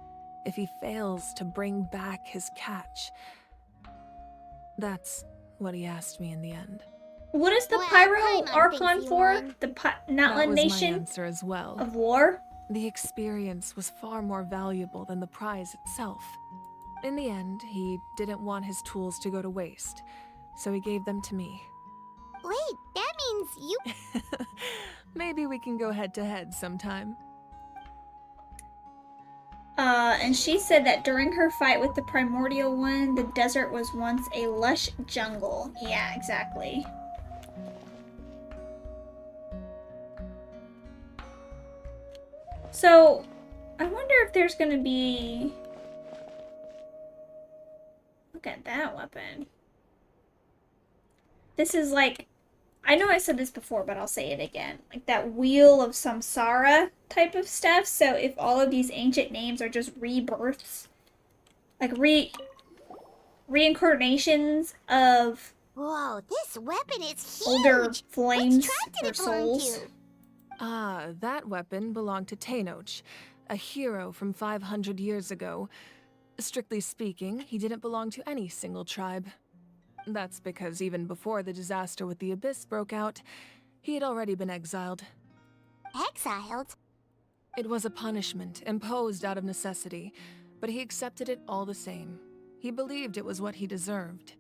if he fails to bring back his catch? That's what he asked me in the end. What is the Pyro Archon for? The Natlan Nation my answer as well. of War? The experience was far more valuable than the prize itself. In the end, he didn't want his tools to go to waste, so he gave them to me. Wait, that means you... Maybe we can go head-to-head sometime. And she said that during her fight with the Primordial One, the desert was once a lush jungle. Yeah, exactly. So, I wonder if there's gonna be... Look at that weapon. This is like... I know I said this before, but I'll say it again. Like that Wheel of Samsara type of stuff. So if all of these ancient names are just rebirths, like reincarnations of... Whoa, this weapon is huge! Older flames or Which tribe did it belong souls. to? Ah, that weapon belonged to Tenoch, a hero from 500 years ago. Strictly speaking, he didn't belong to any single tribe. That's because even before the disaster with the Abyss broke out, he had already been exiled. Exiled? It was a punishment imposed out of necessity, but he accepted it all the same. He believed it was what he deserved.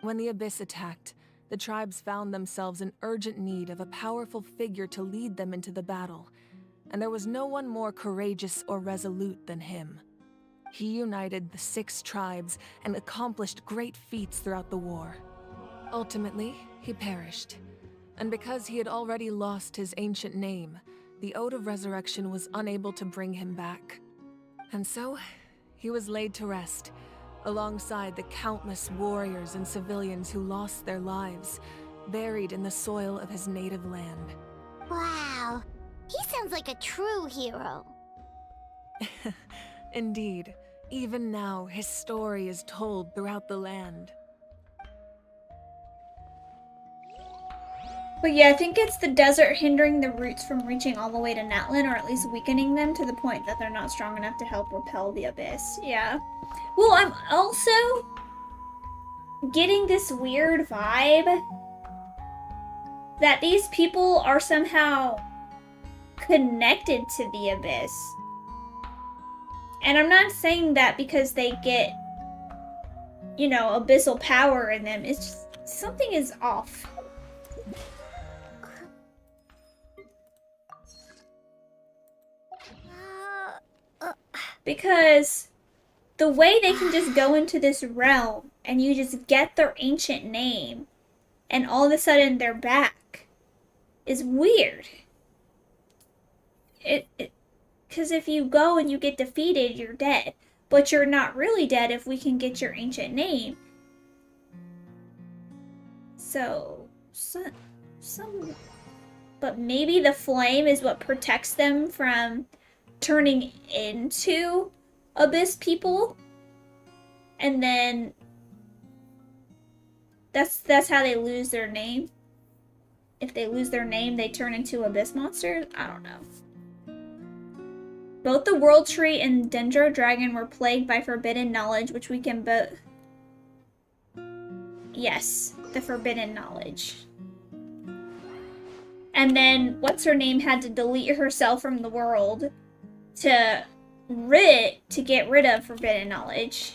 When the Abyss attacked, the tribes found themselves in urgent need of a powerful figure to lead them into the battle, and there was no one more courageous or resolute than him. He united the 6 tribes and accomplished great feats throughout the war. Ultimately, he perished, and because he had already lost his ancient name, the Ode of Resurrection was unable to bring him back. And so, he was laid to rest, alongside the countless warriors and civilians who lost their lives, buried in the soil of his native land. Wow, he sounds like a true hero. Indeed, even now his story is told throughout the land. But yeah, I think it's the desert hindering the roots from reaching all the way to Natlan, or at least weakening them to the point that they're not strong enough to help repel the Abyss. Yeah. Well, I'm also getting this weird vibe that these people are somehow connected to the Abyss. And I'm not saying that because they get, you know, abyssal power in them. It's just, something is off. Because the way they can just go into this realm and you just get their ancient name and all of a sudden they're back is weird. Because if you go and you get defeated, you're dead. But you're not really dead if we can get your ancient name. So some but maybe the flame is what protects them from turning into Abyss people. And then that's how they lose their name. If they lose their name, they turn into Abyss monsters? I don't know. Both the World Tree and Dendro Dragon were plagued by forbidden knowledge, which we can both... Yes, the forbidden knowledge. And then, what's-her-name had to delete herself from the world to get rid of forbidden knowledge.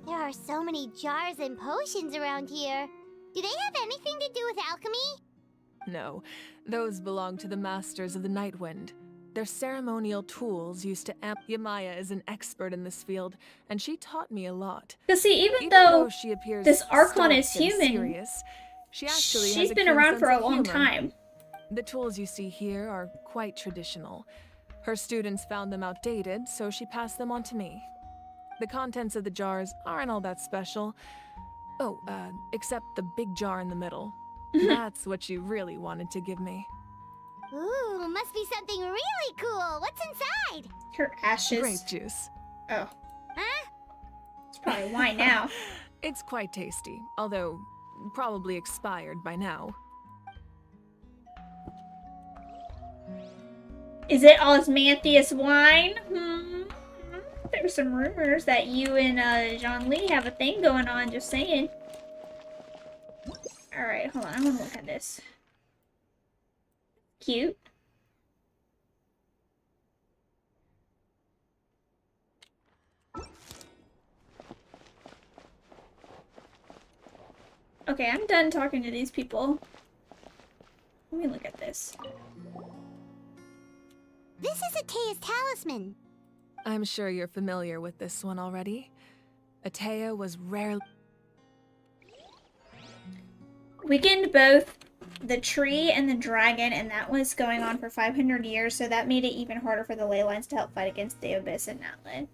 There are so many jars and potions around here. Do they have anything to do with alchemy? No, those belong to the Masters of the Nightwind. They're ceremonial tools used to amp. Yamaya is an expert in this field, and she taught me a lot. Because see, even though she appears this Archon is stoic and human, serious, she actually she's has a been keen around sense for a of long humor. time. The tools you see here are quite traditional. Her students found them outdated, so she passed them on to me. The contents of the jars aren't all that special. Oh, except the big jar in the middle. That's what she really wanted to give me. Ooh, must be something really cool. What's inside? Her ashes. Grape juice. Oh. Huh? It's probably wine now. It's quite tasty, although probably expired by now. Is it osmanthus wine? There's some rumors that you and Zhongli have a thing going on, just saying. Alright, hold on, I wanna look at this. Cute. Okay, I'm done talking to these people. Let me look at this. This is Atea's talisman. I'm sure you're familiar with this one already. Atea was rarely... Weakened both the tree and the dragon, and that was going on for 500 years, so that made it even harder for the ley lines to help fight against the Abyss and Natlan.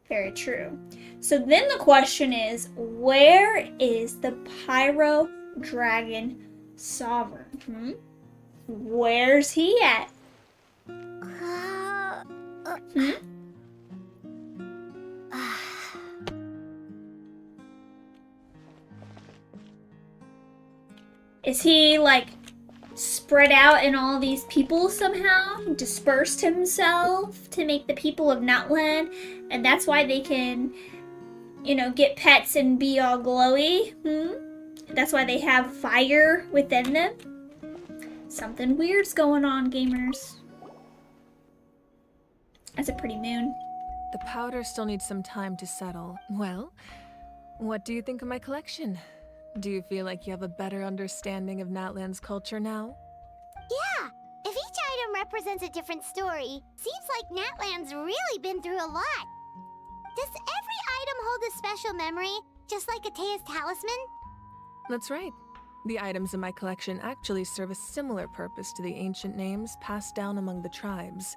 Very true. So then the question is, where is the Pyro Dragon Sovereign? Where's he at? Is he, like, spread out in all these people somehow? Dispersed himself to make the people of Natlan? And that's why they can, you know, get pets and be all glowy? That's why they have fire within them? Something weird's going on, gamers. That's a pretty moon. The powder still needs some time to settle. Well, what do you think of my collection? Do you feel like you have a better understanding of Natlan's culture now? Yeah! If each item represents a different story, seems like Natlan's really been through a lot. Does every item hold a special memory, just like Atea's talisman? That's right. The items in my collection actually serve a similar purpose to the ancient names passed down among the tribes.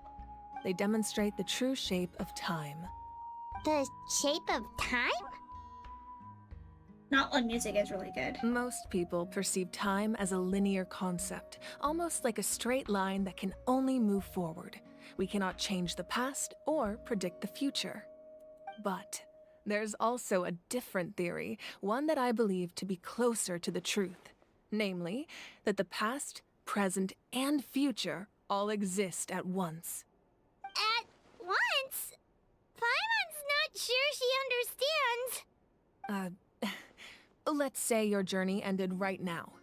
They demonstrate the true shape of time. The shape of time? Natlan music is really good. Most people perceive time as a linear concept, almost like a straight line that can only move forward. We cannot change the past or predict the future. But there's also a different theory, one that I believe to be closer to the truth. Namely, that the past, present, and future all exist at once. At once? Paimon's not sure she understands. Let's say your journey ended right now.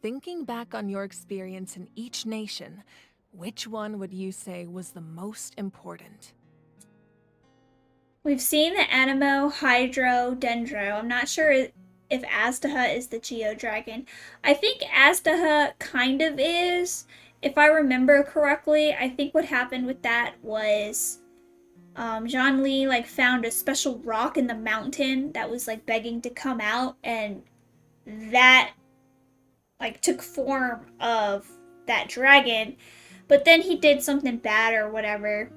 Thinking back on your experience in each nation, which one would you say was the most important? We've seen the Anemo, Hydro, Dendro. I'm not sure if Aztaha is the Geo Dragon. I think Aztaha kind of is. If I remember correctly, I think what happened with that was Zhongli like found a special rock in the mountain that was like begging to come out, and that like took form of that dragon. But then he did something bad or whatever.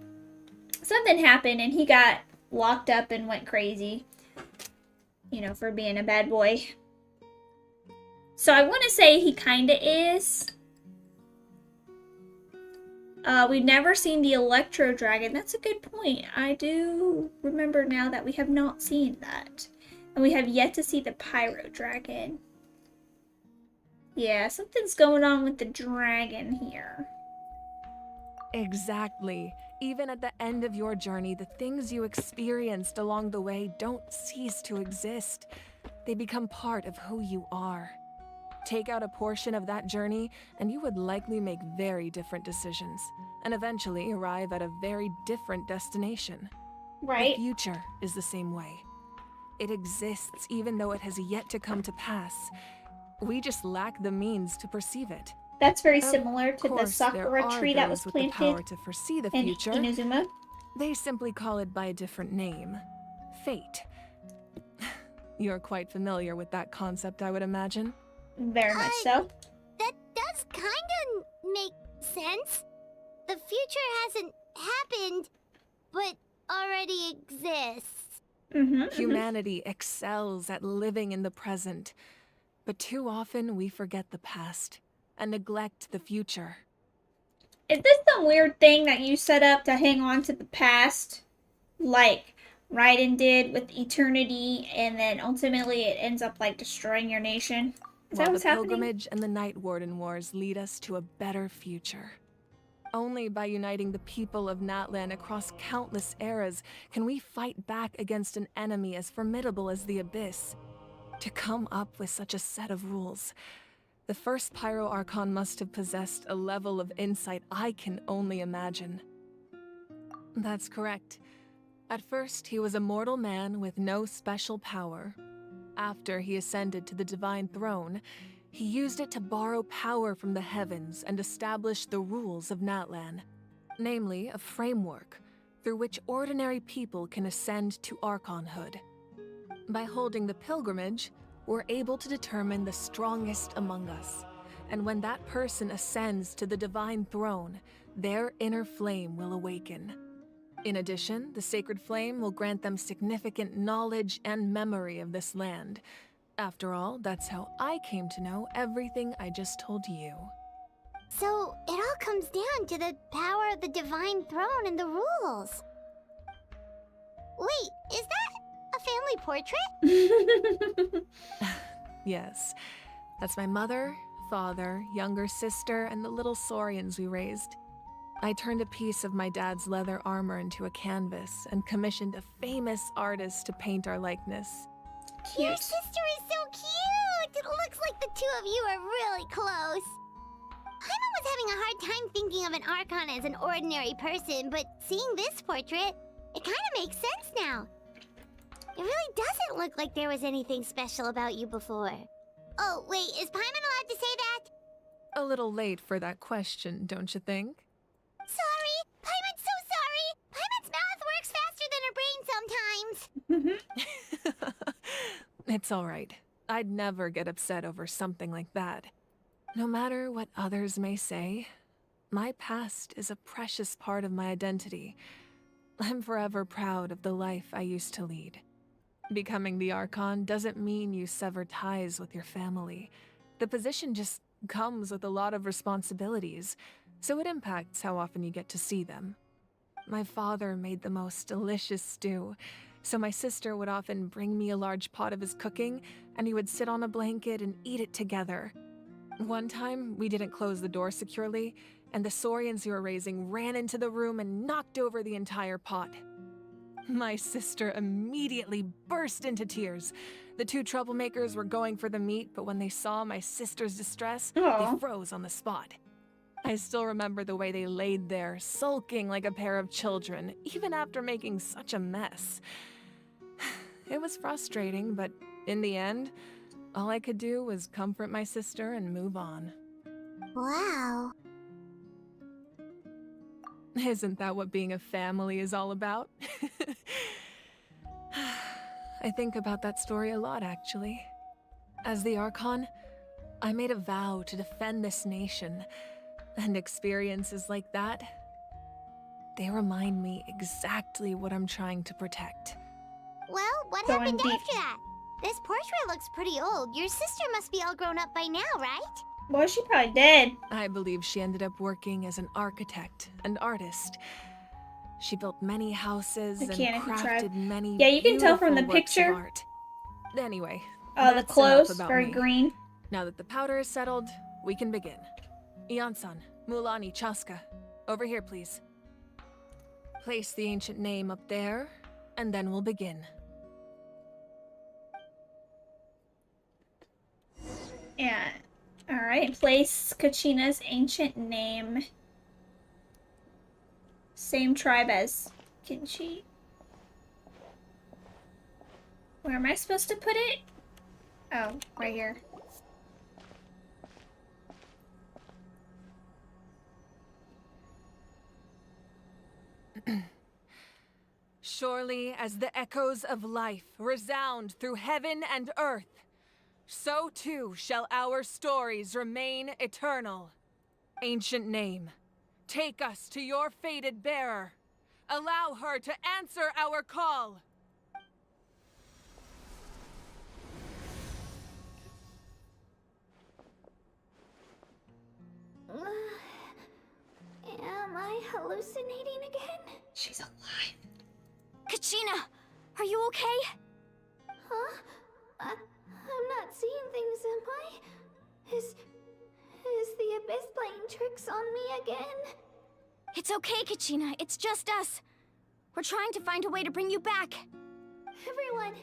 Something happened and he got locked up and went crazy, you know, for being a bad boy. So I want to say he kind of is. We've never seen the Electro Dragon. That's a good point. I do remember now that we have not seen that. And we have yet to see the Pyro Dragon. Yeah, something's going on with the dragon here. Exactly. Even at the end of your journey, the things you experienced along the way don't cease to exist. They become part of who you are. Take out a portion of that journey, and you would likely make very different decisions, and eventually arrive at a very different destination. Right. The future is the same way. It exists even though it has yet to come to pass. We just lack the means to perceive it. That's very similar to the Course, sakura tree that was with the power planted to foresee the in future. Inazuma. They simply call it by a different name. Fate. You're quite familiar with that concept, I would imagine. Very much so. That does kind of make sense. The future hasn't happened, but already exists. Humanity excels at living in the present, but too often we forget the past and neglect the future. Is this some weird thing that you set up to hang on to the past? Like Raiden did with Eternity, and then ultimately it ends up like destroying your nation? Is that While what's the happening? pilgrimage and the Night Warden Wars lead us to a better future. Only by uniting the people of Natlan across countless eras can we fight back against an enemy as formidable as the Abyss. To come up with such a set of rules, the first Pyro Archon must have possessed a level of insight I can only imagine. That's correct. At first, he was a mortal man with no special power. After he ascended to the divine throne, he used it to borrow power from the heavens and establish the rules of Natlan, namely a framework through which ordinary people can ascend to Archonhood. By holding the pilgrimage, we're able to determine the strongest among us, and when that person ascends to the divine throne, their inner flame will awaken. In addition, the sacred flame will grant them significant knowledge and memory of this land. After all, that's how I came to know everything I just told you. So, it all comes down to the power of the divine throne and the rules. Wait, is that a family portrait? Yes, that's my mother, father, younger sister, and the little saurians we raised. I turned a piece of my dad's leather armor into a canvas and commissioned a famous artist to paint our likeness. Your sister is so cute! It looks like the two of you are really close. Paimon was having a hard time thinking of an Archon as an ordinary person, but seeing this portrait, it kind of makes sense now. It really doesn't look like there was anything special about you before. Oh, wait, is Paimon allowed to say that? A little late for that question, don't you think? Sorry! Paimon's so sorry! Paimon's mouth works faster than her brain sometimes. It's all right. I'd never get upset over something like that. No matter what others may say, my past is a precious part of my identity. I'm forever proud of the life I used to lead. Becoming the Archon doesn't mean you sever ties with your family. The position just comes with a lot of responsibilities, so it impacts how often you get to see them. My father made the most delicious stew, so my sister would often bring me a large pot of his cooking, and we would sit on a blanket and eat it together. One time, we didn't close the door securely, and the saurians we were raising ran into the room and knocked over the entire pot. My sister immediately burst into tears. The two troublemakers were going for the meat, but when they saw my sister's distress, they froze on the spot. I still remember the way they laid there, sulking like a pair of children, even after making such a mess. It was frustrating, but in the end, all I could do was comfort my sister and move on. Wow. Isn't that what being a family is all about? I think about that story a lot, actually. As the Archon, I made a vow to defend this nation, and experiences like that, they remind me exactly what I'm trying to protect. Well, what So happened indeed. after that? This portrait looks pretty old. Your sister must be all grown up by now, right? Boy, she probably dead. I believe she ended up working as an architect and artist. She built many houses and crafted many Yeah, you can tell from the beautiful works of picture. art. Anyway, The that's enough clothes, about very me. green. Now that the powder is settled, we can begin. Ian-san, Mulani, Chaska, over here, please. Place the ancient name up there, and then we'll begin. Yeah. Alright, place Kachina's ancient name. Same tribe as Kinchi. Where am I supposed to put it? Oh, right here. Surely as the echoes of life resound through heaven and earth, so too shall our stories remain eternal. Ancient name, take us to your fated bearer. Allow her to answer our call. Am I hallucinating again? She's alive. Kachina, are you okay? Huh? I'm not seeing things, am I? Is the Abyss playing tricks on me again? It's okay, Kachina. It's just us. We're trying to find a way to bring you back. Everyone,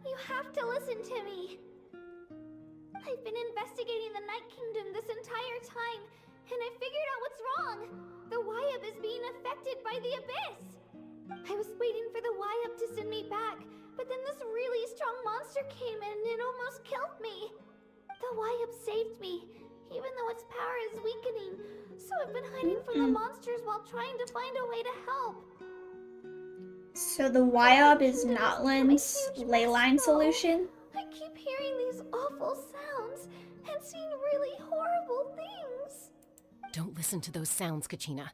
you have to listen to me. I've been investigating the Night Kingdom this entire time, and I figured out what's wrong. The Wyab is being affected by the Abyss. I was waiting for the Wyab to send me back, but then this really strong monster came in and it almost killed me. The Wyab saved me, even though its power is weakening, so I've been hiding from the monsters while trying to find a way to help. So the Wyab is Natlan's ley line solution? I keep hearing these awful sounds and seeing really horrible things. Don't listen to those sounds, Kachina.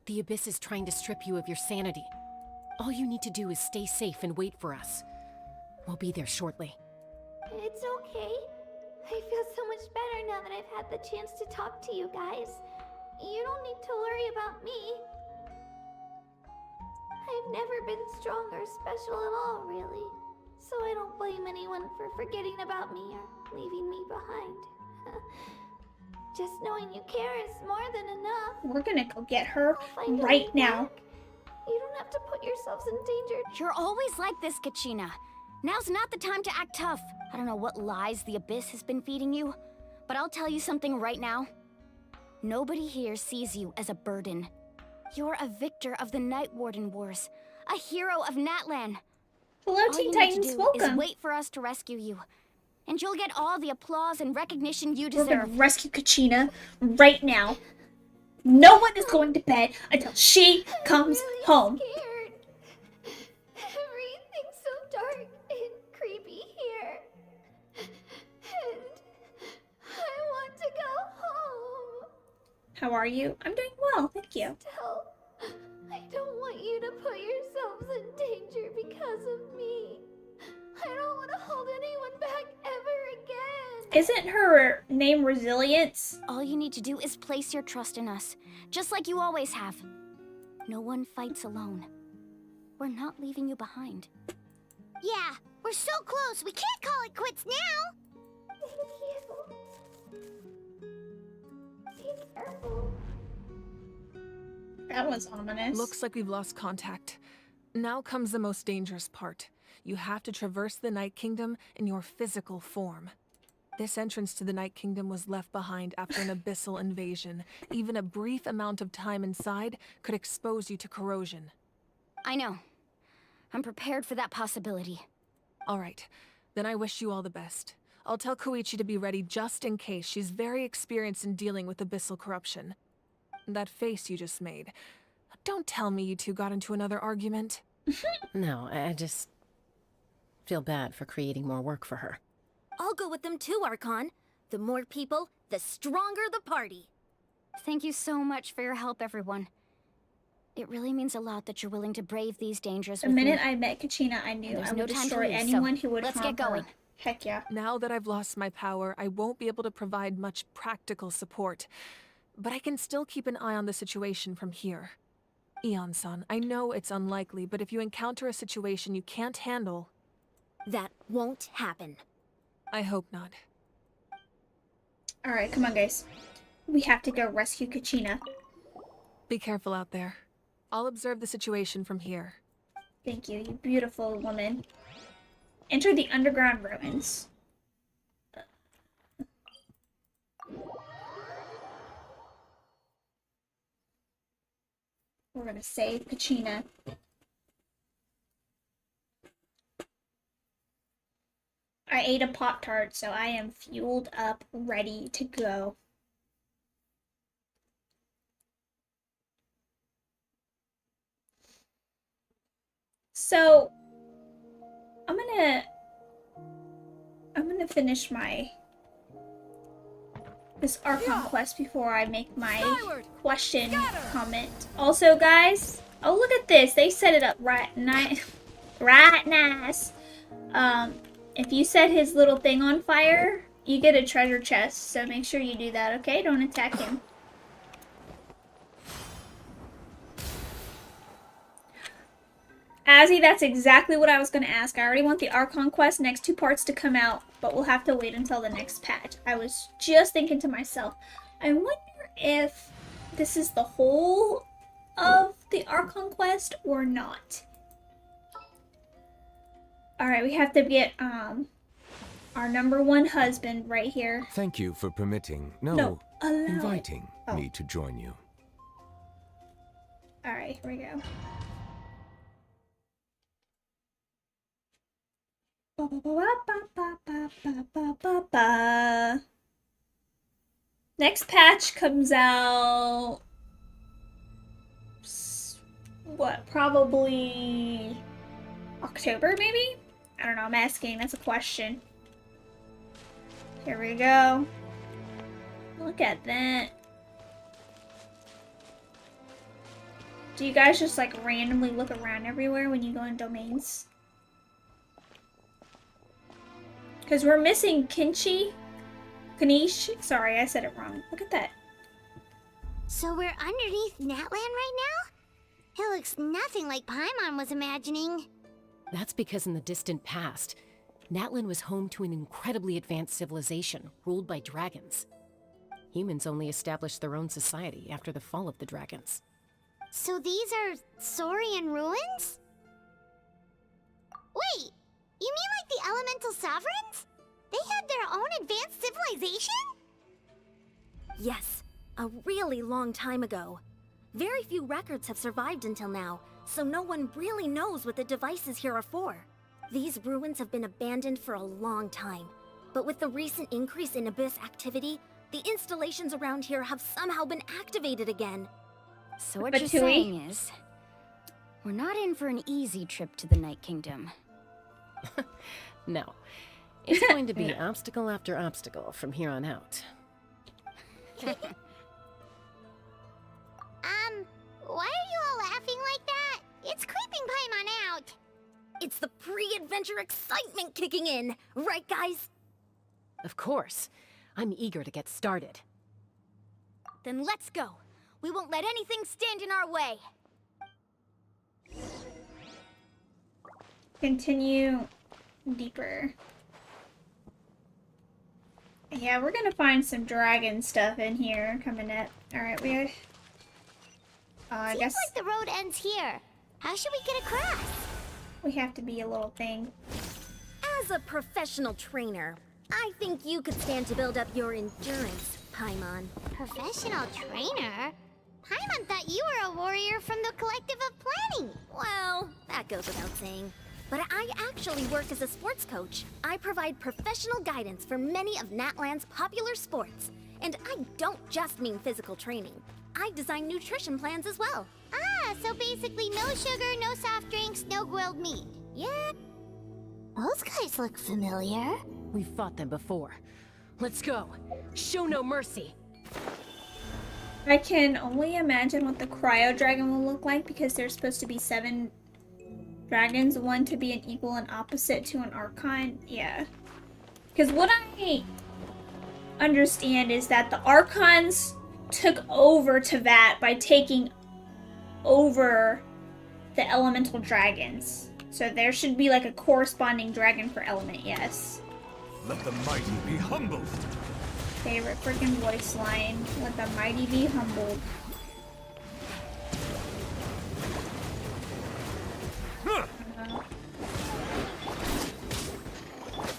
The Abyss is trying to strip you of your sanity. All you need to do is stay safe and wait for us. We'll be there shortly. It's okay. I feel so much better now that I've had the chance to talk to you guys. You don't need to worry about me. I've never been strong or special at all, really. So I don't blame anyone for forgetting about me or leaving me behind. Just knowing you care is more than enough. We're gonna go get her right now. You don't have to put yourselves in danger. You're always like this, Kachina. Now's not the time to act tough. I don't know what lies the Abyss has been feeding you, but I'll tell you something right now. Nobody here sees you as a burden. You're a victor of the Night Warden Wars, a hero of Natlan. Hello, Teen Titans, All you need to do is welcome. wait for us to rescue you, and you'll get all the applause and recognition you We're deserve. gonna rescue Kachina right now. No one is going to bed until she comes home. Scared. Everything's so dark and creepy here. And I want to go home. How are you? I'm doing well, thank you. Still, I don't want you to put yourselves in danger because of me. I don't want to hold anyone back ever again. Isn't her name Resilience? All you need to do is place your trust in us, just like you always have. No one fights alone. We're not leaving you behind. Yeah, we're so close. We can't call it quits now. Thank you. Be careful. That was ominous. Looks like we've lost contact. Now comes the most dangerous part. You have to traverse the Night Kingdom in your physical form. This entrance to the Night Kingdom was left behind after an abyssal invasion. Even a brief amount of time inside could expose you to corrosion. I know. I'm prepared for that possibility. All right, then I wish you all the best. I'll tell Koichi to be ready just in case. She's very experienced in dealing with abyssal corruption. That face you just made. Don't tell me you two got into another argument. No, I just feel bad for creating more work for her. I'll go with them too, Archon. The more people, the stronger the party. Thank you so much for your help, everyone. It really means a lot that you're willing to brave these dangers The with me. minute I met Kachina, I knew There's I would no time to destroy lose, anyone so who would let's harm get going. her. Heck yeah. Now that I've lost my power, I won't be able to provide much practical support. But I can still keep an eye on the situation from here. Eon-san, I know it's unlikely, but if you encounter a situation you can't handle... That won't happen. I hope not. Alright, come on, guys. We have to go rescue Kachina. Be careful out there. I'll observe the situation from here. Thank you, you beautiful woman. Enter the underground ruins. We're gonna save Kachina. I ate a Pop-Tart, so I am fueled up, ready to go. So, I'm gonna finish this Archon quest before I make my question comment. Also, guys, oh look at this, they set it up right nice. If you set his little thing on fire, you get a treasure chest. So make sure you do that, okay? Don't attack him. Azzy, that's exactly what I was going to ask. I already want the Archon quest next 2 parts to come out, but we'll have to wait until the next patch. I was just thinking to myself, I wonder if this is the whole of the Archon quest or not. Alright, we have to get our #1 husband right here. Thank you for permitting, inviting me to join you. Alright, here we go. Next patch comes out... what, probably... October, maybe? I don't know, I'm asking, that's a question. Here we go. Look at that. Do you guys just like randomly look around everywhere when you go in domains? Because we're missing Kanish. Sorry, I said it wrong. Look at that. So we're underneath Natlan right now? It looks nothing like Paimon was imagining. That's because in the distant past, Natlan was home to an incredibly advanced civilization ruled by dragons. Humans only established their own society after the fall of the dragons. So these are Saurian ruins? Wait, you mean like the elemental sovereigns? They had their own advanced civilization? Yes, a really long time ago. Very few records have survived until now, so no one really knows what the devices here are for. These ruins have been abandoned for a long time, but with the recent increase in Abyss activity, the installations around here have somehow been activated again. So what you're saying is, we're not in for an easy trip to the Night Kingdom. No. It's going to be obstacle after obstacle from here on out. Why are you all laughing like that? It's creeping Paimon out. It's the pre-adventure excitement kicking in, right guys? Of course. I'm eager to get started. Then let's go. We won't let anything stand in our way. Continue deeper. Yeah, we're gonna find some dragon stuff in here coming up. Alright, we had... I Seems guess like the road ends here. How should we get across? we have to be a little thing. As a professional trainer, I think you could stand to build up your endurance, Paimon. Professional trainer? Paimon thought you were a warrior from the Collective of Planning. Well, that goes without saying. But I actually work as a sports coach. I provide professional guidance for many of Natlan's popular sports. And I don't just mean physical training. I design nutrition plans as well. Ah, so basically no sugar, no soft drinks, no grilled meat. Yeah. Those guys look familiar. We've fought them before. Let's go. Show no mercy. I can only imagine what the cryo dragon will look like because there's supposed to be 7 dragons, one to be an equal and opposite to an Archon. Yeah. Because what I understand is that the Archons took over Teyvat by taking over the elemental dragons. So there should be like a corresponding dragon per element, yes. Let the mighty be humbled. Favorite freaking voice line. Let the mighty be humbled.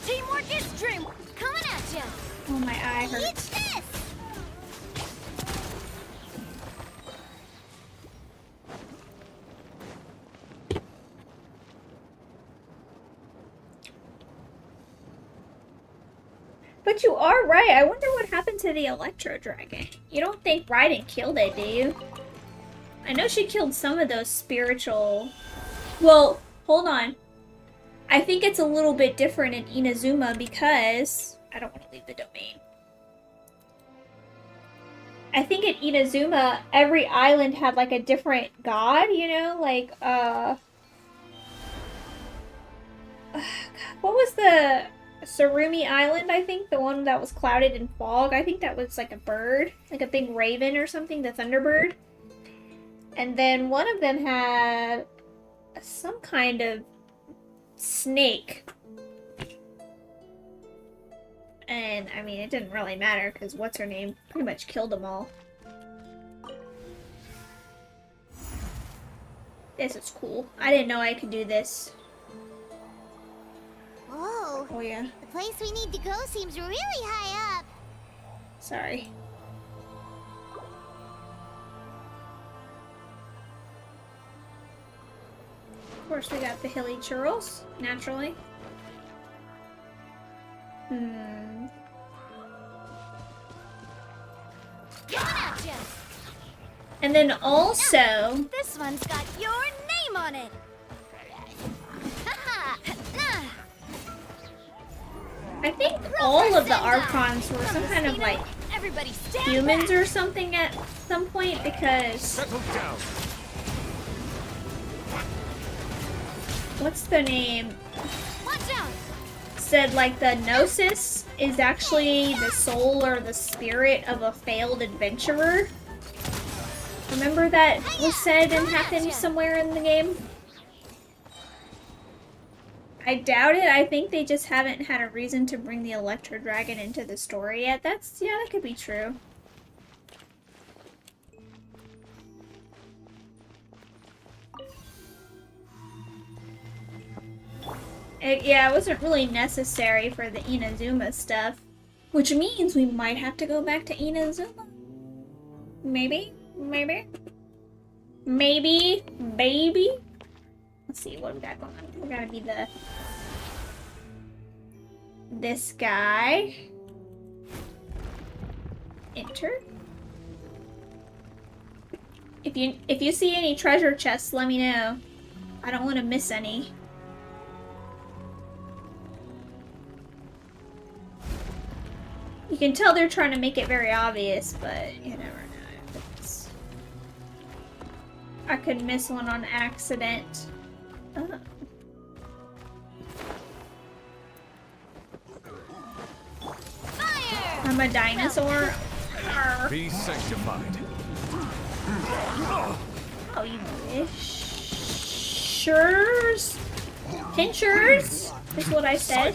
Teamwork is dream. Coming at ya. Oh, my eye hurts. Eat this. But you are right. I wonder what happened to the Electro Dragon. You don't think Raiden killed it, do you? I know she killed some of those spiritual... Well, hold on. I think it's a little bit different in Inazuma because... I don't want to leave the domain. I think in Inazuma, every island had like a different god, you know? Like, what was the... Sarumi Island, I think, the one that was clouded in fog. I think that was like a bird, like a big raven or something, the Thunderbird. And then one of them had some kind of snake. And, I mean, it didn't really matter because what's-her-name pretty much killed them all. This is cool. I didn't know I could do this. Whoa. Oh, yeah. The place we need to go seems really high up. Sorry. Of course, we got the hilly churros, naturally. And then also... This one's got your name on it. I think all of the Archons were some kind of like humans or something at some point because what's the name? Said like the Gnosis is actually the soul or the spirit of a failed adventurer. Remember that was said and happened somewhere in the game? I doubt it. I think they just haven't had a reason to bring the Electro Dragon into the story yet. Yeah, that could be true. Yeah, it wasn't really necessary for the Inazuma stuff. Which means we might have to go back to Inazuma. Maybe? Maybe? Maybe? Maybe? Let's see what we got going on. We're gonna be this guy. Enter. If you see any treasure chests, let me know. I don't want to miss any. You can tell they're trying to make it very obvious, but you never know. I could miss one on accident. I'm a dinosaur. Be sanctified. Oh, you wishers? Pinchers? Is what I said.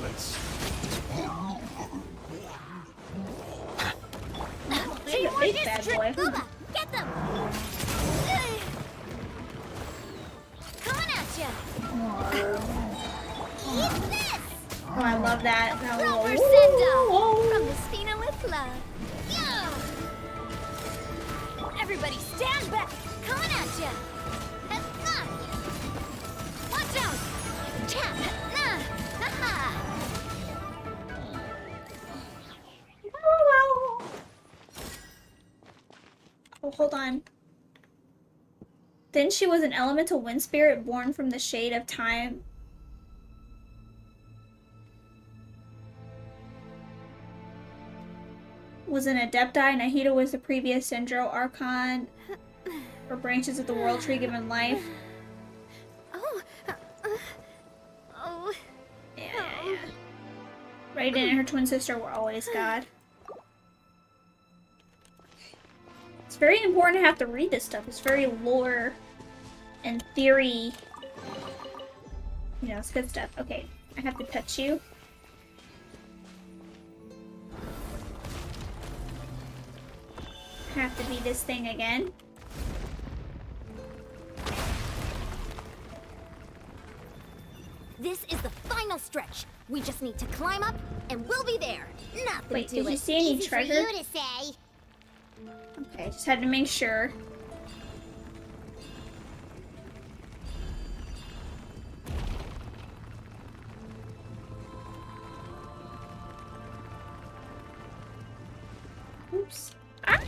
He's a big bad boy. Get them! Coming at ya! Eat this! Oh, I love that. Proper send-off from the Spina with love. Yeah! Everybody stand back! Coming at ya! Watch out! Tap! Ha-ha! Oh, hold on. Then she was an elemental wind spirit born from the shade of time. Was an Adepti. Nahida was the previous Syndro Archon. Or branches of the World Tree given life. Oh. Yeah. Raiden and her twin sister were always God. It's very important to have to read this stuff. It's very lore and theory. You know, it's good stuff. Okay, I have to touch you. I have to be this thing again. This is the final stretch. We just need to climb up, and we'll be there. Nothing Wait, to did it. you see any Easy treasure? for you to say. Okay, just had to make sure. Oops. Ah!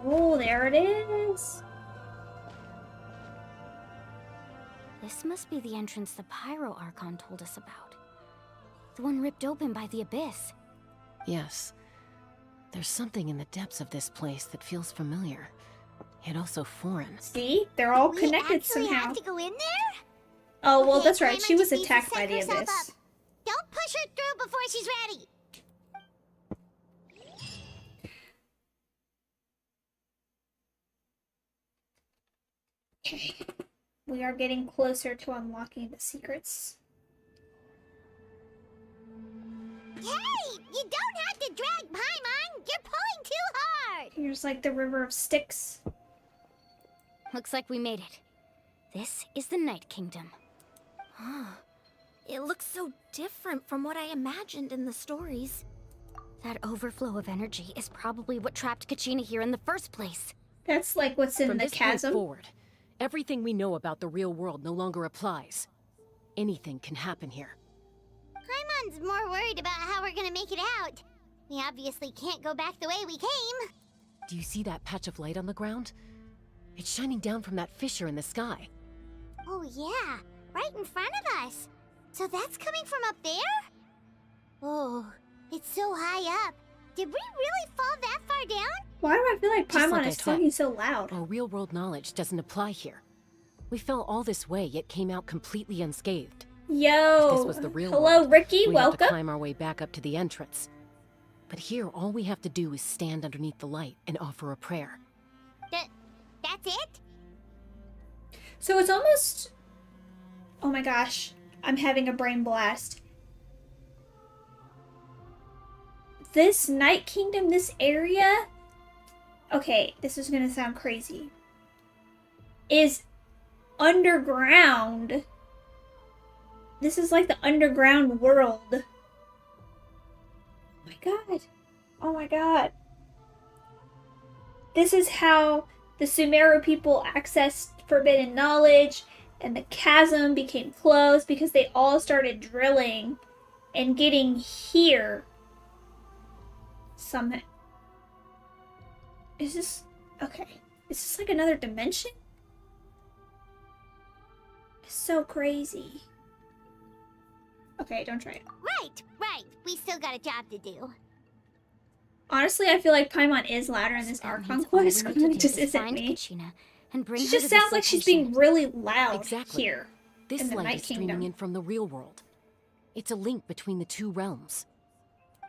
Oh, there it is. This must be the entrance the Pyro Archon told us about. The one ripped open by the abyss. Yes. There's something in the depths of this place that feels familiar, yet also foreign. See? They're all We connected actually somehow. have to go in there? Oh, well, Okay, that's right. Paimon She was just needs to attacked by psych the herself abyss. up. Don't push her through before she's ready. Okay. We are getting closer to unlocking the secrets. Hey! You don't have to drag Paimon! You're pulling too hard! Here's like the river of sticks. Looks like we made it. This is the Night Kingdom. It looks so different from what I imagined in the stories. That overflow of energy is probably what trapped Kachina here in the first place. That's like what's in From the this point chasm. forward, everything we know about the real world no longer applies. Anything can happen here. Paimon's more worried about how we're gonna make it out. We obviously can't go back the way we came. Do you see that patch of light on the ground? It's shining down from that fissure in the sky. Oh yeah, right in front of us. So that's coming from up there? Oh, it's so high up. Did we really fall that far down? Why do I feel like Just Paimon like I is said, talking so loud? Our real-world knowledge doesn't apply here. We fell all this way, yet came out completely unscathed. Yo! If this was the real Hello, world, Ricky. we'd have to Welcome. climb our way back up to the entrance. But here, all we have to do is stand underneath the light and offer a prayer. That's it? So it's almost... Oh my gosh. I'm having a brain blast. This Night Kingdom, this area... Okay, this is gonna sound crazy. Is underground. This is like the underground world. Oh my god. Oh my god. This is how the Sumeru people accessed forbidden knowledge, and the chasm became closed because they all started drilling and getting here. Somehow. Is this... Okay. Is this like another dimension? It's so crazy. Okay, don't try it. Right. We still got a job to do. Honestly, I feel like Paimon is louder in this Archon quest. It just isn't me. And bring She her just to this sounds like she's location. being really loud Exactly. here This in the light Night is streaming Kingdom. in from the real world. It's a link between the two realms.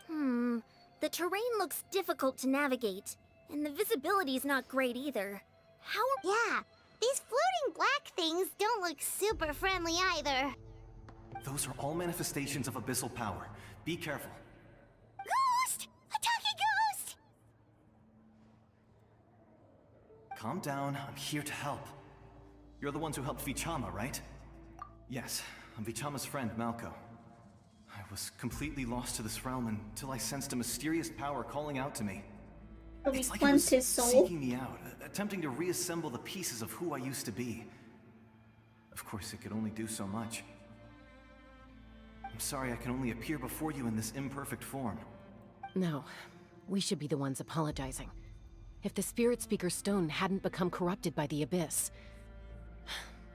The terrain looks difficult to navigate, and the visibility's not great either. How are... Yeah, these floating black things don't look super friendly either. Those are all manifestations of abyssal power. Be careful. Ghost! A talking ghost! Calm down, I'm here to help. You're the ones who helped Vichama, right? Yes, I'm Vichama's friend, Malko. I was completely lost to this realm until I sensed a mysterious power calling out to me. So we It's like it cleansed was his soul. seeking me out, attempting to reassemble the pieces of who I used to be. Of course, it could only do so much. I'm sorry I can only appear before you in this imperfect form. No, we should be the ones apologizing. If the Spirit Speaker Stone hadn't become corrupted by the Abyss,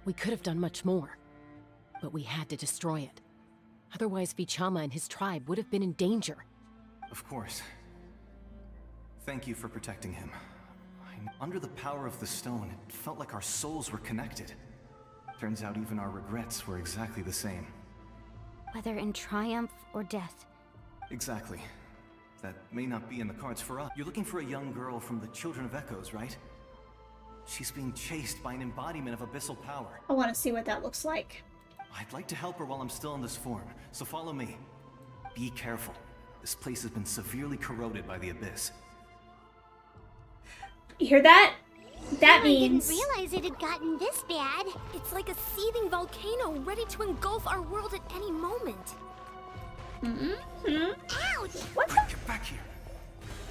we could have done much more. But we had to destroy it. Otherwise, Vichama and his tribe would have been in danger. Of course. Thank you for protecting him. Under the power of the stone, it felt like our souls were connected. Turns out even our regrets were exactly the same. Whether in triumph or death. Exactly. That may not be in the cards for us. You're looking for a young girl from the Children of Echoes, right? She's being chased by an embodiment of abyssal power. I want to see what that looks like. I'd like to help her while I'm still in this form, so follow me. Be careful. This place has been severely corroded by the abyss. You hear that? That means... I didn't realize it had gotten this bad. It's like a seething volcano ready to engulf our world at any moment. Ouch! What the? Get back here.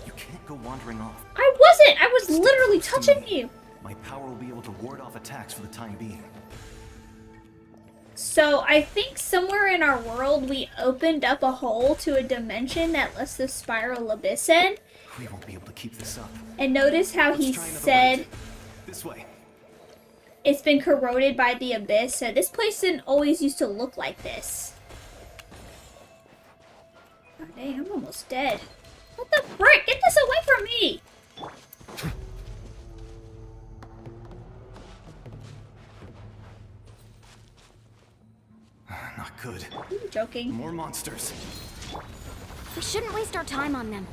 You can't go wandering off. I wasn't! I was literally touching you! My power will be able to ward off attacks for the time being. So, I think somewhere in our world we opened up a hole to a dimension that lets the spiral abyss in. We won't be able to keep this up. And notice how he said this way. It's been corroded by the abyss. So this place didn't always used to look like this. Oh dang, I'm almost dead. What the frick? Get this away from me! Not good. I'm joking. More monsters. We shouldn't waste our time on them.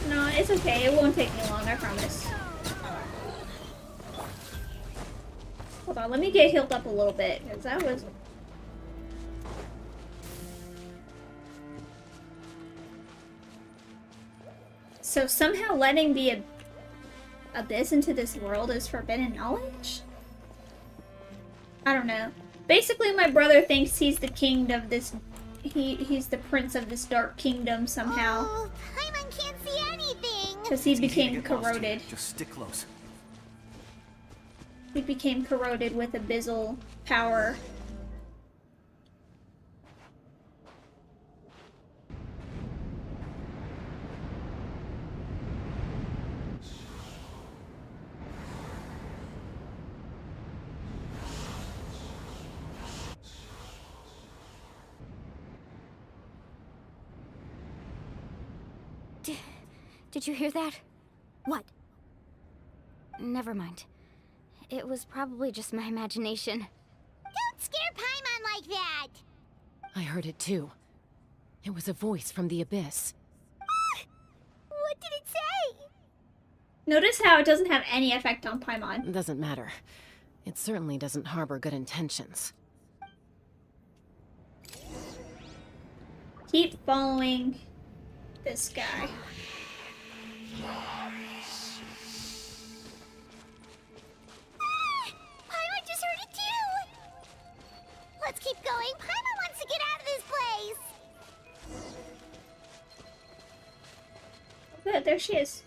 No, it's okay. It won't take me long, I promise. Hold on, let me get healed up a little bit, because that was... So somehow letting the abyss into this world is forbidden knowledge? I don't know. Basically, my brother thinks he's the king of this... He's the prince of this dark kingdom somehow. Oh, Paimon can't see anything. Because he became corroded. Just stick close. He became corroded with abyssal power. Did you hear that? What? Never mind. It was probably just my imagination. Don't scare Paimon like that! I heard it too. It was a voice from the abyss. What did it say? Notice how it doesn't have any effect on Paimon. It doesn't matter. It certainly doesn't harbor good intentions. Keep following this guy. Paimon just heard it too! Let's keep going. Paimon wants to get out of this place! Good, there she is.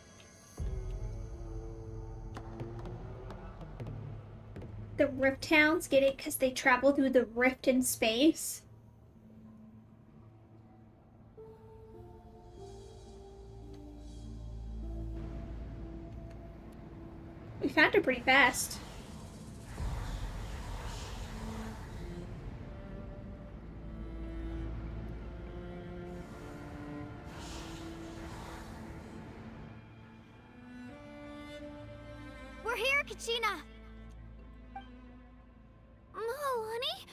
The Rift Towns, get it? Because they travel through the rift in space. We found her pretty fast. We're here, Kachina! Oh, honey,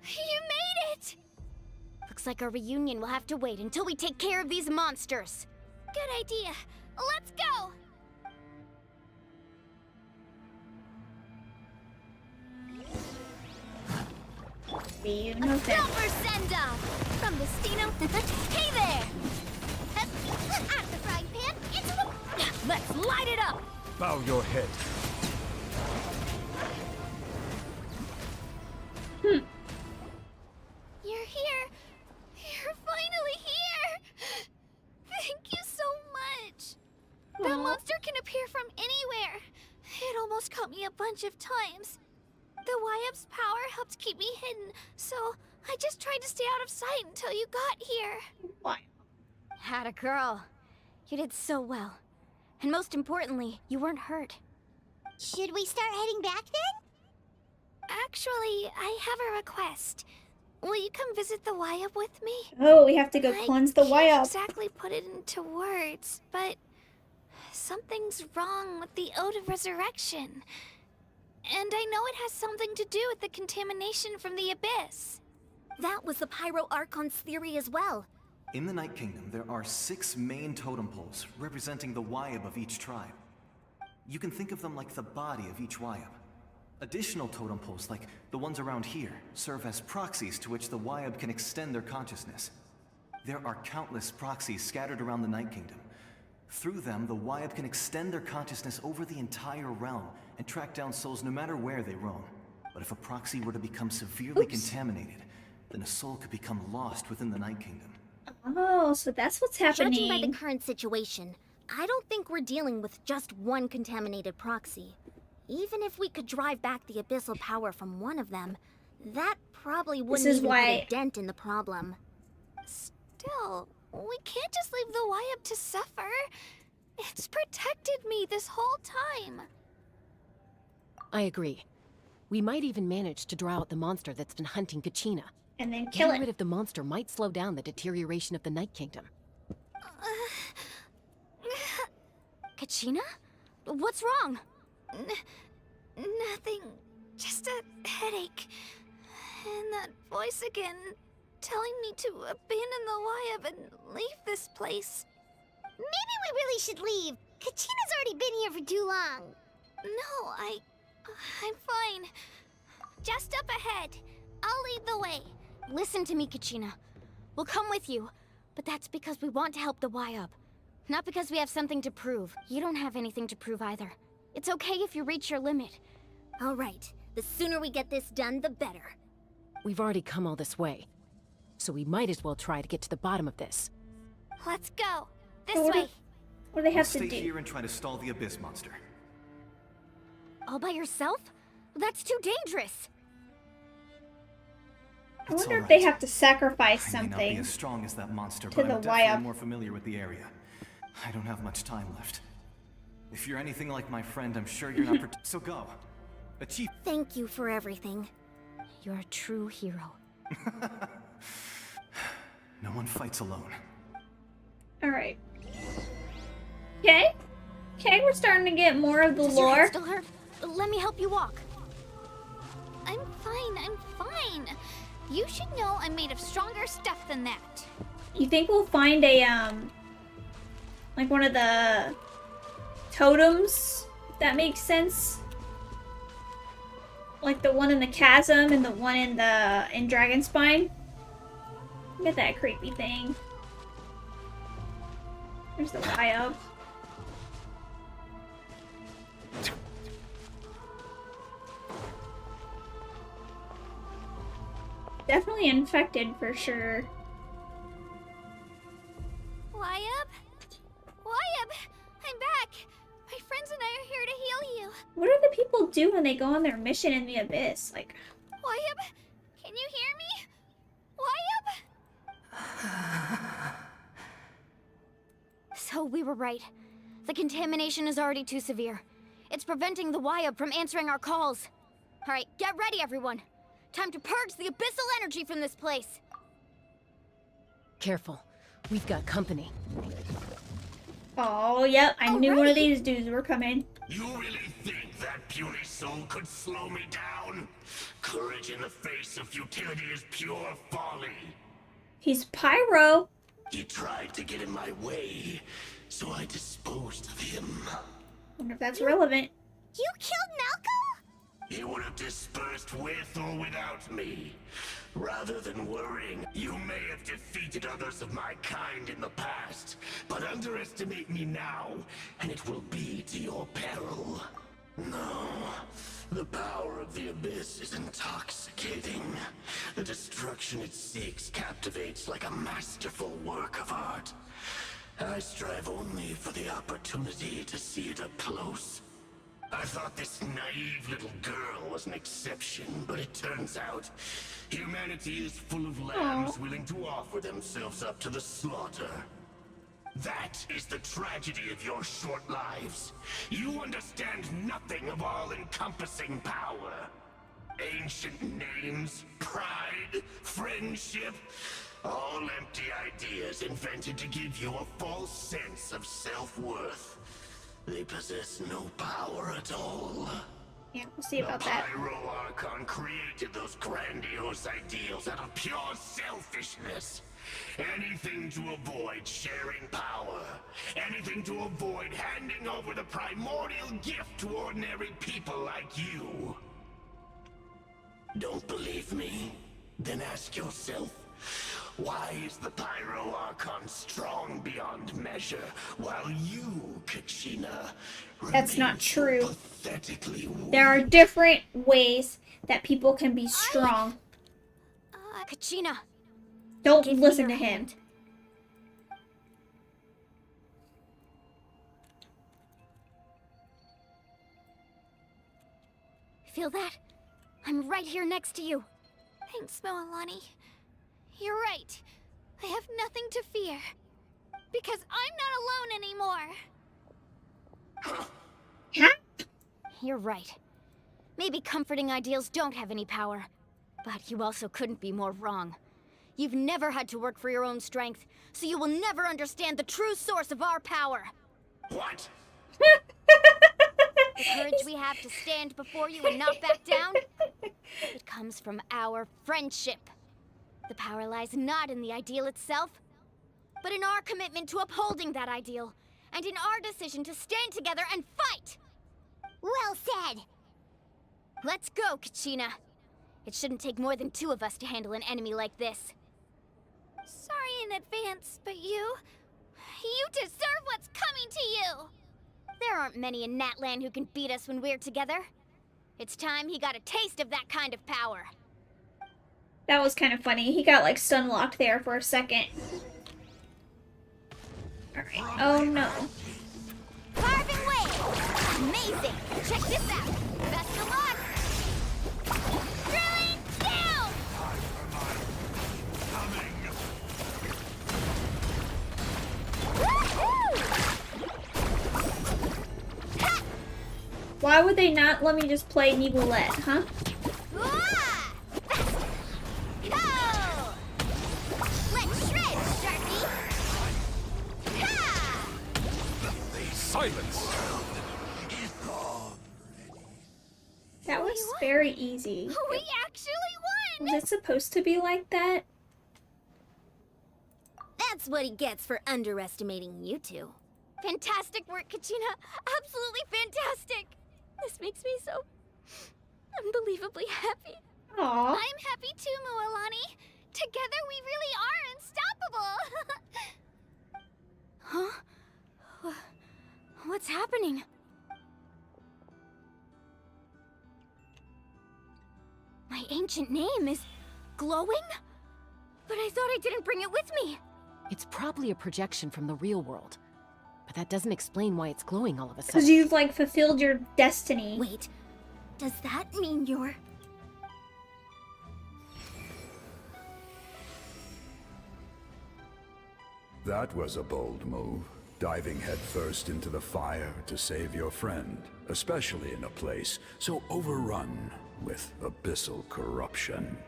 you made it! Looks like our reunion will have to wait until we take care of these monsters. Good idea. Let's go! You know that. Silver send-off! From the Stino. Hey there! Out of the frying pan, into the... Let's light it up! Bow your head. You're here! You're finally here! Thank you so much! That monster can appear from anywhere. It almost caught me a bunch of times. The Wyap's power helped keep me hidden, so I just tried to stay out of sight until you got here. Why? Atta girl. You did so well. And most importantly, you weren't hurt. Should we start heading back then? Actually, I have a request. Will you come visit the Wyap with me? Oh, we have to go cleanse the I can't Wyap. exactly put it into words, but something's wrong with the Ode of Resurrection. And I know it has something to do with the contamination from the abyss. That was the Pyro Archon's theory as well. In the Night Kingdom, there are 6 main totem poles representing the Wyab of each tribe. You can think of them like the body of each Wyab. Additional totem poles, like the ones around here, serve as proxies to which the Wyab can extend their consciousness. There are countless proxies scattered around the Night Kingdom. Through them, the Wyab can extend their consciousness over the entire realm and track down souls no matter where they roam. But if a proxy were to become severely contaminated, then a soul could become lost within the Night Kingdom. Oh, so that's what's happening. Judging by the current situation, I don't think we're dealing with just one contaminated proxy. Even if we could drive back the abyssal power from one of them, that probably wouldn't even put a dent in the problem. Still, we can't just leave the Wyab to suffer. It's protected me this whole time. I agree. We might even manage to draw out the monster that's been hunting Kachina. And then kill Getting it. rid of the monster might slow down the deterioration of the Night Kingdom. Kachina? What's wrong? Nothing. Just a headache. And that voice again, telling me to abandon the Wyab and leave this place. Maybe we really should leave. Kachina's already been here for too long. No, I'm fine. Just up ahead. I'll lead the way. Listen to me, Kachina. We'll come with you, but that's because we want to help the Wyab. Not because we have something to prove. You don't have anything to prove either. It's okay if you reach your limit. All right. The sooner we get this done, the better. We've already come all this way, so we might as well try to get to the bottom of this. Let's go. This What way. What do they have Stay to do? here and try to stall the Abyss monster. All by yourself? That's too dangerous. I wonder if they have to sacrifice I may not be something. as strong as that monster, to but the I'm definitely Wyab. more familiar with the area. I don't have much time left. If you're anything like my friend, I'm sure you're not. So go. Achieve. Thank you for everything. You're a true hero. No one fights alone. Alright. Okay. Okay, we're starting to get more of the Does your head lore. still hurt? Let me help you walk. I'm fine. You should know I'm made of stronger stuff than that. You think we'll find a, like one of the totems? If that makes sense? Like the one in the chasm and the one in Dragonspine? Look at that creepy thing. There's the Wyab. Definitely infected for sure. Wyab? I'm back! My friends and I are here to heal you. What do the people do when they go on their mission in the abyss? Like, Wyab, can you hear me? Wyab? So we were right. The contamination is already too severe. It's preventing the Wyab from answering our calls. Alright, get ready everyone. Time to purge the abyssal energy from this place. Careful. We've got company. oh, yep, I knew one of these dudes were coming. You really think that puny soul could slow me down? Courage in the face of futility is pure folly. He's Pyro. He tried to get in my way, so I disposed of him. Wonder if that's relevant. You killed Malco? He would have dispersed with or without me. Rather than worrying, you may have defeated others of my kind in the past, but underestimate me now, and it will be to your peril. No, the power of the Abyss is intoxicating. The destruction it seeks captivates like a masterful work of art. I strive only for the opportunity to see it up close. I thought this naive little girl was an exception, but it turns out humanity is full of lambs willing to offer themselves up to the slaughter. That is the tragedy of your short lives. You understand nothing of all-encompassing power. Ancient names, pride, friendship, all empty ideas invented to give you a false sense of self-worth. They possess no power at all. Yeah, we'll see about that. Pyro Archon created those grandiose ideals out of pure selfishness. Anything to avoid sharing power. Anything to avoid handing over the primordial gift to ordinary people like you. Don't believe me? Then ask yourself, why is the Pyro Archon strong beyond measure, while you, Kachina, That's not true. pathetically weak? There are different ways that people can be strong. Kachina. Don't Give me listen to your him. hand. Feel that? I'm right here next to you. Thanks, Moalani. You're right. I have nothing to fear. Because I'm not alone anymore. You're right. Maybe comforting ideals don't have any power. But you also couldn't be more wrong. You've never had to work for your own strength, so you will never understand the true source of our power. What? The courage we have to stand before you and not back down, it comes from our friendship. The power lies not in the ideal itself, but in our commitment to upholding that ideal, and in our decision to stand together and fight! Well said! Let's go, Kachina. It shouldn't take more than 2 of us to handle an enemy like this. Sorry in advance, but you deserve what's coming to you! There aren't many in Natlan who can beat us when we're together. It's time he got a taste of that kind of power. That was kind of funny. He got like stun locked there for a second. Alright. Oh no. Carving wave! Amazing! Check this out! Best of luck! Drilling down! Why would they not let me just play Nibelette, huh? Go! Let's shred, Sharky! Silence! That was very easy. We actually won! Was it supposed to be like that? That's what he gets for underestimating you two. Fantastic work, Kachina! Absolutely fantastic! This makes me so unbelievably happy. Aww. I'm happy too, Moalani. Together we really are unstoppable. Huh? What's happening? My ancient name is glowing? But I thought I didn't bring it with me. It's probably a projection from the real world. But that doesn't explain why it's glowing all of a sudden. Because you've like fulfilled your destiny. Wait, does that mean you're... That was a bold move, diving headfirst into the fire to save your friend, especially in a place so overrun with abyssal corruption.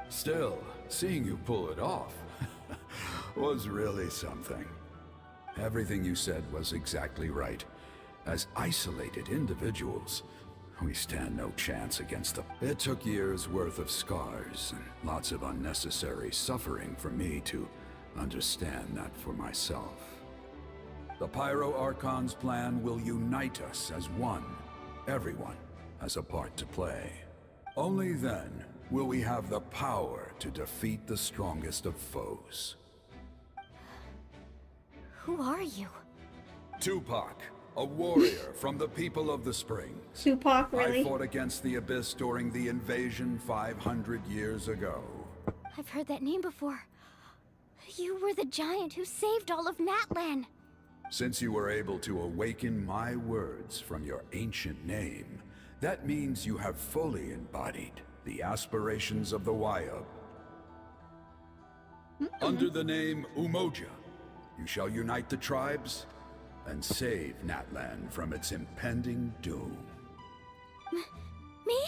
Still, seeing you pull it off was really something. Everything you said was exactly right. As isolated individuals, we stand no chance against them. It took years' worth of scars and lots of unnecessary suffering for me to understand that for myself. The Pyro Archon's plan will unite us as one. Everyone has a part to play. Only then will we have the power to defeat the strongest of foes. Who are you? Tupac, a warrior from the people of the Springs. Tupac, really? I fought against the Abyss during the invasion 500 years ago. I've heard that name before. You were the giant who saved all of Natlan. Since you were able to awaken my words from your ancient name, that means you have fully embodied the aspirations of the Wayub. Under the name Umoja, you shall unite the tribes and save Natlan from its impending doom. Me?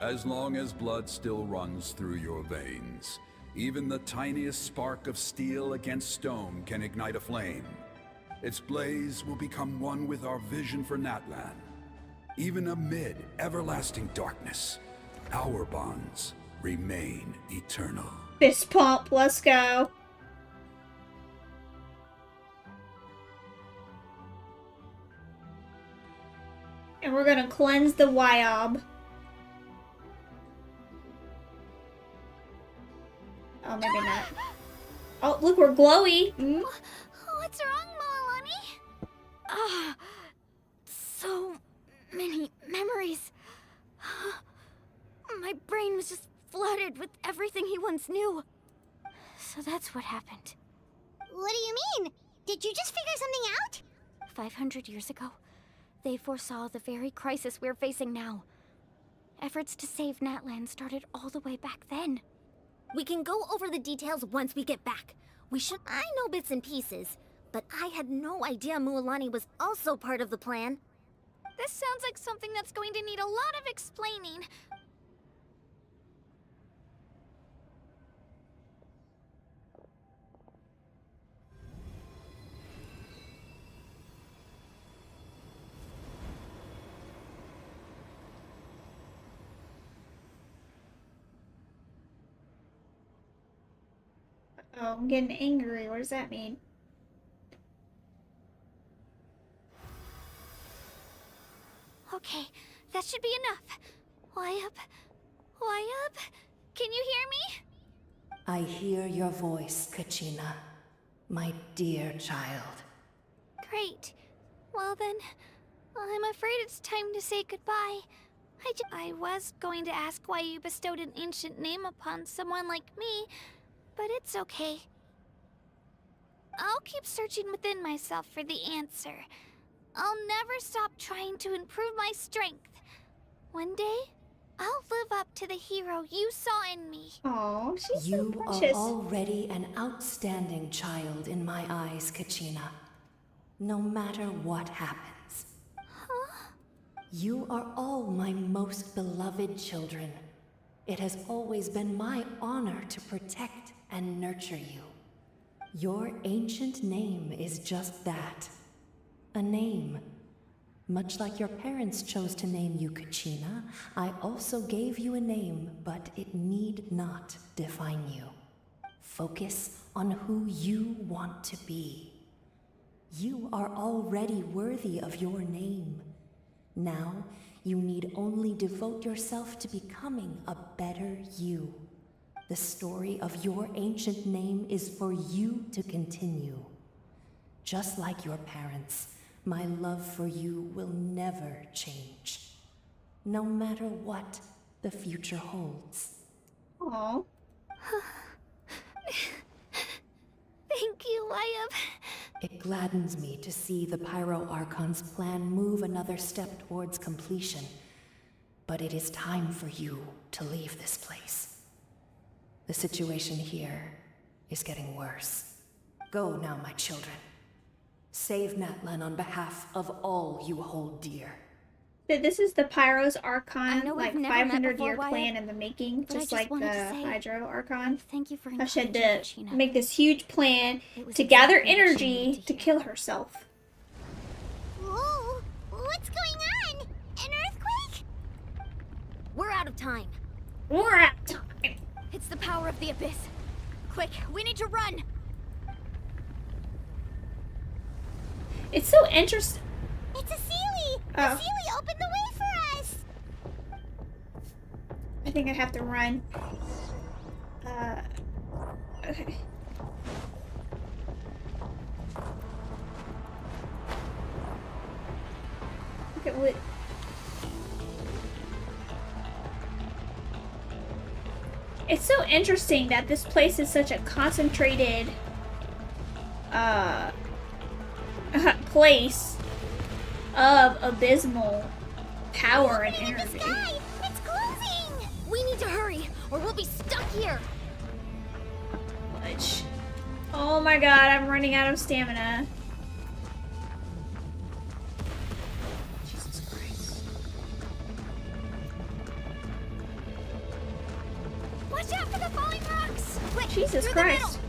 As long as blood still runs through your veins, even the tiniest spark of steel against stone can ignite a flame. Its blaze will become one with our vision for Natlan. Even amid everlasting darkness, our bonds remain eternal. Fist pump, let's go. And we're gonna cleanse the Wyob. Oh, maybe not. Oh, look, we're glowy. Mm. What's wrong, Moalani? Ah, so many memories. My brain was just flooded with everything he once knew. So that's what happened. What do you mean? Did you just figure something out? 500 years ago, they foresaw the very crisis we're facing now. Efforts to save Natlan started all the way back then. We can go over the details once we get back. I know bits and pieces, but I had no idea Mualani was also part of the plan. This sounds like something that's going to need a lot of explaining. Oh, I'm getting angry. What does that mean? Okay, that should be enough. Why up? Can you hear me? I hear your voice, Kachina, my dear child. Great. Well then, I'm afraid it's time to say goodbye. I was going to ask why you bestowed an ancient name upon someone like me, but it's okay. I'll keep searching within myself for the answer. I'll never stop trying to improve my strength. One day, I'll live up to the hero you saw in me. Oh, she's so You precious. are already an outstanding child in my eyes, Kachina. No matter what happens. Huh? You are all my most beloved children. It has always been my honor to protect and nurture you. Your ancient name is just that. A name. Much like your parents chose to name you Kachina, I also gave you a name, but it need not define you. Focus on who you want to be. You are already worthy of your name. Now, you need only devote yourself to becoming a better you. The story of your ancient name is for you to continue. Just like your parents, my love for you will never change. No matter what the future holds. Aww. Thank you, Wyob. It gladdens me to see the Pyro Archon's plan move another step towards completion. But it is time for you to leave this place. The situation here is getting worse. Go now, my children. Save Natlan on behalf of all you hold dear. So this is the Pyro's Archon, I know like we've never met 500-year before, plan Wyatt, in the making, but I just just like wanted the to say Hydro Archon. Thank you for How she had encouraging to Kachina. make this huge plan It was to gather exactly what she energy needed to kill herself. Whoa! What's going on? An earthquake? We're out of time. We're out of time. It's the power of the Abyss. Quick, we need to run! It's so interesting. It's a Sealy! Oh. The Sealy opened the way for us! I think I have to run. Okay. Okay, what? It's so interesting that this place is such a concentrated place of abysmal power and energy. It's closing! We need to hurry, or we'll be stuck here. Which, oh my god, I'm running out of stamina. Jesus Christ. Watch out for the falling rocks! Quick, Jesus through the middle. Christ.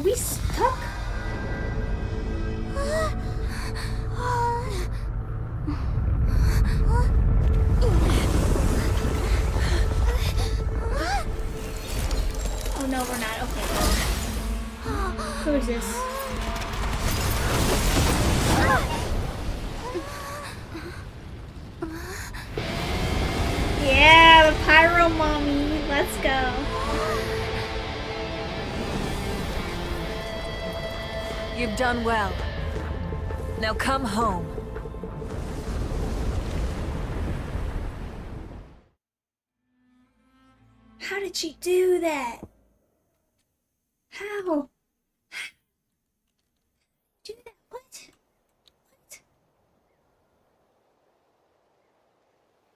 Are we stuck? Oh no, we're not. Okay. Who is this? Yeah, the Pyro Mommy. Let's go. You've done well. Now come home. How did she do that? How? Do that? What?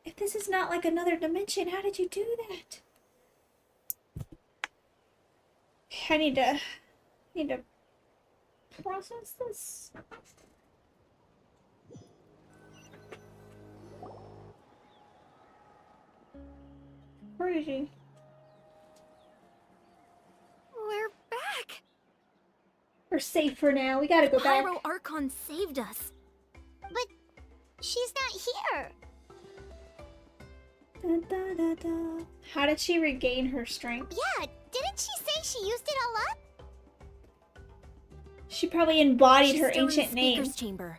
If this is not like another dimension, how did you do that? I need to process this. Where is she? We're back! We're safe for now. We gotta go back. Pyro Archon saved us. But she's not here. Da, da, da, da. How did she regain her strength? Yeah, didn't she say she used it all up? She probably embodied She's her still in ancient the name. Speaker's chamber.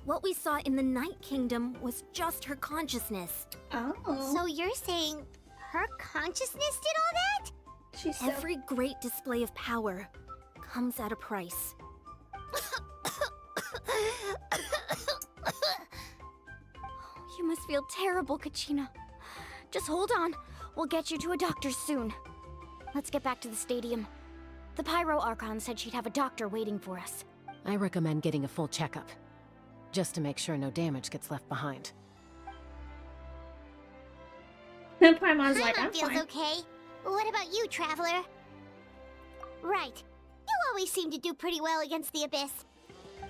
What we saw in the Night Kingdom was just her consciousness. Oh. So you're saying her consciousness did all that? She's so... Every great display of power comes at a price. You must feel terrible, Kachina. Just hold on. We'll get you to a doctor soon. Let's get back to the stadium. The Pyro Archon said she'd have a doctor waiting for us. I recommend getting a full checkup, just to make sure no damage gets left behind. Paimon's like, I'm feels fine. okay. What about you, Traveler? Right. You always seem to do pretty well against the Abyss.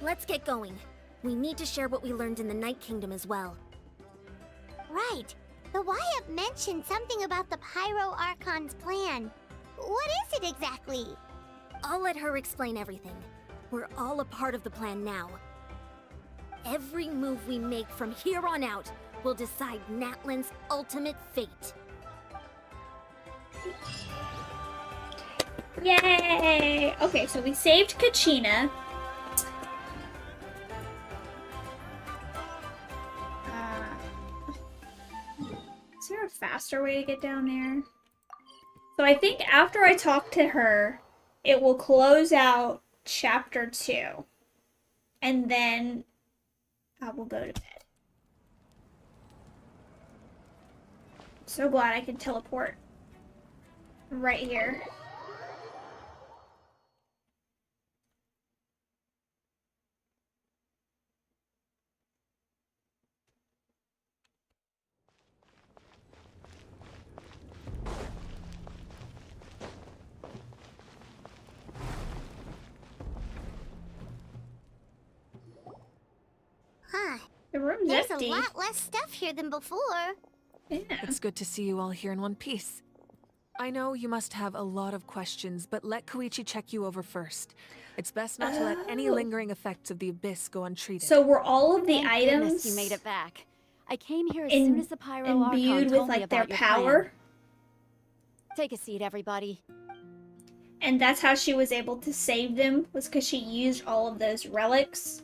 Let's get going. We need to share what we learned in the Night Kingdom as well. Right. The Wyatt mentioned something about the Pyro Archon's plan. What is it exactly? I'll let her explain everything. We're all a part of the plan now. Every move we make from here on out will decide Natlan's ultimate fate. Yay! Okay, so we saved Kachina. Is there a faster way to get down there? So I think after I talk to her, it will close out chapter 2. And then I will go to bed. So glad I can teleport right here. Huh. The room's There's empty. a lot less stuff here than before. Yeah. It's good to see you all here in one piece. I know you must have a lot of questions, but let Koichi check you over first. It's best not to let any lingering effects of the Abyss go untreated. So were all of the Thank items goodness you made it back. I came here as soon as the Pyro Archon imbued told with me like their about your power? plan. Take a seat, everybody. And that's how she was able to save them, was because she used all of those relics.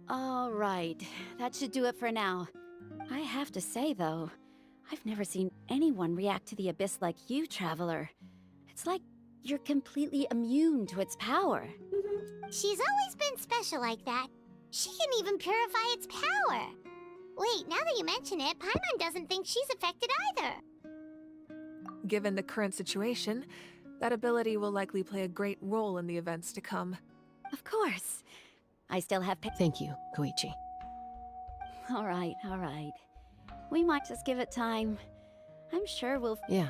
All right, that should do it for now. I have to say, though, I've never seen anyone react to the Abyss like you, Traveler. It's like you're completely immune to its power. She's always been special like that. She can even purify its power. Wait, now that you mention it, Paimon doesn't think she's affected either. Given the current situation, that ability will likely play a great role in the events to come. Of course. I still have Thank you, Koichi. All right, all right. We might just give it time. I'm sure we'll... Yeah.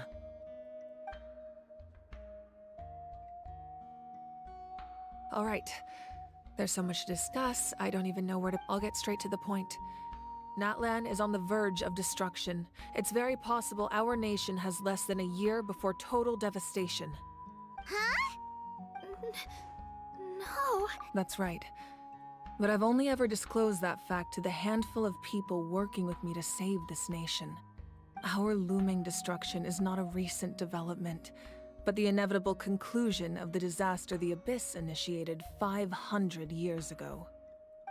All right. There's so much to discuss, I don't even know where to... I'll get straight to the point. Natlan is on the verge of destruction. It's very possible our nation has less than a year before total devastation. Huh? No. That's right. But I've only ever disclosed that fact to the handful of people working with me to save this nation. Our looming destruction is not a recent development, but the inevitable conclusion of the disaster the Abyss initiated 500 years ago.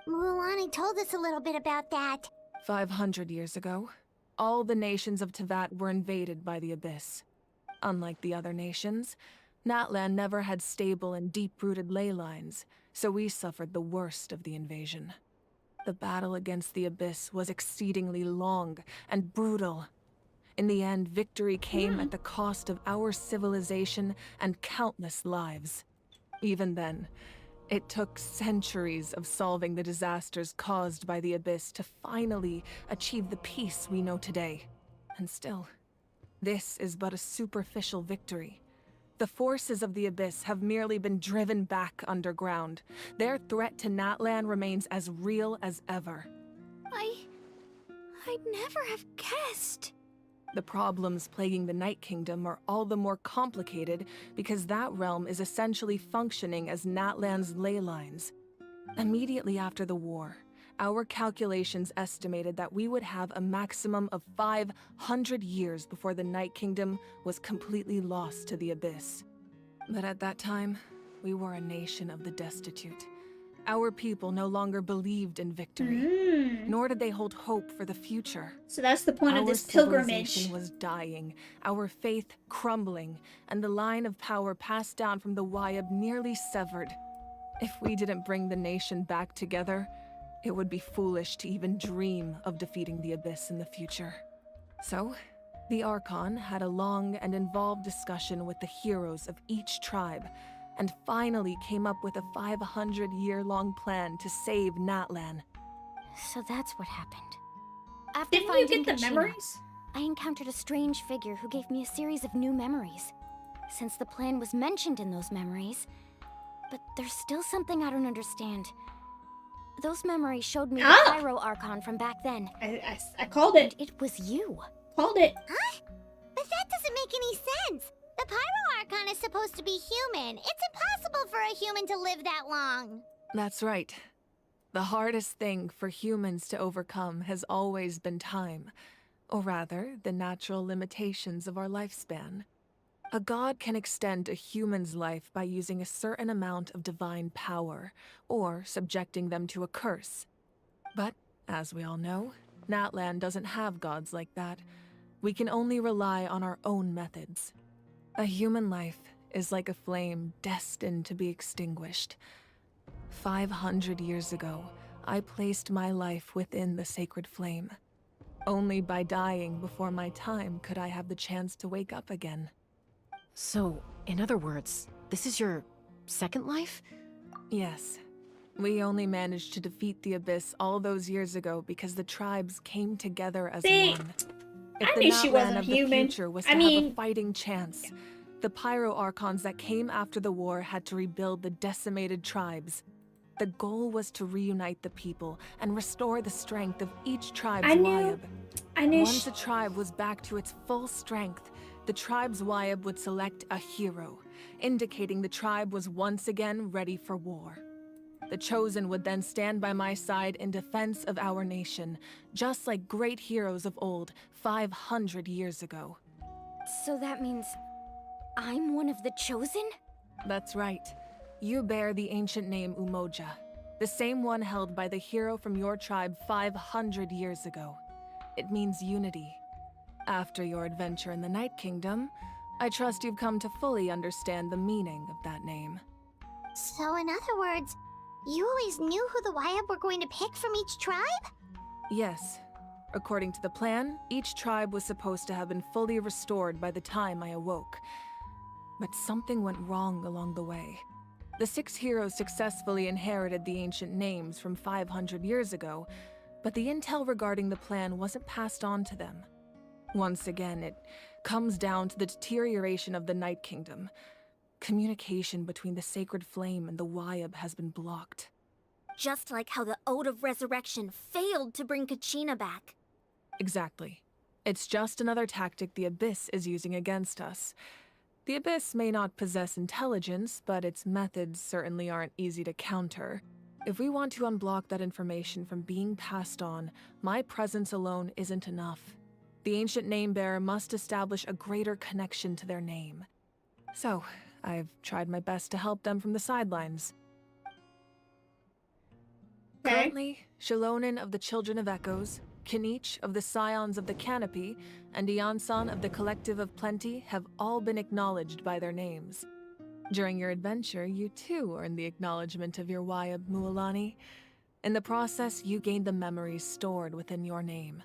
Mulan told us a little bit about that. 500 years ago, all the nations of Teyvat were invaded by the Abyss. Unlike the other nations, Natlan never had stable and deep-rooted ley lines, so we suffered the worst of the invasion. The battle against the Abyss was exceedingly long and brutal. In the end, victory came at the cost of our civilization and countless lives. Even then, it took centuries of solving the disasters caused by the Abyss to finally achieve the peace we know today. And still, this is but a superficial victory. The forces of the Abyss have merely been driven back underground. Their threat to Natlan remains as real as ever. I'd never have guessed. The problems plaguing the Night Kingdom are all the more complicated because that realm is essentially functioning as Natlan's ley lines. Immediately after the war, our calculations estimated that we would have a maximum of 500 years before the Night Kingdom was completely lost to the Abyss. But at that time, we were a nation of the destitute. Our people no longer believed in victory, nor did they hold hope for the future. So that's the point of this Our pilgrimage. civilization was dying, our faith crumbling, and the line of power passed down from the Wayab nearly severed. If we didn't bring the nation back together, it would be foolish to even dream of defeating the Abyss in the future. So, the Archon had a long and involved discussion with the heroes of each tribe, and finally came up with a 500-year-long plan to save Natlan. So that's what happened. After Didn't you finding get the Genshin, memories? I encountered a strange figure who gave me a series of new memories. Since the plan was mentioned in those memories, but there's still something I don't understand. Those memories showed me the Pyro Archon from back then. I called it. And it was you. Called it. Huh? But that doesn't make any sense. The Pyro Archon is supposed to be human. It's impossible for a human to live that long. That's right. The hardest thing for humans to overcome has always been time, or rather, the natural limitations of our lifespan. A god can extend a human's life by using a certain amount of divine power, or subjecting them to a curse. But, as we all know, Natlan doesn't have gods like that. We can only rely on our own methods. A human life is like a flame destined to be extinguished. 500 years ago, I placed my life within the sacred flame. Only by dying before my time could I have the chance to wake up again. So, in other words, this is your second life? Yes. We only managed to defeat the Abyss all those years ago because the tribes came together as one. If I the knew she Natlan wasn't of the human. future was I to mean- have a fighting chance, the Pyro Archons that came after the war had to rebuild the decimated tribes. The goal was to reunite the people and restore the strength of each tribe's Wayab. Once a tribe was back to its full strength, the tribe's Wayab would select a hero, indicating the tribe was once again ready for war. The Chosen would then stand by my side in defense of our nation, just like great heroes of old 500 years ago. So that means I'm one of the Chosen? That's right. You bear the ancient name Umoja, the same one held by the hero from your tribe 500 years ago. It means unity. After your adventure in the Night Kingdom, I trust you've come to fully understand the meaning of that name. So in other words, you always knew who the Wayab were going to pick from each tribe? Yes. According to the plan, each tribe was supposed to have been fully restored by the time I awoke. But something went wrong along the way. The 6 heroes successfully inherited the ancient names from 500 years ago, but the intel regarding the plan wasn't passed on to them. Once again, it comes down to the deterioration of the Night Kingdom. Communication between the Sacred Flame and the Wayab has been blocked. Just like how the Ode of Resurrection failed to bring Kachina back. Exactly. It's just another tactic the Abyss is using against us. The Abyss may not possess intelligence, but its methods certainly aren't easy to counter. If we want to unblock that information from being passed on, my presence alone isn't enough. The ancient name-bearer must establish a greater connection to their name. So, I've tried my best to help them from the sidelines. Okay. Currently, Shalonin of the Children of Echoes, Kinich of the Scions of the Canopy, and Iansan of the Collective of Plenty have all been acknowledged by their names. During your adventure, you too earned the acknowledgement of your Wayab Mualani. In the process, you gained the memories stored within your name.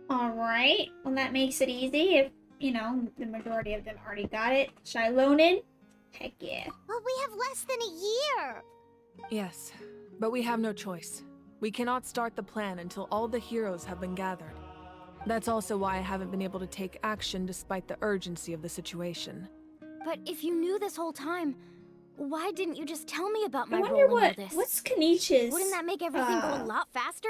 Alright, well that makes it easy if, you know, the majority of them already got it. Shilonin? Heck yeah. Well, we have less than a year. Yes, but we have no choice. We cannot start the plan until all the heroes have been gathered. That's also why I haven't been able to take action despite the urgency of the situation. But if you knew this whole time, why didn't you just tell me about my I role wonder in all this? what's Kanich's? Wouldn't that make everything go a lot faster?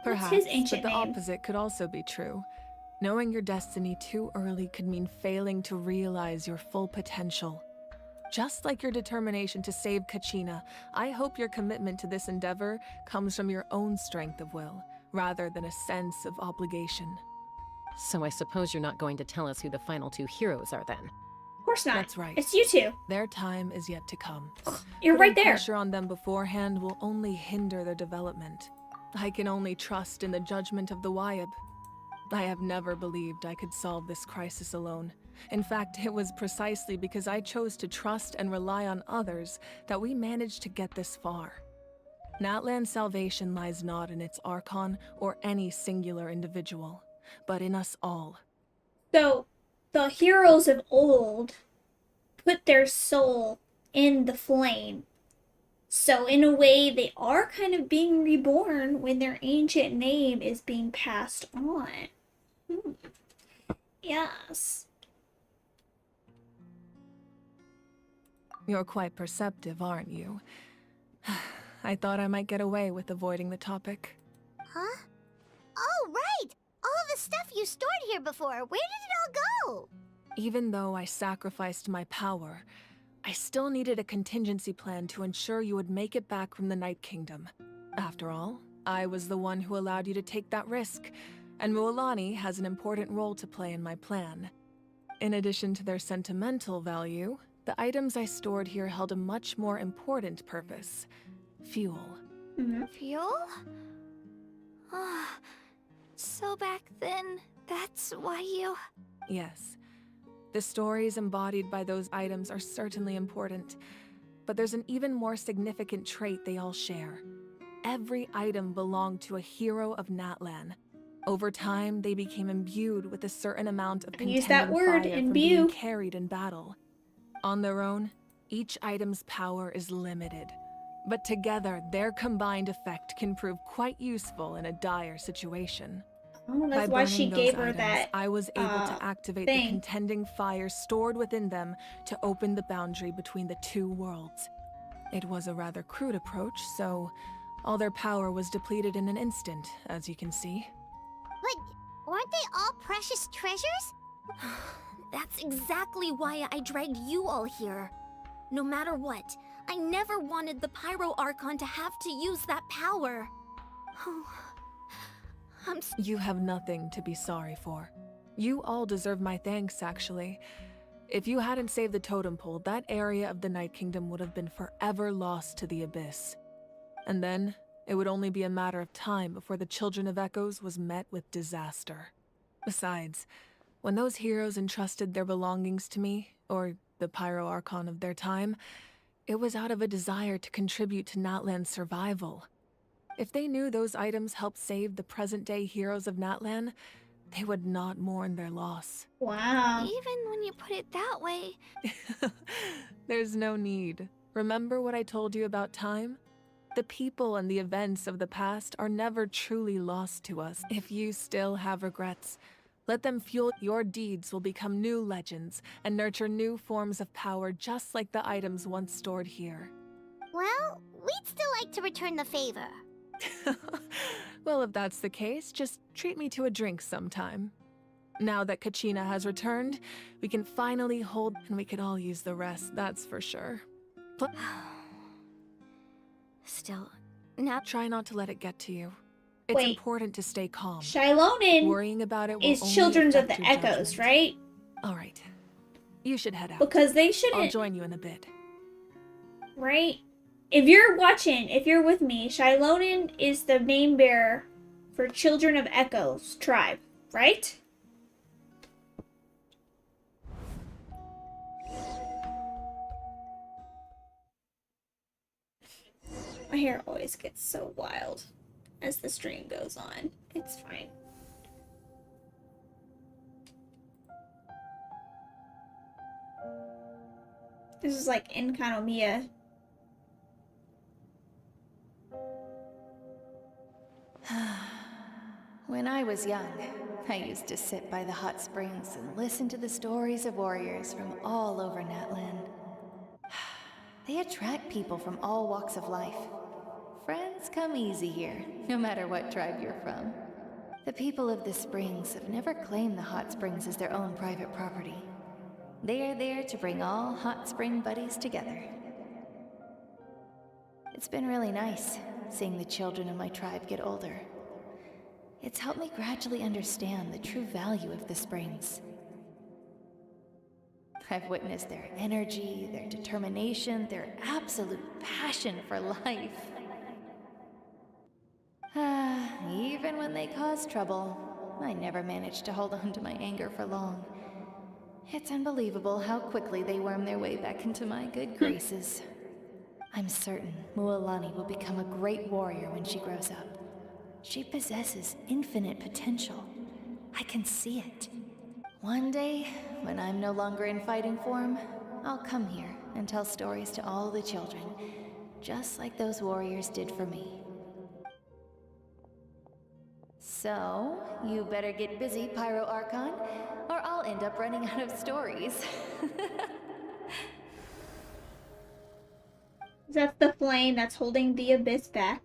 Perhaps, his ancient but the name? opposite could also be true. Knowing your destiny too early could mean failing to realize your full potential. Just like your determination to save Kachina, I hope your commitment to this endeavor comes from your own strength of will, rather than a sense of obligation. So I suppose you're not going to tell us who the final two heroes are then? Of course not. That's right. It's you two. Their time is yet to come. You're Putting right there. Pressure on them beforehand will only hinder their development. I can only trust in the judgment of the Wayab. I have never believed I could solve this crisis alone. In fact, it was precisely because I chose to trust and rely on others that we managed to get this far. Natlan's salvation lies not in its Archon or any singular individual, but in us all. So, the heroes of old put their soul in the flame. So, in a way, they are kind of being reborn when their ancient name is being passed on. Yes. You're quite perceptive, aren't you? I thought I might get away with avoiding the topic. Huh? Oh, right! All the stuff you stored here before, where did it all go? Even though I sacrificed my power, I still needed a contingency plan to ensure you would make it back from the Night Kingdom. After all, I was the one who allowed you to take that risk, and Mualani has an important role to play in my plan. In addition to their sentimental value, the items I stored here held a much more important purpose: fuel. Fuel? Ah, so back then, that's why you... Yes. The stories embodied by those items are certainly important, but there's an even more significant trait they all share. Every item belonged to a hero of Natlan. Over time, they became imbued with a certain amount of contending Use that word, fire from imbue. being carried in battle. On their own, each item's power is limited, but together, their combined effect can prove quite useful in a dire situation. Oh, that's By why she burning those gave her items, that, I was able to activate the thing. contending fire stored within them to open the boundary between the two worlds. It was a rather crude approach, so all their power was depleted in an instant, as you can see. But weren't they all precious treasures? That's exactly why I dragged you all here. No matter what, I never wanted the Pyro Archon to have to use that power. You have nothing to be sorry for. You all deserve my thanks, actually. If you hadn't saved the totem pole, that area of the Night Kingdom would have been forever lost to the Abyss. And then, it would only be a matter of time before the Children of Echoes was met with disaster. Besides, when those heroes entrusted their belongings to me, or the Pyro Archon of their time, it was out of a desire to contribute to Natlan's survival. If they knew those items helped save the present-day heroes of Natlan, they would not mourn their loss. Wow. Even when you put it that way... There's no need. Remember what I told you about time? The people and the events of the past are never truly lost to us. If you still have regrets, let them fuel your deeds will become new legends and nurture new forms of power just like the items once stored here. Well, we'd still like to return the favor. Well, if that's the case, just treat me to a drink sometime. Now that Kachina has returned, we can finally hold, and we could all use the rest, that's for sure. Still, now try not to let it get to you. It's Wait. important to stay calm. Shilonen Worrying about it will is only Children of affect the your Echoes, judgment. right? All right. You should head out. Because they shouldn't... I'll join you in a bit. Right? If you're watching, if you're with me, Shilonen is the name bearer for Children of Echoes tribe, right? My hair always gets so wild as the stream goes on. It's fine. This is like Enkanomiya. When I was young, I used to sit by the hot springs and listen to the stories of warriors from all over Natlan. They attract people from all walks of life. Friends come easy here, no matter what tribe you're from. The people of the springs have never claimed the hot springs as their own private property. They are there to bring all hot spring buddies together. It's been really nice seeing the children of my tribe get older. It's helped me gradually understand the true value of the springs. I've witnessed their energy, their determination, their absolute passion for life. Even when they cause trouble, I never managed to hold on to my anger for long. It's unbelievable how quickly they worm their way back into my good graces. I'm certain Mualani will become a great warrior when she grows up. She possesses infinite potential. I can see it. One day, when I'm no longer in fighting form, I'll come here and tell stories to all the children, just like those warriors did for me. So, you better get busy, Pyro Archon, or I'll end up running out of stories. That's the flame that's holding the abyss back.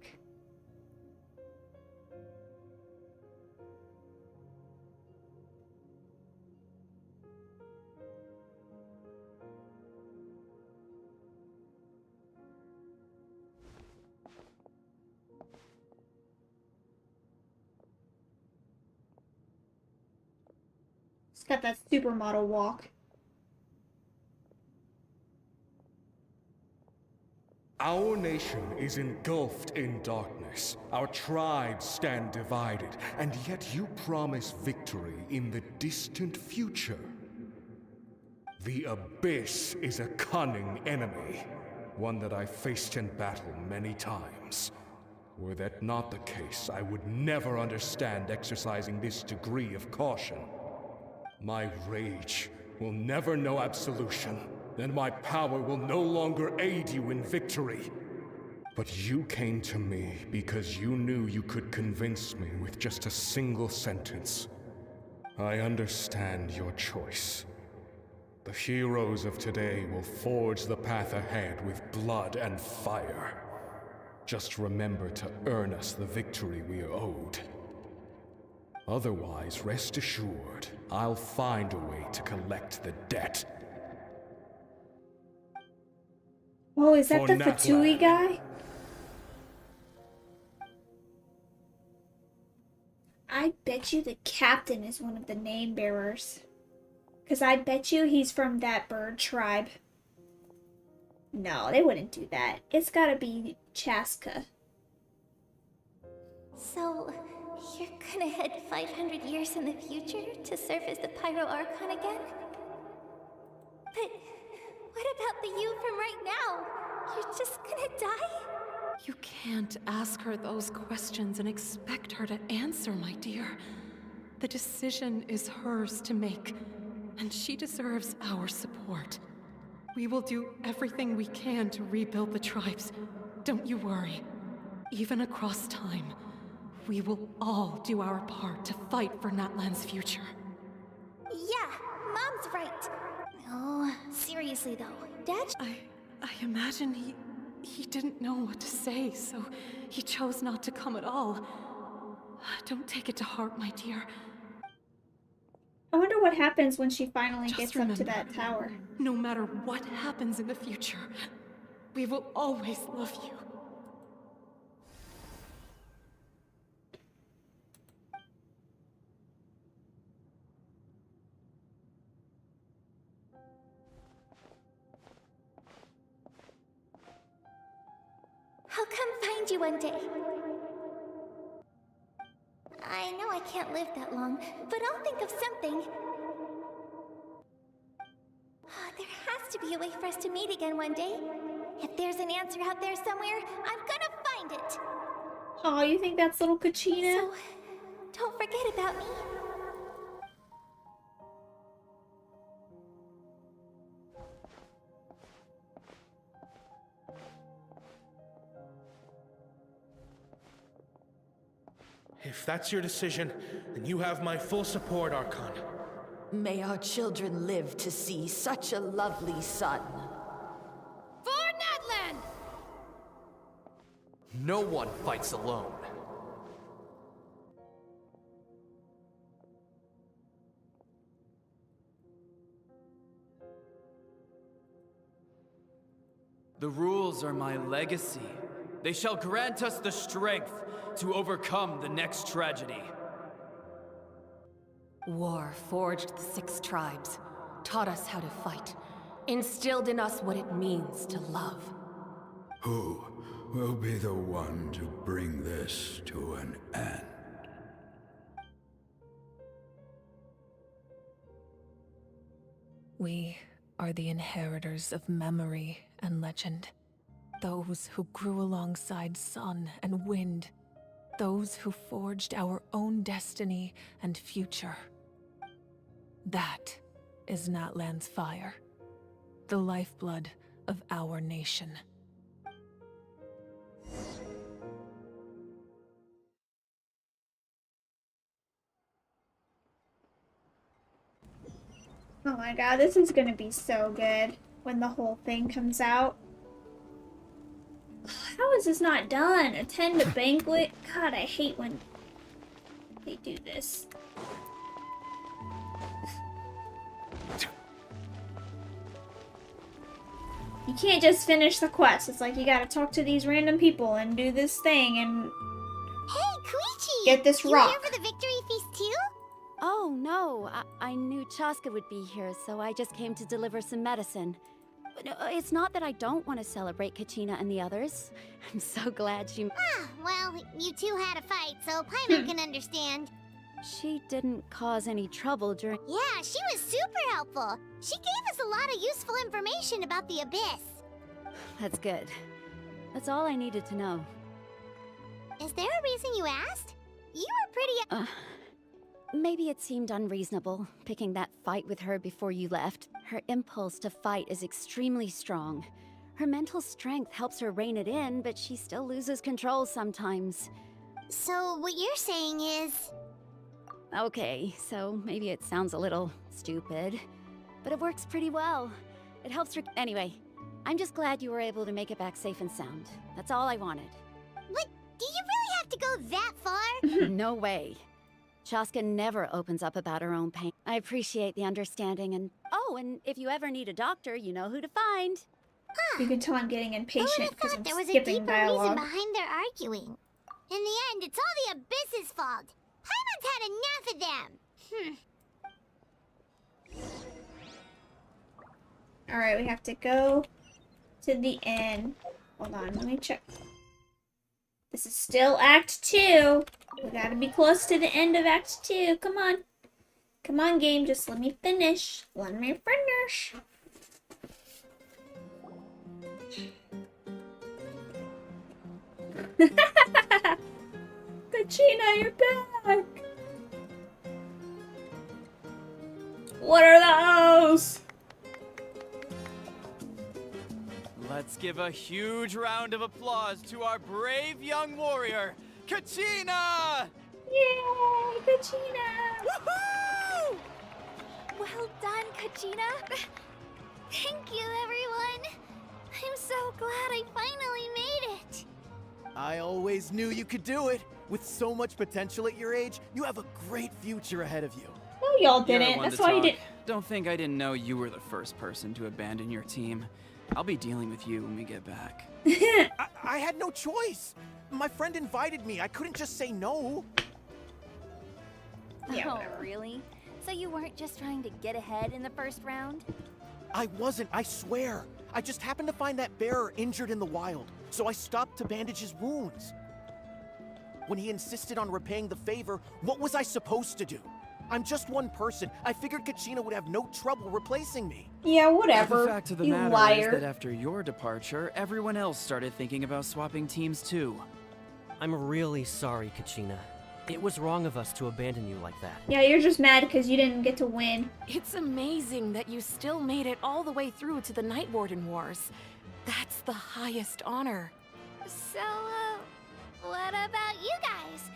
It's got that supermodel walk. Our nation is engulfed in darkness. Our tribes stand divided, and yet you promise victory in the distant future. The Abyss is a cunning enemy, one that I faced in battle many times. Were that not the case, I would never understand exercising this degree of caution. My rage will never know absolution, and my power will no longer aid you in victory. But you came to me because you knew you could convince me with just a single sentence. I understand your choice. The heroes of today will forge the path ahead with blood and fire. Just remember to earn us the victory we are owed. Otherwise, rest assured, I'll find a way to collect the debt. Oh, is that the Fatui guy? I bet you the captain is one of the name bearers. Because I bet you he's from that bird tribe. No, they wouldn't do that. It's gotta be Chaska. So, you're gonna head 500 years in the future to serve as the Pyro Archon again? But what about the you from right now? You're just gonna die? You can't ask her those questions and expect her to answer, my dear. The decision is hers to make, and she deserves our support. We will do everything we can to rebuild the tribes. Don't you worry. Even across time, we will all do our part to fight for Natlan's future. Yeah, Mom's right. No, seriously though, Dad... I imagine He didn't know what to say, so he chose not to come at all. Don't take it to heart, my dear. I wonder what happens when she finally Just gets remember, up to that tower. No matter what happens in the future, we will always love you. I'll come find you one day. I know I can't live that long, but I'll think of something. There has to be a way for us to meet again one day. If there's an answer out there somewhere, I'm gonna find it. Oh, you think that's little Kachina? So, don't forget about me. If that's your decision, then you have my full support, Archon. May our children live to see such a lovely son. For Natlan! No one fights alone. The rules are my legacy. They shall grant us the strength to overcome the next tragedy. War forged the 6 tribes, taught us how to fight, instilled in us what it means to love. Who will be the one to bring this to an end? We are the inheritors of memory and legend. Those who grew alongside sun and wind. Those who forged our own destiny and future. That is Natlan's fire. The lifeblood of our nation. Oh my god, this is gonna be so good when the whole thing comes out. How is this not done? Attend a banquet? God, I hate when they do this. You can't just finish the quest. It's like you gotta talk to these random people and do this thing and... Hey, Koichi! Get this You rock. here for the victory feast too? Oh, no. I knew Chaska would be here, so I just came to deliver some medicine. But it's not that I don't want to celebrate Kachina and the others. I'm so glad she... Well, you two had a fight, so Paimon can understand. She didn't cause any trouble during... Yeah, she was super helpful. She gave us a lot of useful information about the Abyss. That's good. That's all I needed to know. Is there a reason you asked? You were pretty... Maybe it seemed unreasonable, picking that fight with her before you left. Her impulse to fight is extremely strong. Her mental strength helps her rein it in, but she still loses control sometimes. So what you're saying is... Okay, so maybe it sounds a little stupid, but it works pretty well. It helps her... Anyway, I'm just glad you were able to make it back safe and sound. That's all I wanted. But do you really have to go that far? No way. Chaska never opens up about her own pain. I appreciate the understanding and... Oh, and if you ever need a doctor, you know who to find. You can tell I'm getting impatient because I'm There was a skipping deeper dialogue. reason behind their arguing. In the end, it's all the Abyss's fault. Paimon's had enough of them. Alright, we have to go to the end. Hold on, let me check. This is still Act 2. We gotta be close to the end of Act 2. Come on. Come on, game. Just let me finish. Let me finish. Kachina, you're back. What are those? Let's give a huge round of applause to our brave young warrior, Kachina! Yay, Kachina! Woohoo! Well done, Kachina. Thank you, everyone. I'm so glad I finally made it. I always knew you could do it. With so much potential at your age, you have a great future ahead of you. No, y'all You're didn't. one That's to why you talk. did. Don't think I didn't know you were the first person to abandon your team. I'll be dealing with you when we get back. I had no choice. My friend invited me. I couldn't just say no. Yeah, oh, really? So you weren't just trying to get ahead in the first round? I wasn't, I swear. I just happened to find that bearer injured in the wild, so I stopped to bandage his wounds. When he insisted on repaying the favor, what was I supposed to do? I'm just one person. I figured Kachina would have no trouble replacing me. Yeah, whatever. The fact of the you matter liar. is that after your departure, everyone else started thinking about swapping teams too. I'm really sorry, Kachina. It was wrong of us to abandon you like that. Yeah, you're just mad because you didn't get to win. It's amazing that you still made it all the way through to the Night Warden Wars. That's the highest honor. So, what about you guys?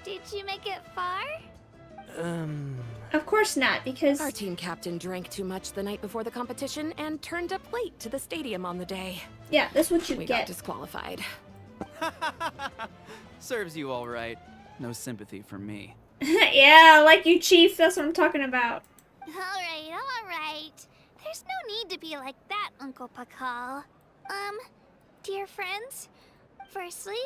Did you make it far? Of course not, because our team captain drank too much the night before the competition and turned up late to the stadium on the day. Yeah, that's what you we get. Got disqualified. Serves you all right. No sympathy for me. Yeah, like you, Chief. That's what I'm talking about. Alright. There's no need to be like that, Uncle Pakal. Dear friends, firstly,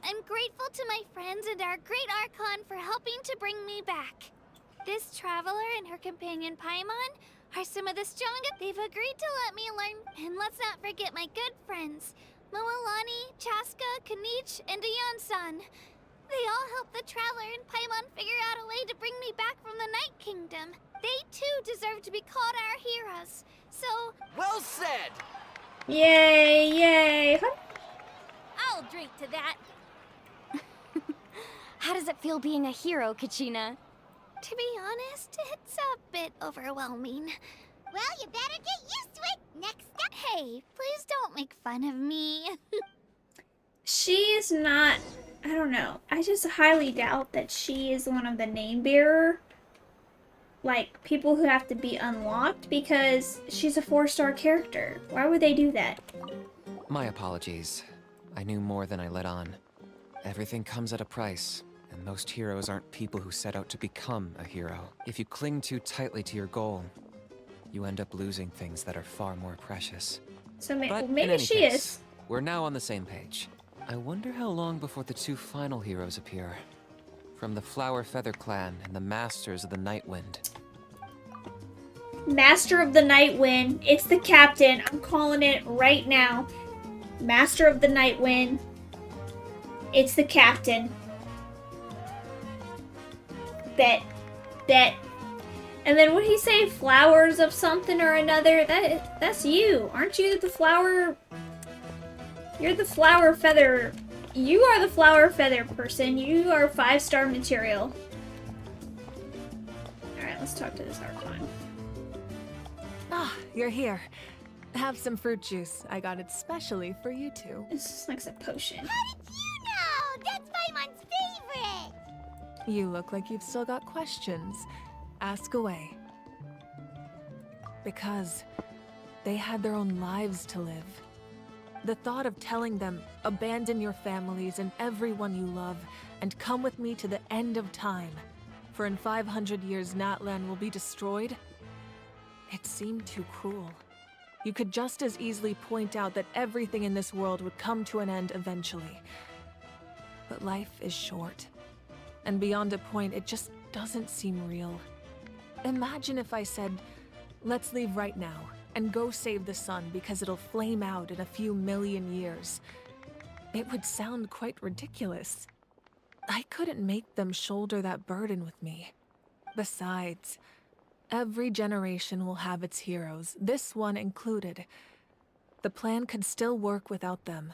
I'm grateful to my friends and our great Archon for helping to bring me back. This traveler and her companion Paimon are some of the strongest. They've agreed to let me learn, and let's not forget my good friends, Moalani, Chaska, Kanich, and Ayan-san. They all helped the traveler and Paimon figure out a way to bring me back from the Night Kingdom. They too deserve to be called our heroes. So, well said! Yay, yay. I'll drink to that. How does it feel being a hero, Kachina? To be honest, it's a bit overwhelming. Well, you better get used to it. Next up. Hey, please don't make fun of me. She is not... I don't know. I just highly doubt that she is one of the name bearer. Like, people who have to be unlocked because she's a 4-star character. Why would they do that? My apologies. I knew more than I let on. Everything comes at a price, and most heroes aren't people who set out to become a hero. If you cling too tightly to your goal, you end up losing things that are far more precious. So But in maybe any she case, is. We're now on the same page. I wonder how long before the two final heroes appear. From the Flower Feather Clan and the Masters of the Night Wind. Master of the Night Wind. It's the captain. I'm calling it right now. Master of the Night Wind. It's the captain. Bet. And then what did he say? Flowers of something or another? That's you. Aren't you the flower? You're the flower feather. You are the flower feather person. You are 5-star material. Alright, let's talk to this Archon. Ah, you're here. Have some fruit juice. I got it specially for you two. It's like a potion. How did you know? That's Paimon's favorite. You look like you've still got questions. Ask away. Because they had their own lives to live. The thought of telling them, abandon your families and everyone you love, and come with me to the end of time, for in 500 years Natlan will be destroyed, it seemed too cruel. You could just as easily point out that everything in this world would come to an end eventually. But life is short, and beyond a point, it just doesn't seem real. Imagine if I said, let's leave right now, and go save the sun because it'll flame out in a few million years. It would sound quite ridiculous. I couldn't make them shoulder that burden with me. Besides, every generation will have its heroes, this one included. The plan could still work without them.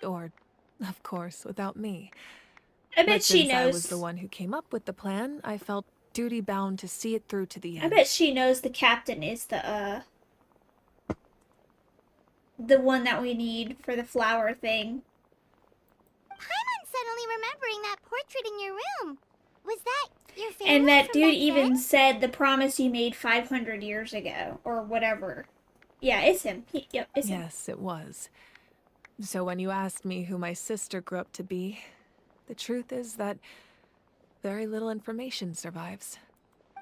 Or, of course, without me. I bet But she since I knows. was the one who came up with the plan, I felt duty-bound to see it through to the end. I bet she knows the captain is the one that we need for the flower thing. Paimon's suddenly remembering that portrait in your room. Was that your family? And that from dude back even then? said the promise you made 500 years ago, or whatever. Yeah, it's him. Yep, it's him. Yes, it was. So when you asked me who my sister grew up to be, the truth is that very little information survives.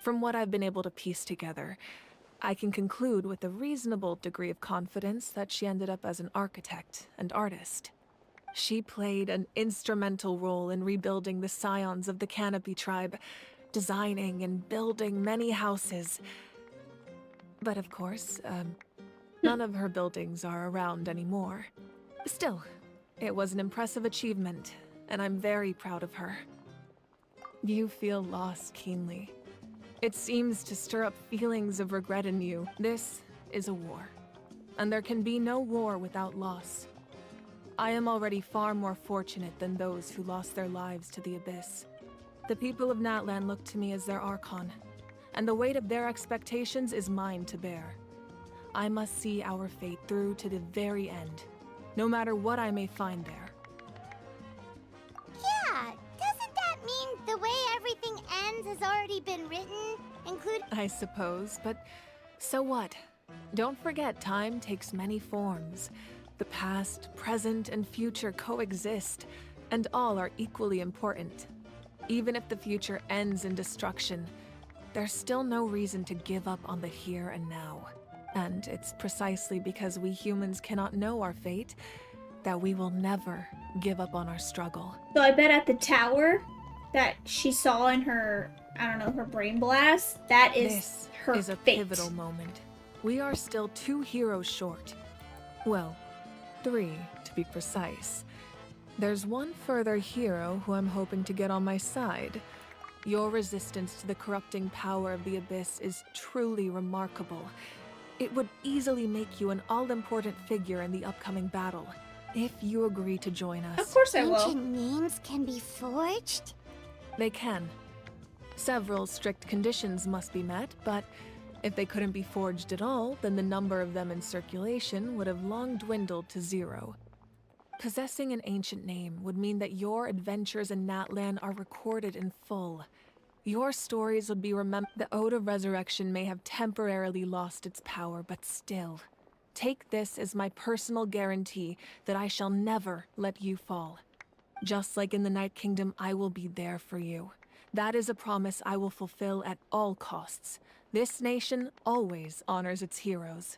From what I've been able to piece together, I can conclude with a reasonable degree of confidence that she ended up as an architect and artist. She played an instrumental role in rebuilding the scions of the Canopy tribe, designing and building many houses. But of course, none of her buildings are around anymore. Still, it was an impressive achievement, and I'm very proud of her. You feel loss keenly. It seems to stir up feelings of regret in you. This is a war, and there can be no war without loss. I am already far more fortunate than those who lost their lives to the Abyss. The people of Natlan look to me as their Archon, and the weight of their expectations is mine to bear. I must see our fate through to the very end, no matter what I may find there. Yeah, doesn't that mean the way everything ends has already been written, including... I suppose, but so what? Don't forget, time takes many forms. The past, present, and future coexist, and all are equally important. Even if the future ends in destruction, there's still no reason to give up on the here and now. And it's precisely because we humans cannot know our fate that we will never give up on our struggle. So I bet at the tower that she saw in her, I don't know, her brain blast, that is this her is a fate. pivotal moment. We are still 2 heroes short. Well, 3 to be precise. There's one further hero who I'm hoping to get on my side. Your resistance to the corrupting power of the Abyss is truly remarkable. It would easily make you an all-important figure in the upcoming battle, if you agree to join us. Of course I will. Ancient names can be forged? They can. Several strict conditions must be met, but if they couldn't be forged at all, then the number of them in circulation would have long dwindled to 0. Possessing an ancient name would mean that your adventures in Natlan are recorded in full. Your stories would be remembered. The Ode of Resurrection may have temporarily lost its power, but still, take this as my personal guarantee that I shall never let you fall. Just like in the Night Kingdom, I will be there for you. That is a promise I will fulfill at all costs. This nation always honors its heroes.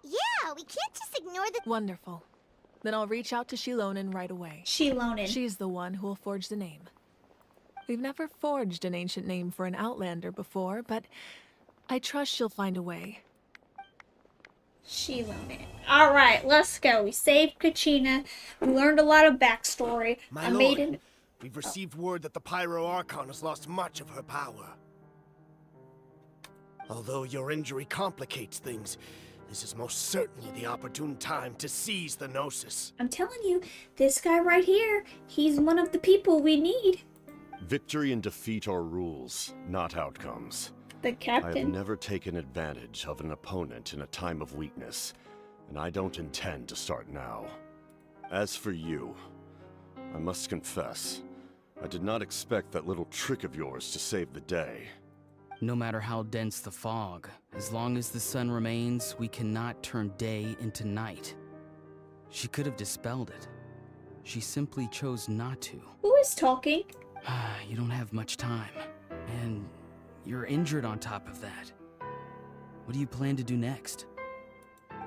Yeah, we can't just ignore the... Wonderful. Then I'll reach out to Shilonen right away. Shilonen. She's the one who will forge the name. We've never forged an ancient name for an Outlander before, but I trust she'll find a way. Shilonen. Alright, let's go. We saved Kachina. We learned a lot of backstory. My lord, we've received word that the Pyro Archon has lost much of her power. Although your injury complicates things, this is most certainly the opportune time to seize the Gnosis. I'm telling you, this guy right here, he's one of the people we need. Victory and defeat are rules, not outcomes. The I have captain. never taken advantage of an opponent in a time of weakness, and I don't intend to start now. As for you, I must confess, I did not expect that little trick of yours to save the day. No matter how dense the fog, as long as the sun remains, we cannot turn day into night. She could have dispelled it. She simply chose not to. Who is talking? You don't have much time, and you're injured on top of that. What do you plan to do next?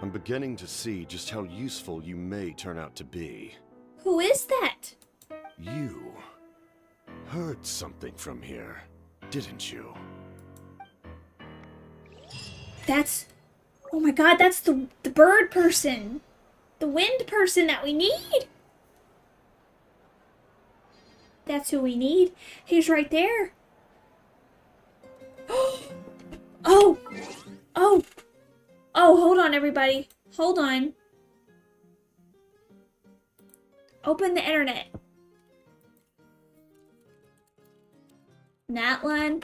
I'm beginning to see just how useful you may turn out to be. Who is that? You heard something from here, didn't you? That's... Oh my god, that's the bird person. The wind person that we need. That's who we need. He's right there. Oh! Oh! Oh, hold on, everybody. Hold on. Open the internet. Natlan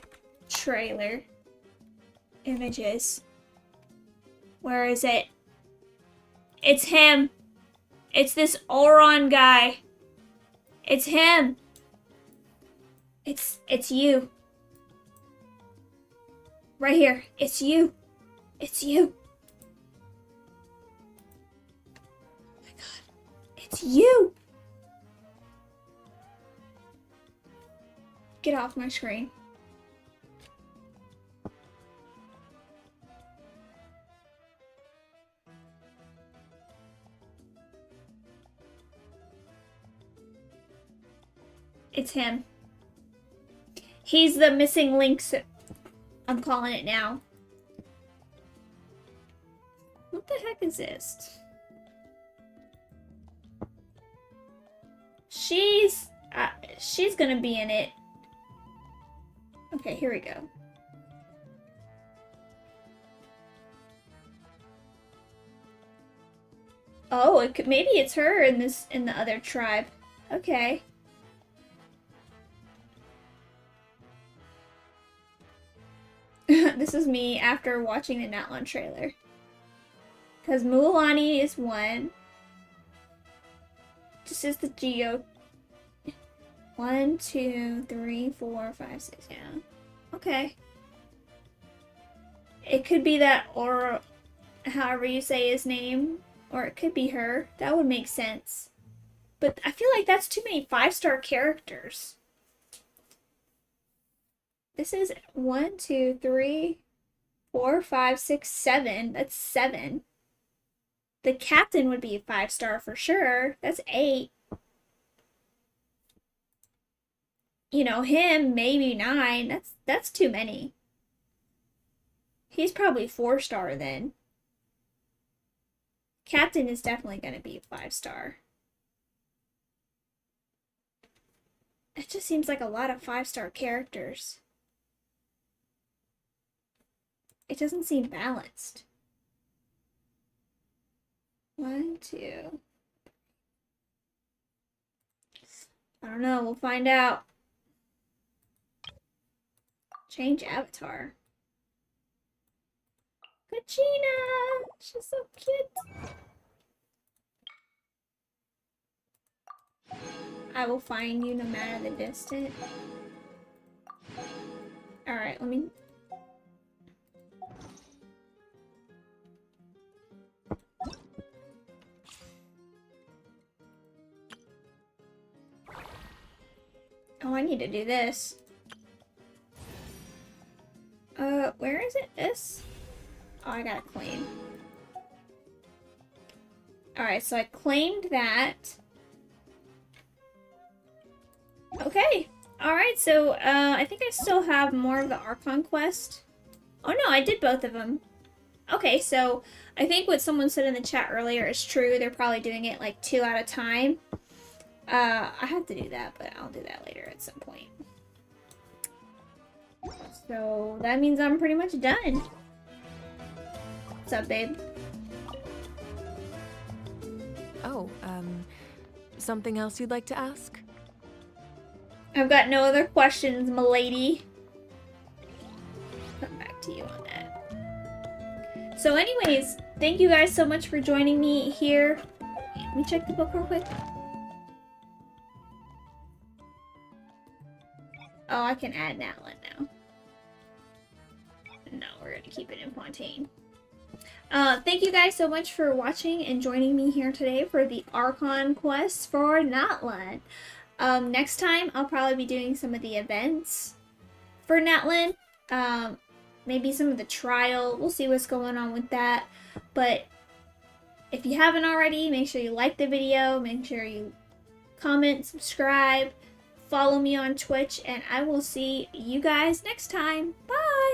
trailer. Images. Where is it? It's him. It's this Auron guy. It's him. It's you. Right here. It's you. It's you. It's you! Get off my screen. It's him. He's the missing link. I'm calling it now. What the heck is this? She's gonna be in it. Okay, here we go. Oh, maybe it's her in the other tribe. Okay. This is me after watching the Natlan trailer. Because Mualani is one. This is the Geo. 1, 2, 3, 4, 5, 6, yeah. Okay. It could be that, or however you say his name, or it could be her. That would make sense. But I feel like that's too many 5-star characters. This is 1, 2, 3, 4, 5, 6, 7. That's 7. The captain would be a 5-star for sure. That's 8. You know, him, maybe 9. That's too many. He's probably 4-star then. Captain is definitely going to be a 5-star. It just seems like a lot of 5-star characters. It doesn't seem balanced. 1, 2. I don't know. We'll find out. Change avatar. Kachina! She's so cute. I will find you no matter the distance. Alright, let me... Oh, I need to do this. Where is it? This? Oh, I gotta claim. Alright, so I claimed that. Okay. Alright, so, I think I still have more of the Archon quest. Oh no, I did both of them. Okay, so, I think what someone said in the chat earlier is true. They're probably doing it like 2 at a time. I have to do that, but I'll do that later at some point. So that means I'm pretty much done. What's up, babe? Oh, something else you'd like to ask? I've got no other questions, m'lady. Come back to you on that. So anyways, thank you guys so much for joining me here. Let me check the book real quick. Oh, I can add Natlan now. No, we're gonna keep it in Fontaine. Thank you guys so much for watching and joining me here today for the Archon quest for Natlan. Next time, I'll probably be doing some of the events for Natlan. Maybe some of the trial. We'll see what's going on with that. But if you haven't already, make sure you like the video. Make sure you comment, subscribe, follow me on Twitch, and I will see you guys next time. Bye!